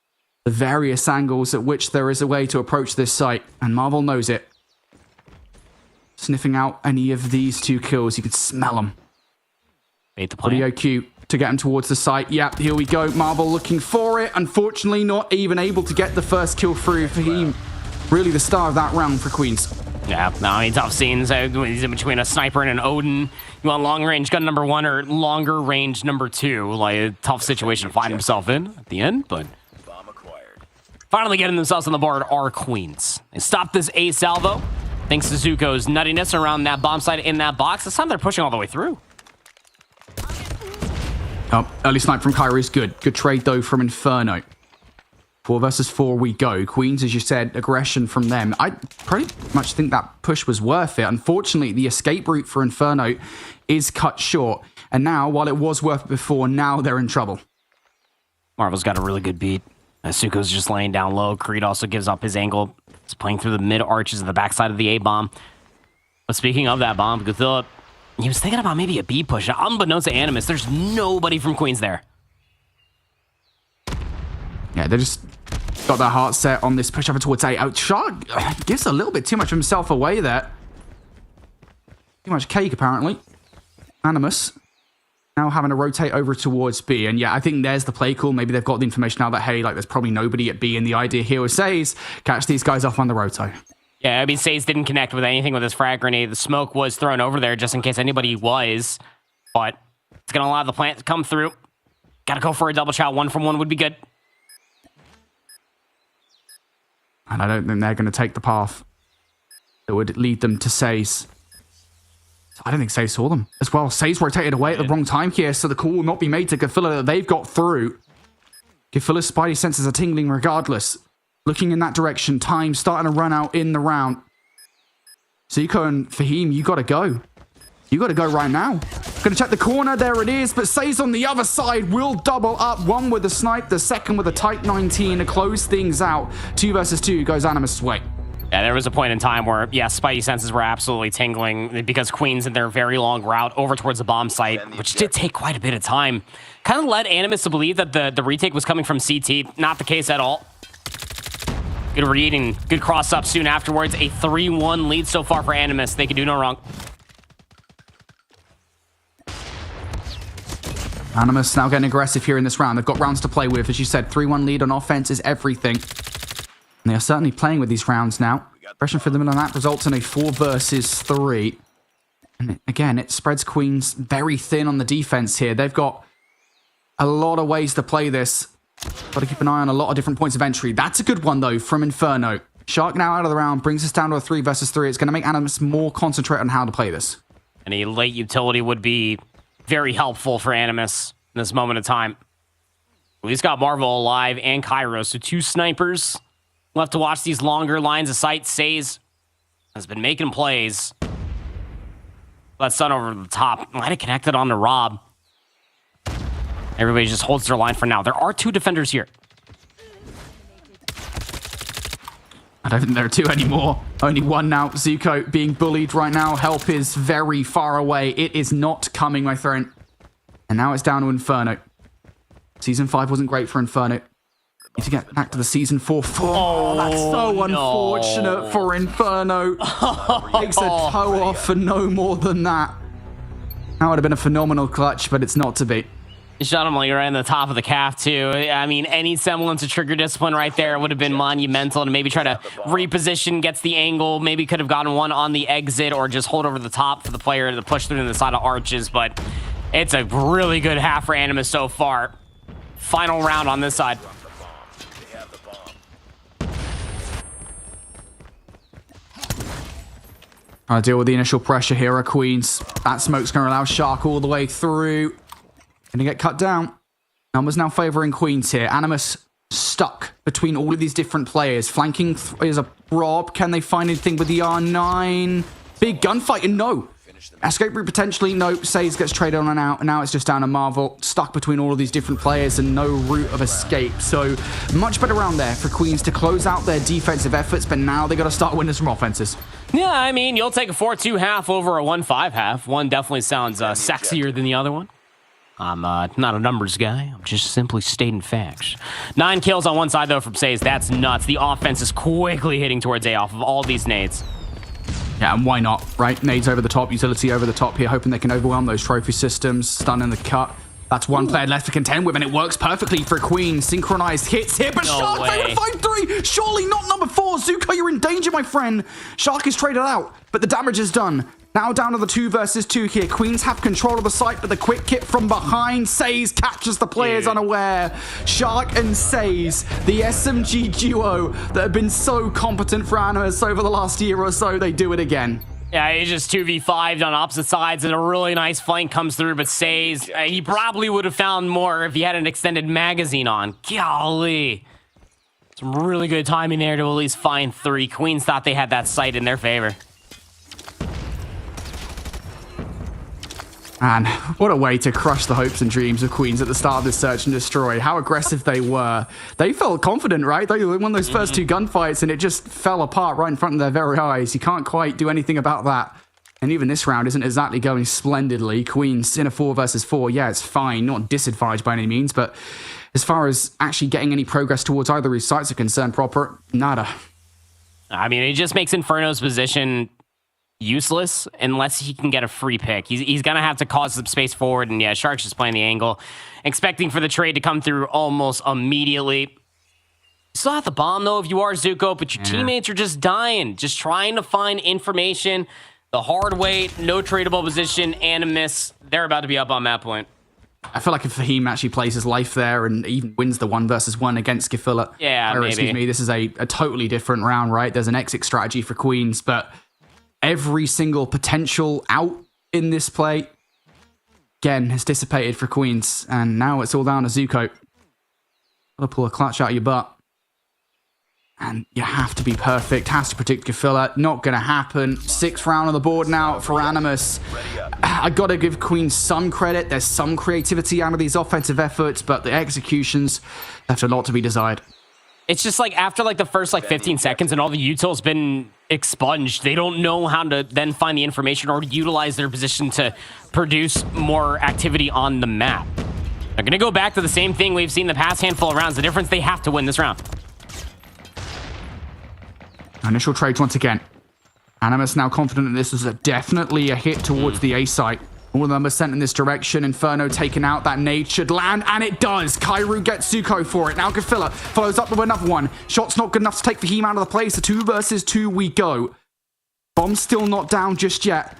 Speaker 11: the various angles at which there is a way to approach this site, and Marvel knows it. Sniffing out any of these 2 kills, you could smell them.
Speaker 8: Bait the plan.
Speaker 11: Audio cue to get him towards the site. Yep, here we go. Marvel looking for it. Unfortunately, not even able to get the first kill through. Fahim, really the star of that round for Queens.
Speaker 8: Yeah, no, I mean, tough scenes. He's in between a sniper and an Odin. You want long range gun number 1 or longer range number 2. Like, a tough situation to find himself in at the end, but finally getting themselves on the board are Queens. They stopped this A salvo thanks to Zuko's nuttiness around that bomb site in that box. This time they're pushing all the way through.
Speaker 11: Oh, early snipe from Kyrie is good. Good trade, though, from Inferno. 4 versus 4 we go. Queens, as you said, aggression from them. I pretty much think that push was worth it. Unfortunately, the escape route for Inferno is cut short. And now, while it was worth it before, now they're in trouble.
Speaker 8: Marvel's got a really good beat. Asuko's just laying down low. Creed also gives up his angle. He's playing through the mid arches of the backside of the A-bomb. But speaking of that bomb, Guthilla, he was thinking about maybe a B push. Now, unbeknownst to Animus, there's nobody from Queens there.
Speaker 11: Yeah, they just got their heart set on this push over towards A. Shark gives a little bit too much of himself away there. Too much cake, apparently. Animus now having to rotate over towards B. And yeah, I think there's the play call. Maybe they've got the information now that, hey, like, there's probably nobody at B. And the idea here was Says, catch these guys off on the roto.
Speaker 8: Yeah, I mean, Says didn't connect with anything with his frag grenade. The smoke was thrown over there just in case anybody was. But it's going to allow the plant to come through. Got to go for a double shot. 1 from 1 would be good.
Speaker 11: And I don't think they're going to take the path that would lead them to Says. I don't think Says saw them as well. Says rotated away at the wrong time here, so the call will not be made to Gafilla that they've got through. Gafilla's spidey senses are tingling regardless. Looking in that direction, time starting to run out in the round. Zuko and Fahim, you got to go. You got to go right now. Going to check the corner. There it is. But Says on the other side will double up. 1 with a snipe, the second with a tight 19 to close things out. 2 versus 2 goes Animus' way.
Speaker 8: Yeah, there was a point in time where, yeah, spidey senses were absolutely tingling because Queens in their very long route over towards the bomb site, which did take quite a bit of time, kind of led Animus to believe that the retake was coming from CT. Not the case at all. Good read and good cross up soon afterwards. A 3-1 lead so far for Animus. They can do no wrong.
Speaker 11: Animus now getting aggressive here in this round. They've got rounds to play with. As you said, 3-1 lead on offense is everything. And they are certainly playing with these rounds now. Pressure for them on that results in a 4 versus 3. And again, it spreads Queens very thin on the defense here. They've got a lot of ways to play this. Got to keep an eye on a lot of different points of entry. That's a good one, though, from Inferno. Shark now out of the round, brings us down to a 3 versus 3. It's going to make Animus more concentrate on how to play this.
Speaker 8: And a late utility would be very helpful for Animus in this moment of time. We've got Marvel alive and Cairo, so 2 snipers left to watch these longer lines of sight. Says has been making plays. That stun over the top. Might have connected on to Rob. Everybody just holds their line for now. There are 2 defenders here.
Speaker 11: I don't think there are 2 anymore. Only 1 now. Zuko being bullied right now. Help is very far away. It is not coming, my friend. And now it's down to Inferno. Season 5 wasn't great for Inferno. Need to get back to the Season 4 form. Oh, that's so unfortunate for Inferno. Takes a toe off for no more than that. That would have been a phenomenal clutch, but it's not to be.
Speaker 8: Shot him like right in the top of the calf, too. I mean, any semblance of trigger discipline right there would have been monumental to maybe try to reposition, gets the angle, maybe could have gotten one on the exit or just hold over the top for the player to push through to the side of arches, but it's a really good half for Animus so far. Final round on this side.
Speaker 11: Trying to deal with the initial pressure here at Queens. That smoke's going to allow Shark all the way through. Going to get cut down. Numbers now favoring Queens here. Animus stuck between all of these different players. Flanking is a Rob. Can they find anything with the R9? Big gunfight and no. Escape route potentially. No. Says gets traded on and out. And now it's just down to Marvel. Stuck between all of these different players and no route of escape. So much better round there for Queens to close out their defensive efforts. But now they got to start winning some offenses.
Speaker 8: Yeah, I mean, you'll take a 4-2 half over a 1-5 half. One definitely sounds sexier than the other one. I'm not a numbers guy. I'm just simply stating facts. 9 kills on one side, though, from Says. That's nuts. The offense is quickly hitting towards A off of all these nades.
Speaker 11: Yeah, and why not, right? Nades over the top, utility over the top here, hoping they can overwhelm those trophy systems. Stun in the cut. That's one player left to contend with, and it works perfectly for Queen. Synchronized hits here, but
Speaker 8: No
Speaker 11: Shark, they would find 3! Surely not number 4. Zuko, you're in danger, my friend. Shark is traded out, but the damage is done. Now down to the 2 versus 2 here. Queens have control of the site, but the quick hit from behind. Says catches the players unaware. Shark and Says, the SMG duo that have been so competent for Animus over the last year or so, they do it again.
Speaker 8: Yeah, he just 2v5'd on opposite sides, and a really nice flank comes through, but Says, he probably would have found more if he had an extended magazine on. Golly. Some really good timing there to at least find 3. Queens thought they had that sight in their favor.
Speaker 11: And what a way to crush the hopes and dreams of Queens at the start of this search and destroy. How aggressive they were. They felt confident, right? They won those first 2 gunfights and it just fell apart right in front of their very eyes. You can't quite do anything about that. And even this round isn't exactly going splendidly. Queens in a 4 versus 4. Yeah, it's fine. Not disadvantaged by any means. But as far as actually getting any progress towards either of these sites are concerned proper, nada.
Speaker 8: I mean, it just makes Inferno's position useless unless he can get a free pick. He's going to have to cause some space forward, and yeah, Shark's just playing the angle, expecting for the trade to come through almost immediately. Still have the bomb, though, if you are Zuko, but your teammates are just dying, just trying to find information. The hard way, no tradable position, Animus, they're about to be up on that point.
Speaker 11: I feel like if Fahim actually plays his life there and even wins the 1 versus 1 against Gefilla, excuse me, this is a totally different round, right? There's an exit strategy for Queens, but every single potential out in this play, again, has dissipated for Queens. And now it's all down to Zuko. Gotta pull a clutch out of your butt. And you have to be perfect. Has to predict Gefilla. Not gonna happen. 6th round on the board now for Animus. I gotta give Queens some credit. There's some creativity out of these offensive efforts, but the executions left a lot to be desired.
Speaker 8: It's just like after like the first like 15 seconds and all the util's been expunged, they don't know how to then find the information or utilize their position to produce more activity on the map. They're going to go back to the same thing we've seen the past handful of rounds. The difference, they have to win this round.
Speaker 11: Initial trades once again. Animus now confident that this is definitely a hit towards the A site. All of them are sent in this direction. Inferno taken out. That nade should land, and it does. Kairu gets Zuko for it. Now Gefilla follows up with another one. Shot's not good enough to take Fahim out of the play, so 2 versus 2 we go. Bomb's still not down just yet.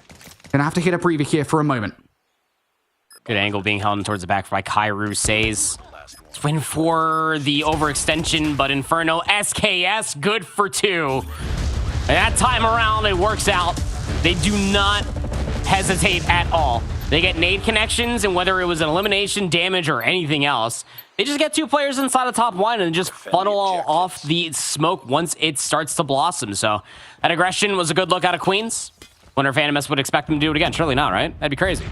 Speaker 11: Gonna have to hit a breather here for a moment.
Speaker 8: Good angle being held in towards the back by Kairu. Says win for the overextension, but Inferno SKS good for 2. And that time around, it works out. They do not hesitate at all. They get nade connections, and whether it was an elimination, damage, or anything else, they just get 2 players inside the top 1 and just funnel all off the smoke once it starts to blossom. So that aggression was a good look out of Queens. Wonder if Animus would expect them to do it again. Surely not, right? That'd be crazy.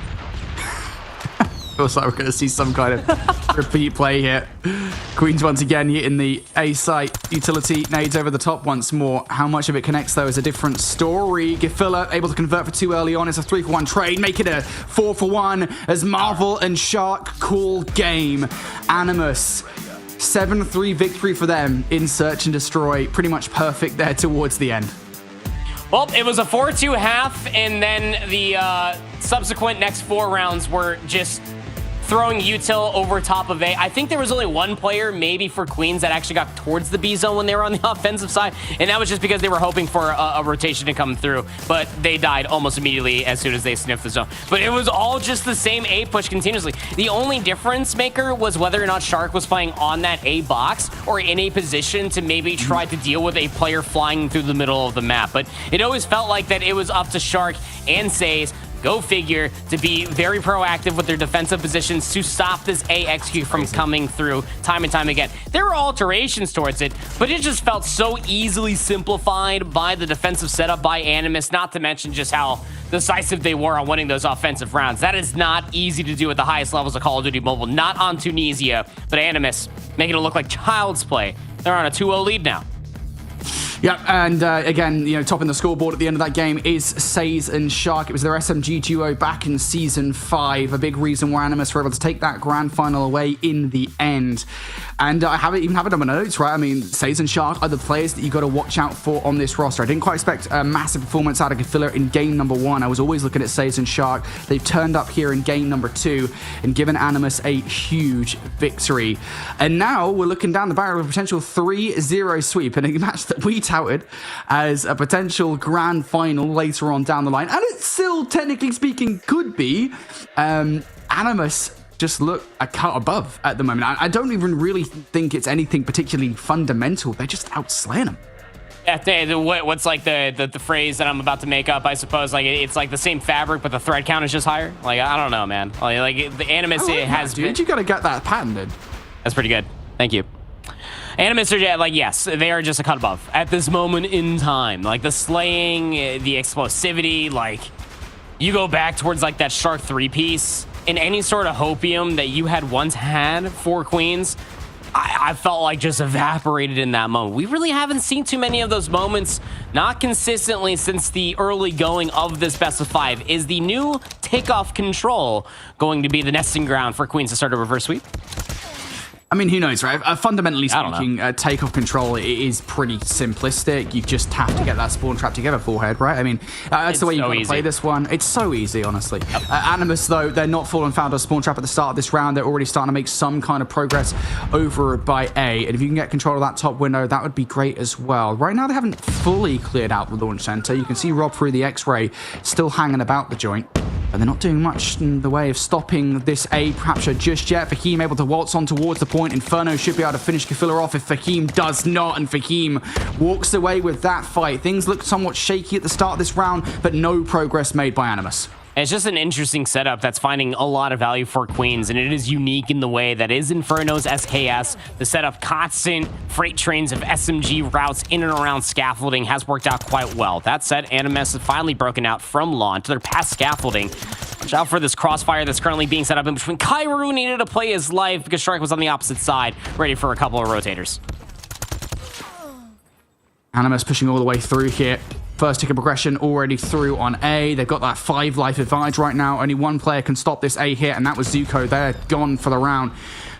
Speaker 11: Feels like we're going to see some kind of repeat play here. Queens once again hitting the A site. Utility nades over the top once more. How much of it connects, though, is a different story. Gefilla able to convert for 2 early on. It's a 3-for-1 trade. Make it a 4-for-1 as Marvel and Shark call game. Animus, 7-3 victory for them in Search and Destroy. Pretty much perfect there towards the end.
Speaker 8: Well, it was a 4-2 half, and then the subsequent next 4 rounds were just throwing util over top of A. I think there was only 1 player, maybe for Queens, that actually got towards the B zone when they were on the offensive side, and that was just because they were hoping for a rotation to come through, but they died almost immediately as soon as they sniffed the zone. But it was all just the same A push continuously. The only difference maker was whether or not Shark was playing on that A box or in a position to maybe try to deal with a player flying through the middle of the map. But it always felt like that it was up to Shark and Says, go figure, to be very proactive with their defensive positions to stop this AXQ from coming through time and time again. There were alterations towards it, but it just felt so easily simplified by the defensive setup by Animus, not to mention just how decisive they were on winning those offensive rounds. That is not easy to do at the highest levels of Call of Duty Mobile, not on Tunisia, but Animus making it look like child's play. They're on a 2-0 lead now.
Speaker 11: Yep, and again, topping the scoreboard at the end of that game is Saze and Shark. It was their SMG duo back in Season 5. A big reason why Animus were able to take that grand final away in the end. And I even have it on my notes, right? I mean, Saze and Shark are the players that you got to watch out for on this roster. I didn't quite expect a massive performance out of Gefiller in game number 1. I was always looking at Saze and Shark. They've turned up here in game number 2 and given Animus a huge victory. And now we're looking down the barrel of a potential 3-0 sweep in a match that we touted as a potential grand final later on down the line. And it still, technically speaking, could be. Animus just look a cut above at the moment. I don't even really think it's anything particularly fundamental. They're just outslaying them.
Speaker 8: Yeah, what's like the phrase that I'm about to make up? I suppose like it's like the same fabric, but the thread count is just higher. Like I don't know, man. Like the Animus has
Speaker 11: dude. You gotta get that patented.
Speaker 8: That's pretty good. Thank you. Animus are like, yes, they are just a cut above at this moment in time. Like the slaying, the explosivity, like you go back towards like that Shark 3 piece in any sort of hopium that you had once had for Queens. I felt like just evaporated in that moment. We really haven't seen too many of those moments, not consistently since the early going of this best of 5. Is the new takeoff control going to be the nesting ground for Queens to start a reverse sweep?
Speaker 11: I mean, who knows, right? Fundamentally speaking, takeoff control is pretty simplistic. You just have to get that spawn trap together, Forehead, right? I mean, that's the way you got to play this one. It's so easy, honestly. Yep. Animus, though, they're not falling foul of spawn trap at the start of this round. They're already starting to make some kind of progress over by A. And if you can get control of that top window, that would be great as well. Right now, they haven't fully cleared out the launch center. You can see Rob through the X-ray still hanging about the joint. And they're not doing much in the way of stopping this A capture just yet. Fahim able to waltz on towards the point. Inferno should be able to finish Gefiller off if Fahim does not. And Fahim walks away with that fight. Things look somewhat shaky at the start of this round, but no progress made by Animus.
Speaker 8: It's just an interesting setup that's finding a lot of value for Queens, and it is unique in the way that is Inferno's SKS. The setup, constant freight trains of SMG routes in and around scaffolding has worked out quite well. That said, Animus has finally broken out from lawn to their past scaffolding. Watch out for this crossfire that's currently being set up in between. Kairu needed to play his life because Shark was on the opposite side, ready for a couple of rotators.
Speaker 11: Animus pushing all the way through here. First tick of progression already through on A. They've got that 5 life advantage right now. Only one player can stop this A hit, and that was Zuko. They're gone for the round.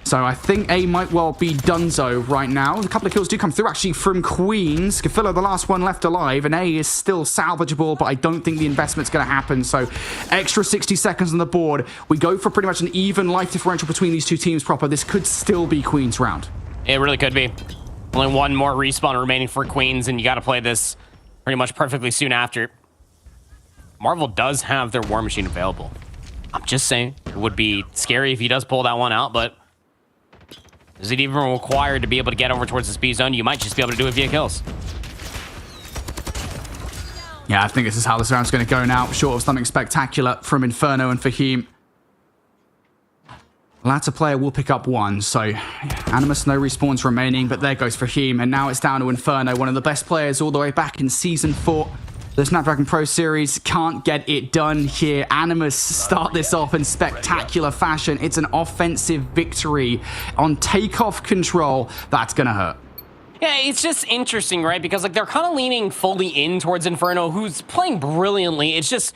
Speaker 11: So I think A might well be donezo right now. A couple of kills do come through, actually, from Queens. Gefiller, the last one left alive, and A is still salvageable, but I don't think the investment's going to happen. So extra 60 seconds on the board. We go for pretty much an even life differential between these two teams proper. This could still be Queens' round.
Speaker 8: It really could be. Only one more respawn remaining for Queens, and you got to play this pretty much perfectly soon after. Marvel does have their War Machine available. I'm just saying, it would be scary if he does pull that one out, but is it even required to be able to get over towards the speed zone? You might just be able to do it via kills.
Speaker 11: Yeah, I think this is how this round's going to go now, short of something spectacular from Inferno and Fahim. Latter player will pick up one, so Animus, no respawns remaining, but there goes Fahim, and now it's down to Inferno, one of the best players all the way back in Season 4. The Snapdragon Pro Series can't get it done here. Animus start this off in spectacular fashion. It's an offensive victory on takeoff control. That's going to hurt.
Speaker 8: Yeah, it's just interesting, right? Because like they're kind of leaning fully in towards Inferno, who's playing brilliantly. It's just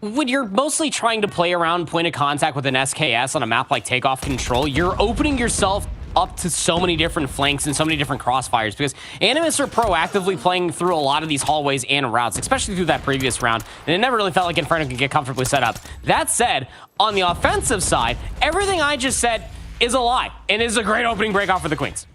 Speaker 8: when you're mostly trying to play around point of contact with an SKS on a map like Takeoff Control, you're opening yourself up to so many different flanks and so many different crossfires because Animus are proactively playing through a lot of these hallways and routes, especially through that previous round, and it never really felt like Inferno could get comfortably set up. That said, on the offensive side, everything I just said is a lie and is a great opening breakoff for the Queens.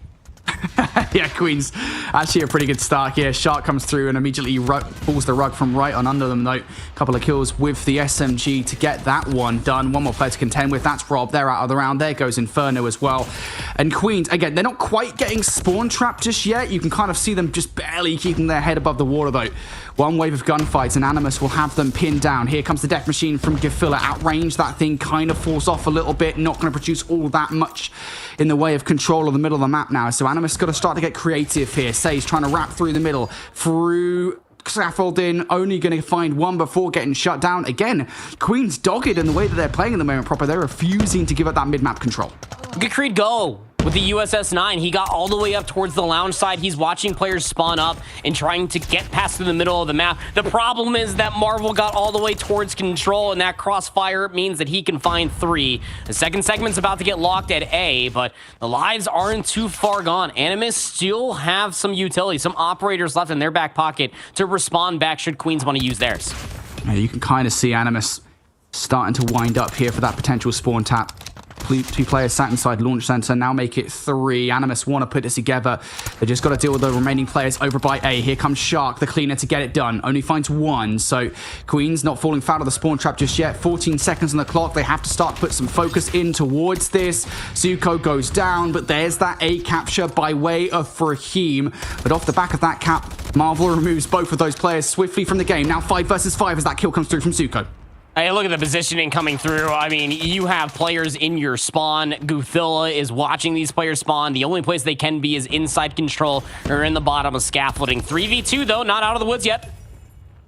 Speaker 11: Yeah, Queens actually a pretty good start here. Shark comes through and immediately pulls the rug from right on under them, though. A couple of kills with the SMG to get that one done. One more player to contend with. That's Rob. They're out of the round. There goes Inferno as well. And Queens, again, they're not quite getting spawn trapped just yet. You can kind of see them just barely keeping their head above the water, though. One wave of gunfights and Animus will have them pinned down. Here comes the death machine from Gefiller. Outrange, that thing kind of falls off a little bit. Not going to produce all that much in the way of control of the middle of the map now. So Animus got to start to get creative here. Say's trying to wrap through the middle, through scaffolding, only going to find one before getting shut down. Again, Queen's dogged in the way that they're playing at the moment proper. They're refusing to give up that mid-map control.
Speaker 8: Look at Creed go. with the USS-9. He got all the way up towards the lounge side. He's watching players spawn up and trying to get past through the middle of the map. The problem is that Marvel got all the way towards control, and that crossfire means that he can find 3. The second segment's about to get locked at A, but the lives aren't too far gone. Animus still have some utility, some operators left in their back pocket to respond back should Queens want to use theirs.
Speaker 11: Yeah, you can kind of see Animus starting to wind up here for that potential spawn tap. 2 players sat inside launch center, now make it 3. Animus want to put this together. They just got to deal with the remaining players over by A. Here comes Shark, the cleaner, to get it done. Only finds 1, so Queens not falling foul of the spawn trap just yet. 14 seconds on the clock. They have to start to put some focus in towards this. Zuko goes down, but there's that A capture by way of Fahim. But off the back of that cap, Marvel removes both of those players swiftly from the game. Now 5 versus 5 as that kill comes through from Zuko.
Speaker 8: Hey, look at the positioning coming through. I mean, you have players in your spawn. Guthilla is watching these players spawn. The only place they can be is inside control or in the bottom of scaffolding. 3v2, though, not out of the woods yet.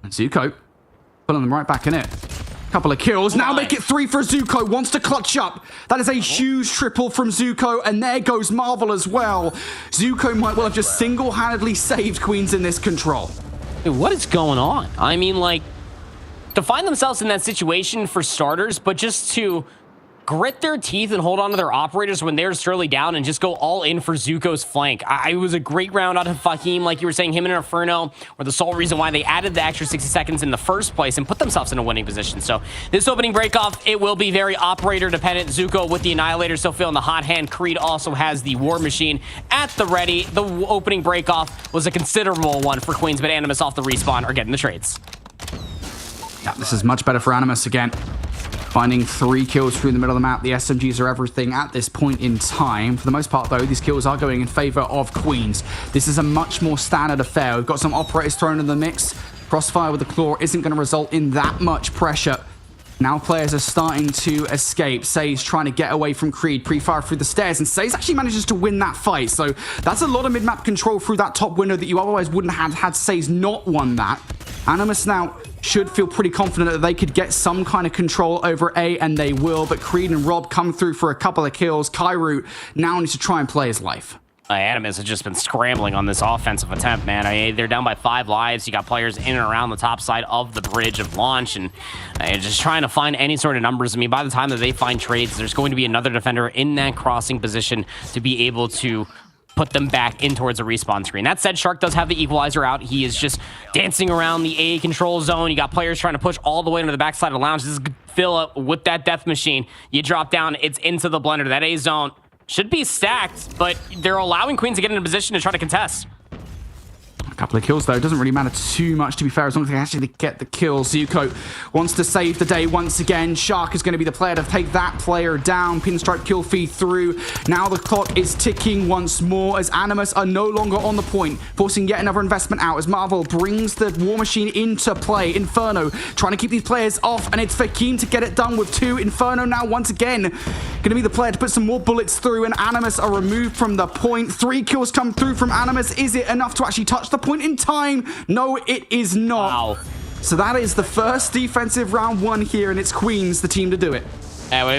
Speaker 11: And Zuko pulling them right back in it. Couple of kills. Now make it 3 for Zuko. Wants to clutch up. That is a huge triple from Zuko. And there goes Marvel as well. Zuko might well have just single-handedly saved Queens in this control.
Speaker 8: Dude, what is going on? I mean, like, to find themselves in that situation for starters, but just to grit their teeth and hold on to their operators when they're surely down and just go all in for Zuko's flank. It was a great round out of Fahim, like you were saying. Him and Inferno were the sole reason why they added the extra 60 seconds in the first place and put themselves in a winning position. So this opening breakoff, it will be very operator dependent. Zuko with the Annihilator still feeling the hot hand. Creed also has the War Machine at the ready. The opening breakoff was a considerable one for Queens, but Animus off the respawn are getting the trades.
Speaker 11: Yeah, this is much better for Animus again. Finding 3 kills through the middle of the map. The SMGs are everything at this point in time. For the most part, though, these kills are going in favor of Queens. This is a much more standard affair. We've got some operators thrown in the mix. Crossfire with the Claw isn't going to result in that much pressure. Now players are starting to escape. Say's trying to get away from Creed. Pre-fire through the stairs, and Say's actually manages to win that fight. So that's a lot of mid-map control through that top window that you otherwise wouldn't have had Say's not won that. Animus now should feel pretty confident that they could get some kind of control over A, and they will. But Creed and Rob come through for a couple of kills. Kairu now needs to try and play his life.
Speaker 8: Animus has just been scrambling on this offensive attempt, man. They're down by 5 lives. You got players in and around the top side of the bridge of launch, and just trying to find any sort of numbers. I mean, by the time that they find trades, there's going to be another defender in that crossing position to be able to put them back in towards a respawn screen. That said, Shark does have the equalizer out. He is just dancing around the A control zone. You got players trying to push all the way into the backside of the lounge. This is Phil with that death machine. You drop down, it's into the blender. That A zone should be stacked, but they're allowing Queens to get in a position to try to contest.
Speaker 11: A couple of kills, though. It doesn't really matter too much, to be fair, as long as they actually get the kill. Zuko wants to save the day once again. Shark is going to be the player to take that player down. Pinstripe kill feed through. Now the clock is ticking once more as Animus are no longer on the point, forcing yet another investment out as Marvel brings the War Machine into play. Inferno trying to keep these players off, and it's Fahim to get it done with 2. Inferno now once again going to be the player to put some more bullets through, and Animus are removed from the point. 3 kills come through from Animus. Is it enough to actually touch the point in time? No, it is not.
Speaker 8: Wow.
Speaker 11: So that is the first defensive round 1 here, and it's Queens, the team to do it.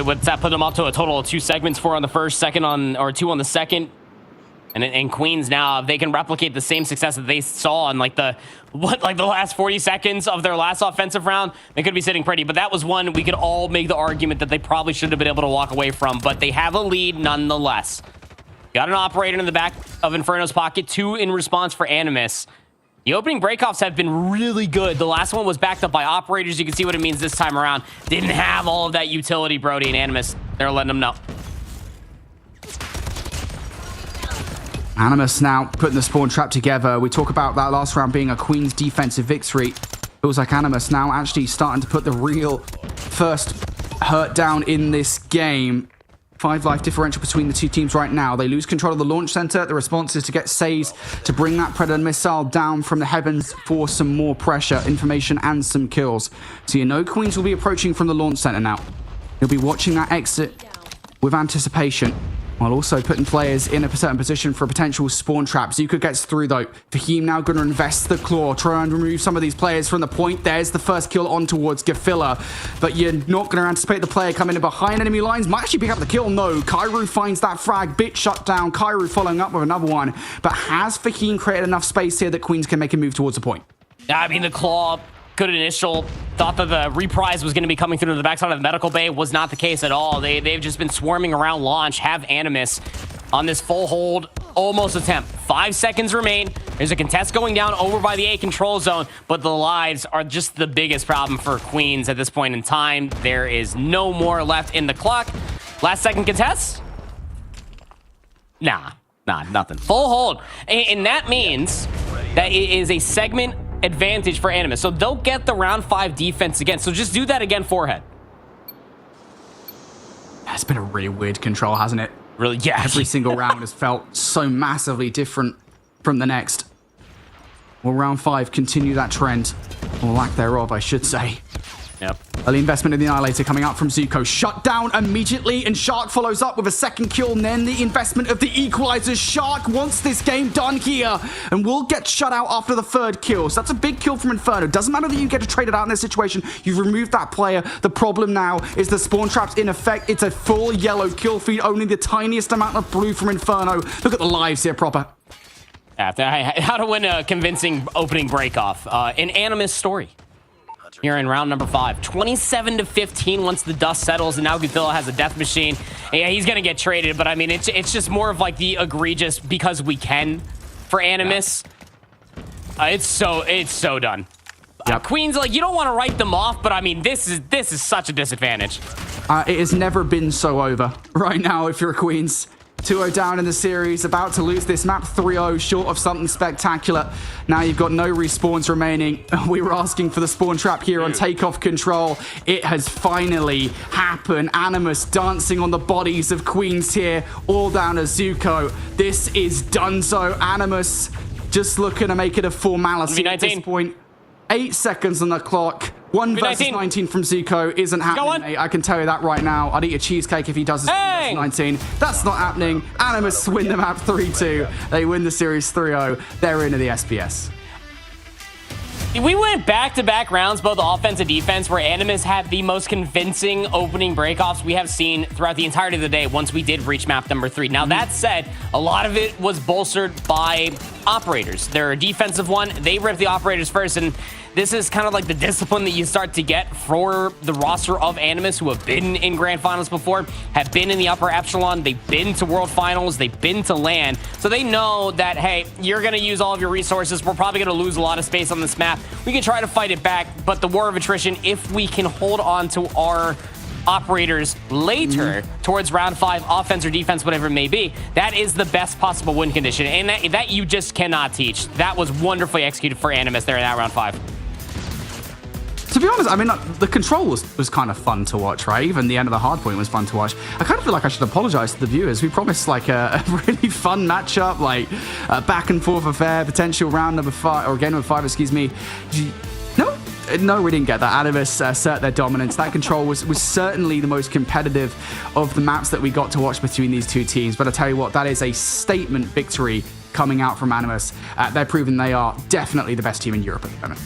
Speaker 8: What's that put them up to a total of 2 segments, 4 on the first, 2 on the second. And Queens now, if they can replicate the same success that they saw in the last 40 seconds of their last offensive round, they could be sitting pretty. But that was one we could all make the argument that they probably should have been able to walk away from, but they have a lead nonetheless. Got an operator in the back of Inferno's pocket, 2 in response for Animus. The opening breakoffs have been really good. The last one was backed up by operators. You can see what it means this time around. Didn't have all of that utility, Brody, and Animus. They're letting them know.
Speaker 11: Animus now putting the spawn trap together. We talk about that last round being a Queen's defensive victory. Feels like Animus now actually starting to put the real first hurt down in this game. 5 life differential between the 2 teams right now. They lose control of the launch center. The response is to get Says to bring that Predator missile down from the heavens for some more pressure, information, and some kills. So you know Queens will be approaching from the launch center now. You'll be watching that exit with anticipation. while also putting players in a certain position for a potential spawn trap. Zuko gets through though. Fahim now going to invest the claw, try and remove some of these players from the point. There's the first kill on towards Gefilla, but you're not going to anticipate the player coming in behind enemy lines. Might actually pick up the kill. No, Kairu finds that frag, bit shut down. Kairu following up with another one, but has Fahim created enough space here that Queens can make a move towards the point?
Speaker 8: I mean, the claw, good initial. Thought that the reprise was going to be coming through to the backside of the medical bay. Was not the case at all. They've just been swarming around launch. Have Animus on this full hold, almost attempt. 5 seconds remain. There's a contest going down over by the A control zone, but the lives are just the biggest problem for Queens at this point in time. There is no more left in the clock. Last second contest? Nah, nothing. Full hold. And that means that it is a segment advantage for Animus. So they'll get the round 5 defense again. So just do that again, forehead.
Speaker 11: It's been a really weird control, hasn't it?
Speaker 8: Really, yeah.
Speaker 11: Every single round has felt so massively different from the next. Will round 5 continue that trend? Or lack thereof, I should say.
Speaker 8: Yep.
Speaker 11: Early investment in the Annihilator coming out from Zuko. Shut down immediately, and Shark follows up with a second kill, and then the investment of the equalizers. Shark wants this game done here, and will get shut out after the third kill. So that's a big kill from Inferno. Doesn't matter that you get to trade it out in this situation. You've removed that player. The problem now is the spawn trap's in effect. It's a full yellow kill feed, only the tiniest amount of blue from Inferno. Look at the lives here, proper.
Speaker 8: How to win a convincing opening break-off. An Animus story. Here in round number 5, 27-15 once the dust settles, and now Godzilla has a death machine. Yeah, he's gonna get traded, but I mean, it's just more of like the egregious because we can for Animus. Yeah. It's so done. Yep. Queens, like, you don't want to write them off, but I mean, this is such a disadvantage.
Speaker 11: It has never been so over right now if you're a Queens. 2-0 down in the series, about to lose this map. 3-0 short of something spectacular. Now you've got no respawns remaining. We were asking for the spawn trap here on takeoff control. It has finally happened. Animus dancing on the bodies of Queens here, all down to Zuko. This is donezo. Animus just looking to make it a formality at this point. 8 seconds on the clock. 1 versus 19 from Zuko isn't happening, mate. I can tell you that right now. I'd eat a cheesecake if he does this 19. That's not happening. Animus win the map 3-2. They win the series 3-0. They're into the SPS.
Speaker 8: We went back-to-back rounds, both offense and defense, where Animus had the most convincing opening breakoffs we have seen throughout the entirety of the day once we did reach map number 3. Now, that said, a lot of it was bolstered by operators. They're a defensive one. They ripped the operators first, and this is kind of like the discipline that you start to get for the roster of Animus who have been in grand finals before, have been in the upper echelon, they've been to world finals, they've been to LAN. So they know that, hey, you're going to use all of your resources. We're probably going to lose a lot of space on this map. We can try to fight it back, but the war of attrition, if we can hold on to our operators later towards round 5, offense or defense, whatever it may be, that is the best possible win condition. And that you just cannot teach. That was wonderfully executed for Animus there in that round 5.
Speaker 11: To be honest, I mean, the control was kind of fun to watch, right? Even the end of the hard point was fun to watch. I kind of feel like I should apologize to the viewers. We promised like a really fun matchup, like a back and forth affair, potential round number 5, or game number 5, excuse me. No, we didn't get that. Animus assert their dominance. That control was certainly the most competitive of the maps that we got to watch between these two teams. But I tell you what, that is a statement victory coming out from Animus. They're proving they are definitely the best team in Europe at the moment.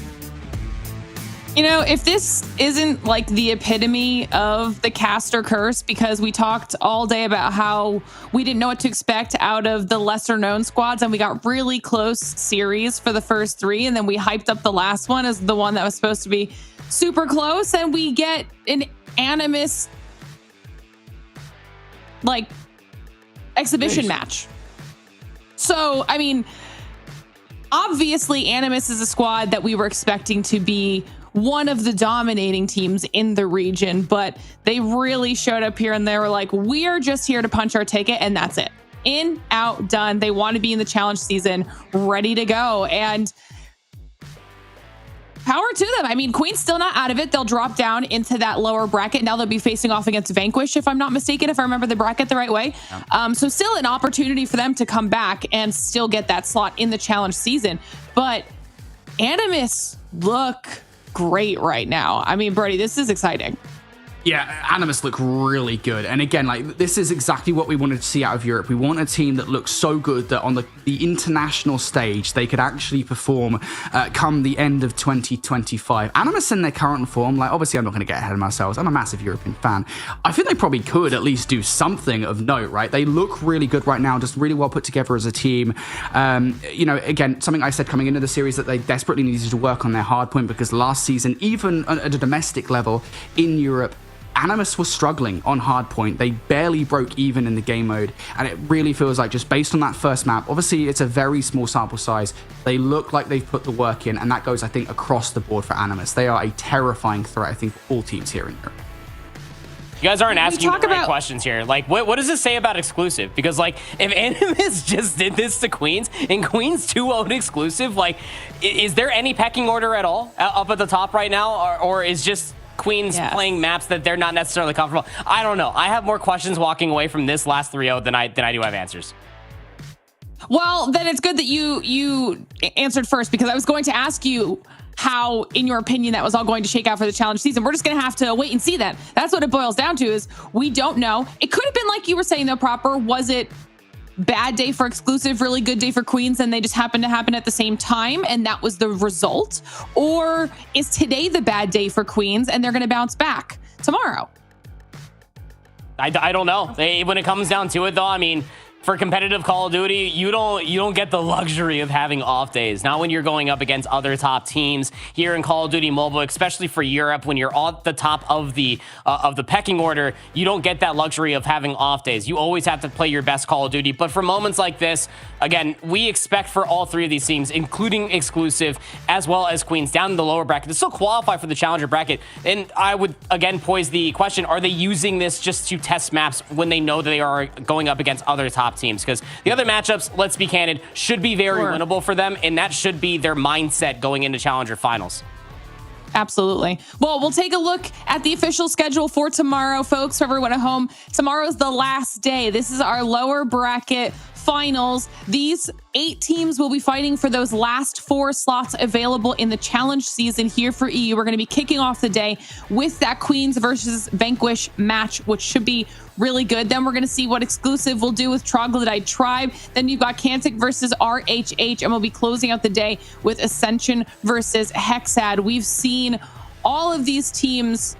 Speaker 7: You know, if this isn't like the epitome of the caster curse, because we talked all day about how we didn't know what to expect out of the lesser known squads, and we got really close series for the first 3, and then we hyped up the last one as the one that was supposed to be super close, and we get an Animus like exhibition match. So, I mean, obviously Animus is a squad that we were expecting to be one of the dominating teams in the region, but they really showed up here and they were like, we are just here to punch our ticket, and that's it. In, out, done. They want to be in the challenge season, ready to go, and power to them. I mean, Queen's still not out of it. They'll drop down into that lower bracket. Now they'll be facing off against Vanquish, if I'm not mistaken, if I remember the bracket the right way. So still an opportunity for them to come back and still get that slot in the challenge season. But Animus look great right now. I mean, Brody, this is exciting.
Speaker 11: Yeah, Animus look really good. And again, like, this is exactly what we wanted to see out of Europe. We want a team that looks so good that on the international stage, they could actually perform come the end of 2025. Animus in their current form, like, obviously I'm not going to get ahead of ourselves. I'm a massive European fan. I think they probably could at least do something of note, right? They look really good right now, just really well put together as a team. You know, again, something I said coming into the series that they desperately needed to work on their hard point, because last season, even at a domestic level in Europe, Animus was struggling on hardpoint. They barely broke even in the game mode, and it really feels like, just based on that first map, obviously it's a very small sample size, they look like they've put the work in, and that goes, I think, across the board for Animus. They are a terrifying threat, I think, for all teams here in Europe.
Speaker 8: You guys aren't asking the right questions here. Like, what does this say about exclusive? Because, like, if Animus just did this to Queens, and Queens 2-0'd exclusive, like, is there any pecking order at all up at the top right now, or is just Queens playing maps that they're not necessarily comfortable? I don't know. I have more questions walking away from this last 3-0 than I do have answers.
Speaker 7: Well, then it's good that you answered first, because I was going to ask you how, in your opinion, that was all going to shake out for the challenge season. We're just going to have to wait and see that. That's what it boils down to, is we don't know. It could have been like you were saying, though, Proper. Was it bad day for exclusive, really good day for Queens, and they just happened to happen at the same time, and that was the result? Or is today the bad day for Queens and they're going to bounce back tomorrow?
Speaker 8: I don't know. When it comes down to it, though, I mean, for competitive Call of Duty, you don't get the luxury of having off days. Not when you're going up against other top teams here in Call of Duty Mobile, especially for Europe. When you're at the top of the pecking order, you don't get that luxury of having off days. You always have to play your best Call of Duty. But for moments like this, again, we expect for all three of these teams, including exclusive as well as Queens, down in the lower bracket, to still qualify for the challenger bracket. And I would again pose the question: are they using this just to test maps when they know that they are going up against other top teams? Because the other matchups, let's be candid, should be very winnable for them, and that should be their mindset going into challenger finals.
Speaker 7: Absolutely. Well, we'll take a look at the official schedule for tomorrow, folks. For everyone at home, tomorrow's the last day. This is our lower bracket finals. These 8 teams will be fighting for those last 4 slots available in the challenge season here for EU. We're going to be kicking off the day with that Queens versus Vanquish match, which should be really good. Then we're going to see what exclusive will do with Troglodyte Tribe. Then you've got Kantic versus RHH, and we'll be closing out the day with Ascension versus Hexad. We've seen all of these teams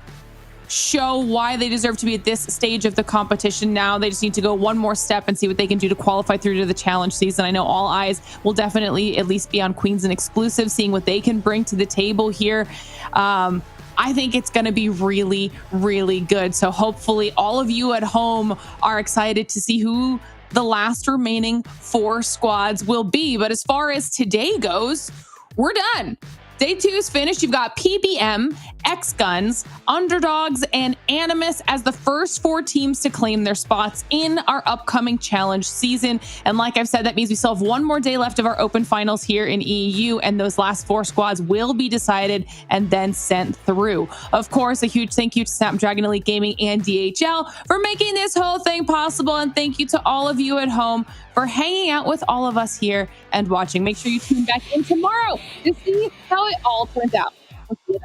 Speaker 7: show why they deserve to be at this stage of the competition. Now they just need to go one more step and see what they can do to qualify through to the challenge season. I know all eyes will definitely at least be on Queens and exclusive, seeing what they can bring to the table here. I think it's going to be really, really good. So hopefully all of you at home are excited to see who the last remaining 4 squads will be. But as far as today goes, we're done. Day 2 is finished. You've got PBM, X-Guns, Underdogs, and Animus as the first 4 teams to claim their spots in our upcoming challenge season. And like I've said, that means we still have one more day left of our open finals here in EU, and those last 4 squads will be decided and then sent through. Of course, a huge thank you to Snapdragon Elite Gaming and DHL for making this whole thing possible. And thank you to all of you at home for hanging out with all of us here and watching. Make sure you tune back in tomorrow to see how it all turns out. We'll see you